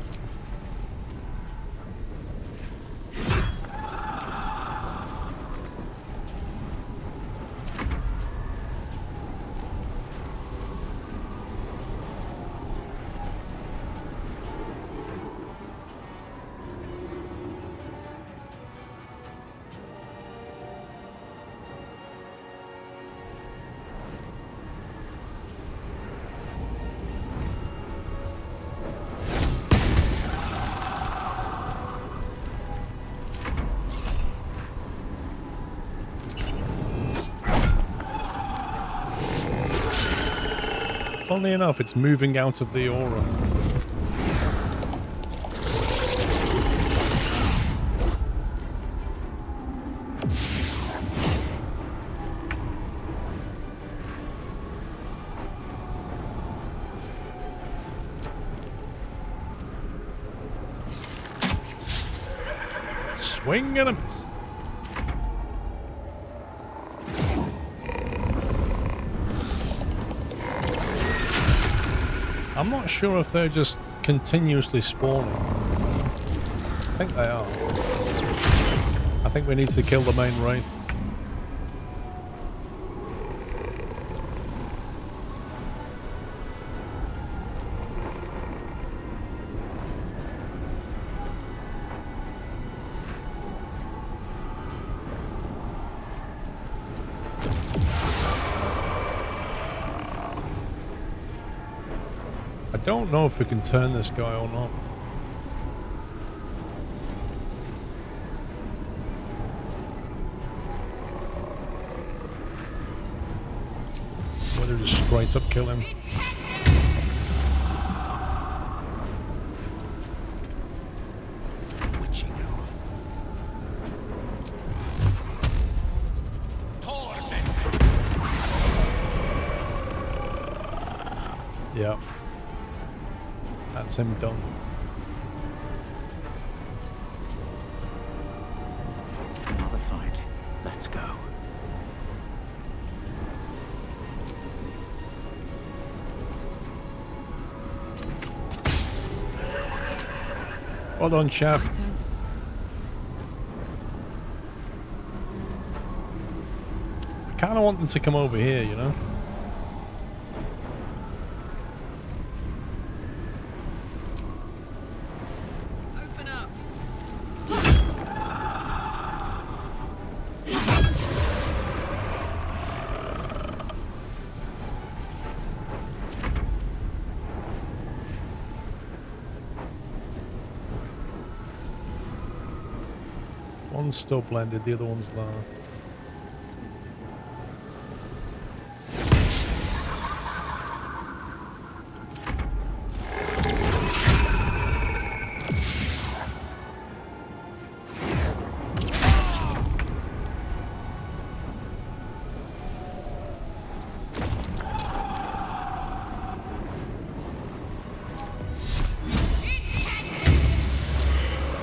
Funnily enough, it's moving out of the aura. Swing and a miss. I'm not sure if they're just continuously spawning. I think they are. I think we need to kill the main wraith. I don't know if we can turn this guy or not. Whether to just straight up kill him. Witching hour. Yeah. That's him done. Another fight. Let's go. Well done, chef. I kind of want them to come over here, you know? One's still blended, the other one's there.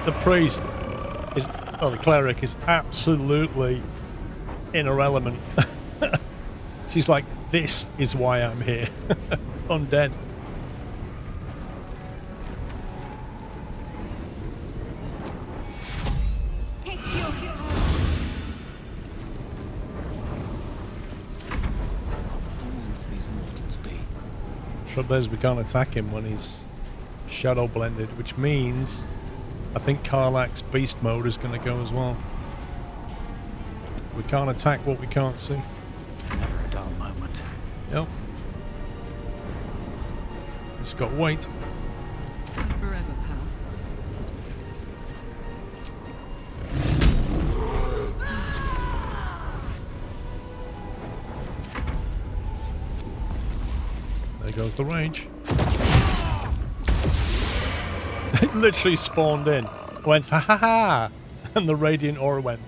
The priest is, oh, the cleric is absolutely in her element. She's like, this is why I'm here. Undead. Take your hero. What fools these mortals be. Trouble is we can't attack him when he's shadow blended, which means I think Karlach's beast mode is going to go as well. We can't attack what we can't see. Never a dull moment. Yep. Just got to wait. Forever, pal. There goes the rage. It literally spawned in, went ha ha ha, and the radiant aura went.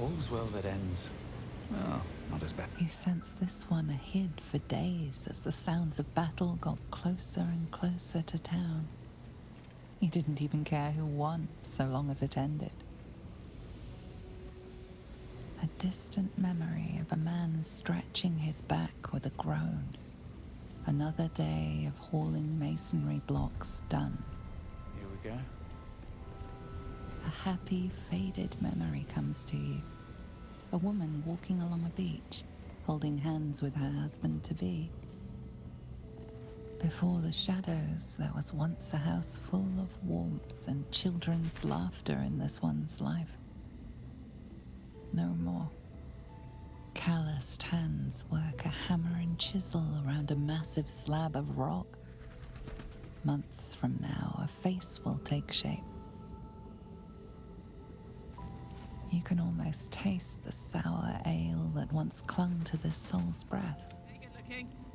All's well that ends. Well, not as bad. You sensed this one hid for days as the sounds of battle got closer and closer to town. You didn't even care who won, so long as it ended. A distant memory of a man stretching his back with a groan. Another day of hauling masonry blocks done. Here we go. A happy, faded memory comes to you. A woman walking along a beach, holding hands with her husband-to-be. Before the shadows, there was once a house full of warmth and children's laughter in this one's life. No more. Calloused hands work a hammer and chisel around a massive slab of rock. Months from now, a face will take shape. You can almost taste the sour ale that once clung to this soul's breath.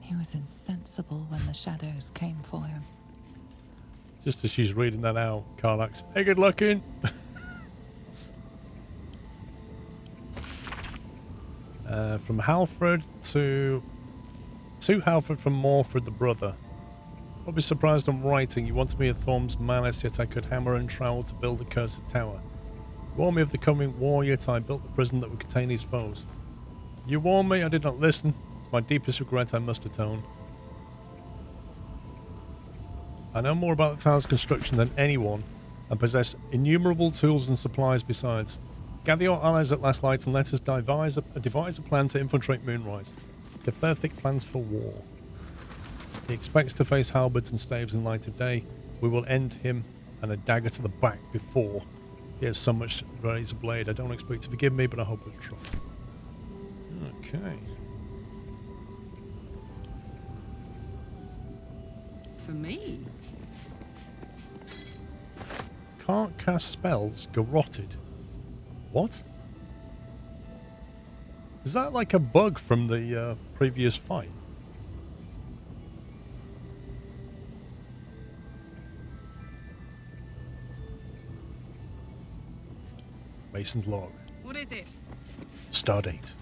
He was insensible when the shadows came for him. Just as she's reading that out, Carlax, hey, good looking. From Halfred to Halfred from Morford the brother. I'll be surprised I'm writing. You wanted me a Thorm's malice, yet I could hammer and trowel to build the cursed tower. You warned me of the coming war, yet I built the prison that would contain his foes. You warned me, I did not listen. To my deepest regret, I must atone. I know more about the tower's construction than anyone, and possess innumerable tools and supplies besides. Gather your allies at last light and let us devise a plan to infiltrate Moonrise. Cathartic plans for war. He expects to face halberds and staves in light of day. We will end him and a dagger to the back before he has so much razor blade. I don't expect you to forgive me, but I hope it's true. Okay. For me? Can't cast spells, garroted. What? Is that like a bug from the previous fight? Mason's log. What is it? Stardate.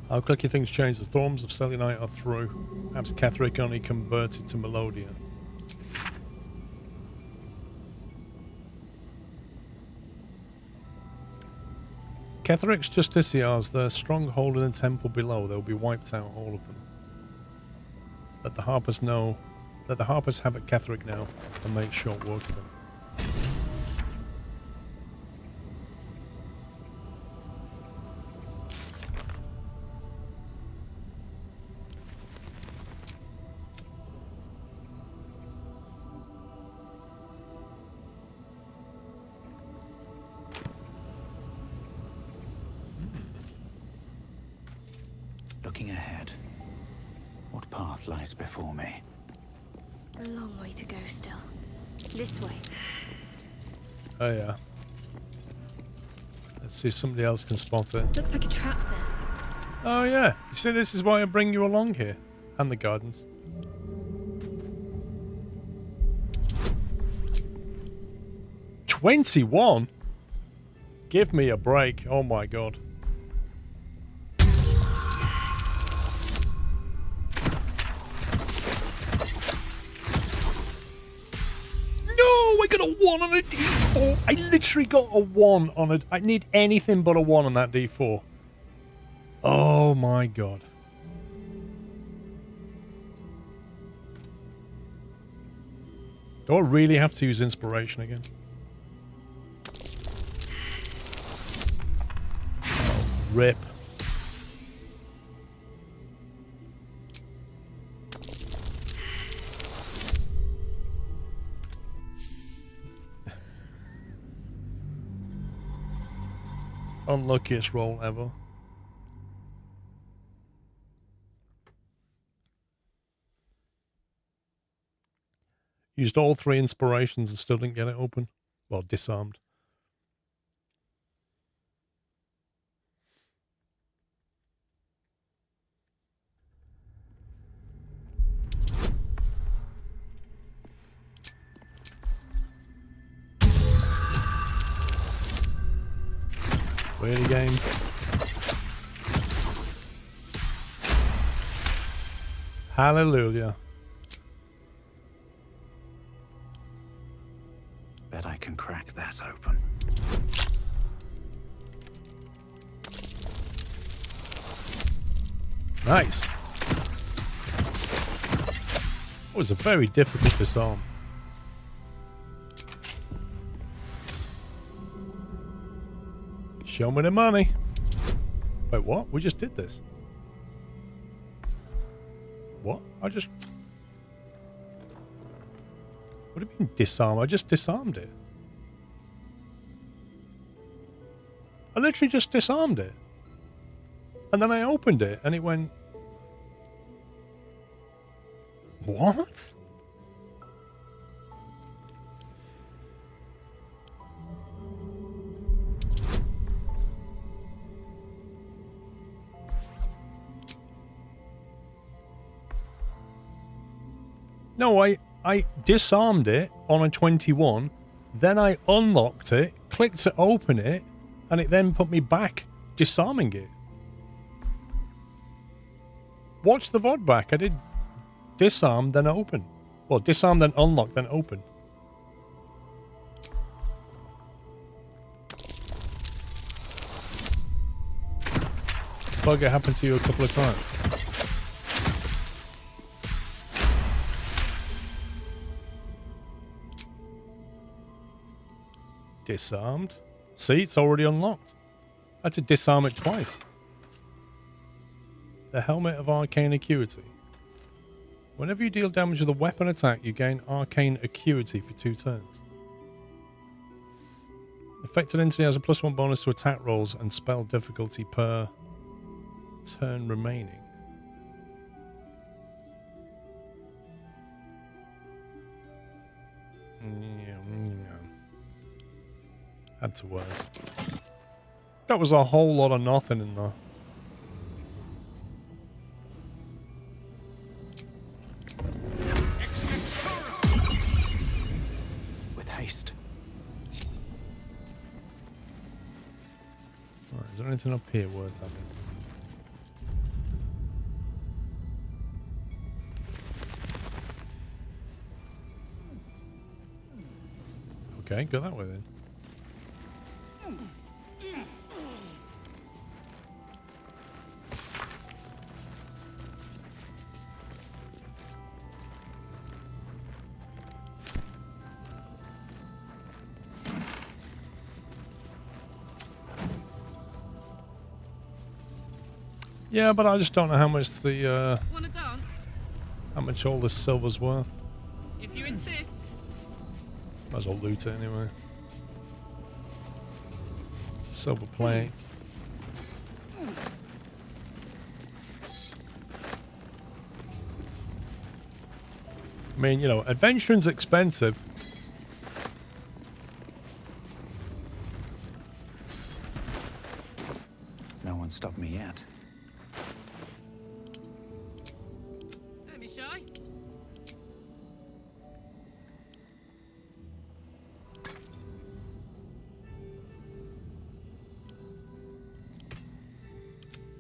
How quickly things change. The storms of Selenite are through. Perhaps Catherick only converted to Melodia. Catherick's Justiciars, their stronghold in the temple below, they'll be wiped out, all of them. Let the Harpers know. Let the Harpers have it Catherick now and make short work of them. Looking ahead, what path lies before me? A long way to go still. This way. Oh yeah. Let's see if somebody else can spot it. Looks like a trap there. Oh yeah. You see, this is why I bring you along here. And the gardens. $21? Give me a break. Oh my god. I got a 1 on a D4. I literally got a 1 on a... I need anything but a 1 on that D4. Oh my god. Do I really have to use inspiration again? Oh, rip. Unluckiest roll ever. Used all 3 inspirations and still didn't get it open. Well, disarmed. Really, game? Hallelujah. Bet I can crack that open. Nice. It was a very difficult disarm. Show me the money. Wait, what? We just did this. What? What do you mean disarm? I just disarmed it. I literally just disarmed it. And then I opened it and it went... What? No, I disarmed it on a 21, then I unlocked it, clicked to open it, and it then put me back disarming it. Watch the VOD back. I did disarm, then open. Well, disarm, then unlock, then open. Bug, it happened to you a couple of times. Disarmed. See, it's already unlocked. I had to disarm it twice. The Helmet of Arcane Acuity. Whenever you deal damage with a weapon attack, you gain Arcane Acuity for 2 turns. Affected entity has a +1 bonus to attack rolls and spell difficulty per turn remaining. Had to worse. That was a whole lot of nothing in there. With haste. Alright, is there anything up here worth having? Okay, go that way then. Yeah, but I just don't know how much the Wanna dance? how much all this silver's worth. If you insist. Might as well loot it anyway. Silver plate. I mean, you know, adventuring's expensive. No one stopped me yet. Don't be shy.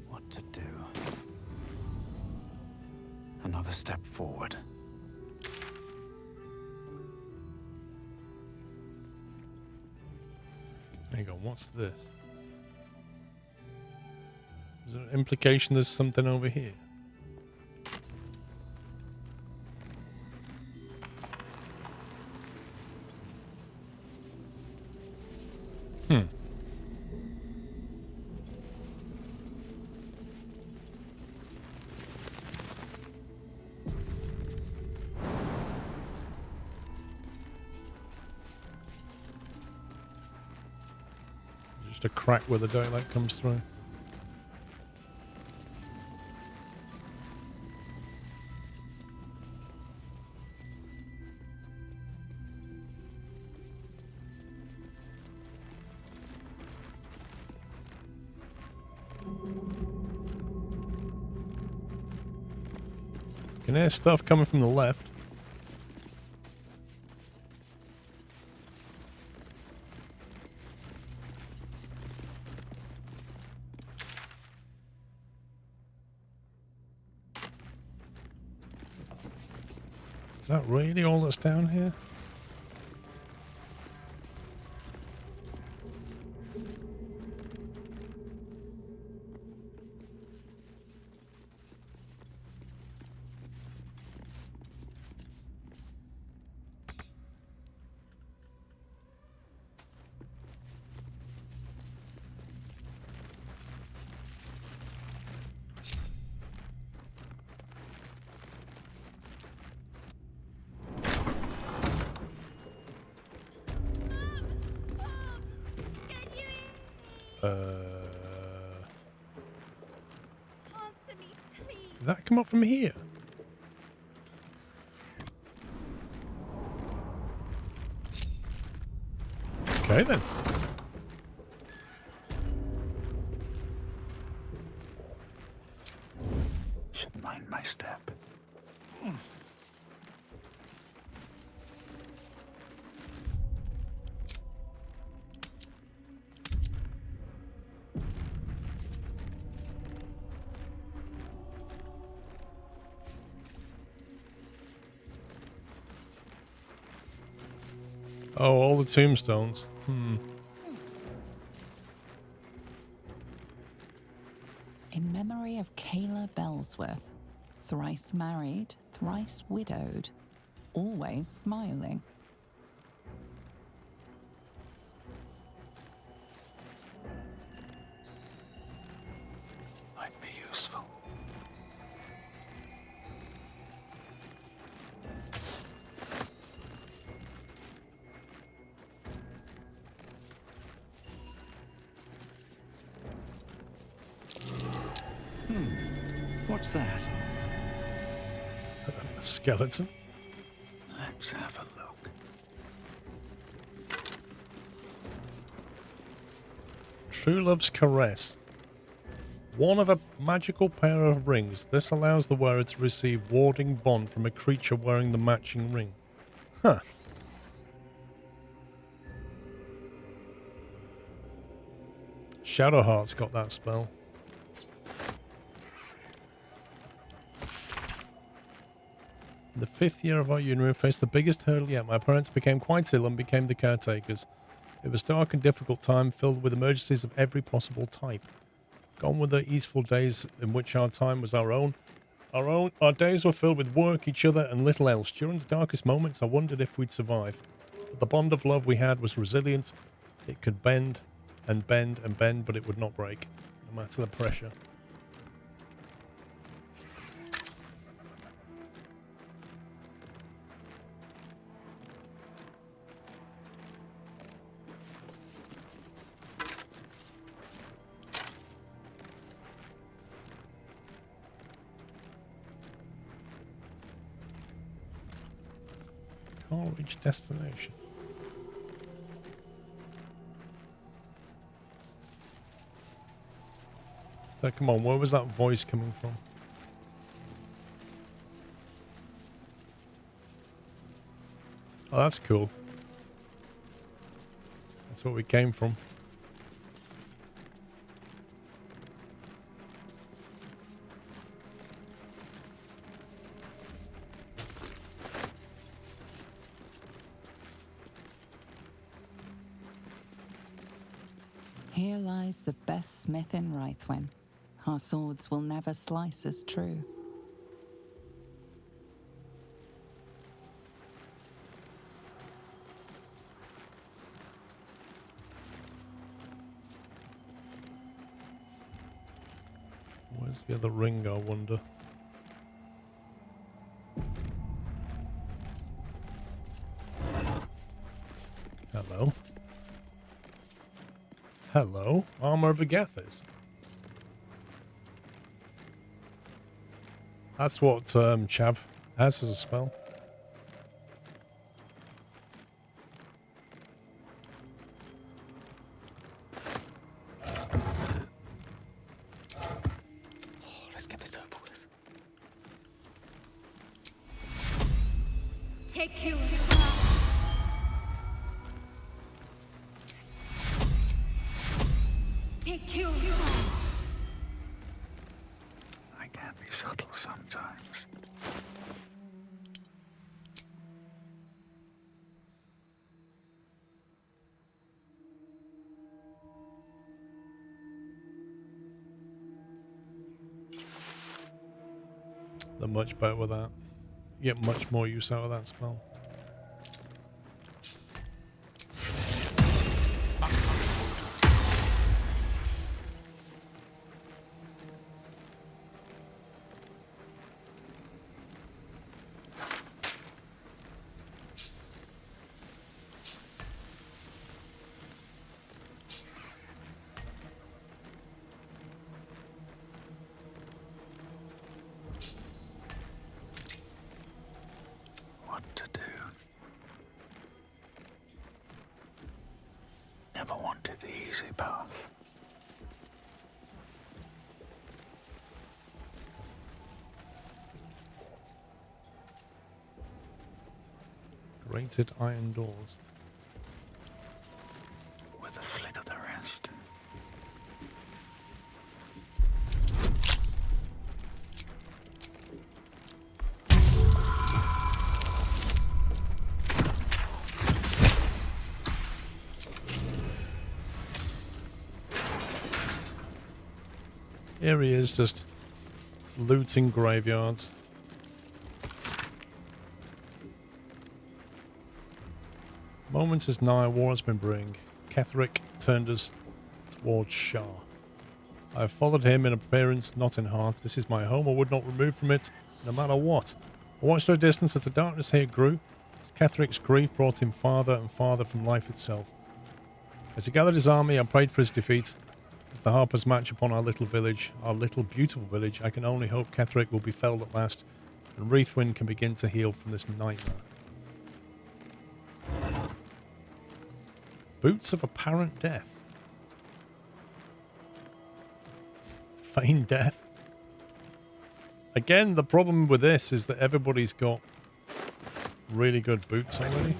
What to do? Another step forward. Hang on, what's this? Is there an implication there's something over here? Just a crack where the daylight comes through. Can hear stuff coming from the left. Is that really all that's down here? Did that come up from here? Okay then. Should mind my step. Oh, all the tombstones. In memory of Kayla Bellsworth, thrice married, thrice widowed, always smiling. Might be useful. What's that? A skeleton. Let's have a look. True Love's Caress. One of a magical pair of rings. This allows the wearer to receive warding bond from a creature wearing the matching ring. Huh. Shadowheart's got that spell. In the 5th year of our union, we faced the biggest hurdle yet. My parents became quite ill and became the caretakers. It was a dark and difficult time, filled with emergencies of every possible type. Gone were the easeful days in which our time was our own. Our days were filled with work, each other, and little else. During the darkest moments, I wondered if we'd survive. But the bond of love we had was resilient. It could bend and bend and bend, but it would not break, no matter the pressure. Can't reach destination. So come on, where was that voice coming from? Oh, that's cool. That's where we came from. Here lies the best smith in Rythwen. Our swords will never slice as true. Where's the other ring, I wonder? Hello? Hello? Armor of Agathis. That's what Chav has as a spell. Let's get this over with. Take you. Take you. I can be subtle sometimes. They're much better with that. You get much more use out of that spell. What to do? Never wanted the easy path. Grated iron doors. With a flick of the wrist. Here he is, just looting graveyards. Moment is nigh, war has been brewing. Ketheric turned us towards Shah. I have followed him in appearance, not in heart. This is my home, I would not remove from it, no matter what. I watched our distance as the darkness here grew. As Ketheric's grief brought him farther and farther from life itself. As he gathered his army, I prayed for his defeat. As the harpers march upon our little village, our little beautiful village, I can only hope Ketheric will be felled at last, and Wreathwind can begin to heal from this nightmare. Boots of apparent death. Feigned death. Again, the problem with this is that everybody's got really good boots already.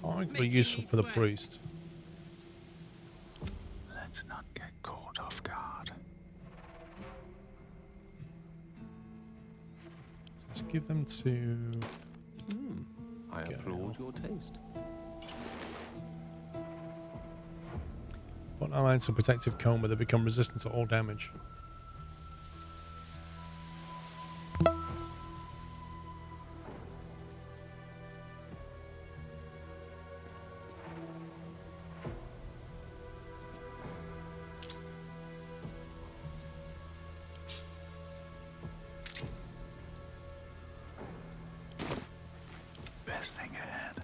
Arguably useful for the priest. Let's not get caught off guard. Let's give them to... I applaud your taste. Put alliance of protective coma, they become resistant to all damage. Best thing ahead,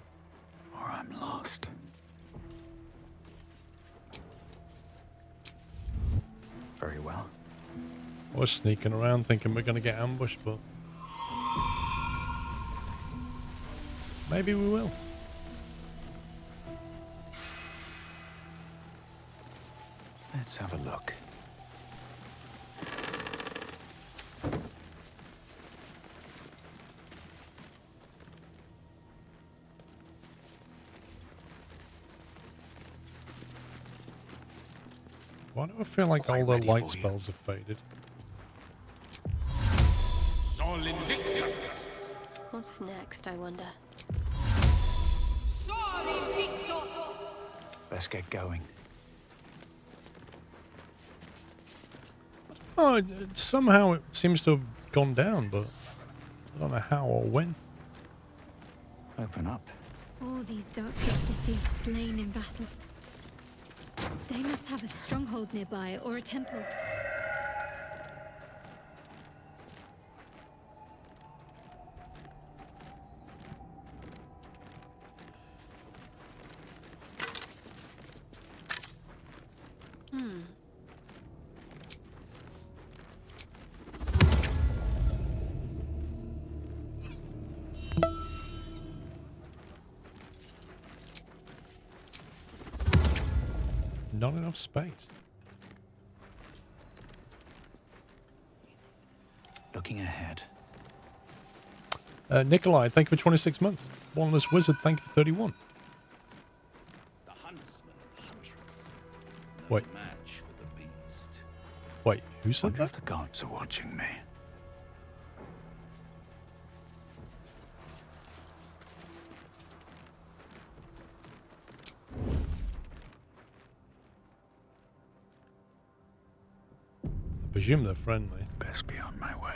or I'm lost. Very well. I was sneaking around thinking we're going to get ambushed, but maybe we will. Let's have a look. Why do I feel like all the light spells have faded? Sol Invictus. What's next, I wonder? Sol Invictus. Let's get going. Oh, somehow it seems to have gone down, but I don't know how or when. Open up. All these dark justices slain in battle. They must have a stronghold nearby or a temple. Not enough space. Looking ahead. Nikolai, thank you for 26 months. Wandless Wizard, thank you for 31. The huntsman, huntress. No Wait. match for the beast. Wait, who said Wonder that? if the gods are watching me. presume they're friendly. Best be on my way.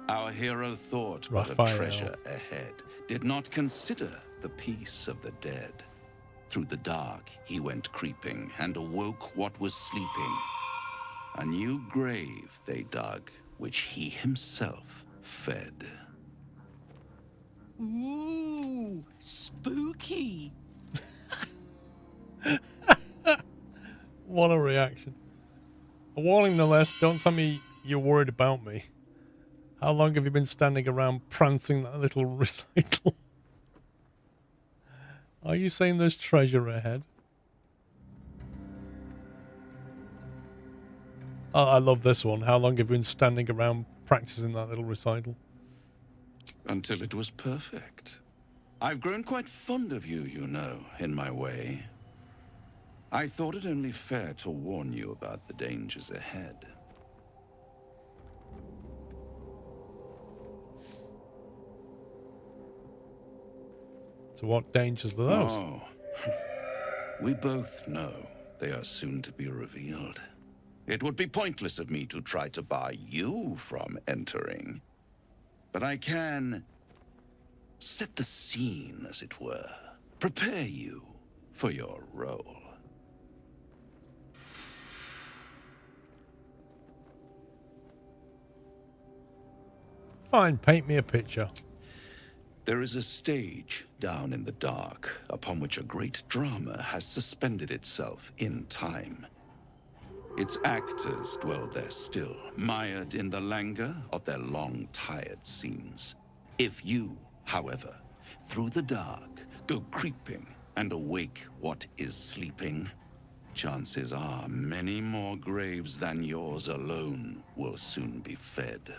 Our hero thought but a treasure ahead, did not consider the peace of the dead. Through the dark he went creeping, and awoke what was sleeping. A new grave they dug, which he himself fed. Ooh, spooky. What a reaction. A warning no less, don't tell me you're worried about me. How long have you been standing around prancing that little recital? Are you saying there's treasure ahead? Oh, I love this one. How long have you been standing around practicing that little recital? Until it was perfect. I've grown quite fond of you, you know, in my way. I thought it only fair to warn you about the dangers ahead. So what dangers are those? Oh, we both know they are soon to be revealed. It would be pointless of me to try to bar you from entering. But I can set the scene, as it were. Prepare you for your role. Fine, paint me a picture. There is a stage down in the dark upon which a great drama has suspended itself in time. Its actors dwell there still, mired in the languor of their long, tired scenes. If you, however, through the dark, go creeping and awake what is sleeping, chances are many more graves than yours alone will soon be fed.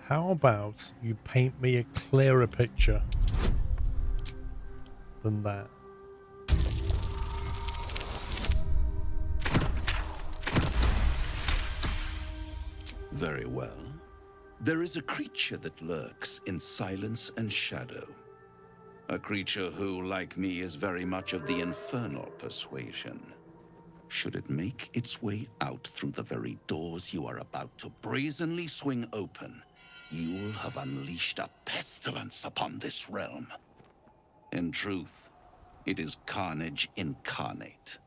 How about you paint me a clearer picture than that? Very well. There is a creature that lurks in silence and shadow. A creature who, like me, is very much of the infernal persuasion. Should it make its way out through the very doors you are about to brazenly swing open, you'll have unleashed a pestilence upon this realm. In truth, it is carnage incarnate.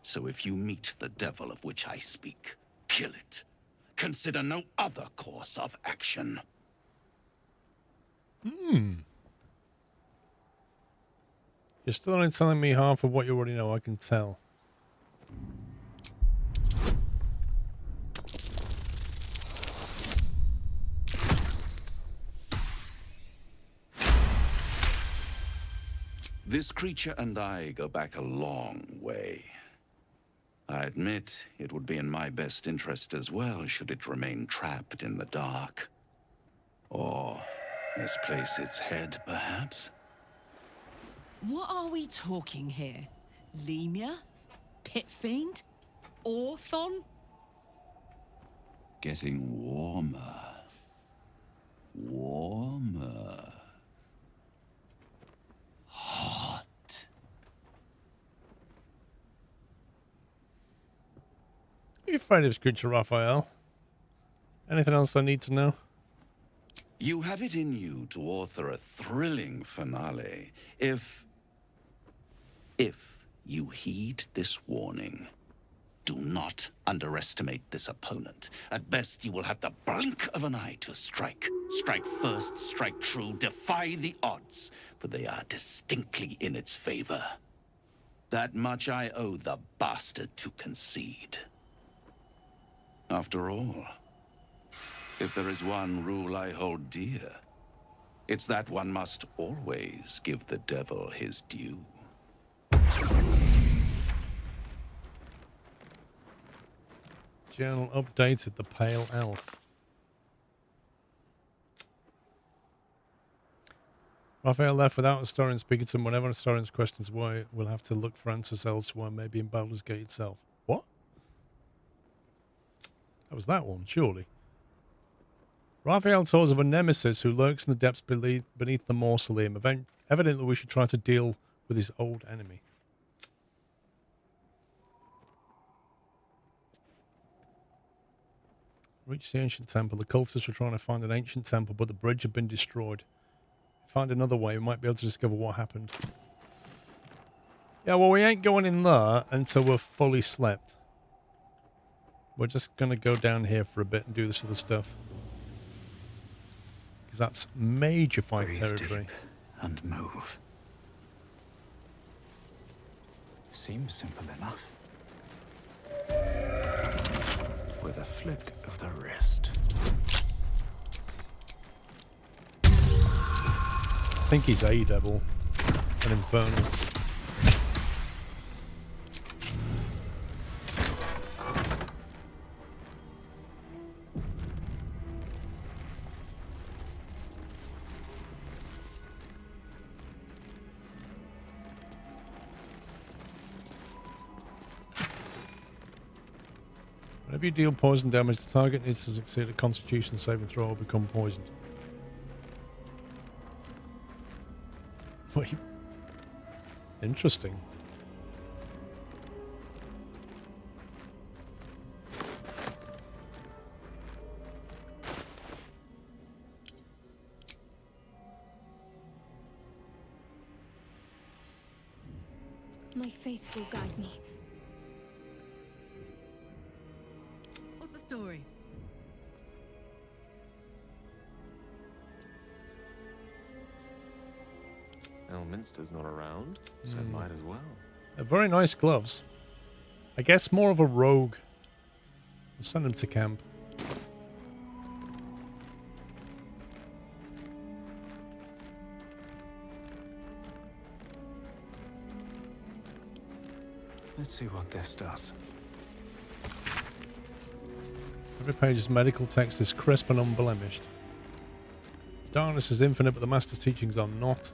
So if you meet the devil of which I speak, kill it. Consider no other course of action. You're still only telling me half of what you already know, I can tell. This creature and I go back a long way. I admit it would be in my best interest as well should it remain trapped in the dark. Or misplace its head, perhaps? What are we talking here? Lemur? Pit fiend? Orthon? Getting warmer. Warmer. Hot. Are you afraid of this creature, Raphael? Anything else I need to know? You have it in you to author a thrilling finale if you heed this warning. Do not underestimate this opponent. At best, you will have the blink of an eye to strike. Strike first, strike true, defy the odds, for they are distinctly in its favor. That much I owe the bastard to concede. After all, if there is one rule I hold dear, it's that one must always give the devil his due. Journal updated, the Pale Elf. Raphael left without a historian speaking to him. Whenever a historian's questions why, we'll have to look for answers elsewhere, maybe in Baldur's Gate itself. What? That was that one, surely. Raphael tells of a nemesis who lurks in the depths beneath the mausoleum. Evidently, we should try to deal with his old enemy. Reach the ancient temple. The cultists were trying to find an ancient temple, but the bridge had been destroyed. If we find another way, we might be able to discover what happened. Yeah, well, we ain't going in there until we're fully slept. We're just going to go down here for a bit and do this other stuff. Because that's major fight Breathe territory. deep and move. Seems simple enough. With a flick of the wrist. I think he's a devil. An infernal. Whenever you deal poison damage, the target needs to succeed a Constitution saving throw or become poisoned. Wait. Interesting. My faith will guide me. What's the story? Elminster's not around, so might as well. Very nice gloves. I guess more of a rogue. We'll send him to camp. Let's see what this does. Every page's medical text is crisp and unblemished. Darkness is infinite, but the Master's teachings are not.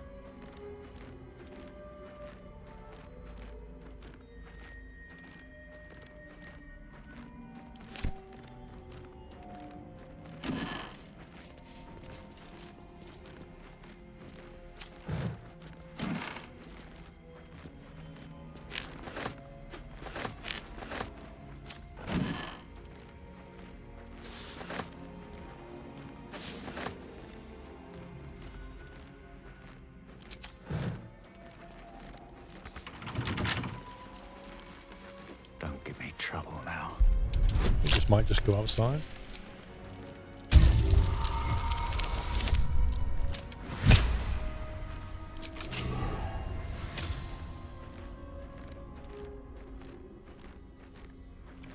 Might just go outside.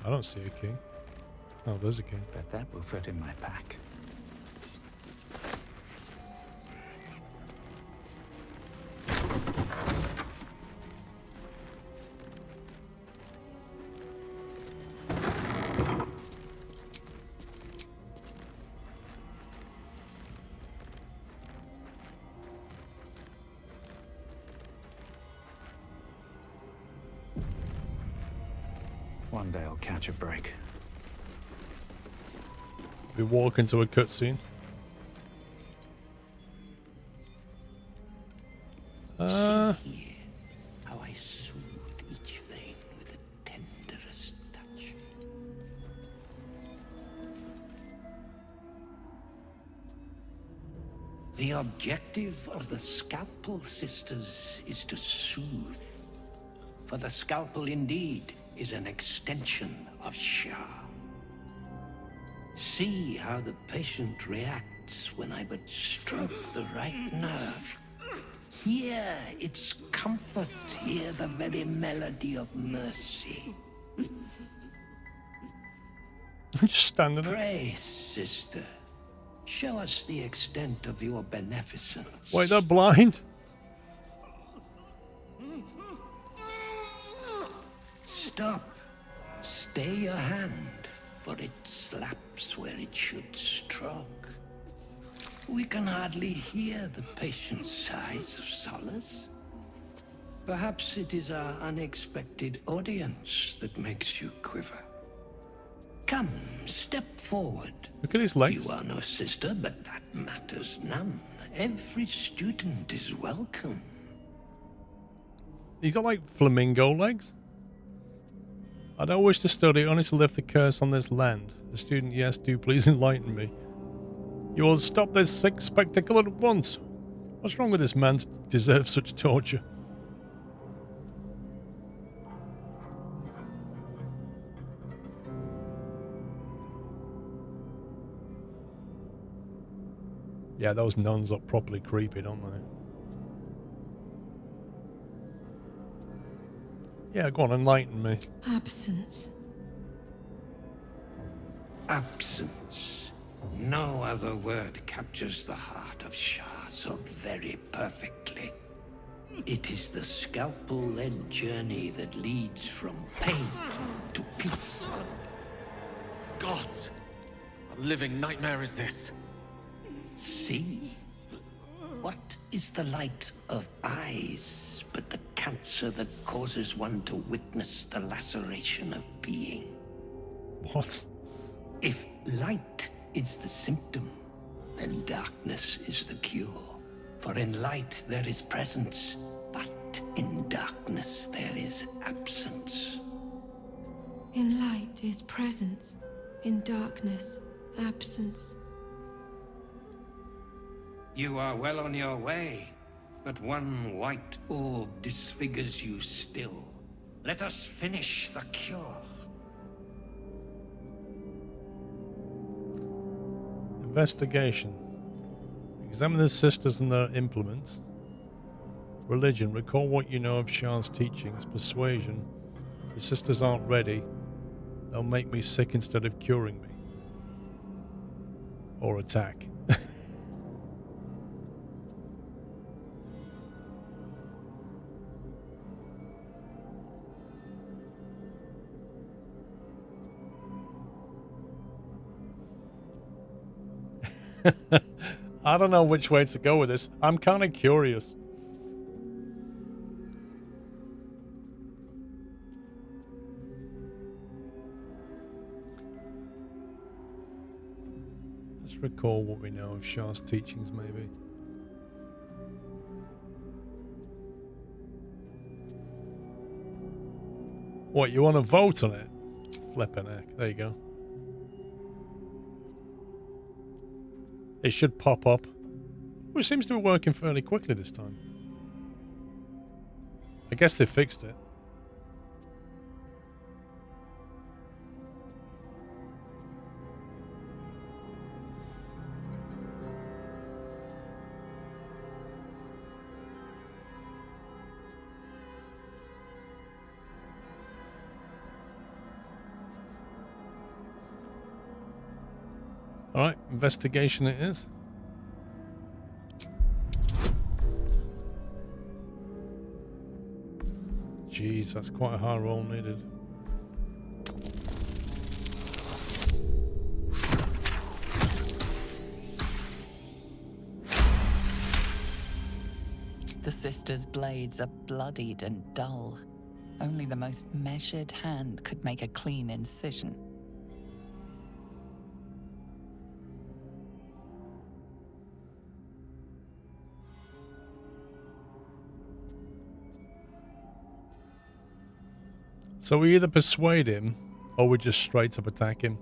I don't see a key. Oh, there's a key. Bet that will fit in my pack. One day I'll catch a break. We walk into a cutscene. See here how I soothe each vein with the tenderest touch. The objective of the Scalpel Sisters is to soothe. For the scalpel indeed is an extension of Shah. See how the patient reacts when I but stroke the right nerve. Hear its comfort, hear the very melody of mercy. Just standing there. Pray, sister, show us the extent of your beneficence. Wait, they're blind? Stop. Stay your hand, for it slaps where it should stroke. We can hardly hear the patient's sighs of solace. Perhaps it is our unexpected audience that makes you quiver. Come step forward. Look at his legs. You are no sister, but that matters none. Every student is welcome. He's got like flamingo legs. I don't wish to study, only to lift the curse on this land. The student, yes, do please enlighten me. You will stop this sick spectacle at once. What's wrong with this man to deserve such torture? Yeah, those nuns look properly creepy, don't they? Yeah, go on, enlighten me. Absence. Absence. No other word captures the heart of Shah so very perfectly. It is the scalpel-led journey that leads from pain to peace. Gods! A living nightmare is this. See? What is the light of eyes but the cancer that causes one to witness the laceration of being? What? If light is the symptom, then darkness is the cure. For in light there is presence, but in darkness there is absence. In light is presence, in darkness, absence. You are well on your way, but one white orb disfigures you still. Let us finish the cure. Investigation. Examine the sisters and their implements. Religion. Recall what you know of Shah's teachings. Persuasion. The sisters aren't ready. They'll make me sick instead of curing me. Or attack. I don't know which way to go with this. I'm kind of curious. Let's recall what we know of Shah's teachings, maybe. What, you want to vote on it? Flippin' heck. There you go. It should pop up. Well, it seems to be working fairly quickly this time. I guess they fixed it. Alright, investigation it is. Jeez, that's quite a high roll needed. The sisters' blades are bloodied and dull. Only the most measured hand could make a clean incision. So we either persuade him, or we just straight up attack him.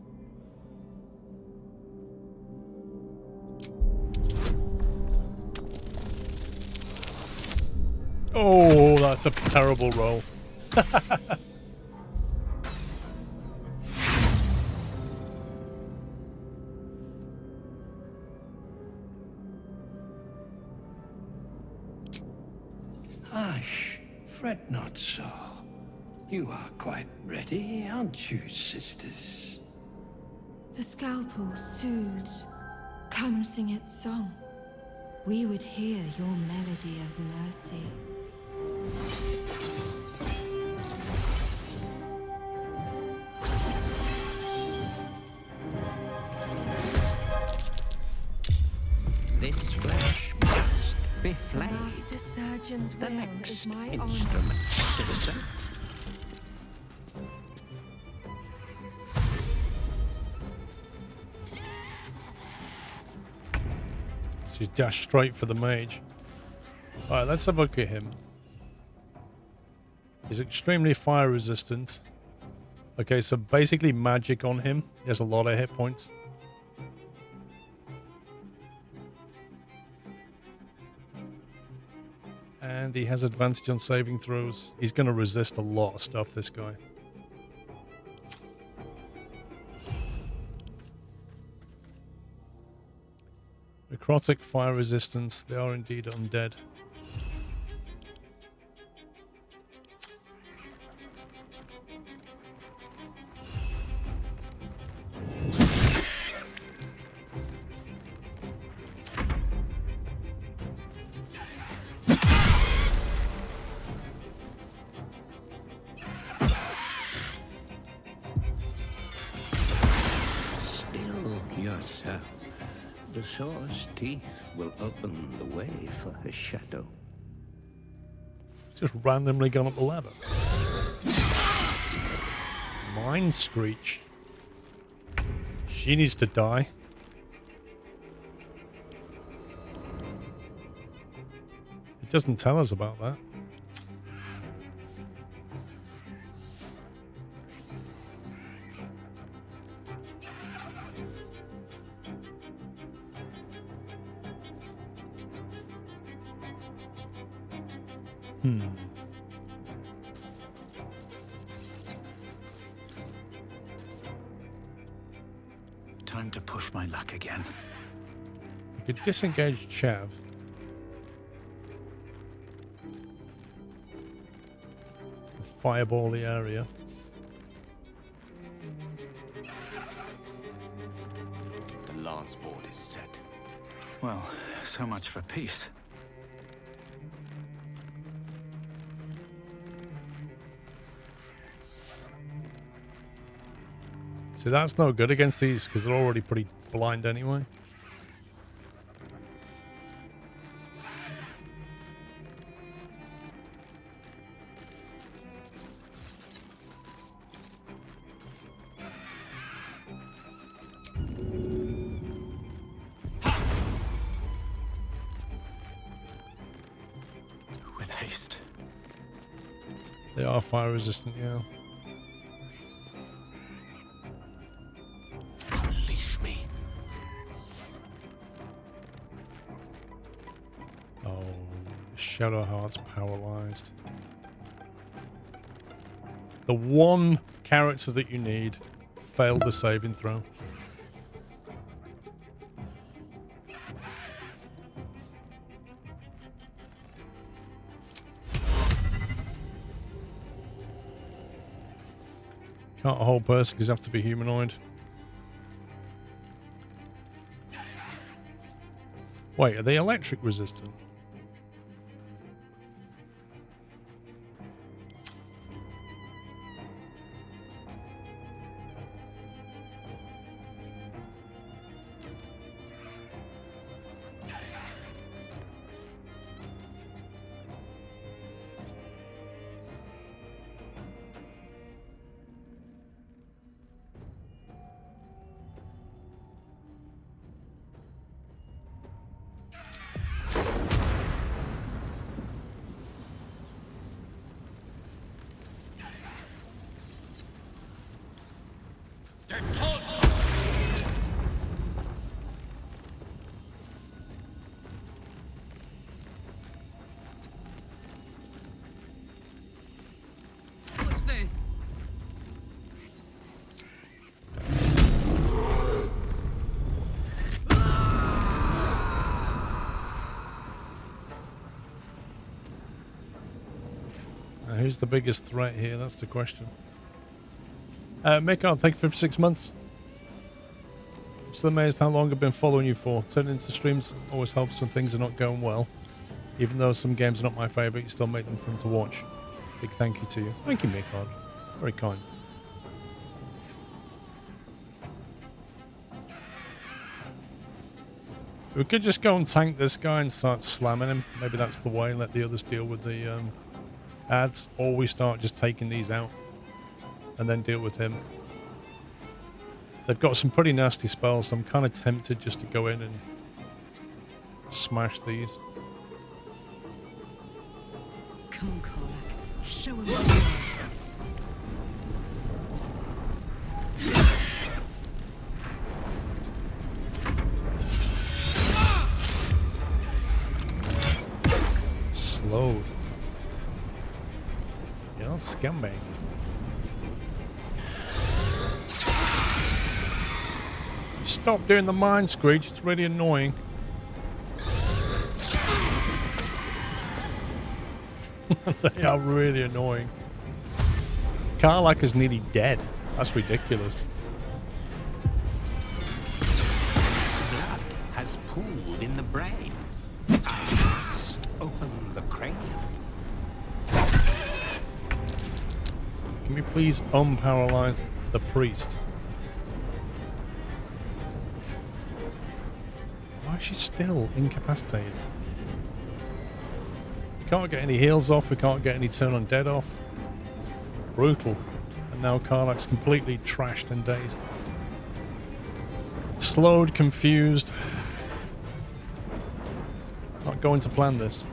Oh, that's a terrible roll. Hush, fret not so. You are quite ready, aren't you, sisters? The scalpel soothes. Come sing its song. We would hear your melody of mercy. This flesh must be flayed. Master Surgeon's will is my honor. Instrument, citizen. She's dashed straight for the mage. Alright, let's have a look at him. He's extremely fire resistant. Okay, so basically magic on him. He has a lot of hit points. And he has advantage on saving throws. He's going to resist a lot of stuff, this guy. Necrotic, fire resistance. They are indeed undead. Still yourself. The saw's teeth will open the way for her shadow. Just randomly gone up the ladder. Mind Screech. She needs to die. It doesn't tell us about that. Time to push my luck again. You could disengage Chav. Fireball the area. The lance board is set. Well, so much for peace. See, that's no good against these because they're already pretty blind anyway. With haste. They are fire resistant, yeah. Unleash me. Oh, Shadowheart's paralyzed. The one character that you need failed the saving throw. Can't a whole person because you have to be humanoid. Wait, are they electric resistant? What's this? Who's the biggest threat here? That's the question. Mick, thank you for 6 months. I'm still amazed how long I've been following you for. Turning into streams always helps when things are not going well. Even though some games are not my favourite, you still make them fun to watch. Big thank you to you. Thank you, Mick. Very kind. We could just go and tank this guy and start slamming him. Maybe that's the way. Let the others deal with the ads. Or we start just taking these out and then deal with him. They've got some pretty nasty spells, so I'm kind of tempted just to go in and smash these. Come on, Karlach. Show him what you are. Slowed. You know, scumbag. Stop doing the mind screech, it's really annoying. They are really annoying. Karlach is nearly dead. That's ridiculous. Blood has pooled in the brain. Open the cranium. Can we please unparalyze the priest? Why is she still incapacitated? We can't get any heals off, we can't get any turn on dead off. Brutal. And now Karlach's completely trashed and dazed. Slowed, confused. Not going to plan this.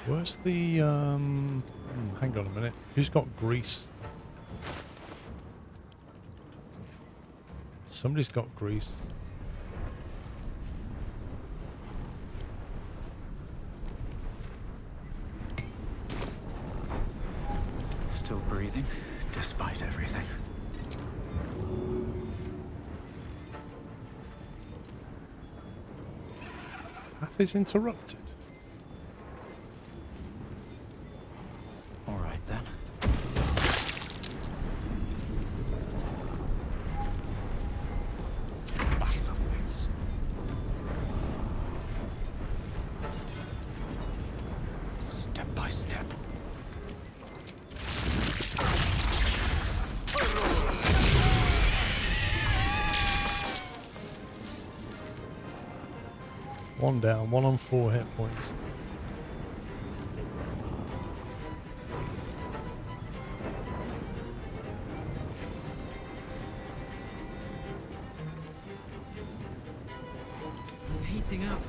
Where's the, hang on a minute. Who's got grease? Somebody's got grease. Still breathing, despite everything. Path is interrupted. All right then. Battle of wits. Step by step. One down, 1 on 4 hit points. I'm heating up.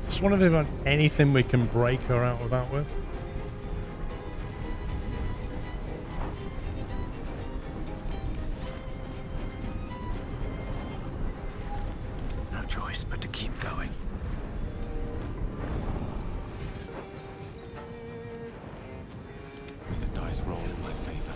Just wondered if there's anything we can break her out of that with. No choice but to keep going. May the dice roll in my favor.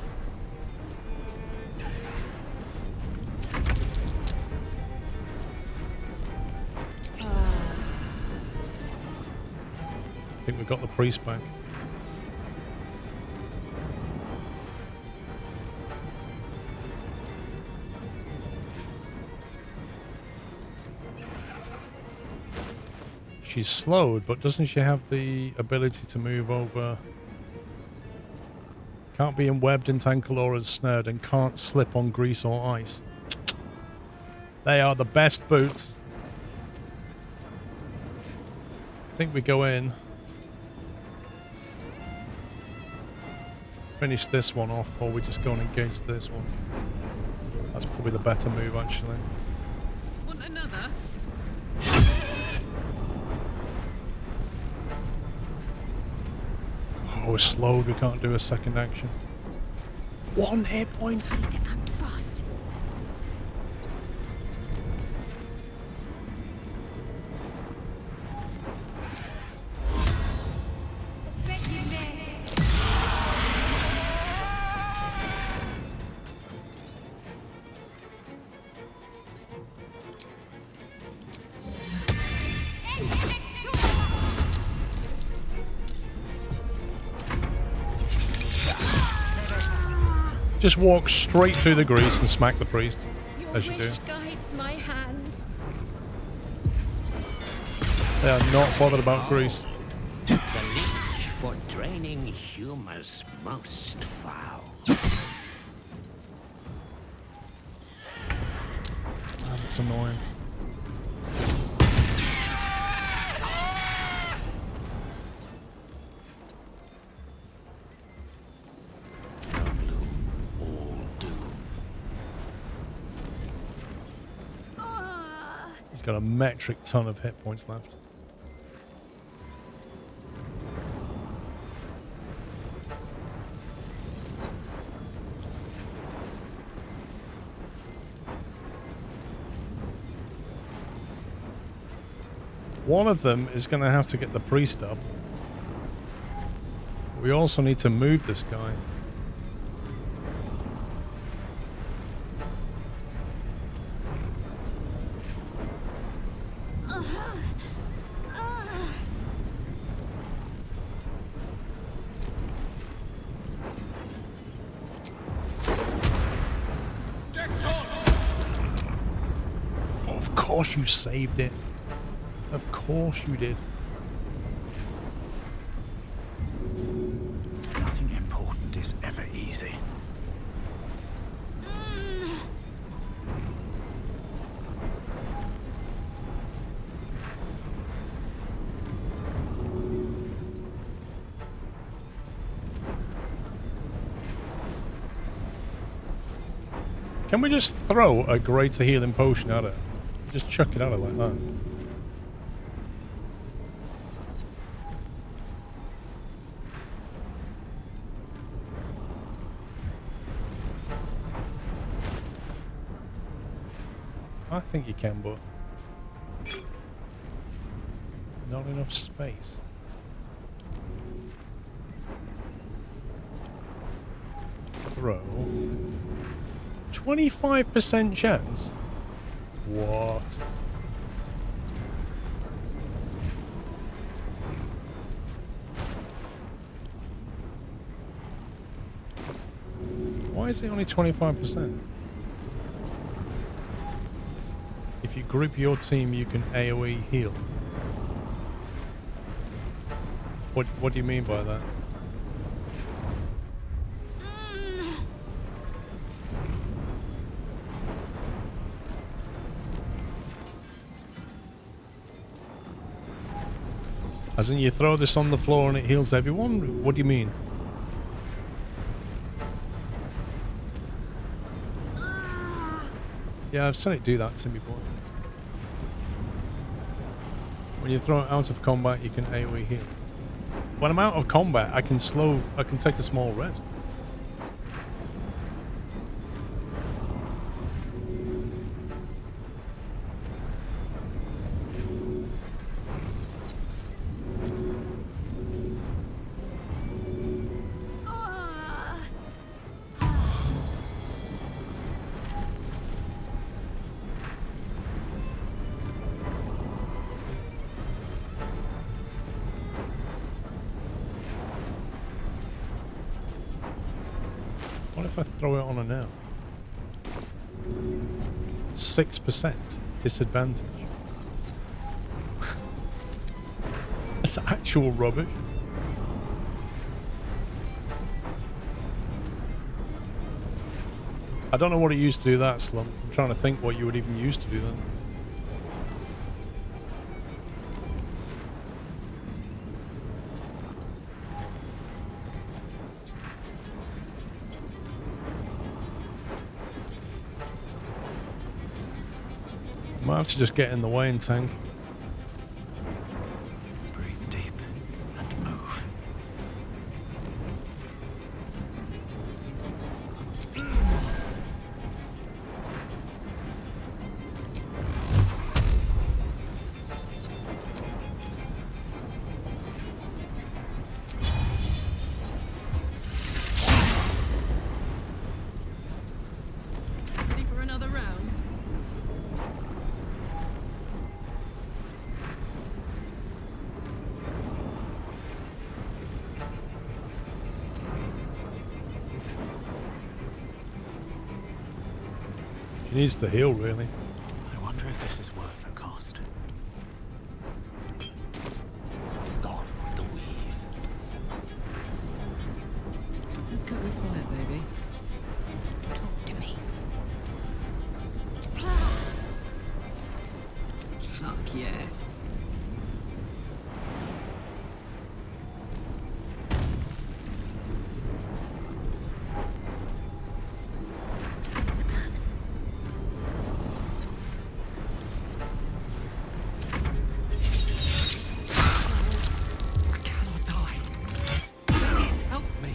I think we got the priest back. She's slowed, but doesn't she have the ability to move over? Can't be enwebbed, entangled, or ensnared, and can't slip on grease or ice. They are the best boots. I think we go in. Finish this one off, or we just go and engage this one. That's probably the better move, actually. Want another? Oh, we're slowed. We can't do a second action. 1 hit point. Need to act fast. Just walk straight through the grease and smack the priest, as you do. Guides my hand. They are not bothered about grease. The leech for draining humor's most foul. That's annoying. He's got a metric ton of hit points left. One of them is going to have to get the priest up. We also need to move this guy. Of course you saved it. Of course you did. Nothing important is ever easy. Can we just throw a greater healing potion at it? Just chuck it at it like that. I think you can, but not enough space. Throw. 25% chance? What? Why is it only 25%? If you group your team, you can AoE heal. What do you mean by that? As in you throw this on the floor and it heals everyone? What do you mean? Yeah, I've seen it do that to me before. When you throw it out of combat, you can AoE heal. When I'm out of combat, I can take a small rest. What if I throw it on her now? 6% disadvantage. That's actual rubbish. I don't know what it used to do that, Slump. I'm trying to think what you would even use to do that. Might have to just get in the way and tank. Breathe deep and move. Ready for another round? He needs to heal, really. I wonder if this is worth the cost. Gone with the weave. Let's cut with fire, baby. Talk to me. Fuck yes.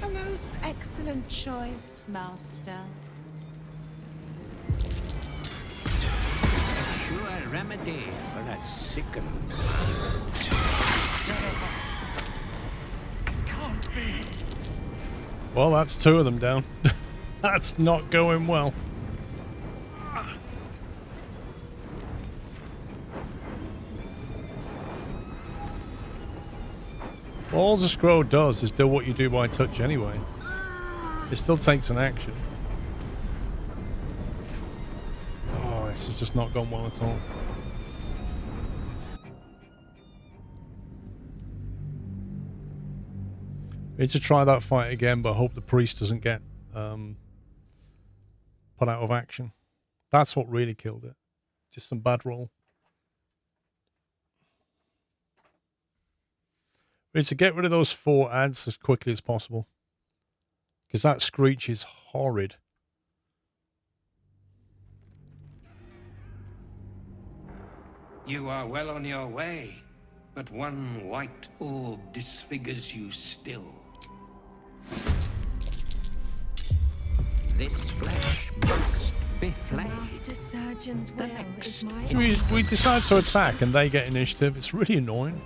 A most excellent choice, Master. A sure remedy for a sickened Can't be. Well, that's 2 of them down. That's not going well. All the scroll does is do what you do by touch anyway. It still takes an action. Oh, this has just not gone well at all. Need to try that fight again, but hope the priest doesn't get put out of action. That's what really killed it. Just some bad roll. We need to get rid of those 4 ads as quickly as possible. Because that screech is horrid. You are well on your way, but one white orb disfigures you still. This flesh must be flayed. Master Surgeon's will is my So we decide to attack and they get initiative. It's really annoying.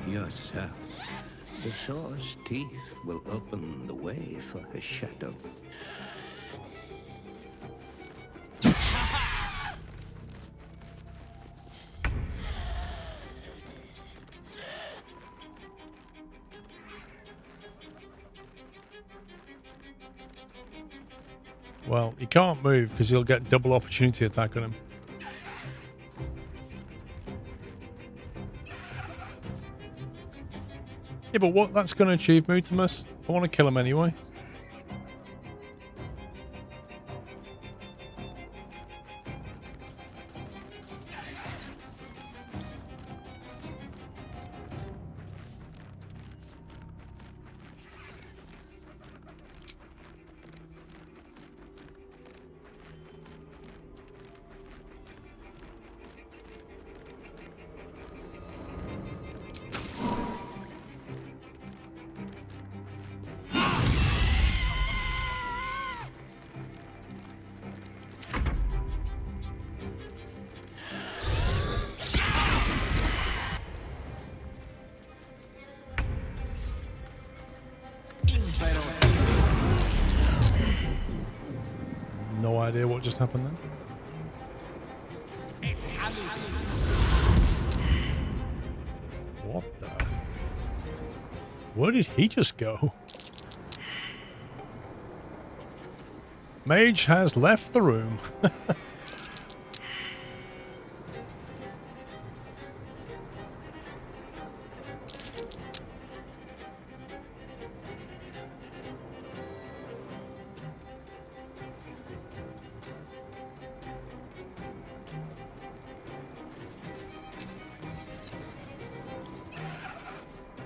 Yourself. The saw's teeth will open the way for her shadow. Well, he can't move because he'll get double opportunity attack on him. Yeah, but what that's going to achieve, Mutimus? I want to kill him anyway. No idea what just happened then. What the? Where did he just go? Mage has left the room.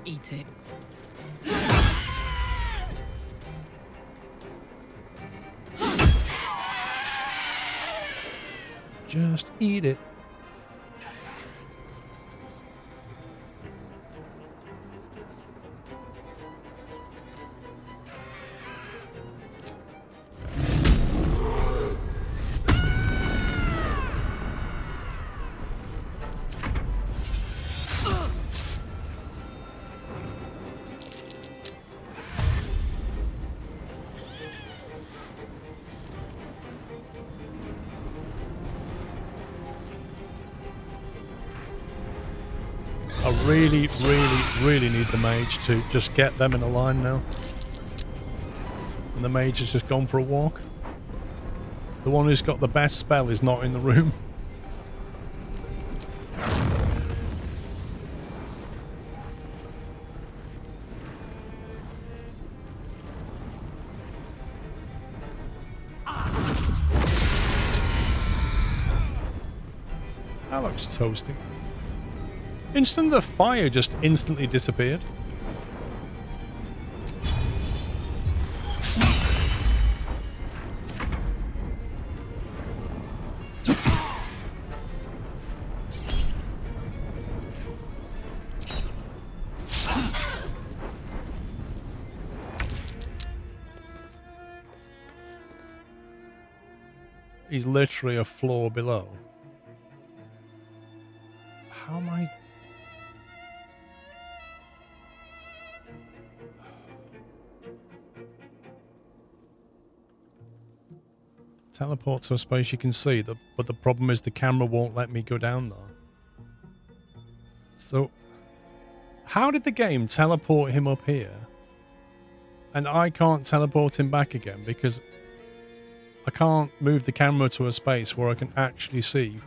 Eat it. Just eat it. I really, really, really need the mage to just get them in a line now. And the mage has just gone for a walk. The one who's got the best spell is not in the room. That looks toasty. Instant, the fire just instantly disappeared. He's literally a floor below. How am I... Teleport to a space you can see, but the problem is the camera won't let me go down there. So, how did the game teleport him up here? And I can't teleport him back again because I can't move the camera to a space where I can actually see.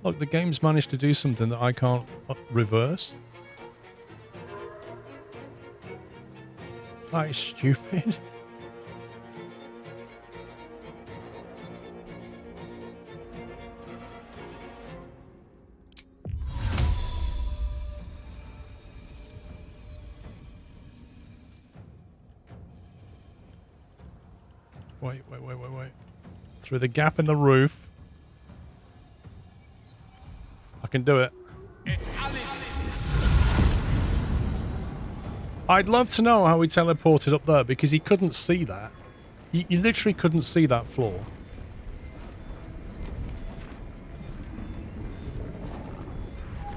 Look, the game's managed to do something that I can't reverse. That is stupid. Wait. Through the gap in the roof. I can do it. I'd love to know how he teleported up there because he couldn't see that. He literally couldn't see that floor.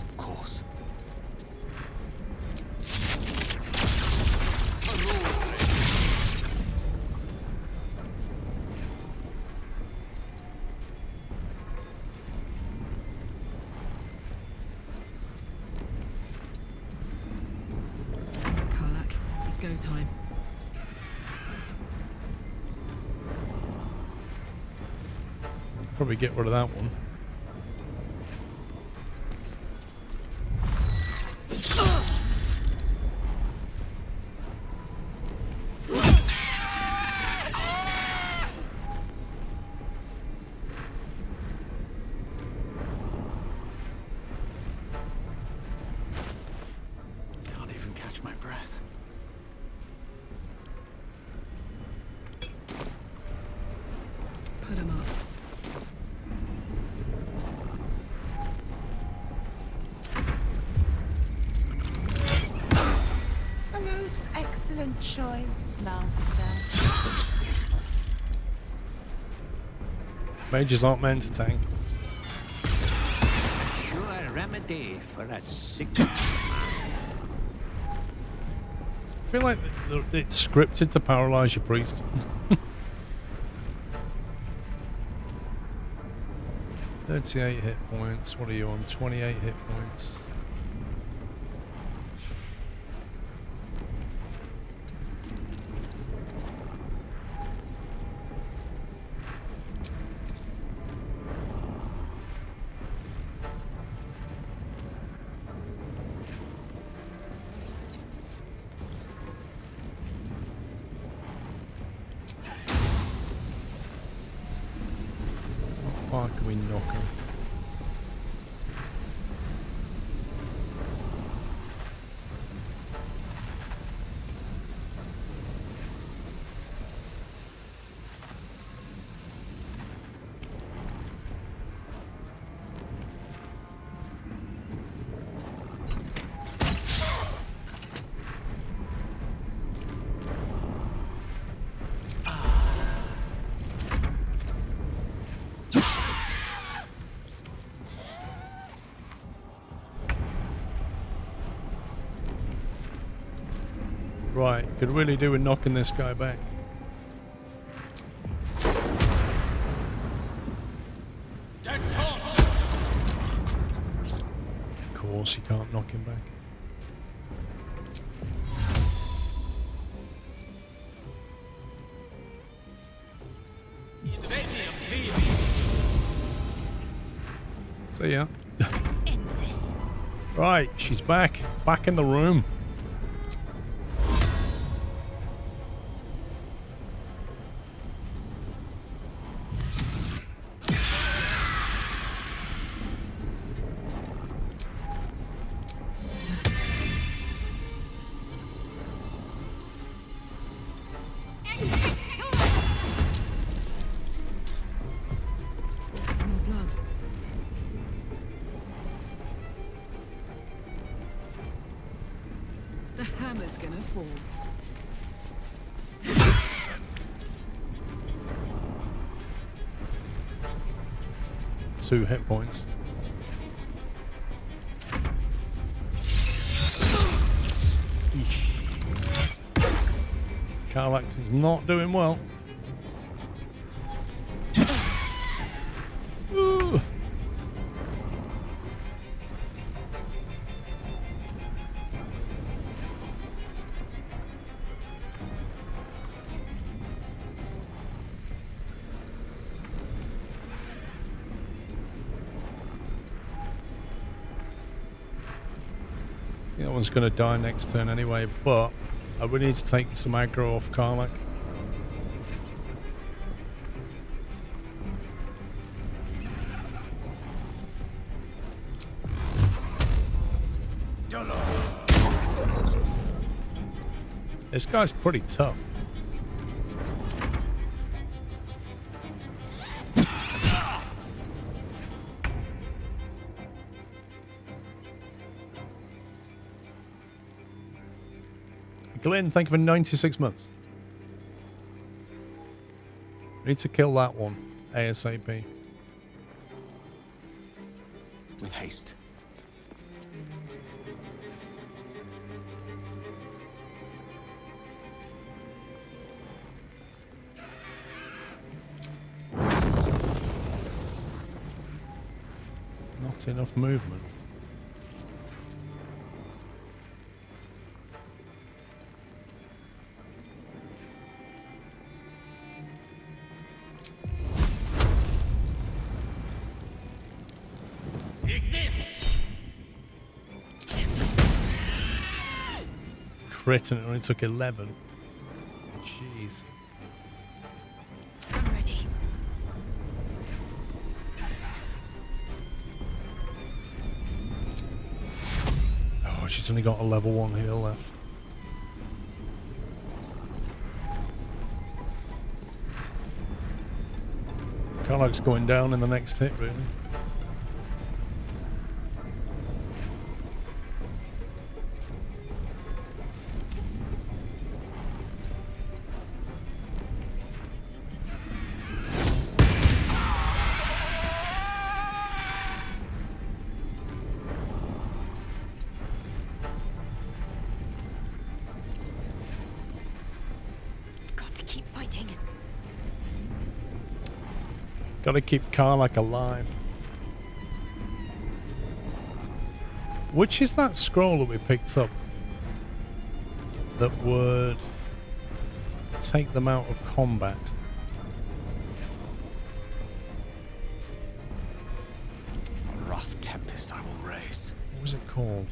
Of course. Go time. Probably get rid of that one. Can't even catch my breath. Put him up. A most excellent choice, Master. Mages aren't meant to tank. Sure remedy for a sick. I feel like it's scripted to paralyze your priest. 38 hit points. What are you on? 28 hit points. How far can we knock him? Right, could really do with knocking this guy back. force, you can't knock him back. See ya. Let's end this. Right, she's back. Back in the room. Smell blood. The hammer's gonna fall. 2 hit points. Karlach is not doing well. Ooh. That one's going to die next turn anyway, but I would need to take some aggro off Karlach. This guy's pretty tough. Glenn, thank you for 96 months. Need to kill that one ASAP. With haste. Not enough movement. Crit and it only took 11. Jeez. I'm ready. Oh, she's only got a level 1 heal left. Karlach's going down in the next hit, really. Got to keep fighting. Gotta keep Karlach alive. Which is that scroll that we picked up that would take them out of combat? A rough tempest I will raise. What was it called?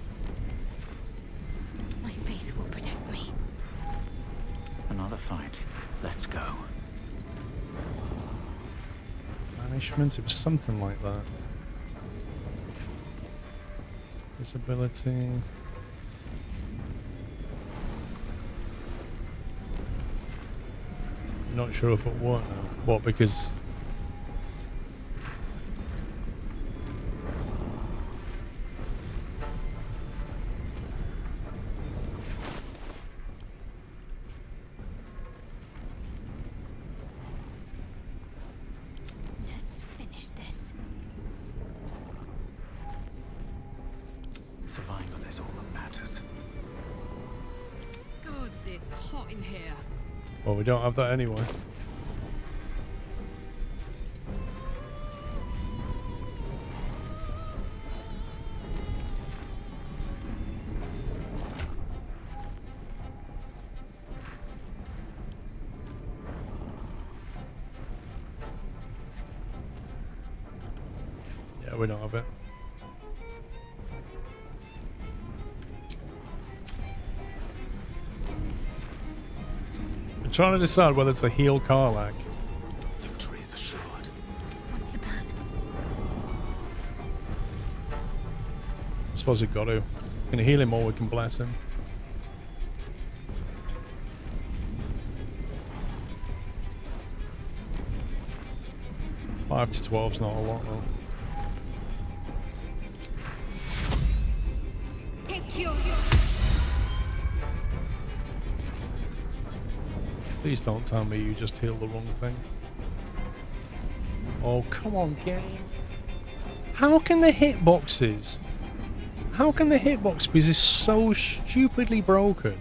My faith will protect me. Another fight. Let's go. Banishment? It was something like that. Disability. Not sure if it what now. What, because Let's finish this. Survival is all that matters. Gods, it's hot in here. well, we don't have that anyway. No, we don't have it. I'm trying to decide whether to heal Karlach. Victory is assured. What's the plan? I suppose we've got to. We can heal him or we can bless him. Five to 12's not a lot though. Take your... Please don't tell me you just healed the wrong thing. Oh, come on, game. How can the hitboxes... How can the hitbox be so stupidly broken?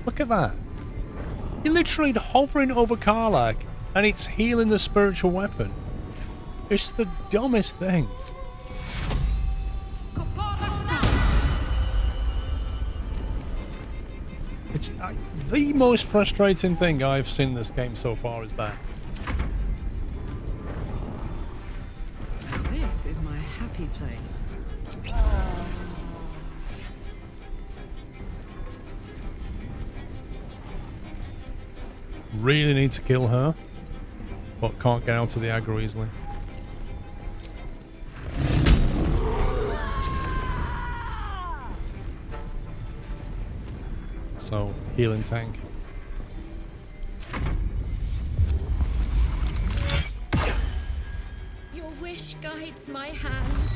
Look at that. You're literally hovering over Karlach and it's healing the spiritual weapon. It's the dumbest thing. It's the most frustrating thing I've seen in this game so far is that. This is my happy place. Really need to kill her, but can't get out of the aggro easily. So, healing tank. Your wish guides my hands.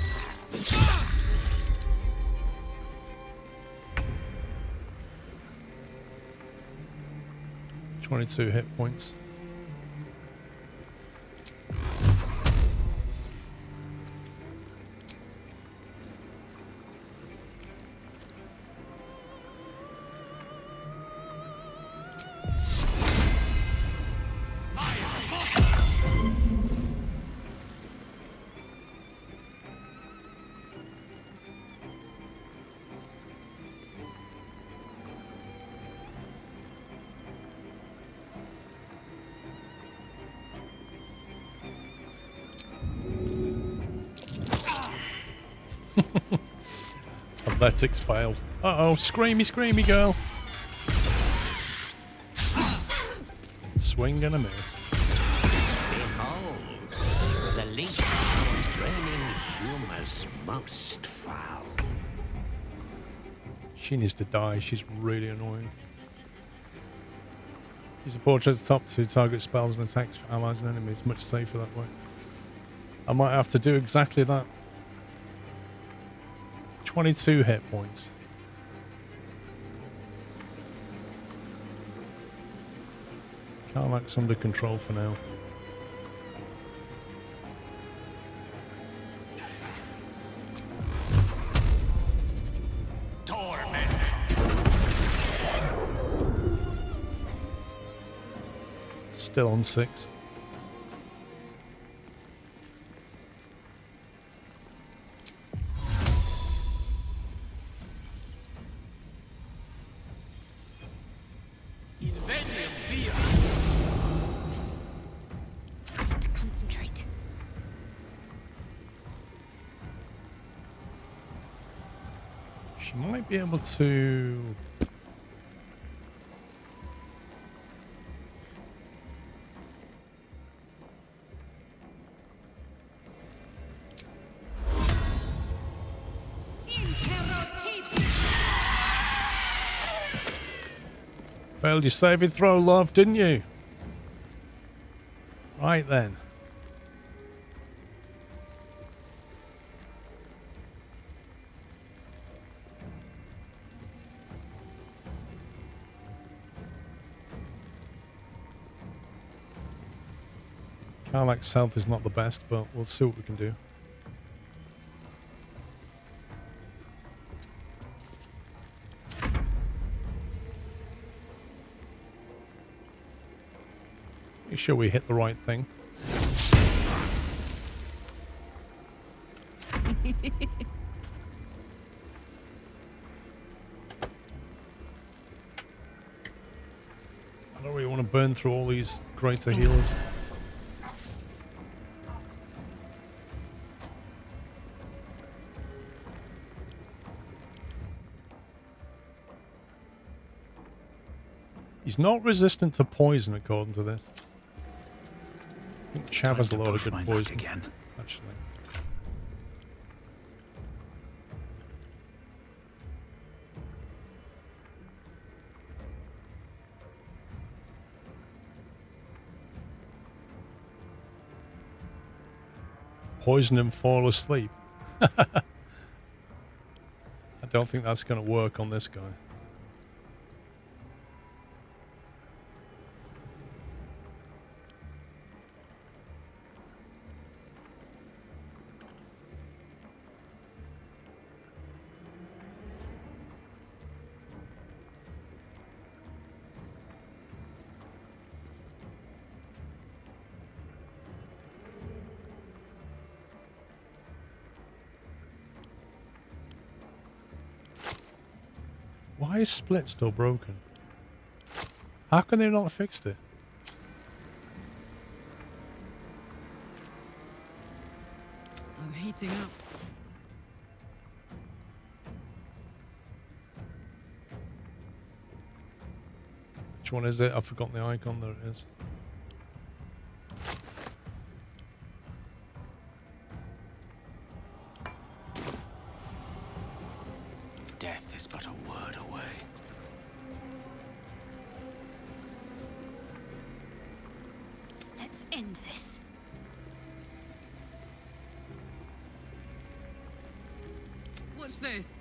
22 hit points. Athletics failed. Uh-oh, screamy, screamy girl. Swing and a miss. Behold, the link draining humor's most foul. She needs to die. She's really annoying. Use the portrait at the top to target spells and attacks for allies and enemies. Much safer that way. I might have to do exactly that. 22 hit points. Karlach's under control for now. Still on 6. Concentrate. She might be able to... Failed your saving throw, love, didn't you? Right then. Karlach's health is not the best, but we'll see what we can do. Make sure we hit the right thing. I don't really want to burn through all these greater healers. He's not resistant to poison, according to this. I think Chav has a lot of good poison, again. actually. Poison him, fall asleep. I don't think that's going to work on this guy. Why is Split still broken? How can they not have fixed it? I'm heating up. Which one is it? I've forgotten the icon. There it is. Death is but a word away. Let's end this. Watch this.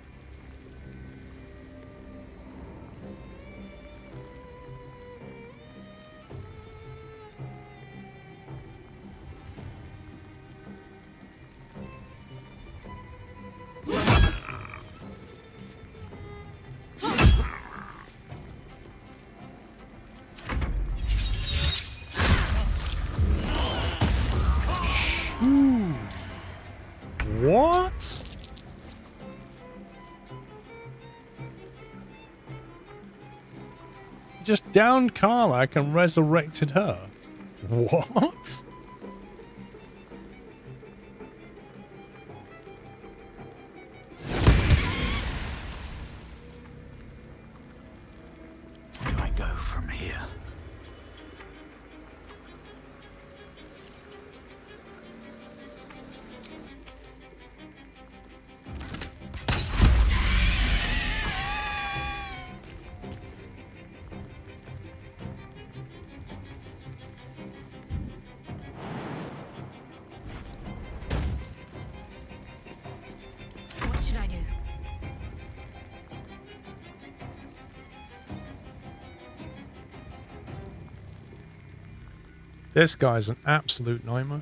What? Just downed Karlach and resurrected her? What? Where do I go from here? What should I do? This guy's an absolute nightmare.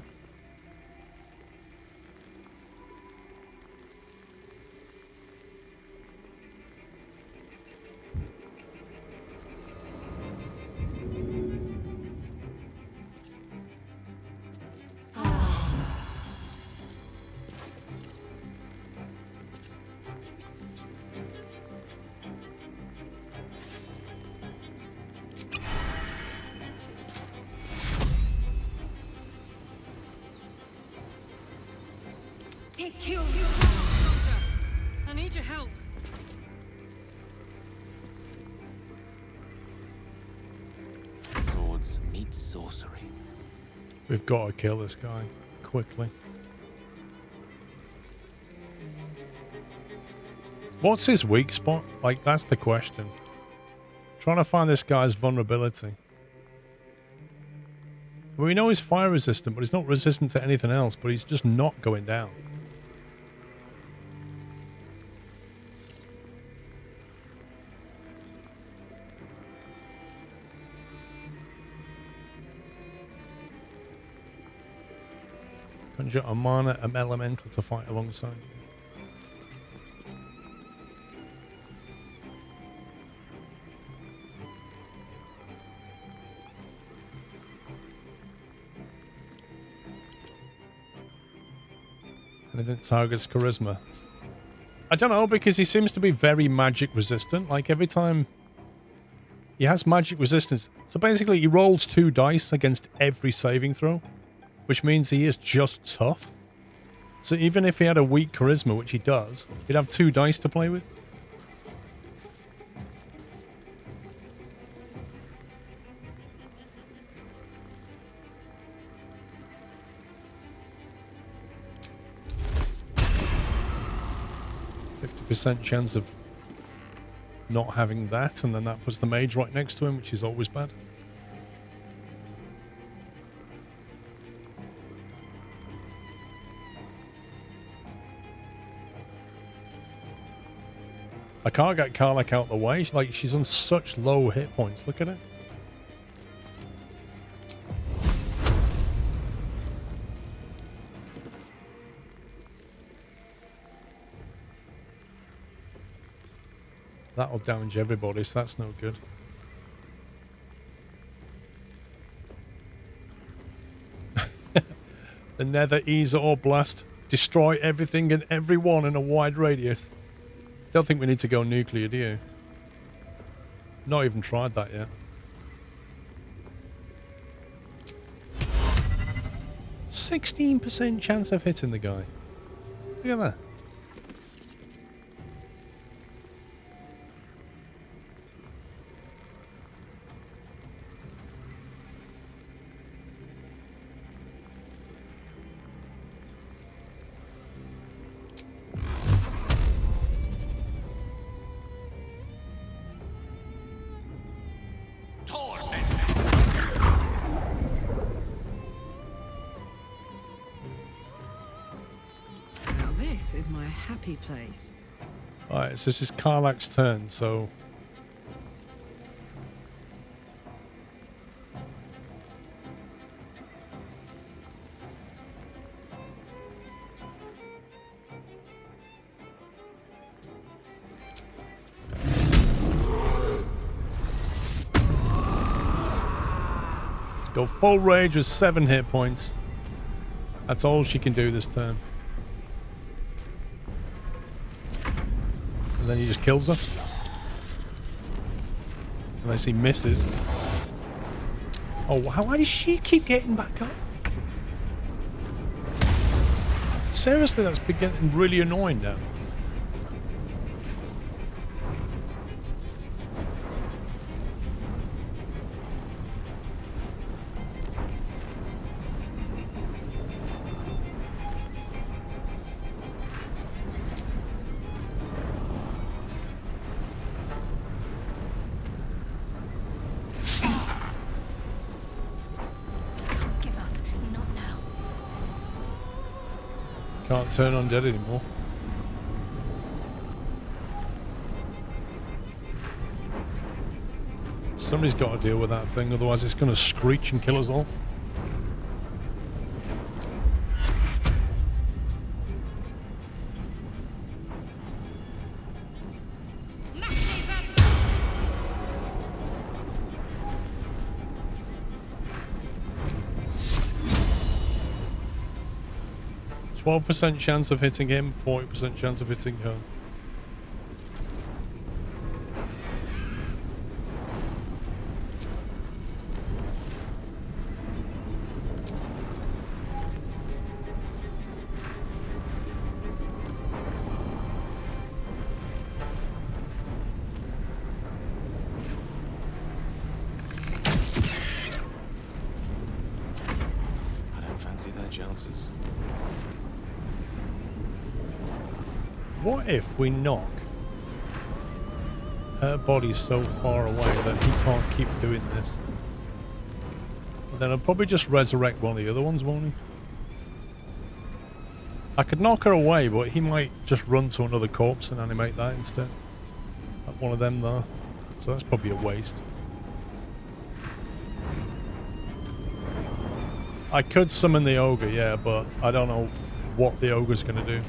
Take you, soldier. I need your help. Swords meet sorcery. We've got to kill this guy quickly. What's his weak spot? Like, that's the question. Trying to find this guy's vulnerability. Well, we know he's fire resistant, but he's not resistant to anything else, but he's just not going down. Conjure a mana, elemental to fight alongside. And it targets charisma. I don't know, because he seems to be very magic resistant. Like, every time he has magic resistance. So basically, he rolls 2 dice against every saving throw, which means he is just tough. So even if he had a weak charisma, which he does, he'd have 2 dice to play with. 50% chance of not having that, and then that puts the mage right next to him, which is always bad. I can't get Karlach out the way. Like, she's on such low hit points. Look at it. That'll damage everybody, so that's no good. The Nether Easer or Blast. Destroy everything and everyone in a wide radius. Don't think we need to go nuclear, do you? Not even tried that yet. 16% chance of hitting the guy. Look at that. Is my happy place. Alright, so this is Karlach's turn, so... Let's go full rage with 7 hit points. That's all she can do this turn. And then he just kills her. Unless he misses. Oh, why does she keep getting back up? Seriously, that's getting really annoying now. Can't turn undead anymore. Somebody's got to deal with that thing, otherwise it's going to screech and kill us all. %12 chance of hitting him, 40% chance of hitting her. I don't fancy their chances. What if we knock her body so far away that he can't keep doing this? And then I'll probably just resurrect one of the other ones, won't he? I could knock her away, but he might just run to another corpse and animate that instead. Like one of them there. So that's probably a waste. I could summon the ogre, yeah, but I don't know what the ogre's going to do.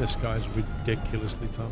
this guy's ridiculously tough.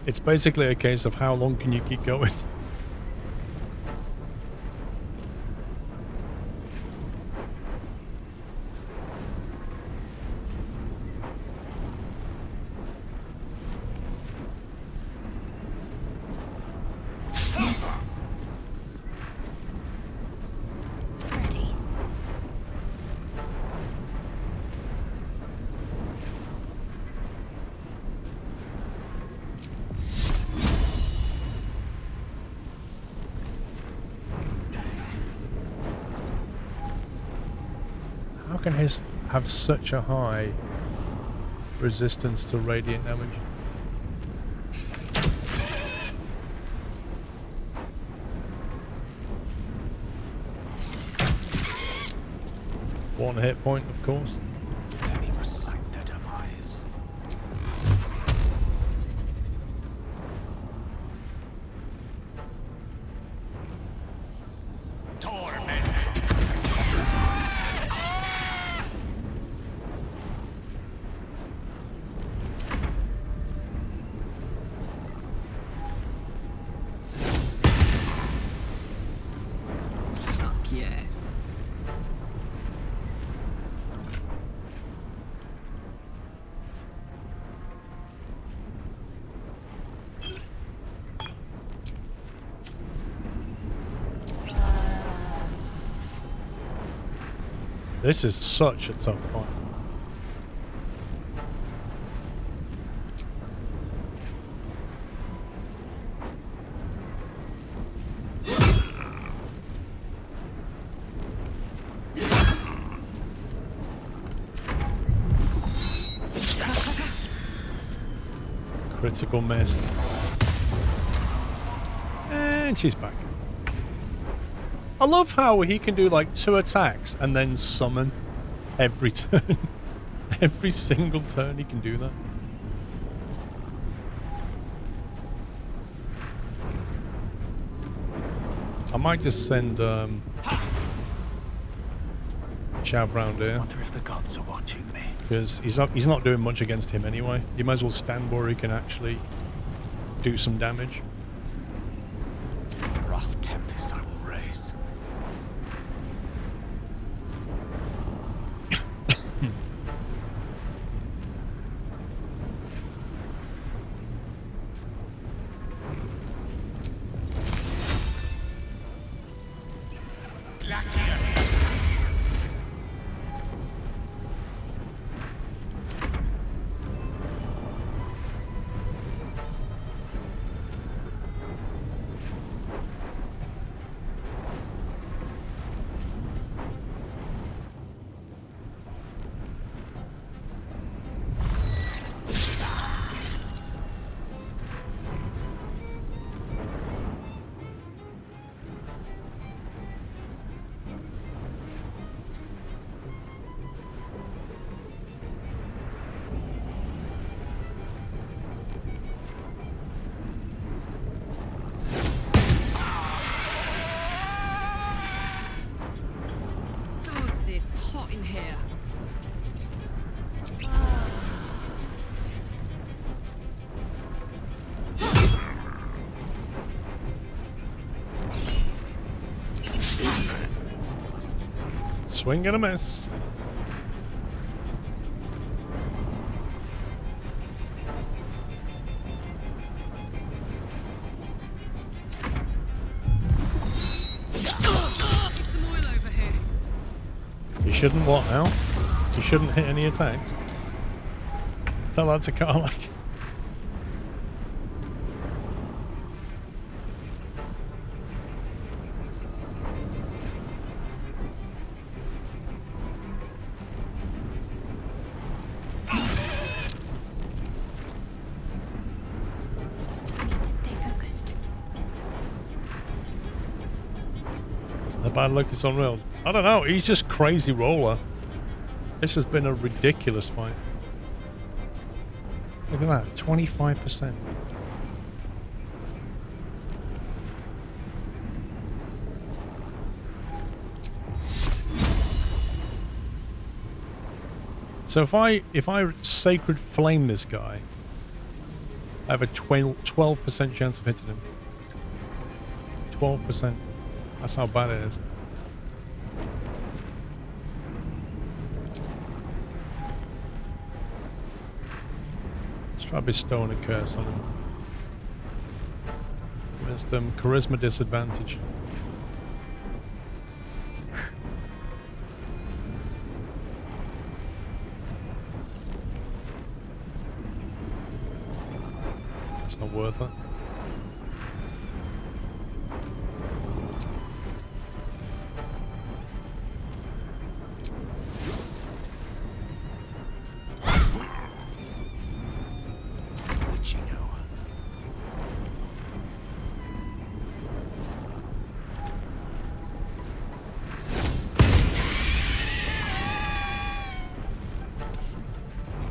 It's basically a case of how long can you keep going. How can his have such a high resistance to radiant damage? One hit point, of course. Many must sight their demise. Fuck yes. This is such a tough fight. Critical miss. And she's back. I love how he can do like 2 attacks and then summon every turn. Every single turn he can do that. I might just send Chav round here. Wonder if the gods are watching me. Because he's not doing much against him anyway. You might as well stand where he can actually do some damage. A rough tempest I will raise. Gods, it's hot in here. Swing and a miss. You shouldn't what now? You shouldn't hit any attacks. Tell that to Carl. Bad luck is unreal. I don't know. He's just crazy roller. This has been a ridiculous fight. Look at that. 25%. So if I Sacred Flame this guy, I have a 12% chance of hitting him. 12%. That's how bad it is. Let's try bestowing a curse on him. Wisdom, charisma disadvantage. It's not worth it.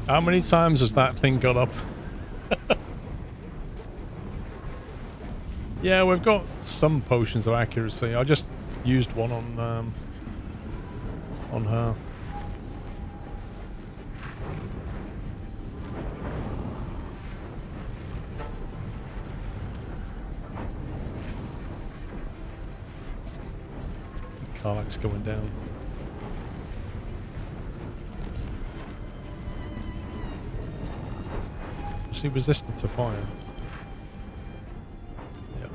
How many times has that thing got up? Yeah, we've got some potions of accuracy. I just used one on her. Karlach's going down. Is he resistant to fire? Yep.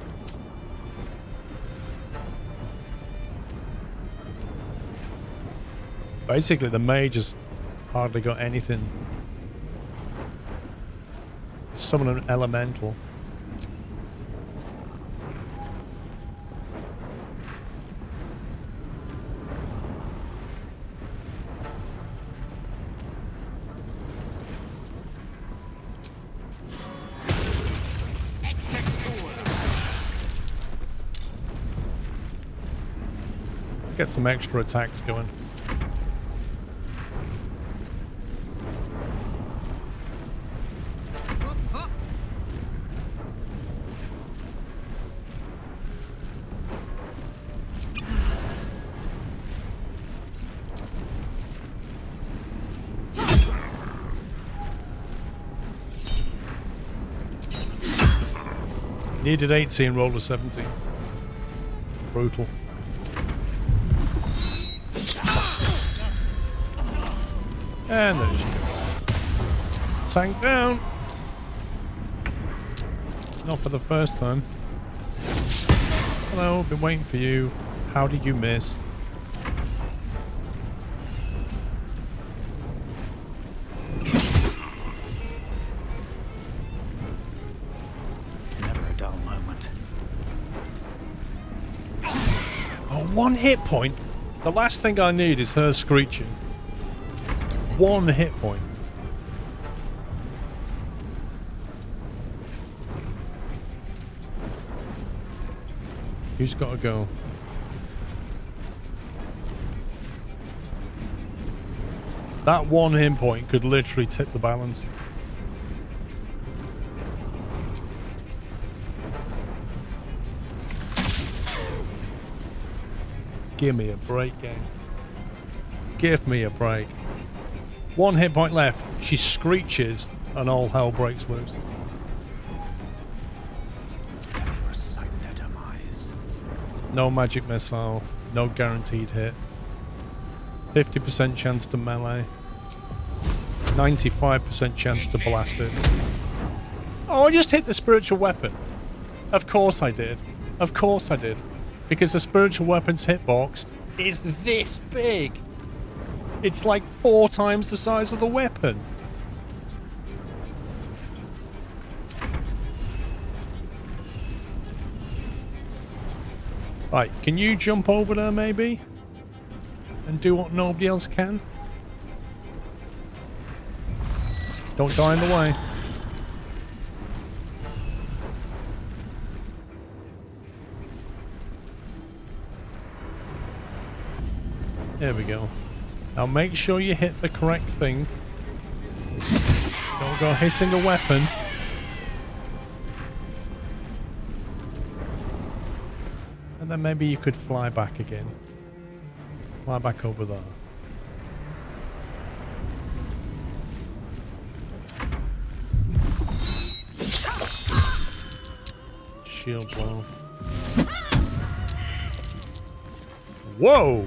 Basically, the mage has hardly got anything. Summon an elemental. Get some extra attacks going. Needed 18, rolled a 17. Brutal. And there she goes. Sank down. Not for the first time. Hello, been waiting for you. How did you miss? Never a dull moment. Oh, 1 hit point. The last thing I need is her screeching. 1 hit point. Who's got to go? That 1 hit point could literally tip the balance. Give me a break, game. Give me a break. 1 hit point left. She screeches and all hell breaks loose. Recite their demise. No magic missile. No guaranteed hit. 50% chance to melee. 95% chance to blast it. Oh, I just hit the spiritual weapon. Of course I did. Of course I did. Because the spiritual weapon's hitbox is this big. It's like 4 times the size of the weapon. Right, can you jump over there maybe? And do what nobody else can? Don't die in the way. There we go. Now make sure you hit the correct thing. Don't go hitting a weapon. And then maybe you could fly back again. Fly back over there. Shield blow. Whoa!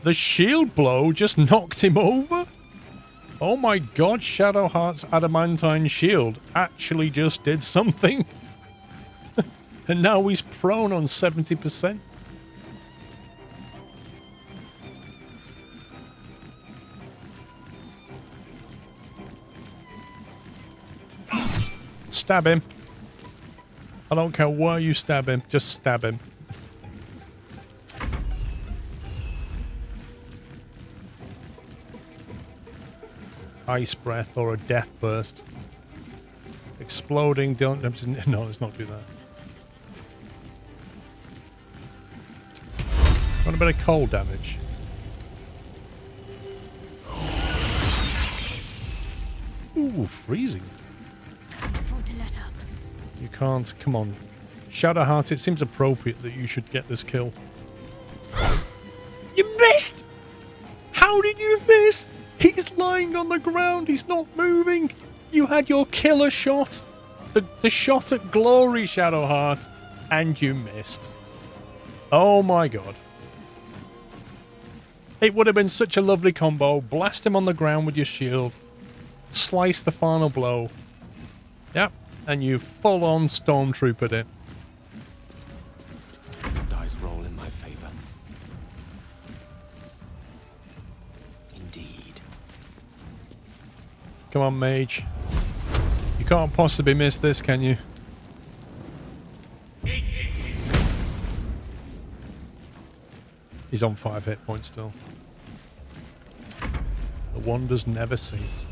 The shield blow just knocked him over? Oh my god, Shadowheart's adamantine shield actually just did something. And now he's prone on 70%. Stab him. I don't care where you stab him, just stab him. Ice breath or a death burst. Exploding, don't... No, let's not do that. Want a bit of cold damage. Ooh, freezing. Can't afford to let up. You can't. Come on. Shadowheart, it seems appropriate that you should get this kill. You missed! How did you miss? He's lying on the ground. He's not moving. You had your killer shot. The shot at glory, Shadowheart. And you missed. Oh my god. It would have been such a lovely combo. Blast him on the ground with your shield. Slice the final blow. Yep. And you full-on stormtroopered it. The dice roll in my favor. Indeed. Come on, mage. You can't possibly miss this, can you? He's on 5 hit points still. The wonders never cease.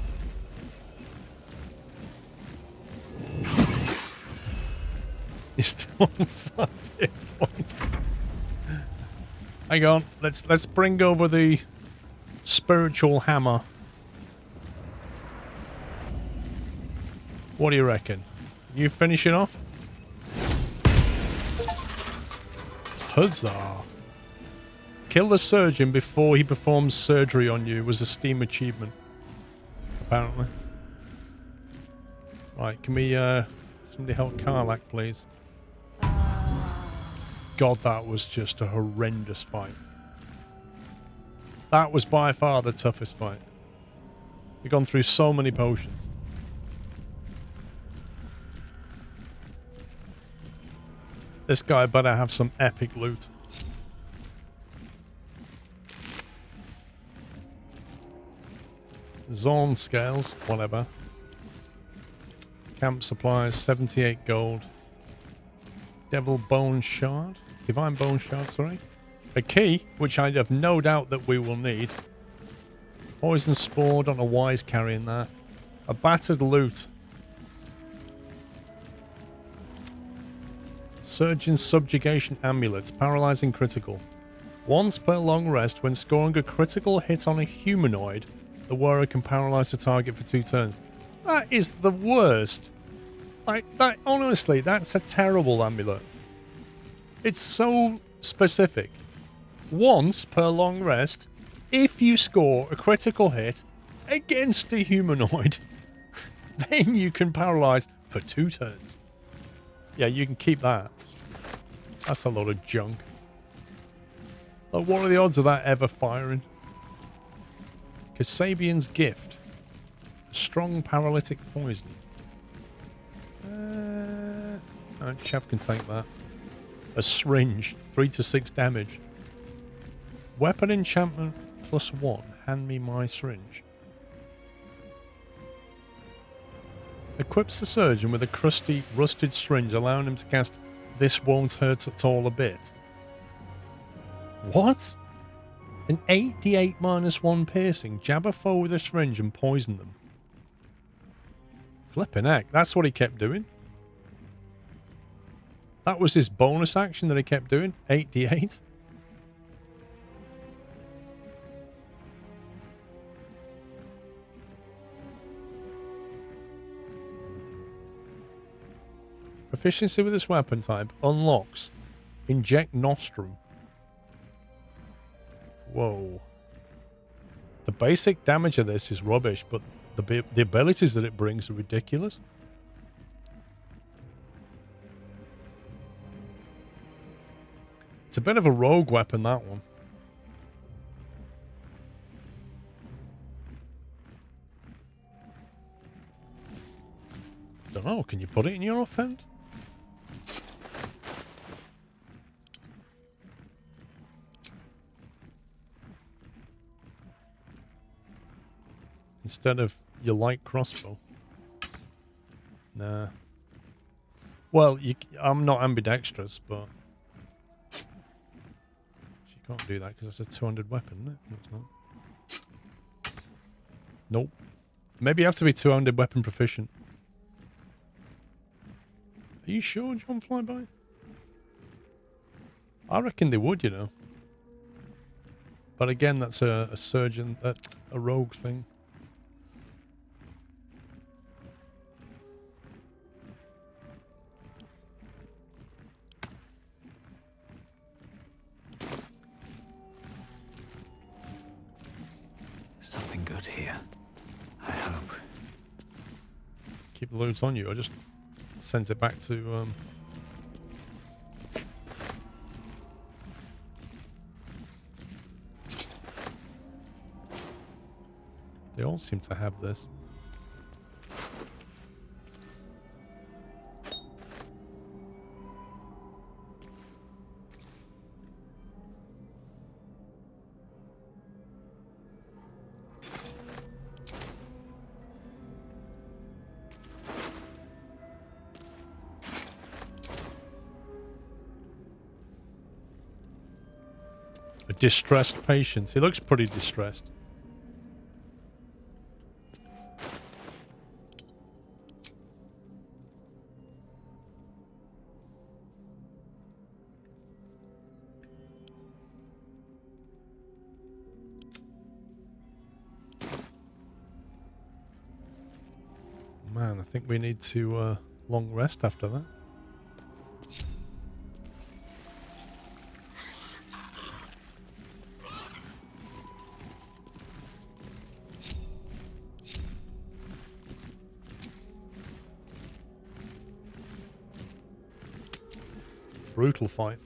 He's still on 5 hit points. Hang on, let's bring over the spiritual hammer. What do you reckon? You finish it off? Huzzah! Kill the surgeon before he performs surgery on you was a Steam achievement. Apparently. Right, can we, somebody help Karlak, please? God, that was just a horrendous fight. That was by far the toughest fight. We've gone through so many potions. This guy better have some epic loot. Zorn scales, whatever. Camp supplies, 78 gold. Devil bone shard. Divine bone shard, sorry. A key, which I have no doubt that we will need. Poison spore, don't know why he's carrying that. A battered loot. Surgeon's subjugation amulet, paralyzing critical. Once per long rest, when scoring a critical hit on a humanoid, the wearer can paralyze the target for 2 turns. That is the worst. Like, that, honestly, that's a terrible amulet. It's so specific. Once per long rest, if you score a critical hit against a humanoid, then you can paralyze for 2 turns. Yeah, you can keep that. That's a lot of junk. Like, what are the odds of that ever firing? Kasabian's gift. Strong paralytic poison. Chef can take that. A syringe. 3 to 6 damage. Weapon enchantment +1. Hand me my syringe. Equips the surgeon with a crusty, rusted syringe, allowing him to cast This Won't Hurt at All a bit. What? An 8d8 -1 piercing. Jab a foe with a syringe and poison them. Flippin' heck. That's what he kept doing. That was his bonus action that he kept doing. 8d8. Proficiency with this weapon type unlocks Inject Nostrum. Whoa. The basic damage of this is rubbish, but the abilities that it brings are ridiculous. It's a bit of a rogue weapon, that one. Don't know, can you put it in your offhand? Instead of your light crossbow. Nah. Well, I'm not ambidextrous, but... She can't do that because it's a 200 weapon, isn't it? No, it's not. Nope. Maybe you have to be 200 weapon proficient. Are you sure, John Flyby? I reckon they would, you know. But again, that's a surgeon, a rogue thing. Something good here. I hope. Keep the loot on you. I just sent it back to They all seem to have this. A distressed patient. He looks pretty distressed. Man, I think we need to long rest after that. Brutal fight.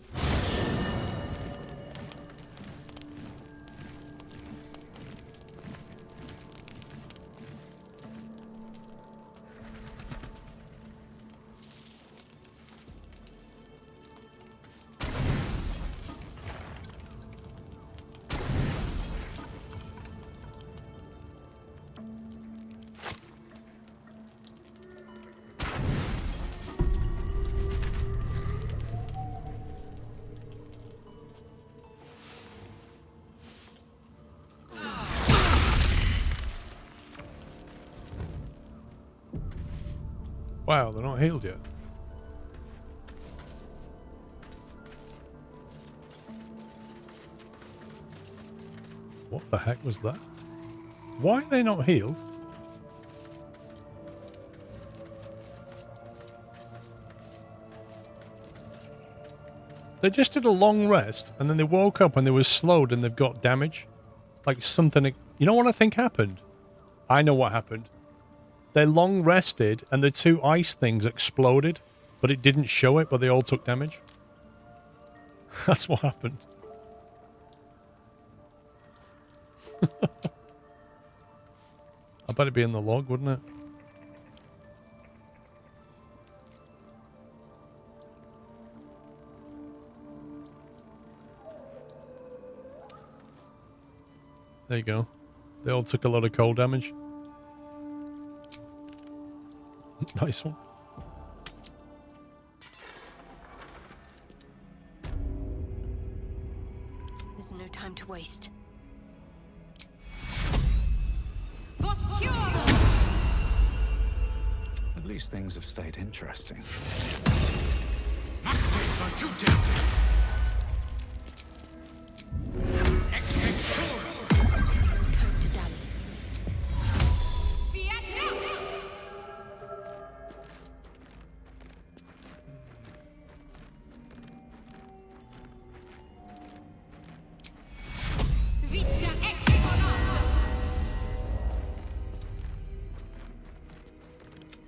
Wow, they're not healed yet. What the heck was that? Why are they not healed? They just did a long rest and then they woke up and they were slowed and they've got damage. Like something... You know what I think happened? I know what happened. They long rested and the two ice things exploded, but it didn't show it, but they all took damage. That's what happened. I bet it'd be in the log, wouldn't it? There you go. They all took a lot of cold damage. Nice one. There's no time to waste. At least things have stayed interesting.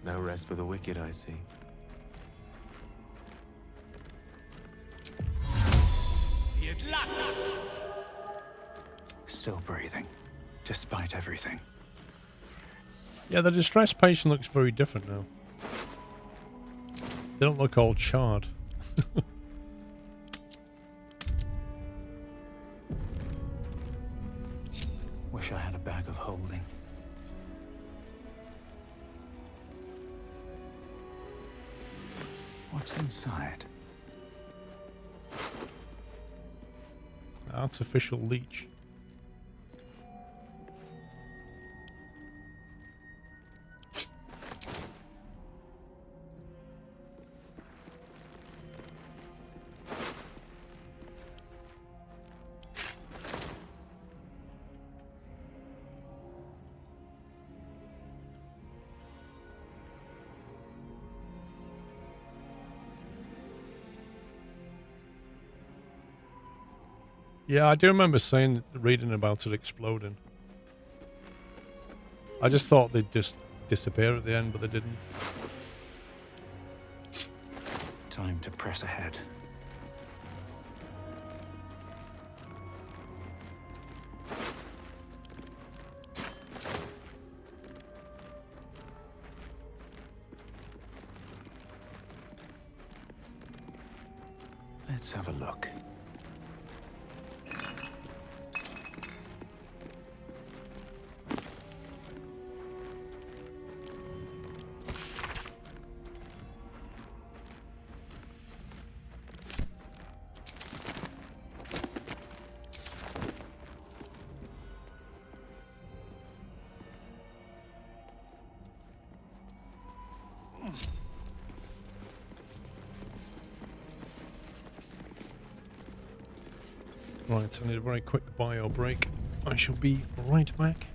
No rest for the wicked, I see. Still breathing, despite everything. Yeah, the distressed patient looks very different now. They don't look all charred. Wish I had a bag of holding. What's inside? Artificial leech. Yeah, I do remember reading about it exploding. I just thought they'd just disappear at the end, but they didn't. Time to press ahead. Let's have a look. Right, I need a very quick bio break. I shall be right back.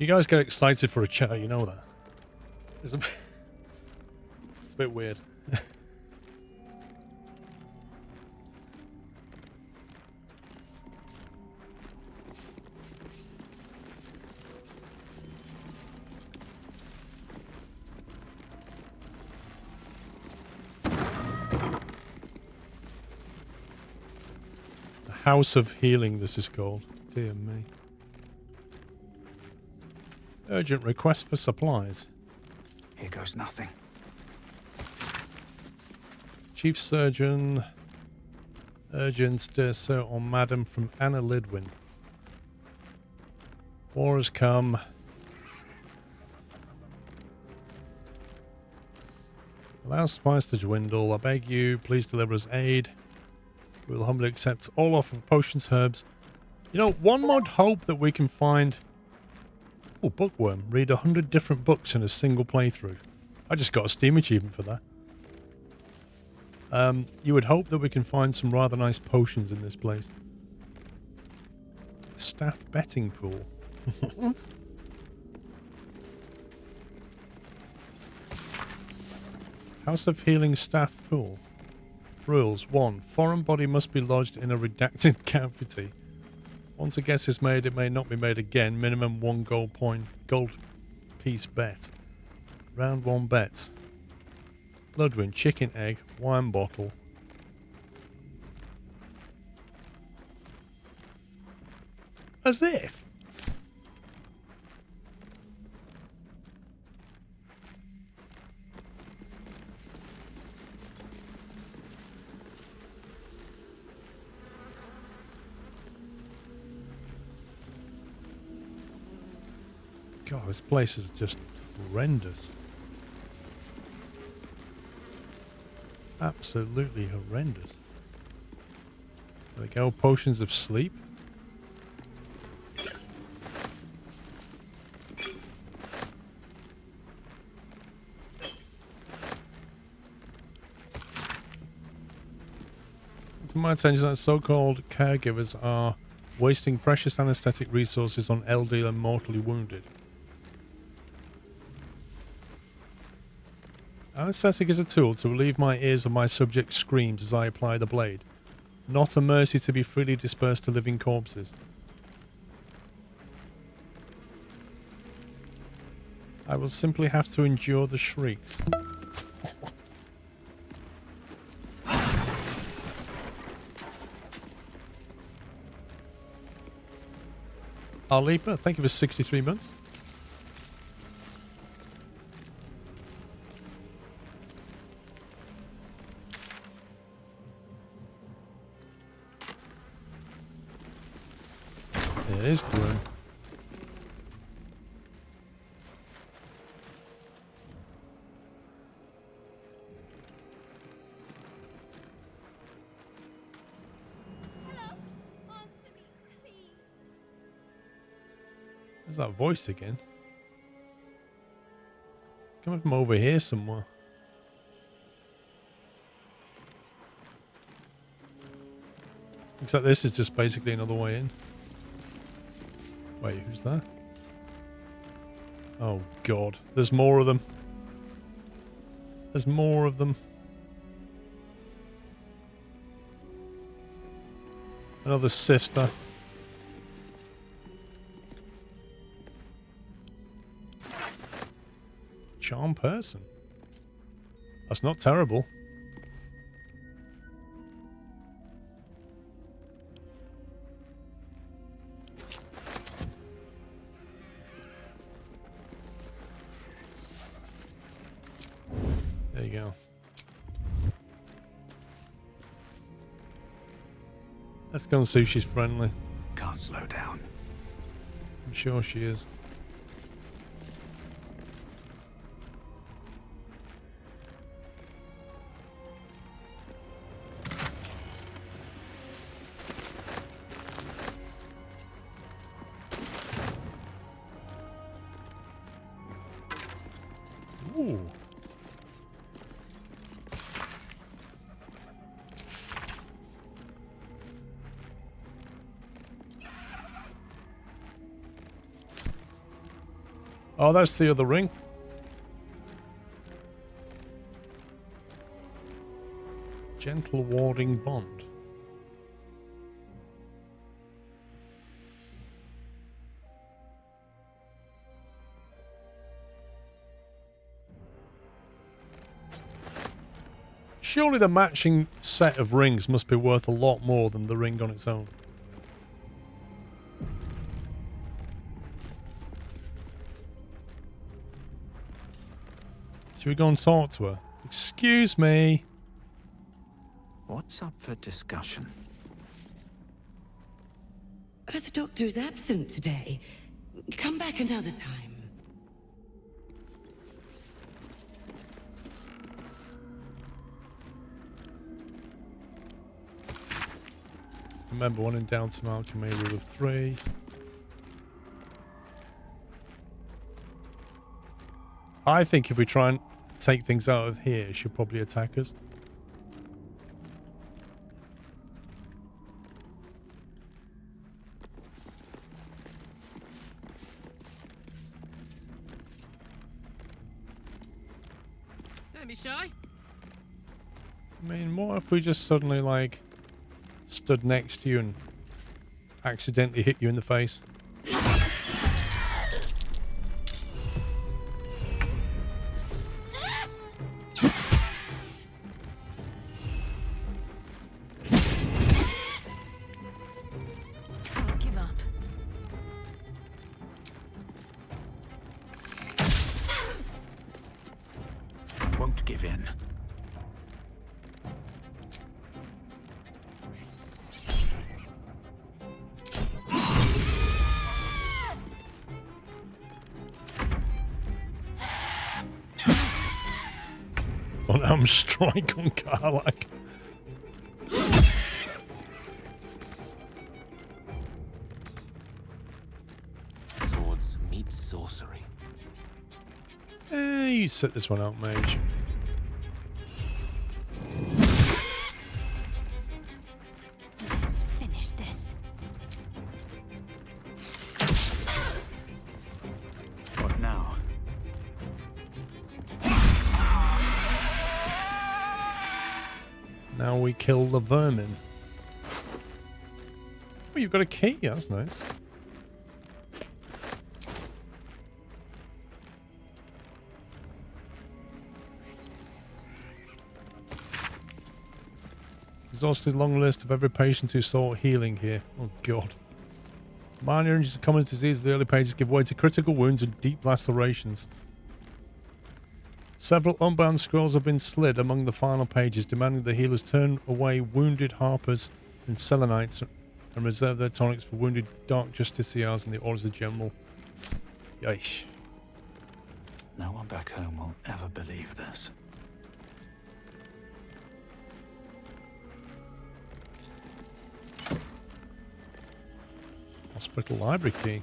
You guys get excited for a chair, you know that. It's a bit weird. The House of Healing, this is called. Dear me. Urgent request for supplies. Here goes nothing. Chief Surgeon. Urgent, dear sir or madam, from Anna Lidwin. War has come. Allow supplies to dwindle. I beg you, please deliver us aid. We will humbly accept all offer of potions, herbs, You know, one might hope that we can find... Oh, bookworm. Read 100 different books in a single playthrough. I just got a Steam achievement for that. You would hope that we can find some rather nice potions in this place. Staff betting pool. What? House of Healing staff pool. Rules. 1. Foreign body must be lodged in a redacted cavity. Once a guess is made, it may not be made again. Minimum 1 gold piece bet. Round 1 bet. Bloodwind, chicken egg, wine bottle. As if. God, this place is just horrendous. Absolutely horrendous. There we go. Potions of sleep. To my attention that so-called caregivers are wasting precious anesthetic resources on elderly and mortally wounded. Anesthetic is a tool to relieve my ears of my subject's screams as I apply the blade, not a mercy to be freely dispersed to living corpses. I will simply have to endure the shrieks. Arleepa, thank you for 63 months. It is grim. There's that voice again. Coming from over here somewhere. Looks like this is just basically another way in. Wait, who's that? Oh god, there's more of them. There's more of them. Another sister. Charm person. That's not terrible. There you go. Let's go and see if she's friendly. Can't slow down. I'm sure she is. Ooh. Oh, that's the other ring. Gentle warding bond. Surely the matching set of rings must be worth a lot more than the ring on its own. Should we go and talk to her? Excuse me. What's up for discussion? The doctor's absent today. Come back another time. Remember, one in downtown alchemy, rule of 3. I think if we try and take things out of here, it should probably attack us. Don't be shy. I mean, what if we just suddenly, like, stood next to you and accidentally hit you in the face? I'll give up. I won't give in. Unarmed strike on Karlak. Swords meet sorcery. You set this one out, mage. Let's finish this. What now? Now we kill the vermin. Oh, you've got a key. That's nice. Exhausted long list of every patient who sought healing here. Oh, God. Minor injuries are common disease. The early pages give way to critical wounds and deep lacerations. Several unbound scrolls have been slid among the final pages, demanding the healers turn away wounded harpers and selenites and reserve their tonics for wounded dark justiciars and the orders of general. Yeesh. No one back home will ever believe this. Hospital library key.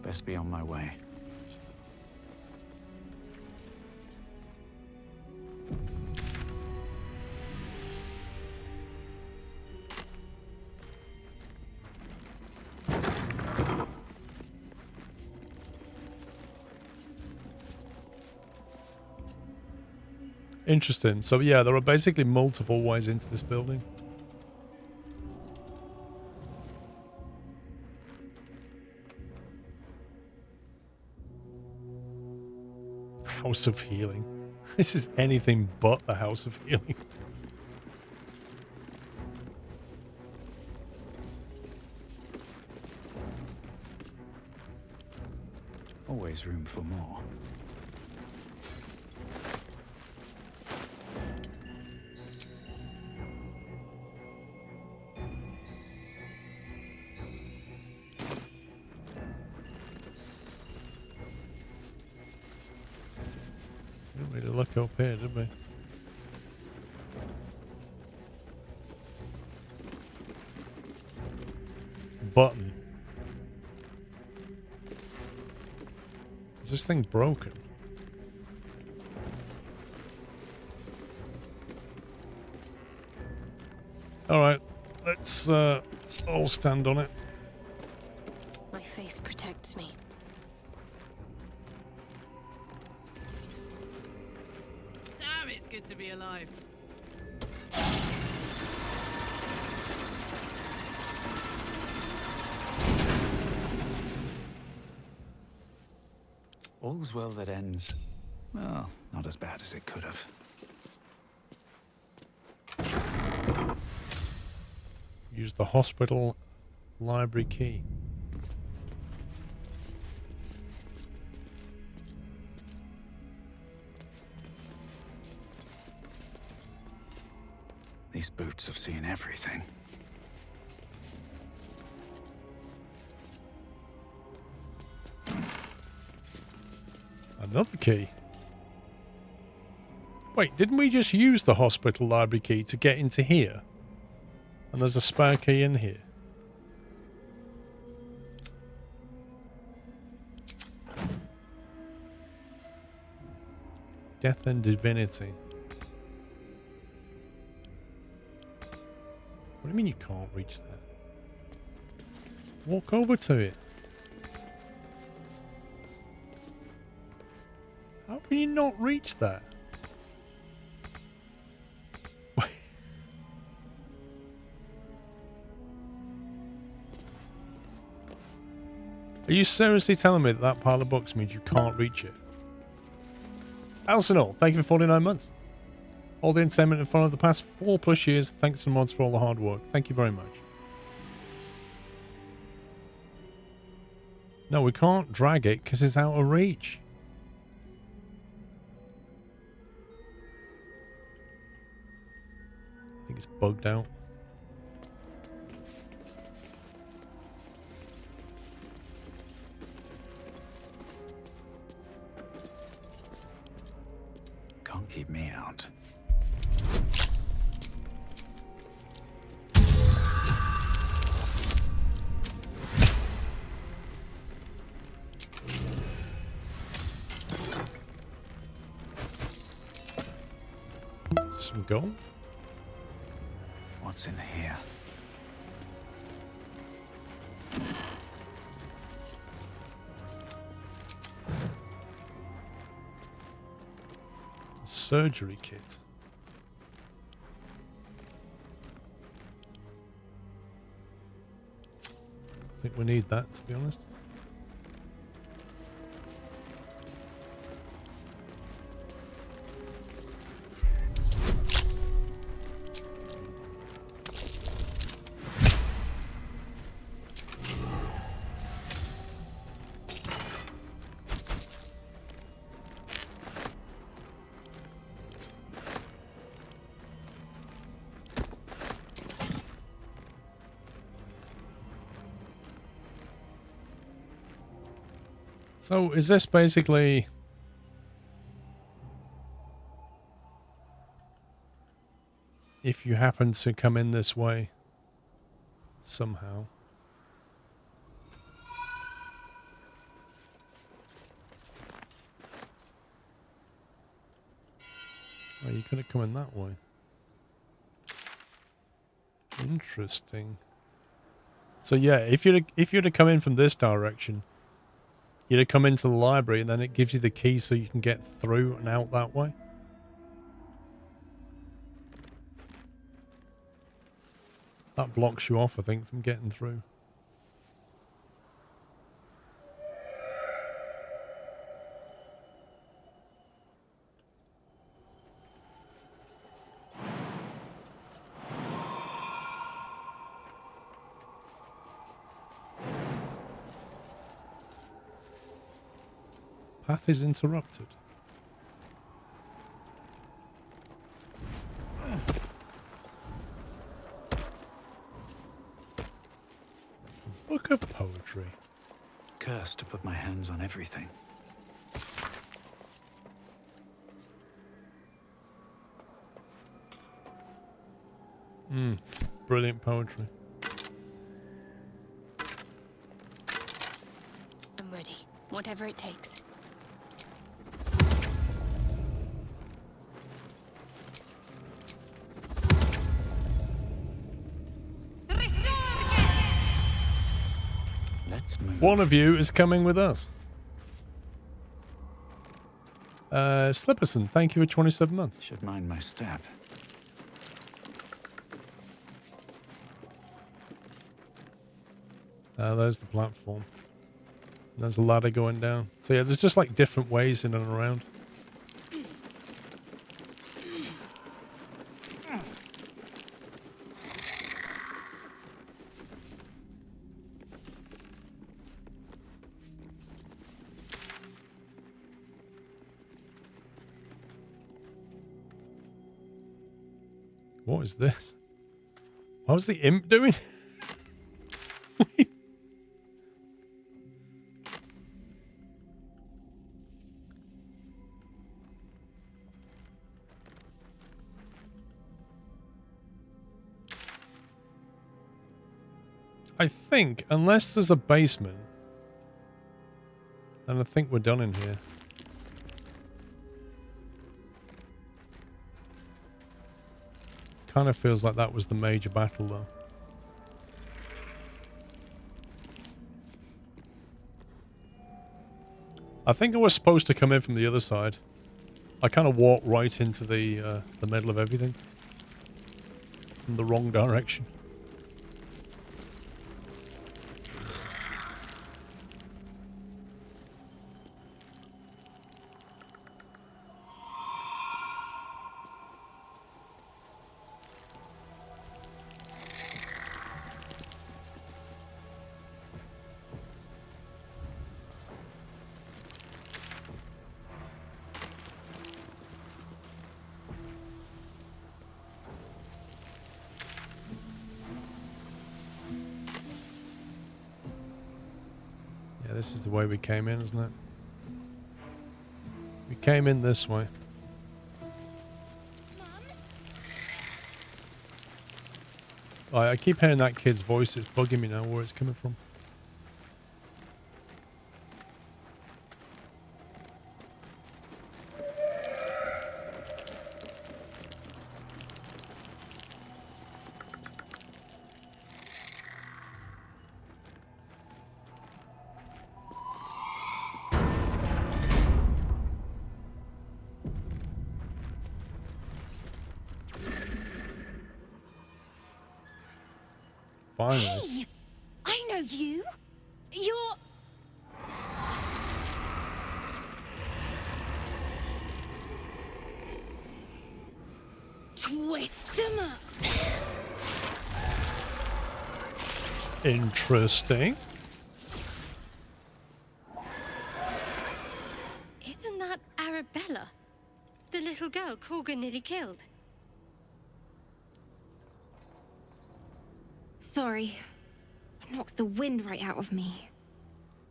Best be on my way. Interesting. So yeah, there are basically multiple ways into this building. House of Healing. This is anything but the House of Healing. Always room for more. Didn't really look up here, did we? Button. Is this thing broken? Alright, let's all stand on it. My faith protects me. Damn, it's good to be alive. All's well that ends, well, not as bad as it could have. Use the hospital library key. These boots have seen everything. Another key. Wait, didn't we just use the hospital library key to get into here? And there's a spare key in here. Death and divinity. What do you mean you can't reach that? Walk over to it. How can you not reach that? Are you seriously telling me that that pile of books means you can't reach it? Alcinol, thank you for 49 months. All the entertainment in front of the past 4+ years. Thanks to mods for all the hard work. Thank you very much. No, we can't drag it because it's out of reach. I think it's bugged out. Can't keep me out. Some gold. What's in here? Surgery kit. I think we need that, to be honest. So, is this basically... if you happen to come in this way somehow? Oh, you could have come in that way. Interesting. So yeah, if you'd have come in from this direction, you'd have come into the library and then it gives you the key so you can get through and out that way. That blocks you off, I think, from getting through. Path is interrupted. Book of poetry. Cursed to put my hands on everything. Brilliant poetry. I'm ready. Whatever it takes. Let's move. One of you is coming with us. Slipperson, thank you for 27 months. Should mind my step. There's the platform. There's a ladder going down. So yeah, there's just like different ways in and around. What is this? What was the imp doing? I think, unless there's a basement, then I think we're done in here. Kind of feels like that was the major battle, though. I think I was supposed to come in from the other side. I kind of walked right into the middle of everything. From the wrong direction. This is the way we came in, isn't it? We came in this way. I keep hearing that kid's voice. It's bugging me now where it's coming from. Finally. Hey! I know you! You're... Twist 'em up! Interesting. Isn't that Arabella? The little girl Corgan nearly killed. Sorry. It knocks the wind right out of me.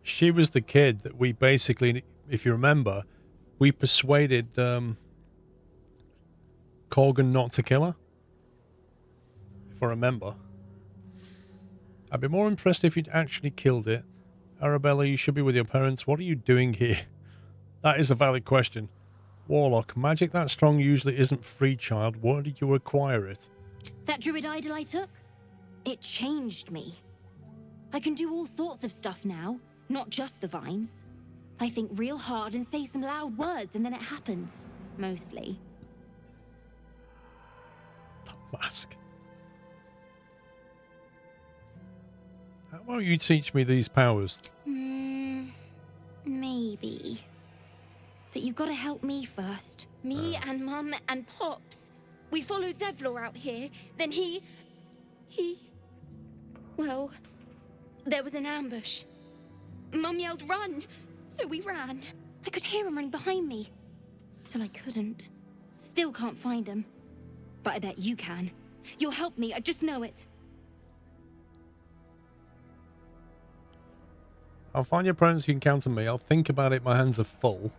She was the kid that we basically, if you remember, we persuaded Corgan not to kill her. If I remember. I'd be more impressed if you'd actually killed it. Arabella, you should be with your parents. What are you doing here? That is a valid question. Warlock, magic that strong usually isn't free, child. Where did you acquire it? That druid idol I took? It changed me. I can do all sorts of stuff now, not just the vines. I think real hard and say some loud words and then it happens. Mostly. Mask. How about you teach me these powers? Maybe. But you gotta help me first. Me and Mum and Pops. We follow Zevlor out here, then he... Well, there was an ambush. Mum yelled, run! So we ran. I could hear him run behind me. Till I couldn't. Still can't find him. But I bet you can. You'll help me, I just know it. I'll find your parents, you can count on me. I'll think about it, my hands are full.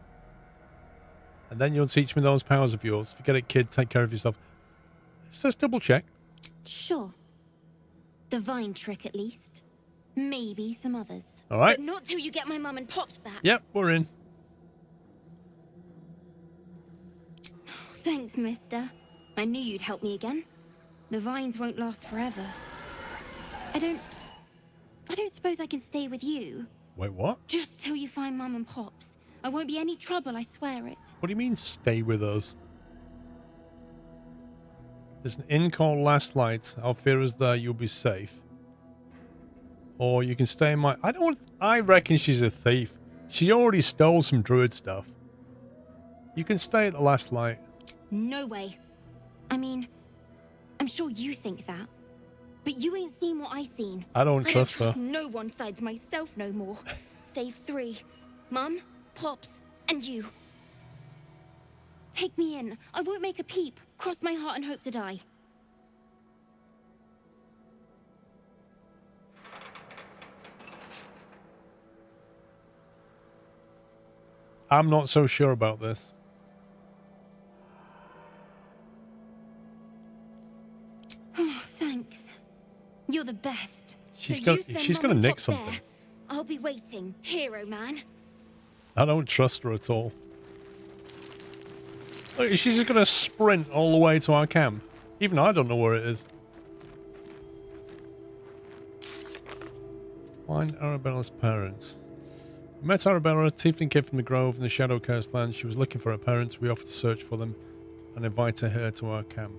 And then you'll teach me those powers of yours. Forget it, kid, take care of yourself. Let's just double check. Sure. The vine trick, at least. Maybe some others. All right. But not till you get my mum and Pops back. Yep, we're in. Thanks, mister. I knew you'd help me again. The vines won't last forever. I don't suppose I can stay with you. Wait, what? Just till you find Mum and Pops. I won't be any trouble, I swear it. What do you mean, stay with us? There's an inn called Last Light. Alfira's there, you'll be safe. Or you can stay in my... I reckon she's a thief. She already stole some druid stuff. You can stay at the Last Light. No way. I mean, I'm sure you think that. But you ain't seen what I seen. I don't trust her. No one sides myself no more. Save three. Mum, Pops, and you. Take me in. I won't make a peep. Cross my heart and hope to die. I'm not so sure about this. Oh, thanks. You're the best. She's so gonna nick something. there. I'll be waiting, hero man. I don't trust her at all. Look, she's just gonna sprint all the way to our camp. Even I don't know where it is. Find Arabella's parents. We met Arabella, tiefling kid from the Grove in the Shadow Cursed Land. She was looking for her parents. We offered to search for them and invited her to our camp.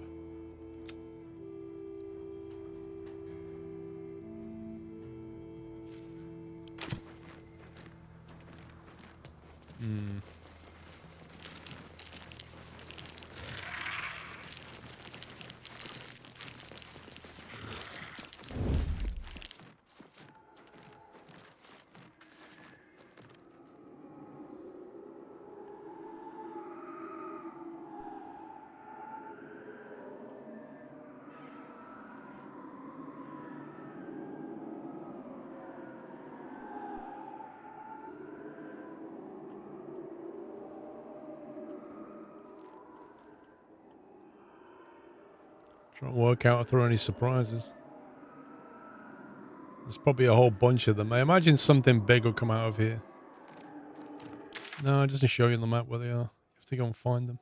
Trying to work out if there are any surprises. There's probably a whole bunch of them. I imagine something big will come out of here. No, it doesn't show you on the map where they are. You have to go and find them.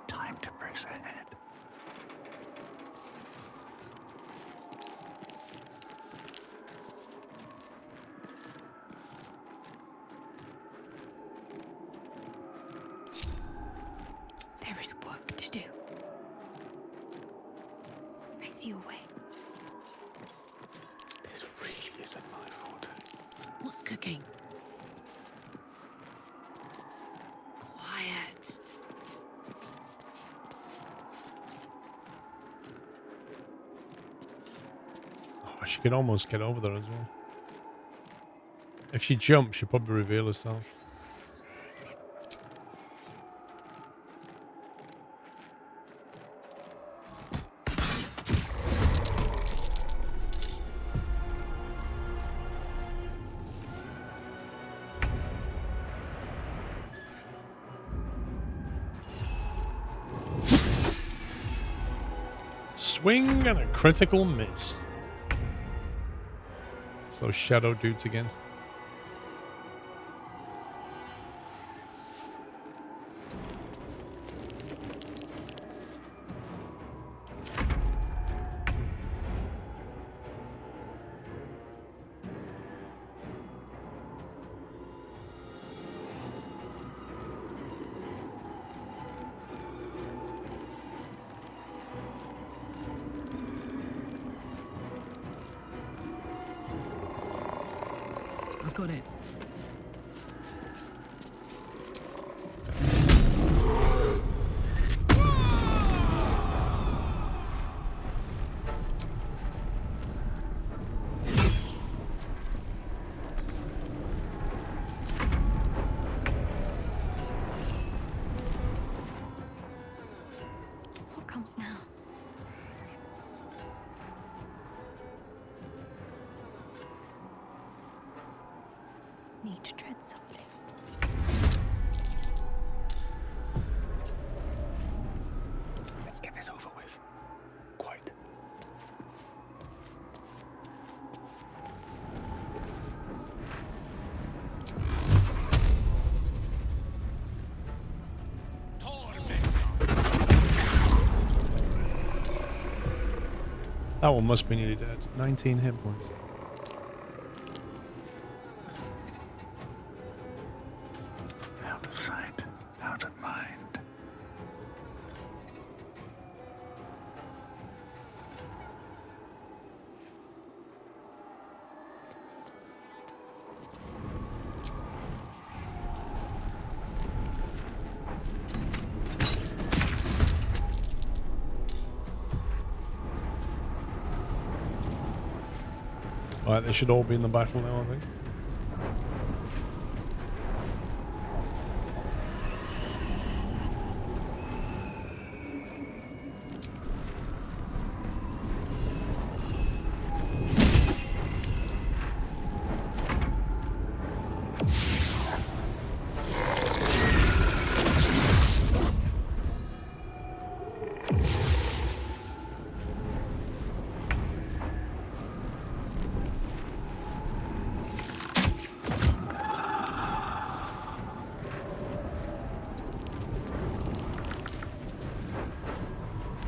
Time to press ahead. There is work to do. I see a way. This really isn't my forte. What's cooking? Quiet. Oh, she can almost get over there as well. If she jumps, she'll probably reveal herself. Swing and a critical miss. It's those shadow dudes again. I've got it. What comes now? Need to tread softly. Let's get this over with. Quite. That one must be nearly dead. 19 hit points. Out of sight, out of mind. Alright, they should all be in the battle now, I think.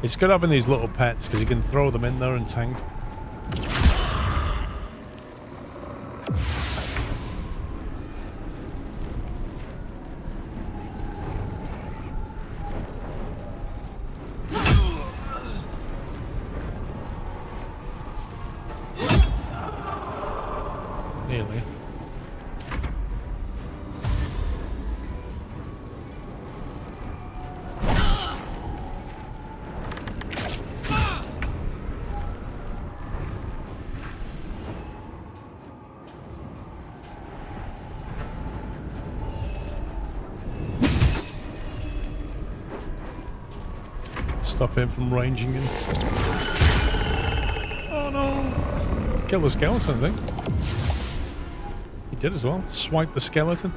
It's good having these little pets because you can throw them in there and tank. Nearly. Stop him from ranging in. Oh no! Kill the skeleton, I think. He did as well. Swipe the skeleton.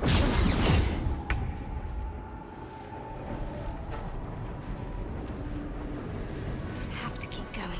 Have to keep going.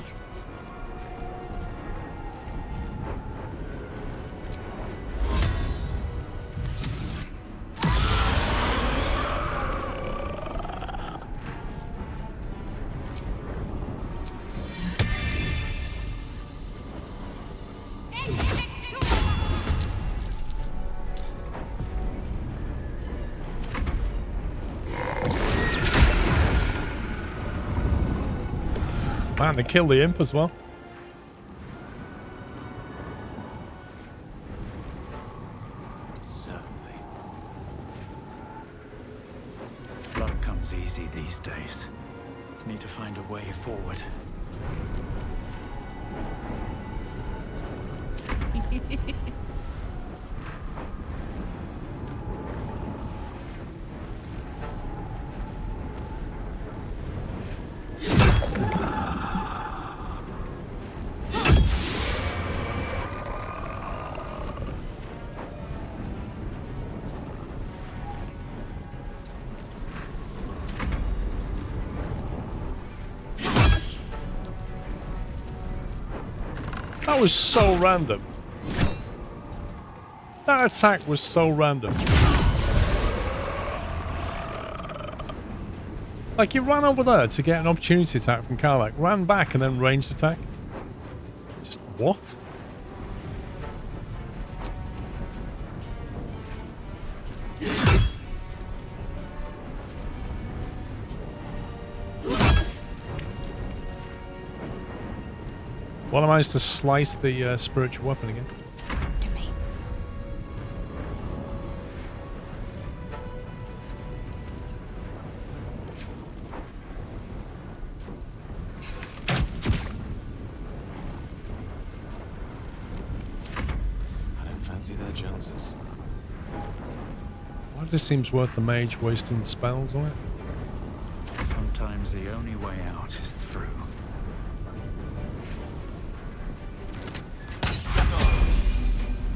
Man, they killed the imp as well. Certainly. Blood comes easy these days. Need to find a way forward. That was so random. That attack was so random. Like, he ran over there to get an opportunity attack from Karlach, ran back and then ranged attack. Just what? Well, I managed to slice the spiritual weapon again. To me. I don't fancy their chances. Why does it seem worth the mage wasting spells on it? Sometimes the only way out is through.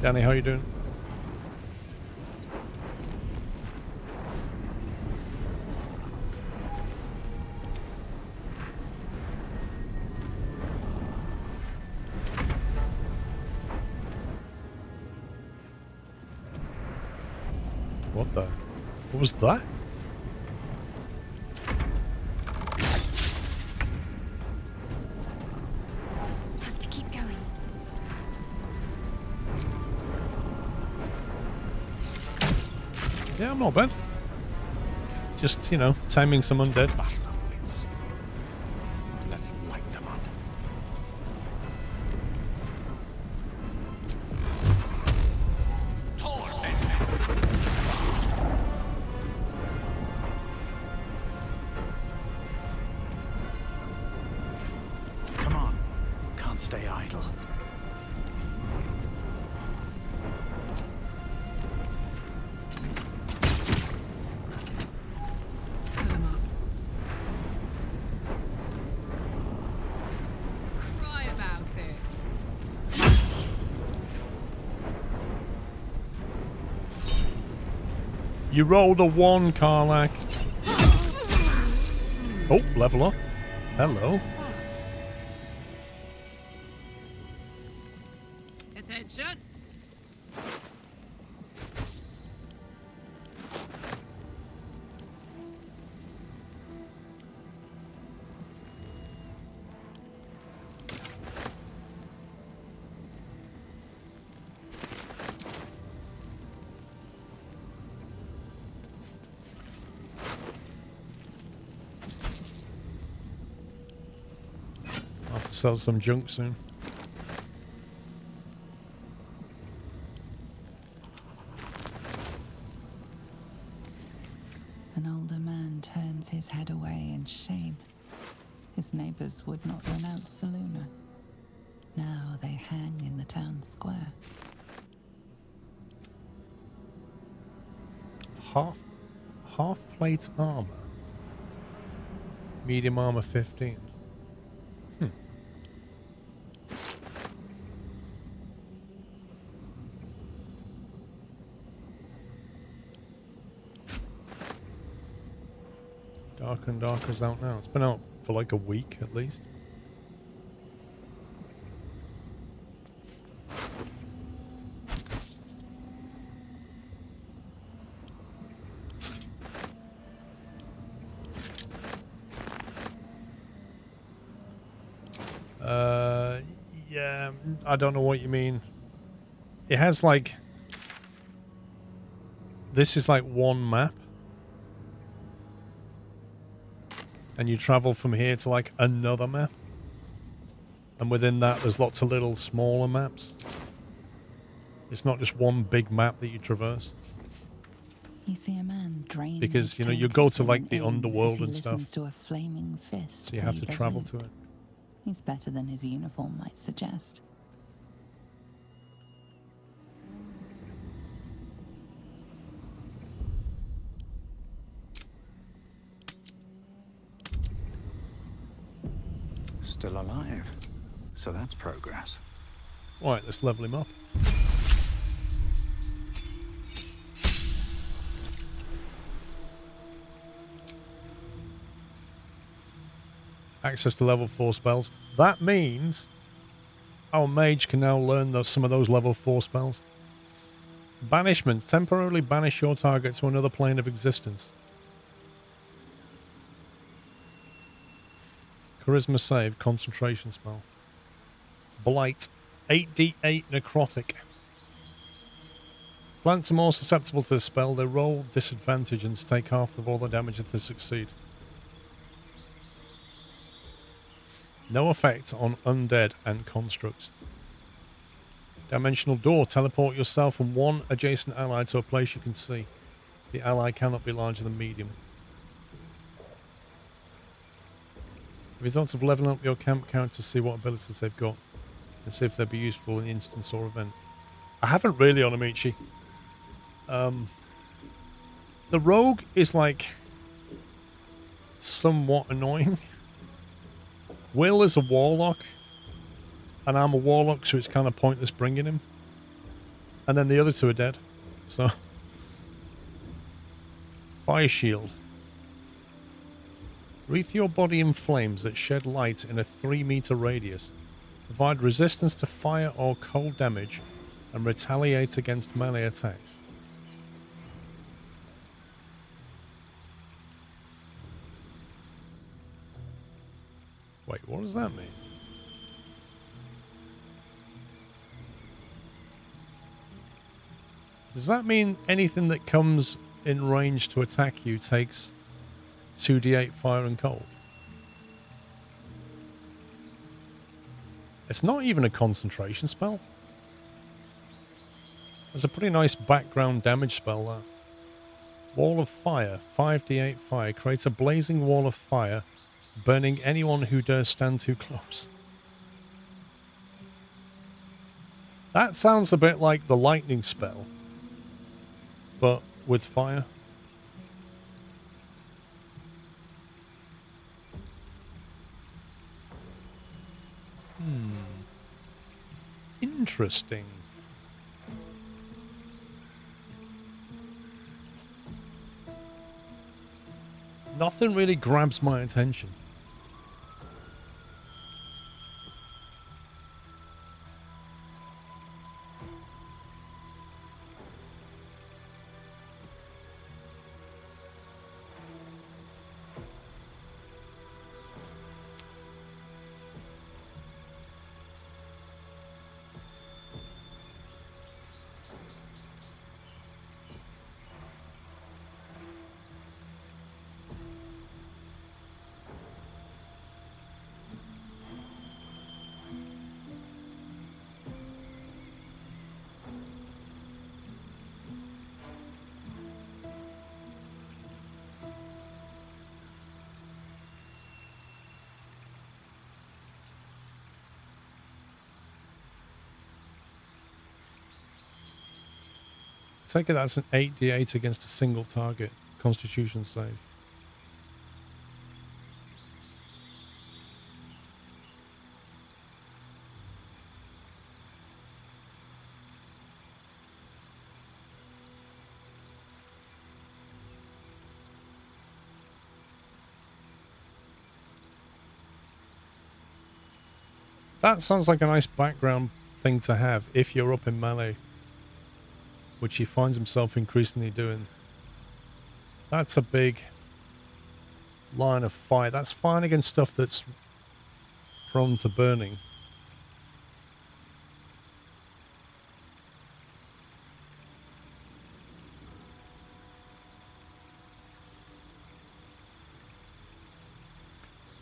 Danny, how you doing? What the? What was that? Have to keep going. Yeah, I'm not bad. Just, you know, taming some undead. Battle of wits. Let's light them up. Come on. Can't stay idle. Put him up. Cry about it. You rolled a 1, Karlach. Oh, level up. Hello. Attention. to sell some junk soon. An older man turns his head away in shame. His neighbors would not renounce Selûne. Now they hang in the town square. Half plate armor. Medium armor 15. Darker and Darker is out now. It's been out for like a week at least. Yeah, I don't know what you mean. It has like... This is like one map. And you travel from here to like another map. And within that there's lots of little smaller maps. It's not just one big map that you traverse. You see a man drain because, you know, you go to like the underworld and stuff. To a flaming fist so you have to travel to it. He's better than his uniform might suggest. Still alive. So that's progress. Right, let's level him up. Access to level 4 spells. That means our mage can now learn some of those level 4 spells. Banishment. Temporarily banish your target to another plane of existence. Charisma save. Concentration spell. Blight. 8d8 necrotic. Plants are more susceptible to this spell. They roll disadvantage and take half of all the damage if they succeed. No effect on undead and constructs. Dimensional door. Teleport yourself and one adjacent ally to a place you can see. The ally cannot be larger than medium. Have you thought of leveling up your camp character to see what abilities they've got and see if they'd be useful in instance or event? I haven't really on Amici. The rogue is like somewhat annoying. Will is a warlock, and I'm a warlock, so it's kind of pointless bringing him. And then the other two are dead, so... Fire shield. Wreath your body in flames that shed light in a 3-meter radius. Provide resistance to fire or cold damage, and retaliate against melee attacks. Wait, what does that mean? Does that mean anything that comes in range to attack you takes 2d8 fire and cold? It's not even a concentration spell. It's a pretty nice background damage spell, that. Wall of fire. 5d8 fire. Creates a blazing wall of fire, burning anyone who dares stand too close. That sounds a bit like the lightning spell, but with fire. Interesting. Nothing really grabs my attention. take it that's an 8d8 against a single target. Constitution save. That sounds like a nice background thing to have if you're up in melee, which he finds himself increasingly doing. That's a big line of fire. That's fine against stuff that's prone to burning.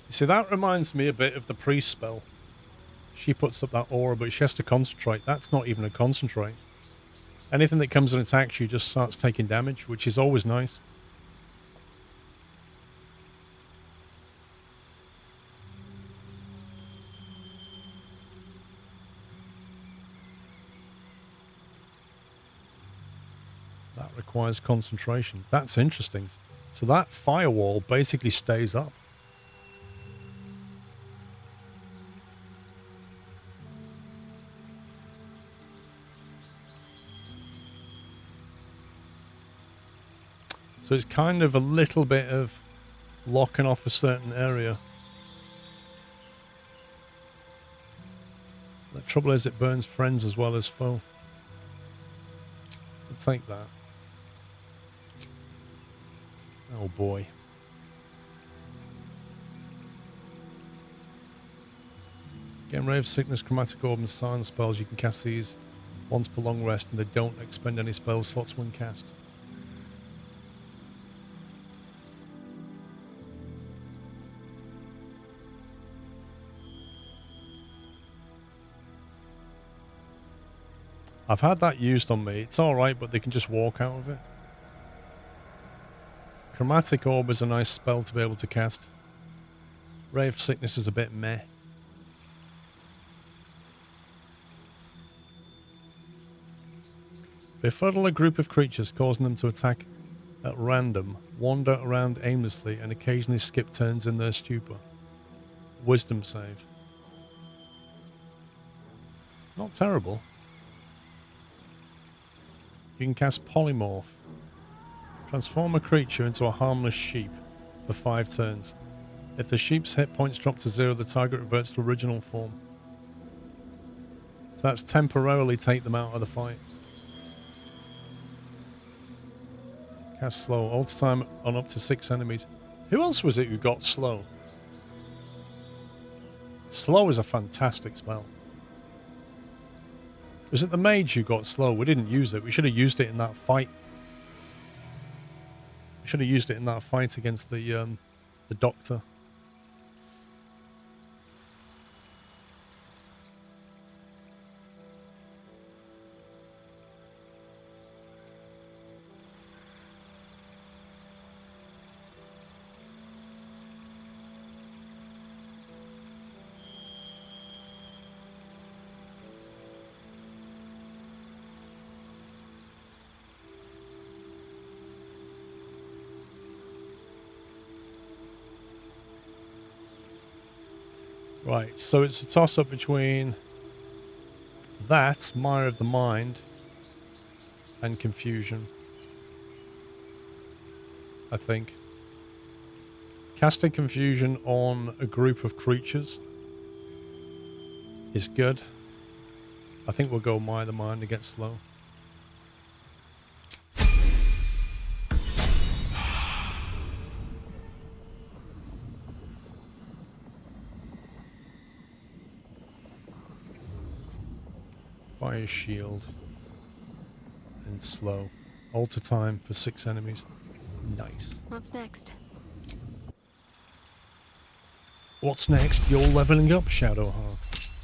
You see, that reminds me a bit of the priest spell. She puts up that aura, but she has to concentrate. That's not even a concentrate. Anything that comes and attacks you just starts taking damage, which is always nice. That requires concentration. That's interesting. So that firewall basically stays up. So it's kind of a little bit of locking off a certain area. The trouble is it burns friends as well as foe. I'll take that. Oh boy. Getting rid of sickness, chromatic orb and silence spells. You can cast these once per long rest and they don't expend any spell slots when cast. I've had that used on me. It's alright, but they can just walk out of it. Chromatic Orb is a nice spell to be able to cast. Ray of Sickness is a bit meh. Befuddle a group of creatures, causing them to attack at random, wander around aimlessly, and occasionally skip turns in their stupor. Wisdom save. Not terrible. You can cast Polymorph. Transform a creature into a harmless sheep for 5 turns. If the sheep's hit points drop to 0, the target reverts to original form. So that's temporarily take them out of the fight. Cast slow. Alter time on up to 6 enemies. Who else was it who got slow? Slow is a fantastic spell. Was it the mage who got slow? We didn't use it. We should have used it in that fight. We should have used it in that fight against the doctor. Right, so it's a toss-up between that, Mire of the Mind, and Confusion. I think. Casting Confusion on a group of creatures is good. I think we'll go Mire of the Mind and get slow. Fire shield and slow. Alter time for 6 enemies. Nice. What's next? What's next? You're leveling up, Shadowheart.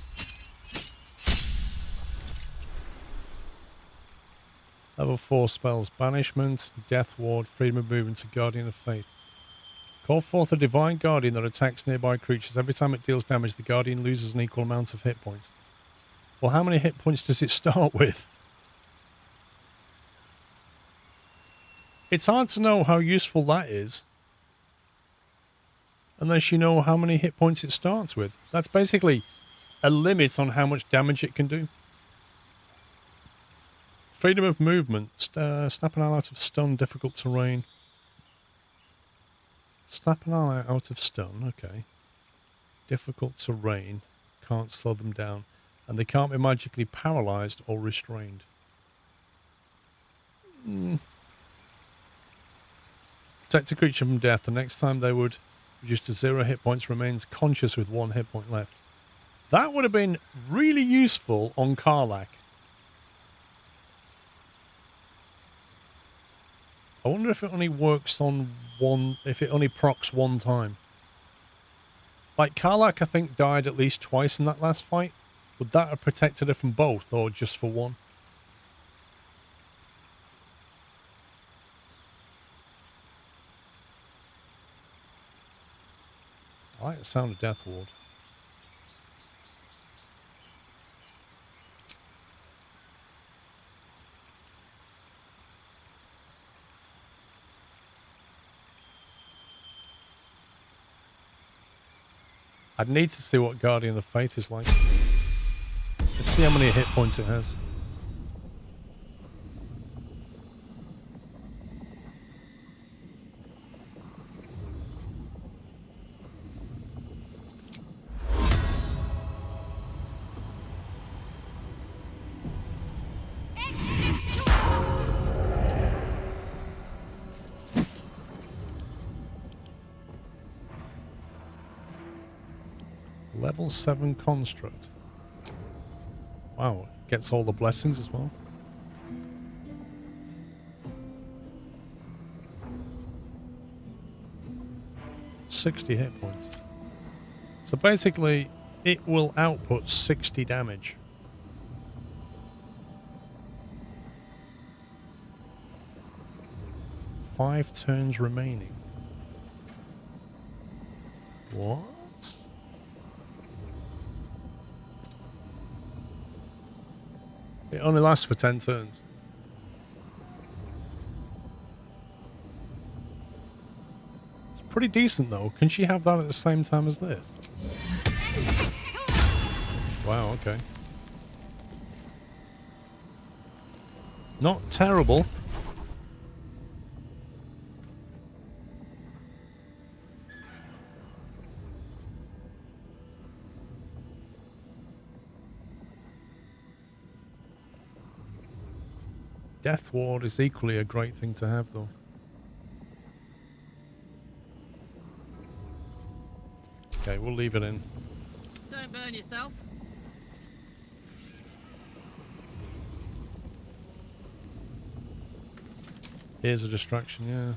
Level 4 spells. Banishment, Death Ward, Freedom of Movement, and Guardian of Faith. Call forth a Divine Guardian that attacks nearby creatures. Every time it deals damage, the Guardian loses an equal amount of hit points. Well, how many hit points does it start with? It's hard to know how useful that is unless you know how many hit points it starts with. That's basically a limit on how much damage it can do. Freedom of movement. Snap an ally out of stun, difficult terrain. Snap an ally out of stun, okay. Difficult terrain. Can't slow them down. And they can't be magically paralyzed or restrained. Protect a creature from death. The next time they would reduce to 0 hit points, remains conscious with 1 hit point left. That would have been really useful on Karlach. I wonder if it only works on one, if it only procs one time. Like Karlach, I think, died at least twice in that last fight. Would that have protected her from both, or just for one? I like the sound of Death Ward. I'd need to see what Guardian of the Faith is like. Let's see how many hit points it has. Level 7 construct. Wow, gets all the blessings as well. $60 hit points. So basically, it will output 60 damage. Five turns remaining. What? It only lasts for 10 turns. It's pretty decent though. Can she have that at the same time as this? Wow, okay. Not terrible. Death Ward is equally a great thing to have, though. Okay, we'll leave it in. Don't burn yourself. Here's a distraction, yeah.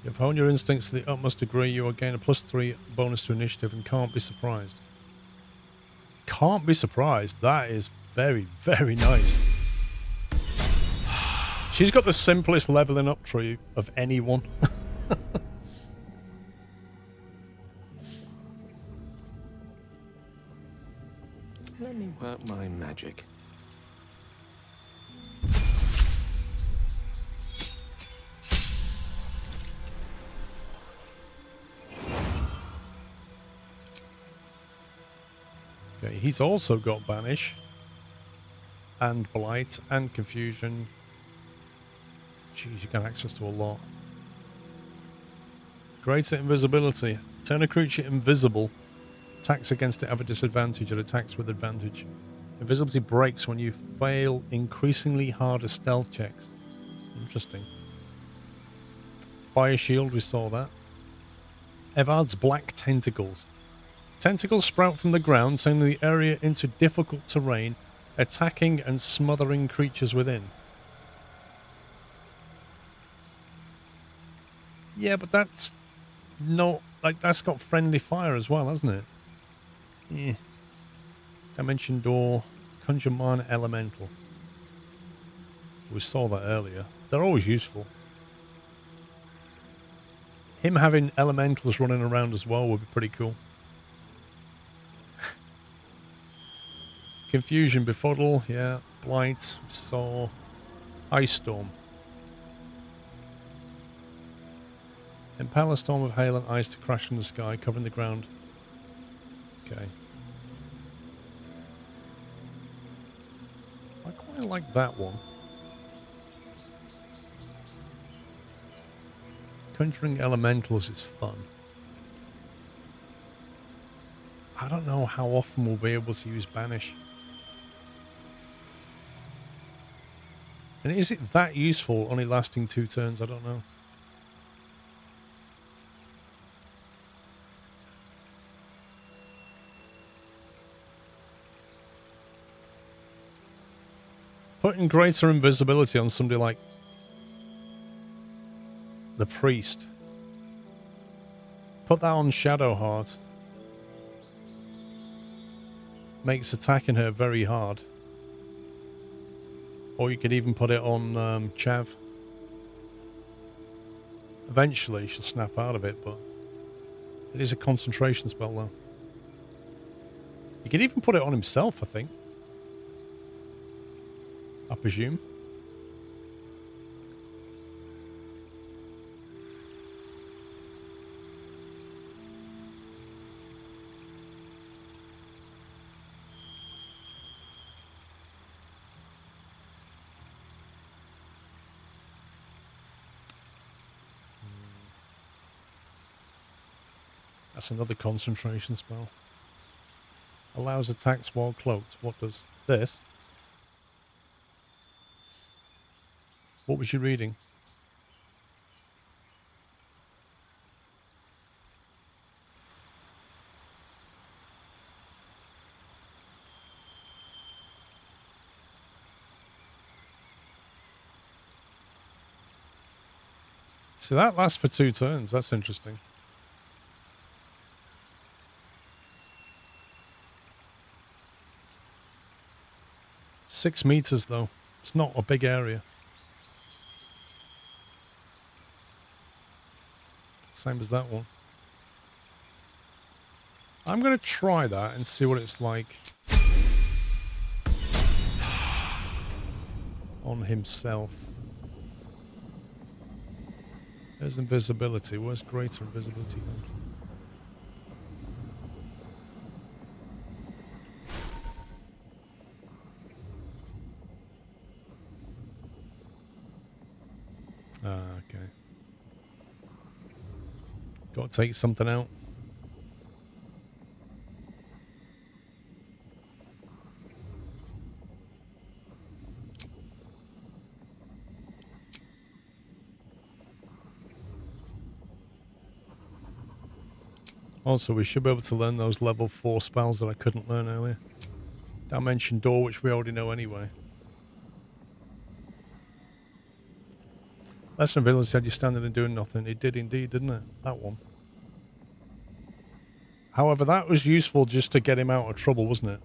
You've honed your instincts to the utmost degree. You will gain a +3 bonus to initiative and can't be surprised. Can't be surprised. That is very, very nice. She's got the simplest leveling up tree of anyone. Let me work my magic. Okay, he's also got Banish and Blight and Confusion. Jeez, you get access to a lot. Greater Invisibility. Turn a creature invisible. Attacks against it have a disadvantage and attacks with advantage. Invisibility breaks when you fail increasingly harder stealth checks. Interesting. Fire Shield, we saw that. Evard's Black Tentacles. Tentacles sprout from the ground, turning the area into difficult terrain, attacking and smothering creatures within. Yeah, but that's not... like, that's got friendly fire as well, hasn't it? Yeah. Dimension Door, Conjure Mana Elemental. We saw that earlier. They're always useful. Him having elementals running around as well would be pretty cool. Confusion, befuddle, yeah. Blight, saw. Ice storm. Impale a storm of hail and ice to crash from the sky, covering the ground. Okay. I quite like that one. Conjuring elementals is fun. I don't know how often we'll be able to use Banish. And is it that useful, only lasting 2 turns? I don't know. Putting greater invisibility on somebody like the priest. Put that on Shadowheart. Makes attacking her very hard. Or you could even put it on Chav. Eventually she'll snap out of it, but it is a concentration spell though. You could even put it on himself, I think. I presume. That's another concentration spell. Allows attacks while cloaked. What does this? What was you reading? So that lasts for 2 turns. That's interesting. Six meters though. It's not a big area. Same as that one. I'm going to try that and see what it's like on himself. There's invisibility. Where's greater invisibility then? Okay. Got to take something out. Also, we should be able to learn those level 4 spells that I couldn't learn earlier. Dimension Door, which we already know anyway. Lesson of Village said you're standing and doing nothing. It did indeed, didn't it? That one. However, that was useful just to get him out of trouble, wasn't it?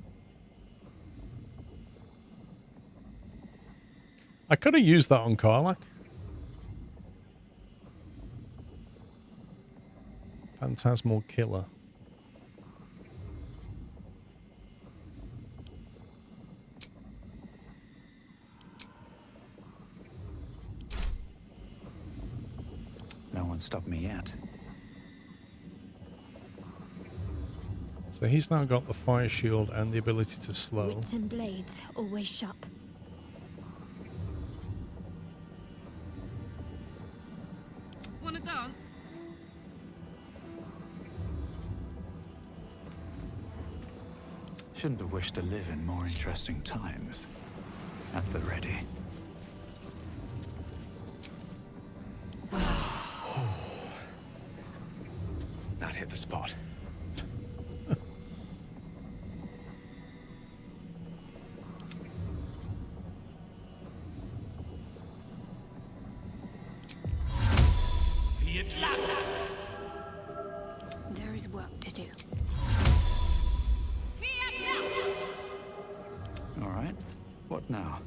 I could have used that on Karlach. Phantasmal Killer. No one stopped me yet. So he's now got the fire shield and the ability to slow. Wits and blades always sharp. Wanna dance? Shouldn't have wished to live in more interesting times. At the ready. That hit the spot. There is work to do. All right. What now?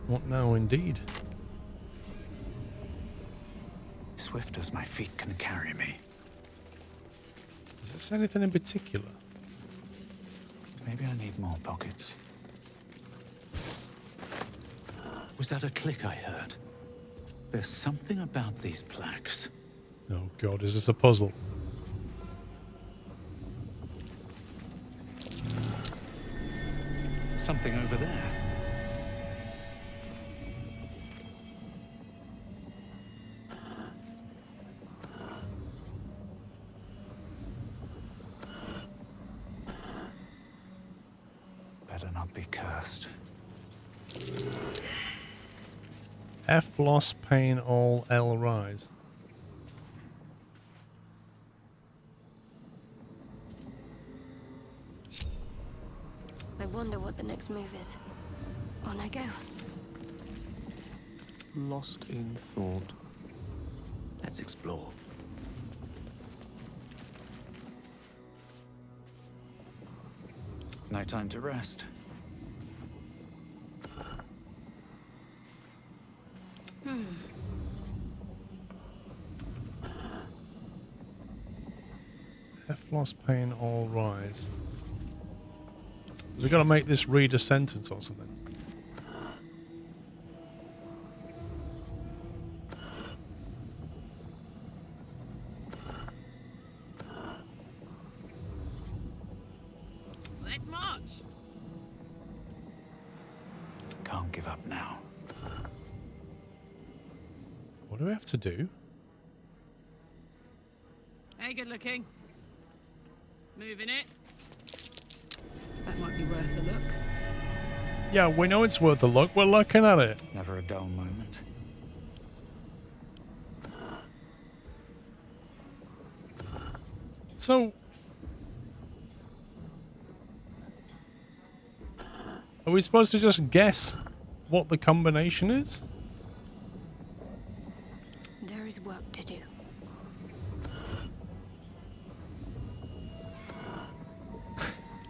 What now, indeed? Swift as my feet can carry me. Is Is there anything in particular? Maybe I need more pockets. Was that a click I heard? There's something about these plaques. Oh god, is this a puzzle? Something over there. Better not be cursed. F loss, pain, all, L rise. I wonder what the next move is. On I go. Lost in thought. Let's explore. No time to rest. F loss, pain, all rise. We've got to make this read a sentence or something. Let's march. Can't give up now. What do we have to do? Hey, good looking. Moving it. That might be worth a look. Yeah, we know it's worth a look. We're looking at it. Never a dull moment. So, are we supposed to just guess what the combination is? There is work to do.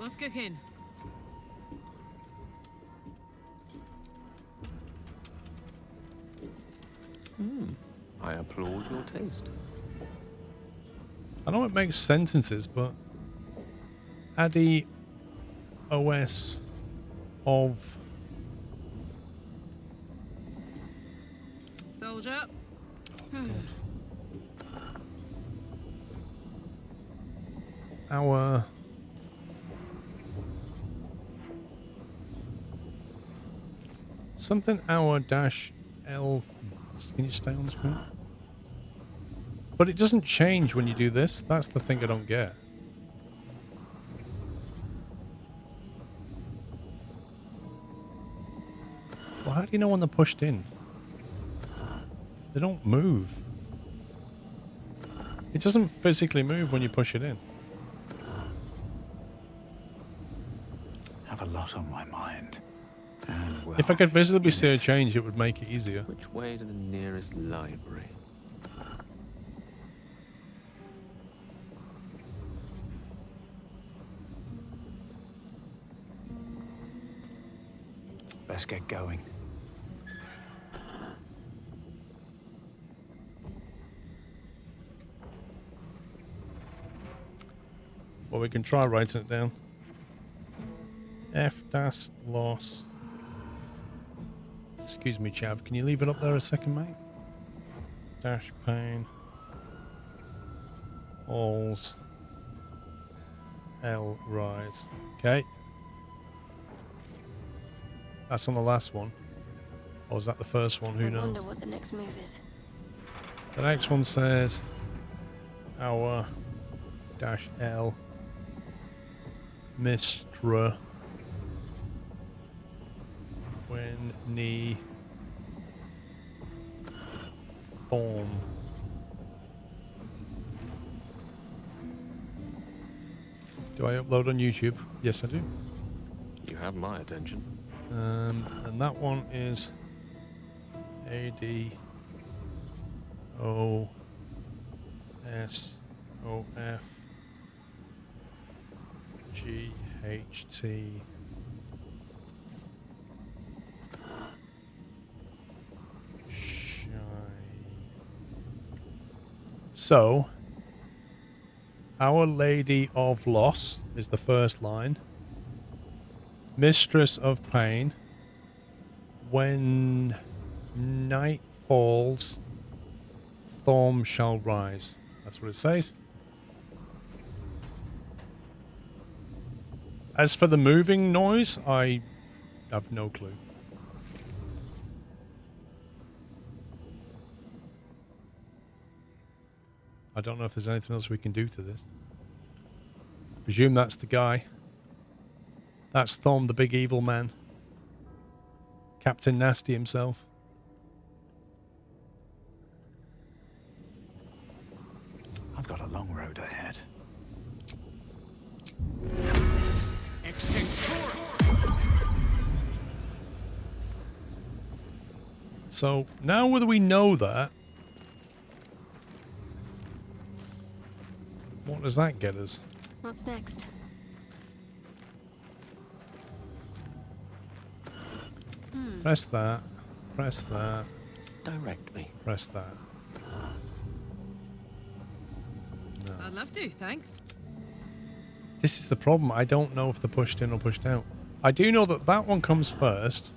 What's cooking? I applaud your taste. I know it makes sentences, but Addy OS of Soldier. our something our dash L. Can you stay on the screen? But it doesn't change when you do this. That's the thing I don't get. Well, how do you know when they're pushed in? They don't move. It doesn't physically move when you push it in. Have a lot on my mind. And well, If I could visibly see a change, it would make it easier. Which way to the nearest library? Let's get going. Well, we can try writing it down. F dash loss. Excuse me, Chav. Can you leave it up there a second, mate? Dash pain. Alls. L rise. Okay. That's on the last one. Or is that the first one? Who I knows? wonder what the next move is. The next one says our dash L Mistra when knee form. Do I upload on YouTube? Yes, I do. You have my attention. And that one is AD O S O F G H T So Our Lady of Loss is the first line. Mistress of Pain. When night falls, Thorm shall rise. That's what it says. As for the moving noise, I have no clue. I don't know if there's anything else we can do to this. Presume that's the guy. That's Thorm, the big evil man. Captain Nasty himself. I've got a long road ahead. So now whether we know that, what does that get us? What's next? Press that. Press that. Direct me. Press that. No. I'd love to, thanks. This is the problem. I don't know if they're pushed in or pushed out. I do know that that one comes first.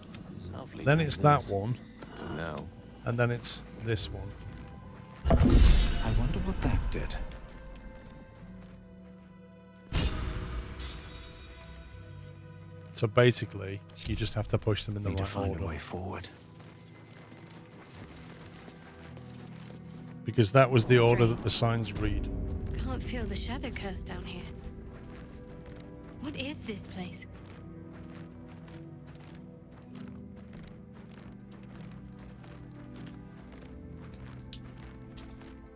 Lovely Then it's that this. one. For now. And then it's this one. I wonder what that did. So basically, you just have to push them in the Need to right find order. a way forward. Because that was the order that the signs read. Can't feel the shadow curse down here. What is this place?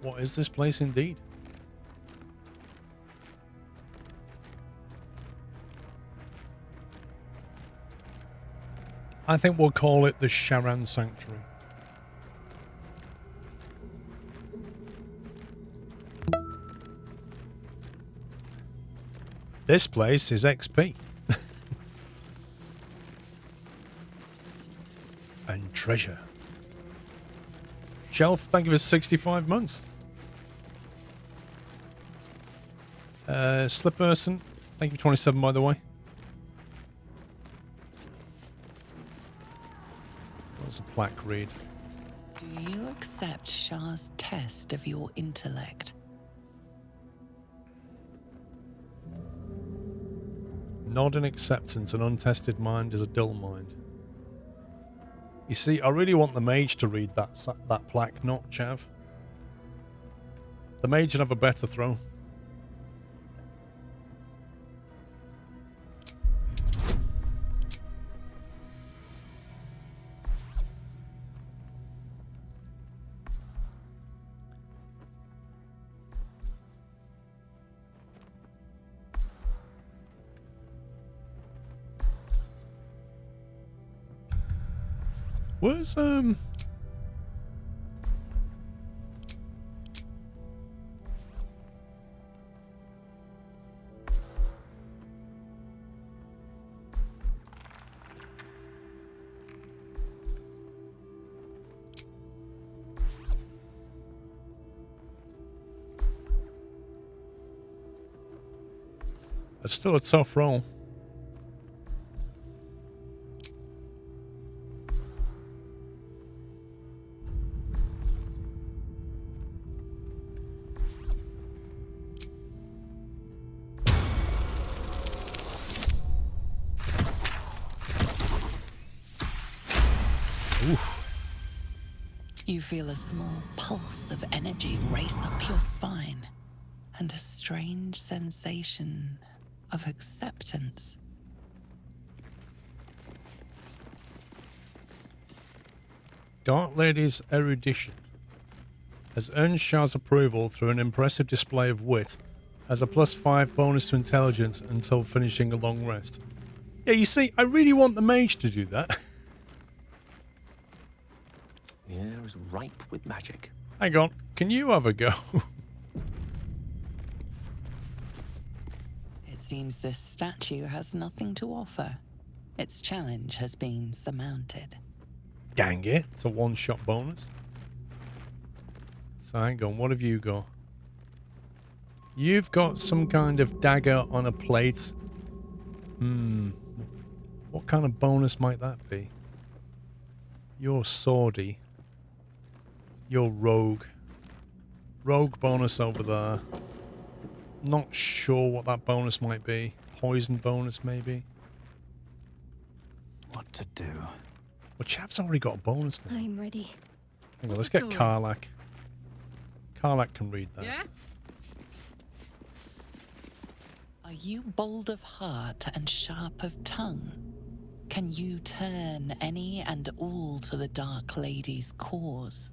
What is this place indeed? I think we'll call it the Sharan Sanctuary. This place is XP. And treasure. Shelf, thank you for 65 months. Slip Person, thank you for 27 by the way. What does the plaque read? Do you accept Shah's test of your intellect? Nod in acceptance. An untested mind is a dull mind. You see, I really want the mage to read that plaque, not Chav. The mage would have a better throw. Where's it's still a tough roll. You feel a small pulse of energy race up your spine, and a strange sensation of acceptance. Dark Lady's erudition has earned Shah's approval through an impressive display of wit, has a +5 bonus to intelligence until finishing a long rest. Yeah, you see, I really want the mage to do that. The air is ripe with magic. Hang on, can you have a go? It seems this statue has nothing to offer. Its challenge has been surmounted. Dang it, it's a one-shot bonus. So hang on, what have you got? You've got some kind of dagger on a plate. What kind of bonus might that be? You're swordy. You're rogue. Rogue bonus over there. Not sure what that bonus might be. Poison bonus, maybe. What to do? Well, Chav's already got a bonus now. I'm ready. Hang on, let's get Karlak. Karlak can read that. Yeah? Are you bold of heart and sharp of tongue? Can you turn any and all to the Dark Lady's cause?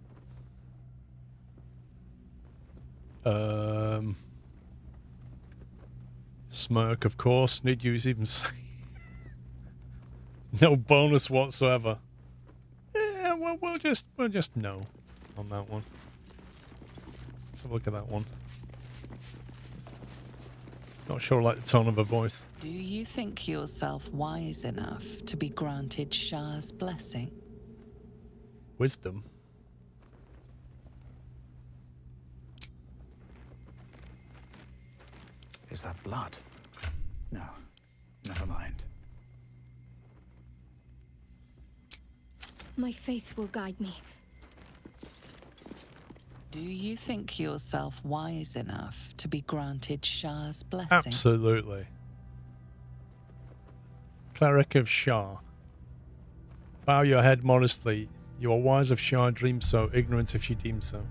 Smirk, of course. Need you even say? No bonus whatsoever. Yeah, well, we'll just no on that one. Let's have a look at that one. Not sure I like the tone of her voice. Do you think yourself wise enough to be granted Shah's blessing? Wisdom. Is that blood? No. Never mind. My faith will guide me. Do you think yourself wise enough to be granted Shah's blessing? Absolutely. Cleric of Shah. Bow your head modestly. You are wise of Shah, dream so, ignorant if you deem so.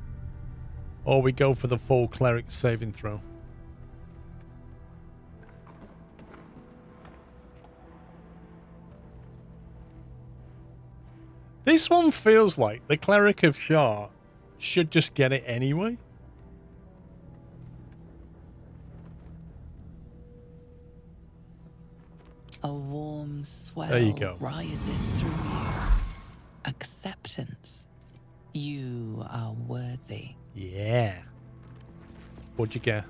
Or we go for the full cleric saving throw. This one feels like the Cleric of Shah should just get it anyway. A warm swell There you go. rises through you. Acceptance. You are worthy. Yeah. What'd you get?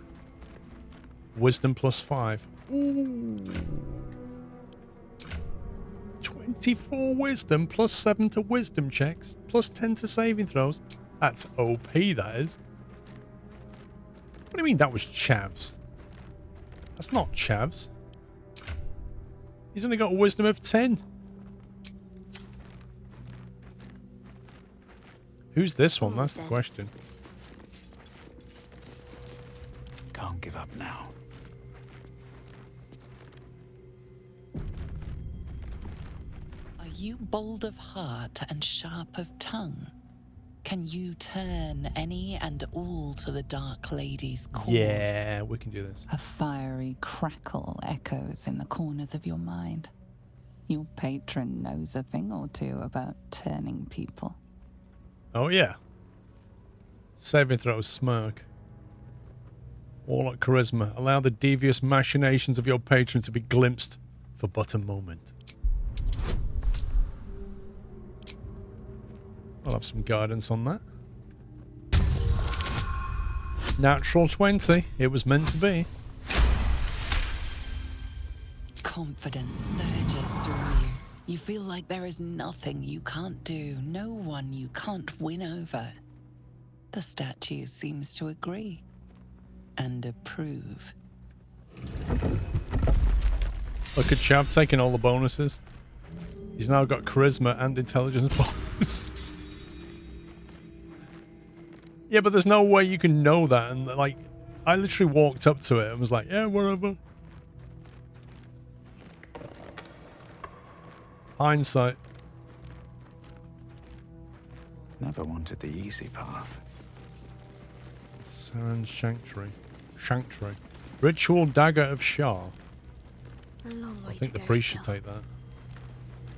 Wisdom +5. Ooh. 24 wisdom, +7 to wisdom checks, +10 to saving throws. That's OP, that is. What do you mean that was Chavs? That's not Chavs. He's only got a wisdom of 10. Who's this one? That's the question. Can't give up now. Are you bold of heart and sharp of tongue? Can you turn any and all to the Dark Lady's cause? Yeah, we can do this. A fiery crackle echoes in the corners of your mind. Your patron knows a thing or two about turning people. Oh, yeah. Saving throw, smirk. Warlock charisma. Allow the devious machinations of your patron to be glimpsed for but a moment. I'll have some guidance on that. Natural 20. It was meant to be. Confidence surges through you. You feel like there is nothing you can't do, no one you can't win over. The statue seems to agree and approve. Look at Chav taking all the bonuses. He's now got charisma and intelligence bonus. Yeah, but there's no way you can know that. And like, I literally walked up to it and was like, yeah, whatever. Hindsight. Never wanted the easy path. Sand Sanctuary. Sanctuary. Ritual Dagger of Shah. A long way I think to the go priest should still. take that.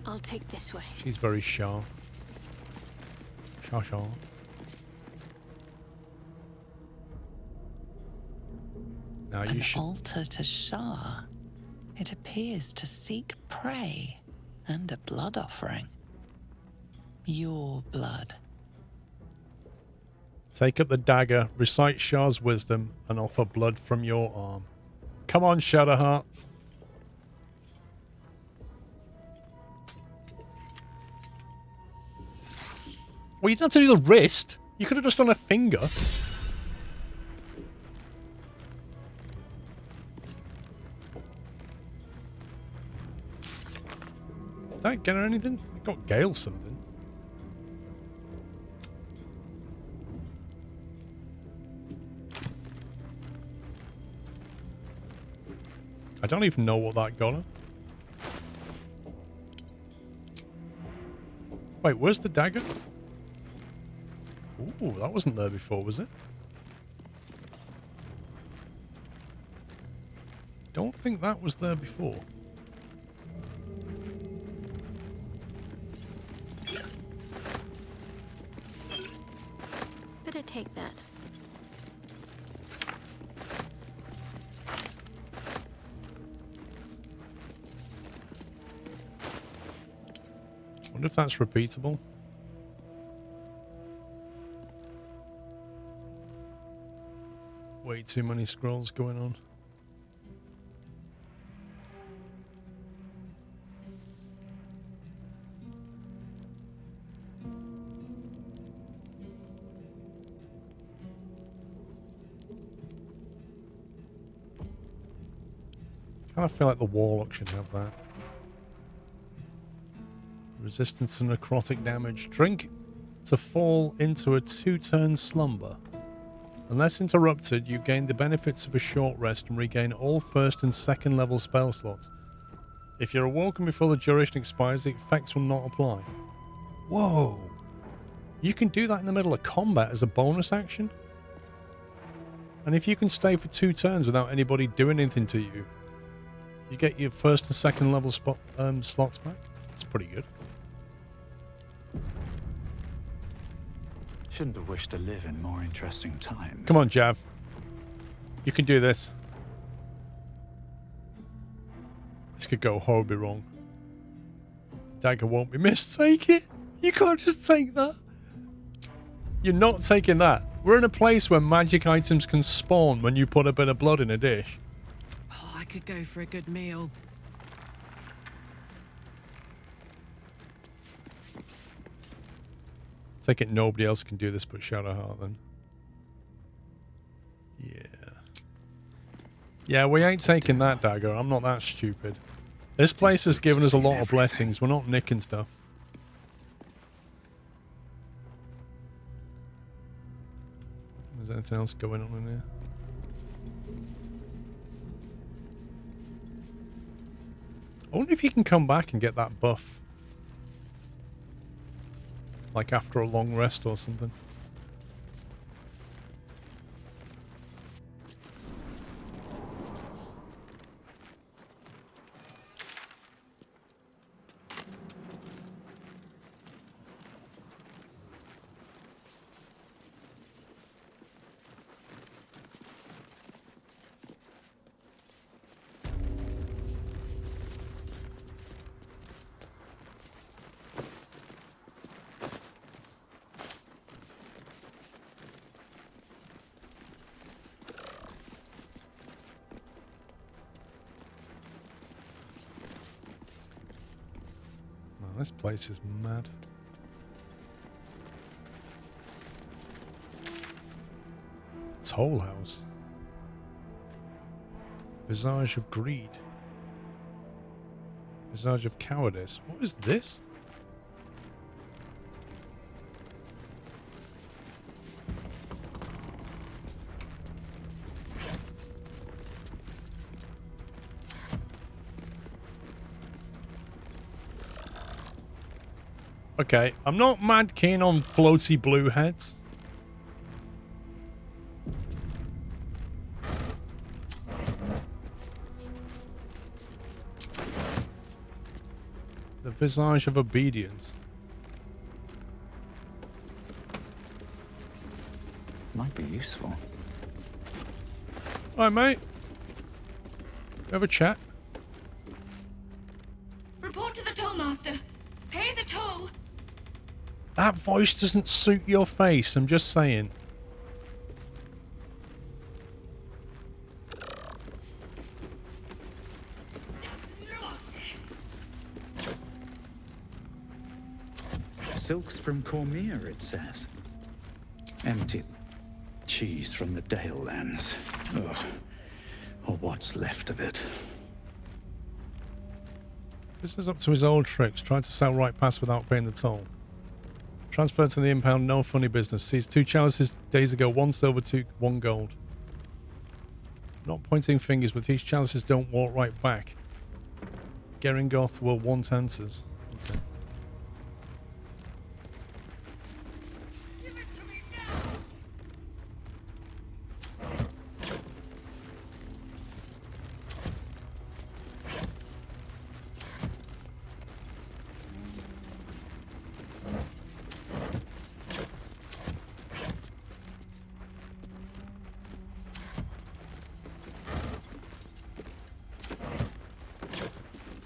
I'll take this way. She's very Shah. Shah Shah. Now you An should. altar to Shah. It appears to seek prey and a blood offering. Your blood. Take up the dagger, recite Shah's wisdom, and offer blood from your arm. Come on, Shadowheart. Well, you didn't have to do the wrist. You could have just done a finger. that get her anything? I got Gale something. I don't even know what that got her. Wait, where's the dagger? Ooh, that wasn't there before, was it? Don't think that was there before. Better take that. Wonder if that's repeatable. Way too many scrolls going on. I feel like the Warlock should have that. Resistance to necrotic damage. Drink to fall into a 2-turn slumber. Unless interrupted, you gain the benefits of a short rest and regain all first and second level spell slots. If you're awoken before the duration expires, the effects will not apply. Whoa! You can do that in the middle of combat as a bonus action? And if you can stay for 2 turns without anybody doing anything to you, you get your first and second level slots back. That's pretty good. Shouldn't have wished to live in more interesting times. Come on, Jav. You can do this. This could go horribly wrong. Dagger won't be missed. Take it. You can't just take that. You're not taking that. We're in a place where magic items can spawn when you put a bit of blood in a dish. Oh, I could go for a good meal. Take it nobody else can do this but Shadowheart then. Yeah. Yeah, we ain't taking that dagger. I'm not that stupid. This place has given us a lot of blessings. We're not nicking stuff. Is there anything else going on in here? I wonder if you can come back and get that buff. Like after a long rest or something. This place is mad. Toll House. Visage of Greed. Visage of Cowardice. What is this? Okay, I'm not mad keen on floaty blue heads. The Visage of Obedience. Might be useful. Alright, mate. Have a chat. Report to the tollmaster. Pay the toll. That voice doesn't suit your face, I'm just saying. Silks from Cormier, it says. Empty cheese from the Dale lands. Ugh. Or what's left of it. This is up to his old tricks. Trying to sell right past without paying the toll. Transferred to the impound, no funny business. Seized 2 chalices days ago, 1 silver, 1 gold. Not pointing fingers, but these chalices don't walk right back. Geringoth will want answers. Okay.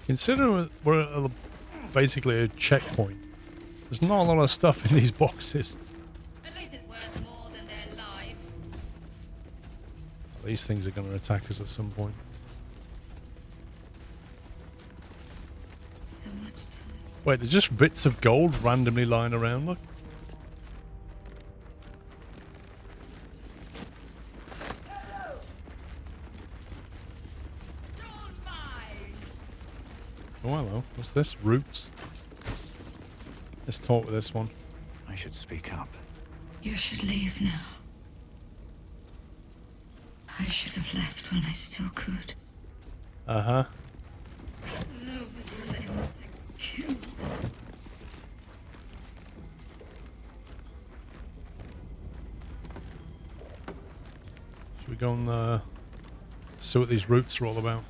Considering we're at basically a checkpoint, there's not a lot of stuff in these boxes. At least it's worth more than their lives. These things are going to attack us at some point. So much time. Wait, there's just bits of gold randomly lying around, look. Oh, hello. What's this? Roots. Let's talk with this one. I should speak up. You should leave now. I should have left when I still could. Uh-huh. Nobody left to kill. Should we go and see what these roots are all about?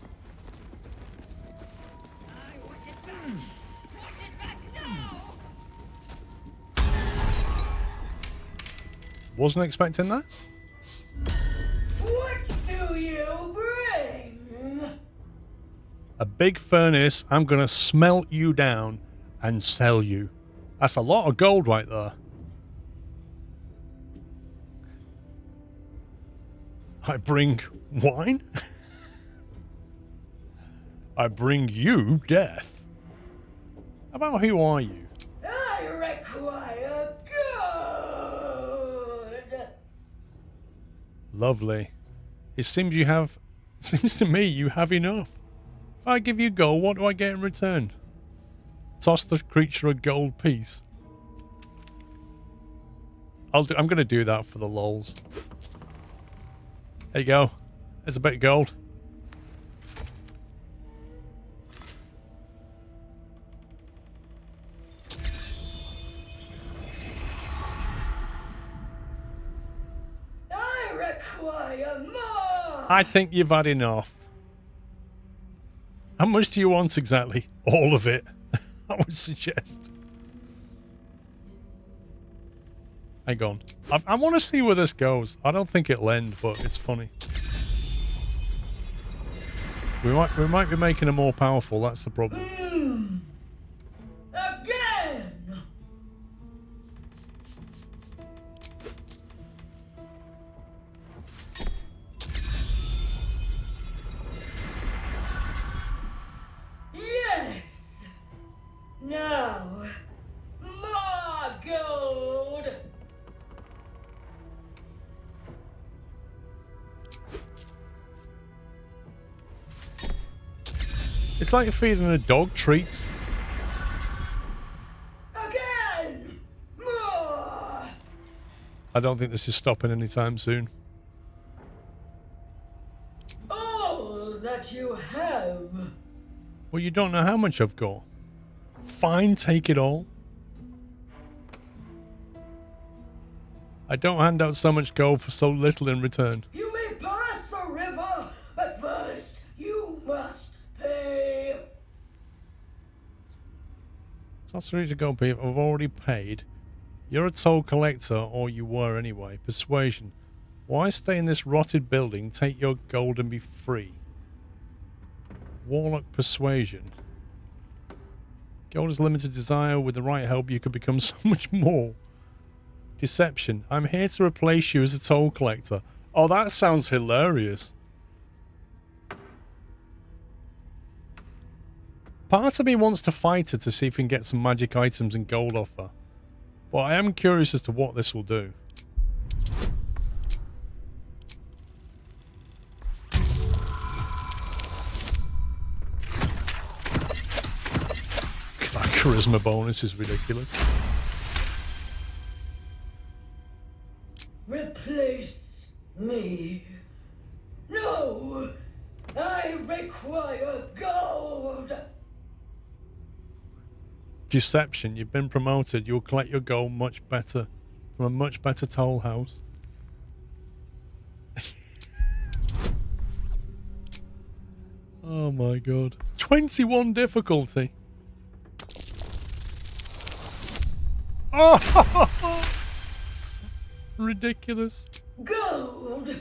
Wasn't expecting that. What do you bring? A big furnace. I'm gonna smelt you down and sell you. That's a lot of gold right there. I bring wine. I bring you death. About who are you? I require good. Lovely. It seems you have. Seems to me you have enough. If I give you gold, what do I get in return? Toss the creature a gold piece. I'm going to do that for the lols. There you go. There's a bit of gold. I require more. I think you've had enough. How much do you want exactly? All of it, I would suggest. Hang on. I want to see where this goes. I don't think it'll end, but it's funny. We might be making it more powerful. That's the problem. Again. Yes. Now, more gold. It's like feeding a dog treats. Again. More. I don't think this is stopping anytime soon. All that you have. Well, you don't know how much I've got. Fine, take it all. I don't hand out so much gold for so little in return. You may pass the river, but first you must pay. Toss a gold piece. I've already paid. You're a toll collector, or you were anyway. Persuasion. Why stay in this rotted building? Take your gold and be free. Warlock persuasion. Gold is limited desire. With the right help, you could become so much more. Deception. I'm here to replace you as a toll collector. Oh, that sounds hilarious. Part of me wants to fight her to see if we can get some magic items and gold off her. But I am curious as to what this will do. charisma bonus is ridiculous. Replace me. No! I require gold! Deception. You've been promoted. You'll collect your gold much better from a much better toll house. Oh my god. 21 difficulty. Oh! Ridiculous. Gold!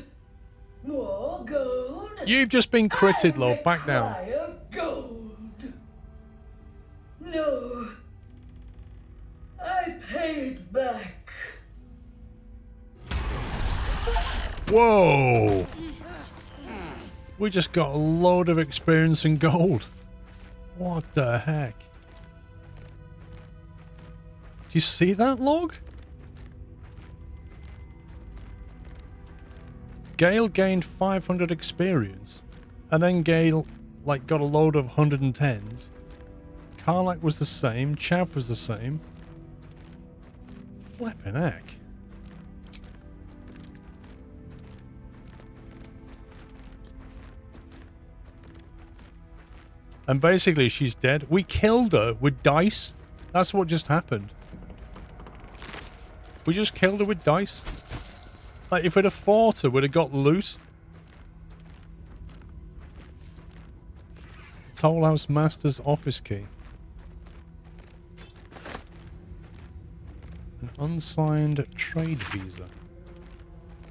More gold! You've just been critted, love. Back down. Require gold! No! I paid back! Whoa! We just got a load of experience in gold. What the heck? Do you see that log? Gale gained 500 experience. And then Gale, like, got a load of 110s. Karlak was the same. Chav was the same. Flippin' heck. And basically, she's dead. We killed her with dice. That's what just happened. We just killed her with dice. Like, if we'd have fought her, we'd have got loot. Toll House Master's office key. An unsigned trade visa.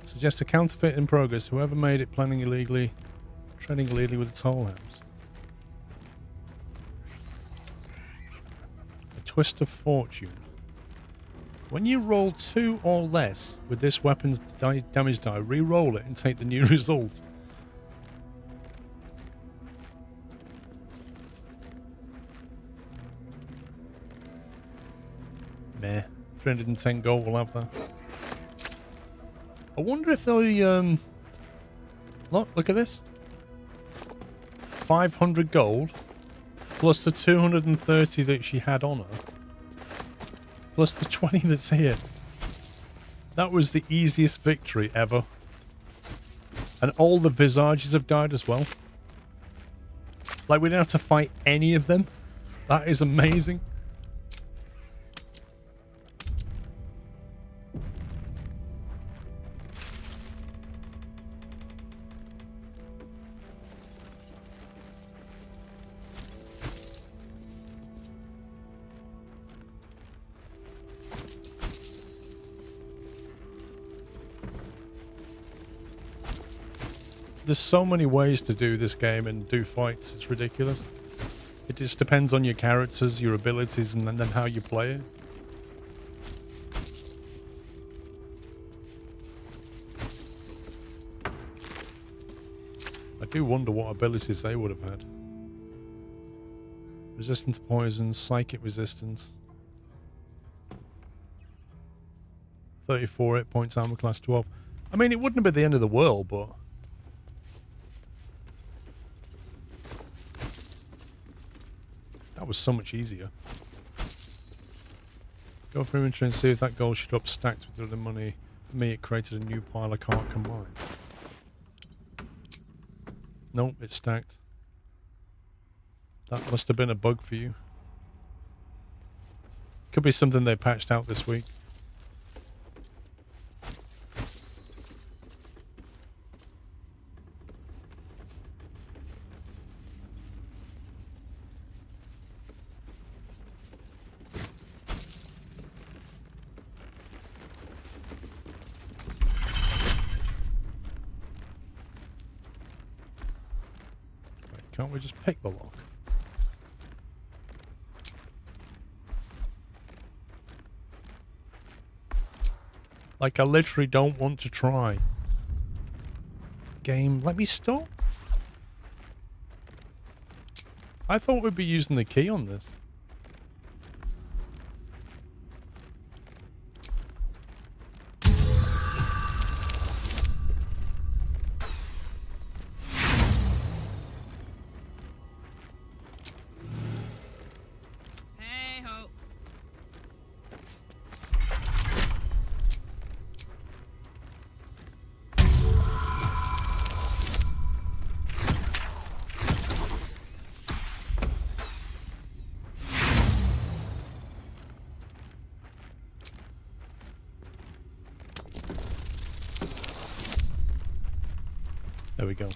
Suggests a counterfeit in progress. Whoever made it trading illegally with the Toll House. Twist of Fortune. When you roll 2 or less with this weapon's damage die, re-roll it and take the new result. Meh. 310 gold will have that. I wonder if they look at this. 500 gold. Plus the 230 that she had on her. Plus the 20 that's here. That was the easiest victory ever. And all the visages have died as well. Like, we didn't have to fight any of them. That is amazing. There's so many ways to do this game and do fights, it's ridiculous. It just depends on your characters, your abilities, and then how you play it. I do wonder what abilities they would have had. Resistant to poison, psychic resistance. 34 hit points, armor class 12. I mean, it wouldn't have been the end of the world, but... that was so much easier. Go for inventory and see if that gold should up stacked with the other money. For me, it created a new pile I can't combine. Nope, it's stacked. That must have been a bug for you. Could be something they patched out this week. Can't we just pick the lock? Like, I literally don't want to try. Game, let me stop. I thought we'd be using the key on this. Hey There we go.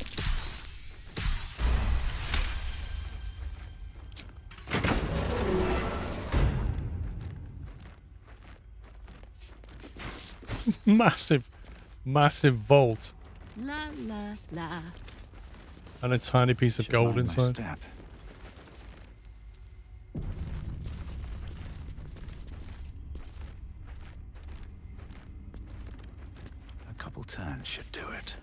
Massive, massive vault. La la la. And a tiny piece of gold inside. Step. A couple turns should do it.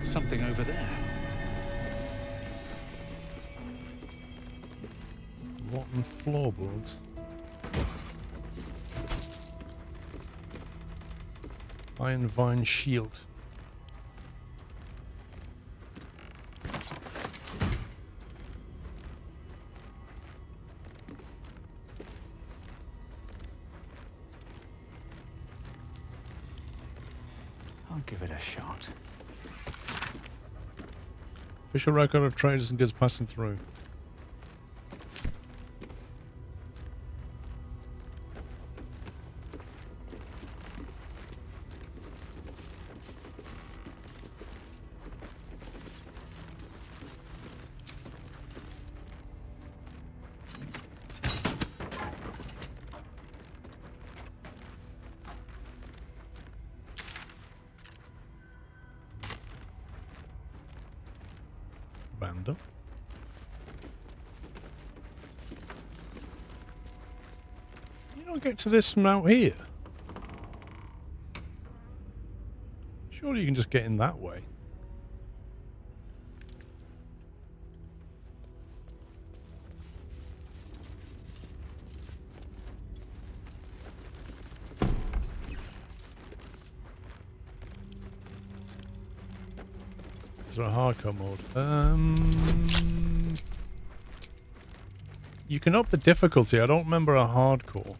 Something over there. Rotten floorboards. Iron vine shield. I'll give it a shot. Official record of traders and goods passing through. Random. You don't get to this from out here. Surely you can just get in that way. Is there a hardcore mode? You can up the difficulty. I don't remember a hardcore.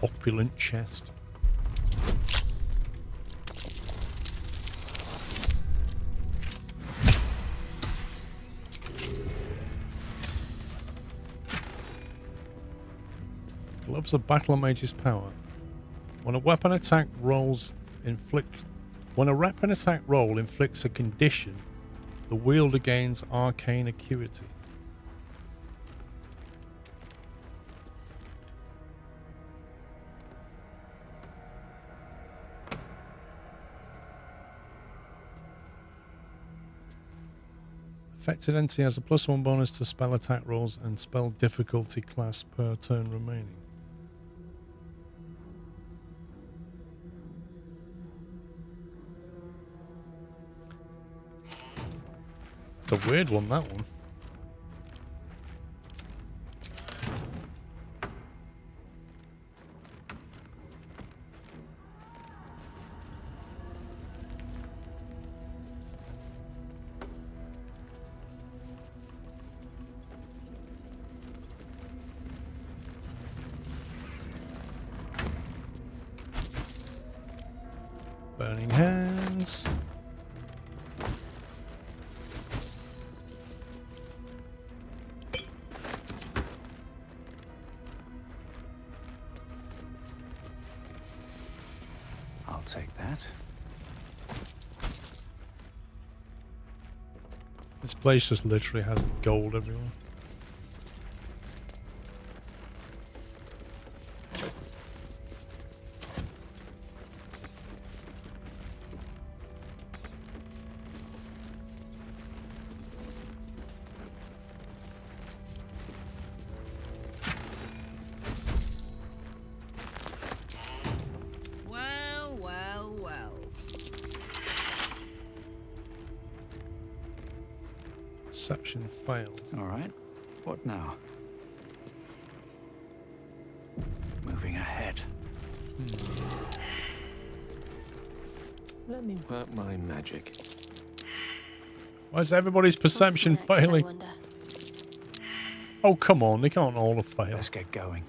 Opulent chest. Gloves of Battle Mage's power. When a weapon attack roll inflicts a condition, the wielder gains arcane acuity. Affected entity has a +1 bonus to spell attack rolls and spell difficulty class per turn remaining. It's a weird one, that one. Burning hands. I'll take that. This place just literally has gold everywhere. Well, well, well. Perception failed. All right. What now? Moving ahead. Let me work my magic. Why is everybody's perception failing? Oh, come on. They can't all have failed. Let's get going.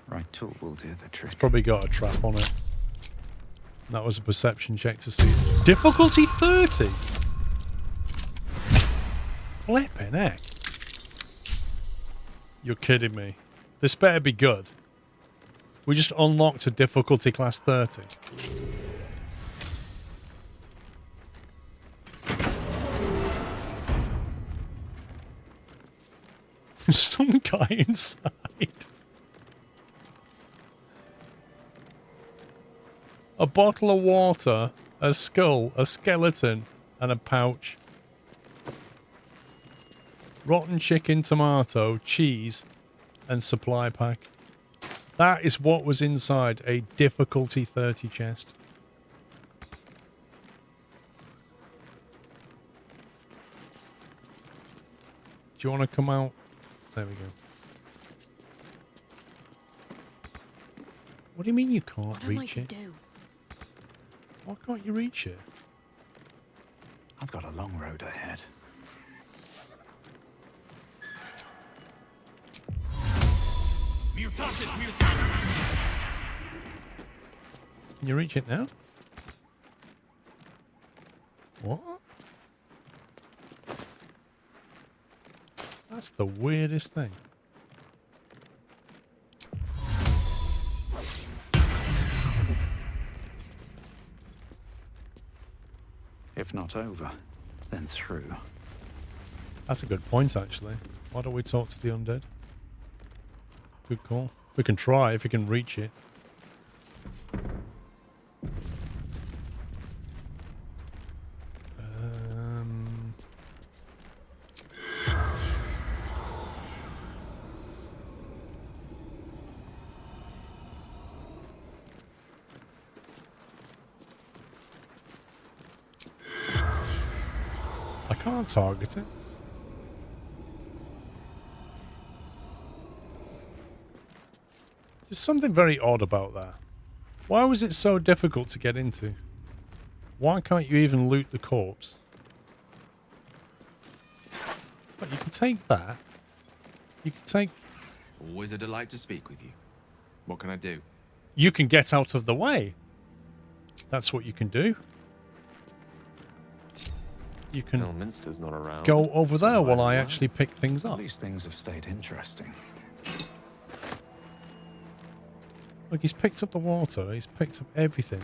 Right tool will do the trick. It's probably got a trap on it. That was a perception check to see. Difficulty 30? Flipping heck. You're kidding me. This better be good. We just unlocked a difficulty class 30. Some guy inside. A bottle of water, a skull, a skeleton, and a pouch. Rotten chicken, tomato, cheese, and supply pack. That is what was inside a difficulty 30 chest. Do you want to come out? There we go. What do you mean you can't reach it? Why can't you reach it? I've got a long road ahead. Can you reach it now? What? That's the weirdest thing. If not over, then through. That's a good point, actually. Why don't we talk to the undead? Good call. We can try if we can reach it. I can't target it. There's something very odd about that. Why was it so difficult to get into? Why can't you even loot the corpse? But you can take that. You can take... Always a delight to speak with you. What can I do? You can get out of the way. That's what you can do. You can Elminster's not around. go over there while I actually pick things up. These things have stayed interesting. Look, he's picked up the water. He's picked up everything.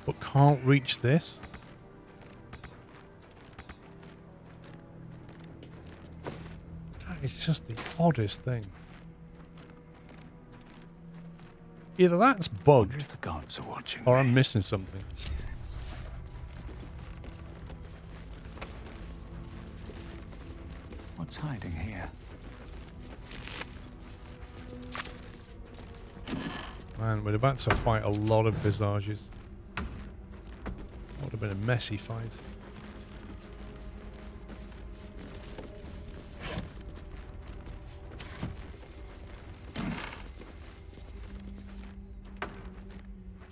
But can't reach this. That is just the oddest thing. Either that's bugged, if the gods are watching or I'm missing something. What's hiding here? Man, we're about to fight a lot of visages. Would have been a messy fight.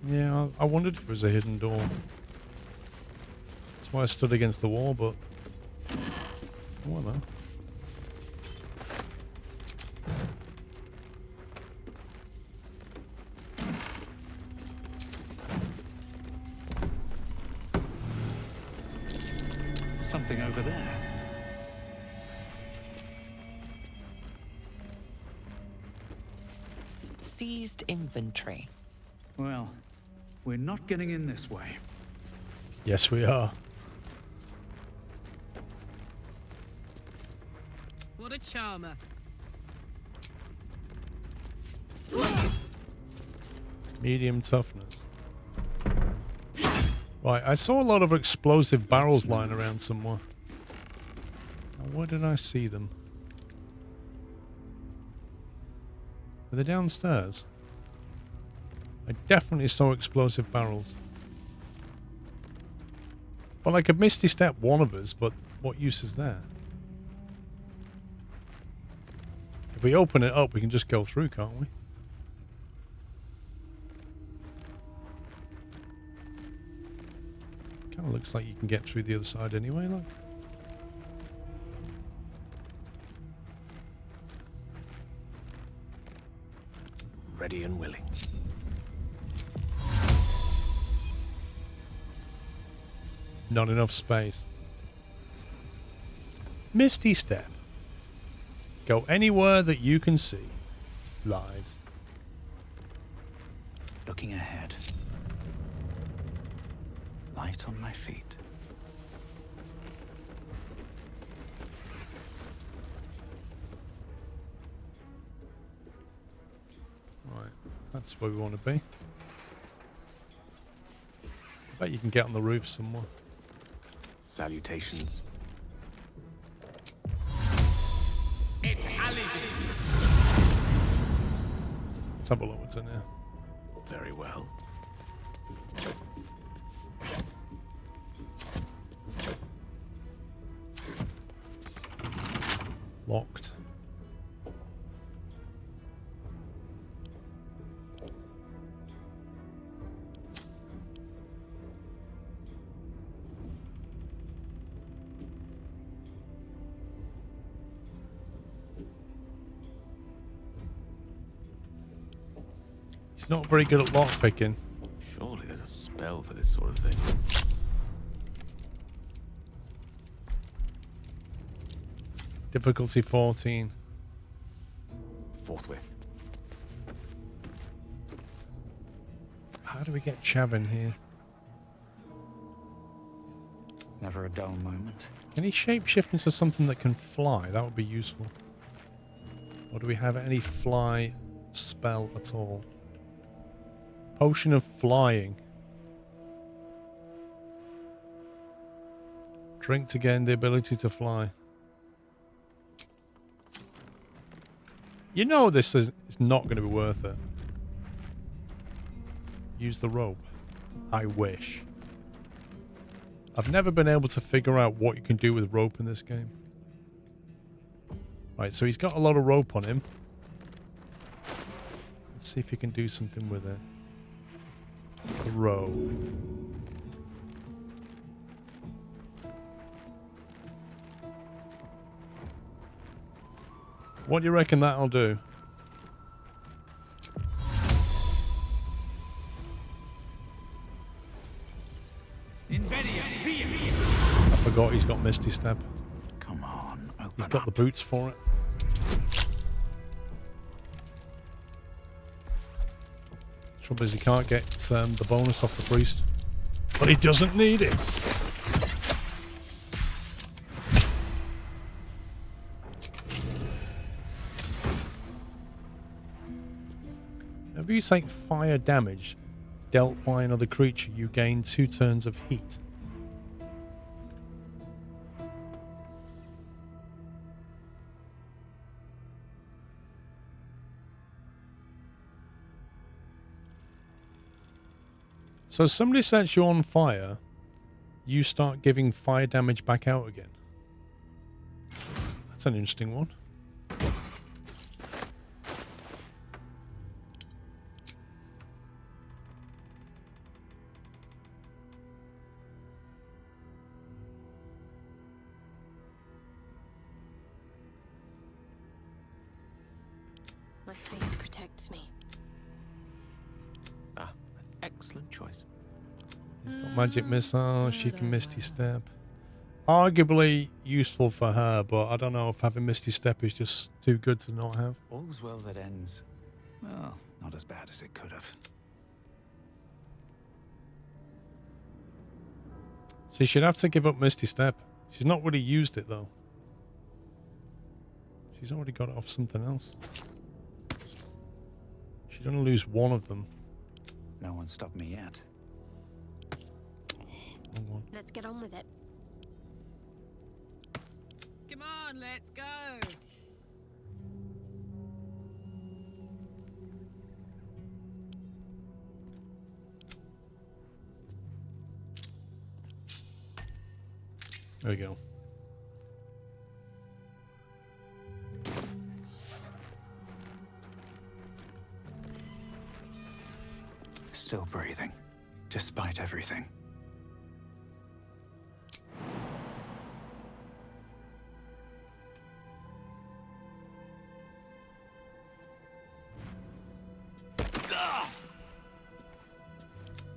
Yeah, I wondered if it was a hidden door. That's why I stood against the wall, but... well, no. Something over there. Seized inventory. Well, we're not getting in this way. Yes, we are. What a charmer. Medium toughness. Right, I saw a lot of explosive barrels lying around somewhere. Now, where did I see them? Are they downstairs? I definitely saw explosive barrels. Well, I could misty step one of us, but what use is that? If we open it up, we can just go through, can't we? Kind of looks like you can get through the other side anyway, look. Ready and willing. Not enough space. Misty Step. Go anywhere that you can see. Lies. Looking ahead. Light on my feet. Right, that's where we want to be. I bet you can get on the roof somewhere. Salutations. Let's have a look what's in here. Very well. Locked. He's not very good at lockpicking. Surely there's a spell for this sort of thing. Difficulty 14. Forthwith. How do we get Chav in here? Never a dull moment. Can he shapeshift into something that can fly? That would be useful. Or do we have any fly spell at all? Potion of flying. Drink to gain the ability to fly. You know this is not going to be worth it. Use the rope. I wish. I've never been able to figure out what you can do with rope in this game. Right, so he's got a lot of rope on him. Let's see if you can do something with it. Throw. What do you reckon that'll do? I forgot he's got Misty Step. Come on, open He's got the boots for it. Trouble is he can't get the bonus off the priest. But he doesn't need it. Whenever you take fire damage dealt by another creature, you gain 2 turns of heat. So somebody sets you on fire, you start giving fire damage back out again. That's an interesting one. My face protects me. Ah, excellent choice. He's got magic missile, she can Misty Step. Arguably useful for her, but I don't know if having Misty Step is just too good to not have. All's well that ends. Well, not as bad as it could have. So she'd have to give up Misty Step. She's not really used it though. She's already got it off something else. She's gonna lose one of them. No one stopped me yet. Wrong one. Let's get on with it. Come on, let's go. There we go. Still breathing, despite everything.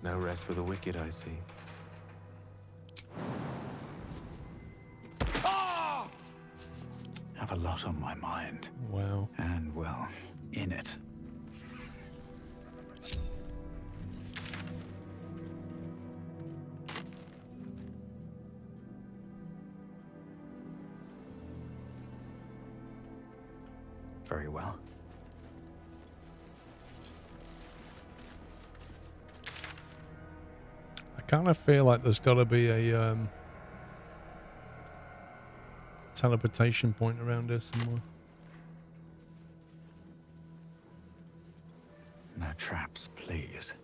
No rest for the wicked, I see. Have a lot on my mind. Wow. And, well, in it. Very well. I kind of feel like there's got to be a teleportation point around here somewhere. No traps, please.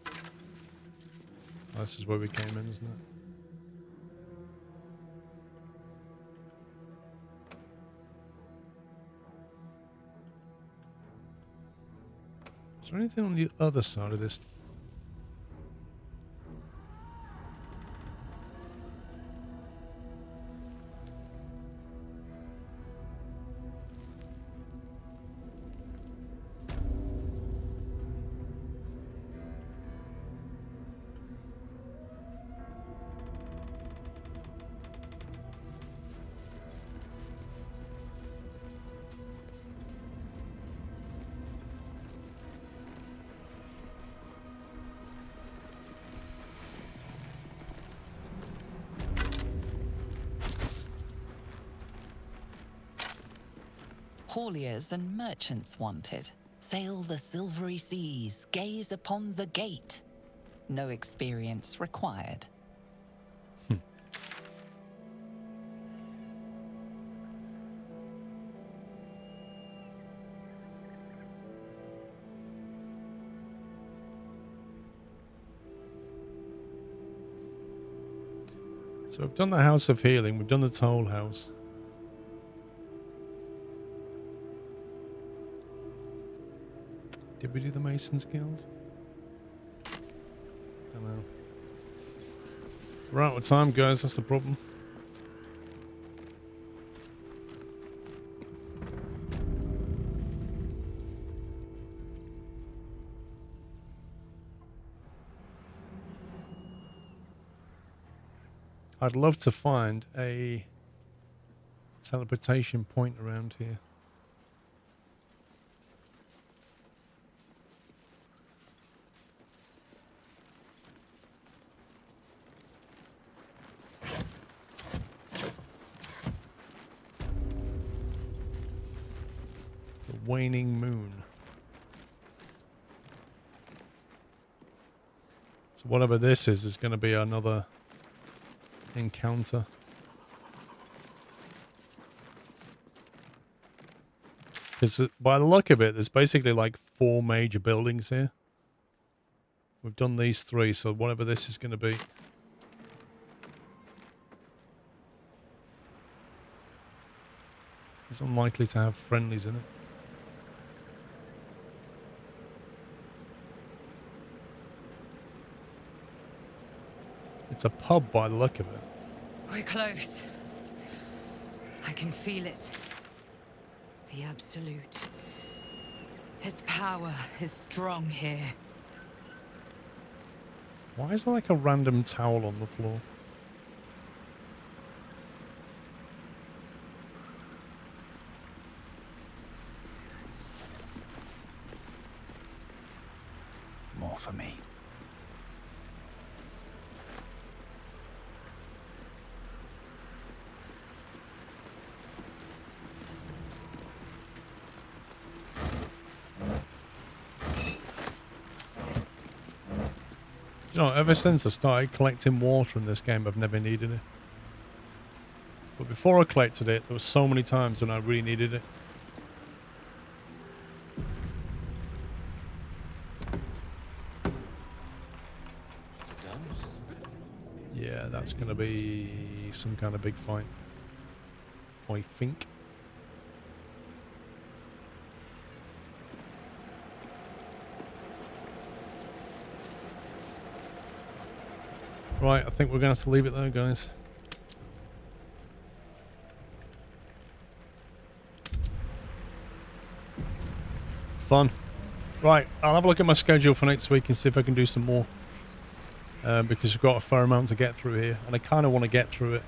Oh, this is where we came in, isn't it? Is there anything on the other side of this? Hauliers and merchants wanted. Sail the silvery seas, gaze upon the gate. No experience required. So we've done the House of Healing, we've done the Toll House. Did we do the Masons Guild? Don't know. We're out of time, guys. That's the problem. I'd love to find a teleportation point around here. Waning moon. So whatever this is going to be another encounter. Because by the look of it, there's basically like 4 major buildings here. We've done these 3, so whatever this is going to be. It's unlikely to have friendlies in it. It's a pub by the look of it. We're close. I can feel it. The Absolute. Its power is strong here. Why is there like a random towel on the floor? More for me. You know, ever since I started collecting water in this game, I've never needed it. But before I collected it, there were so many times when I really needed it. Yeah, that's going to be some kind of big fight, I think. Right, I think we're going to have to leave it there, guys. Fun. Right, I'll have a look at my schedule for next week and see if I can do some more. Because we've got a fair amount to get through here. And I kind of want to get through it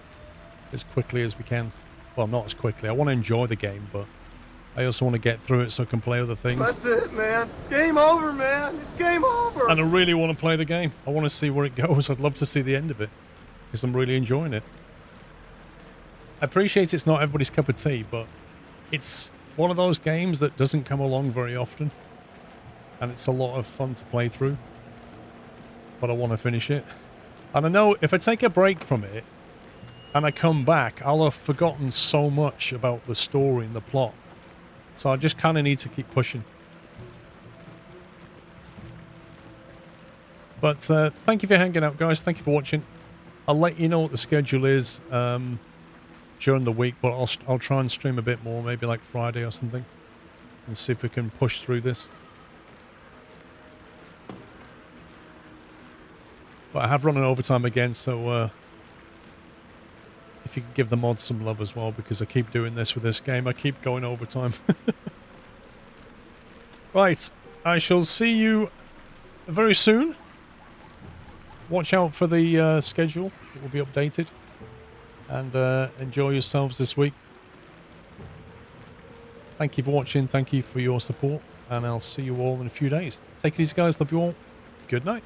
as quickly as we can. Well, not as quickly. I want to enjoy the game, but I also want to get through it so I can play other things. That's it, man. Game over, man. It's game over. And I really want to play the game. I want to see where it goes. I'd love to see the end of it. Because I'm really enjoying it. I appreciate it's not everybody's cup of tea, but it's one of those games that doesn't come along very often. And it's a lot of fun to play through. But I want to finish it. And I know if I take a break from it and I come back, I'll have forgotten so much about the story and the plot. So I just kind of need to keep pushing. But thank you for hanging out, guys. Thank you for watching. I'll let you know what the schedule is during the week, but I'll try and stream a bit more, maybe like Friday or something, and see if we can push through this. But I have run an overtime again, so if you could give the mods some love as well, because I keep doing this with this game. I keep going overtime. Right, I shall see you very soon. Watch out for the schedule. It will be updated. And enjoy yourselves this week. Thank you for watching. Thank you for your support. And I'll see you all in a few days. Take it easy, guys. Love you all. Good night.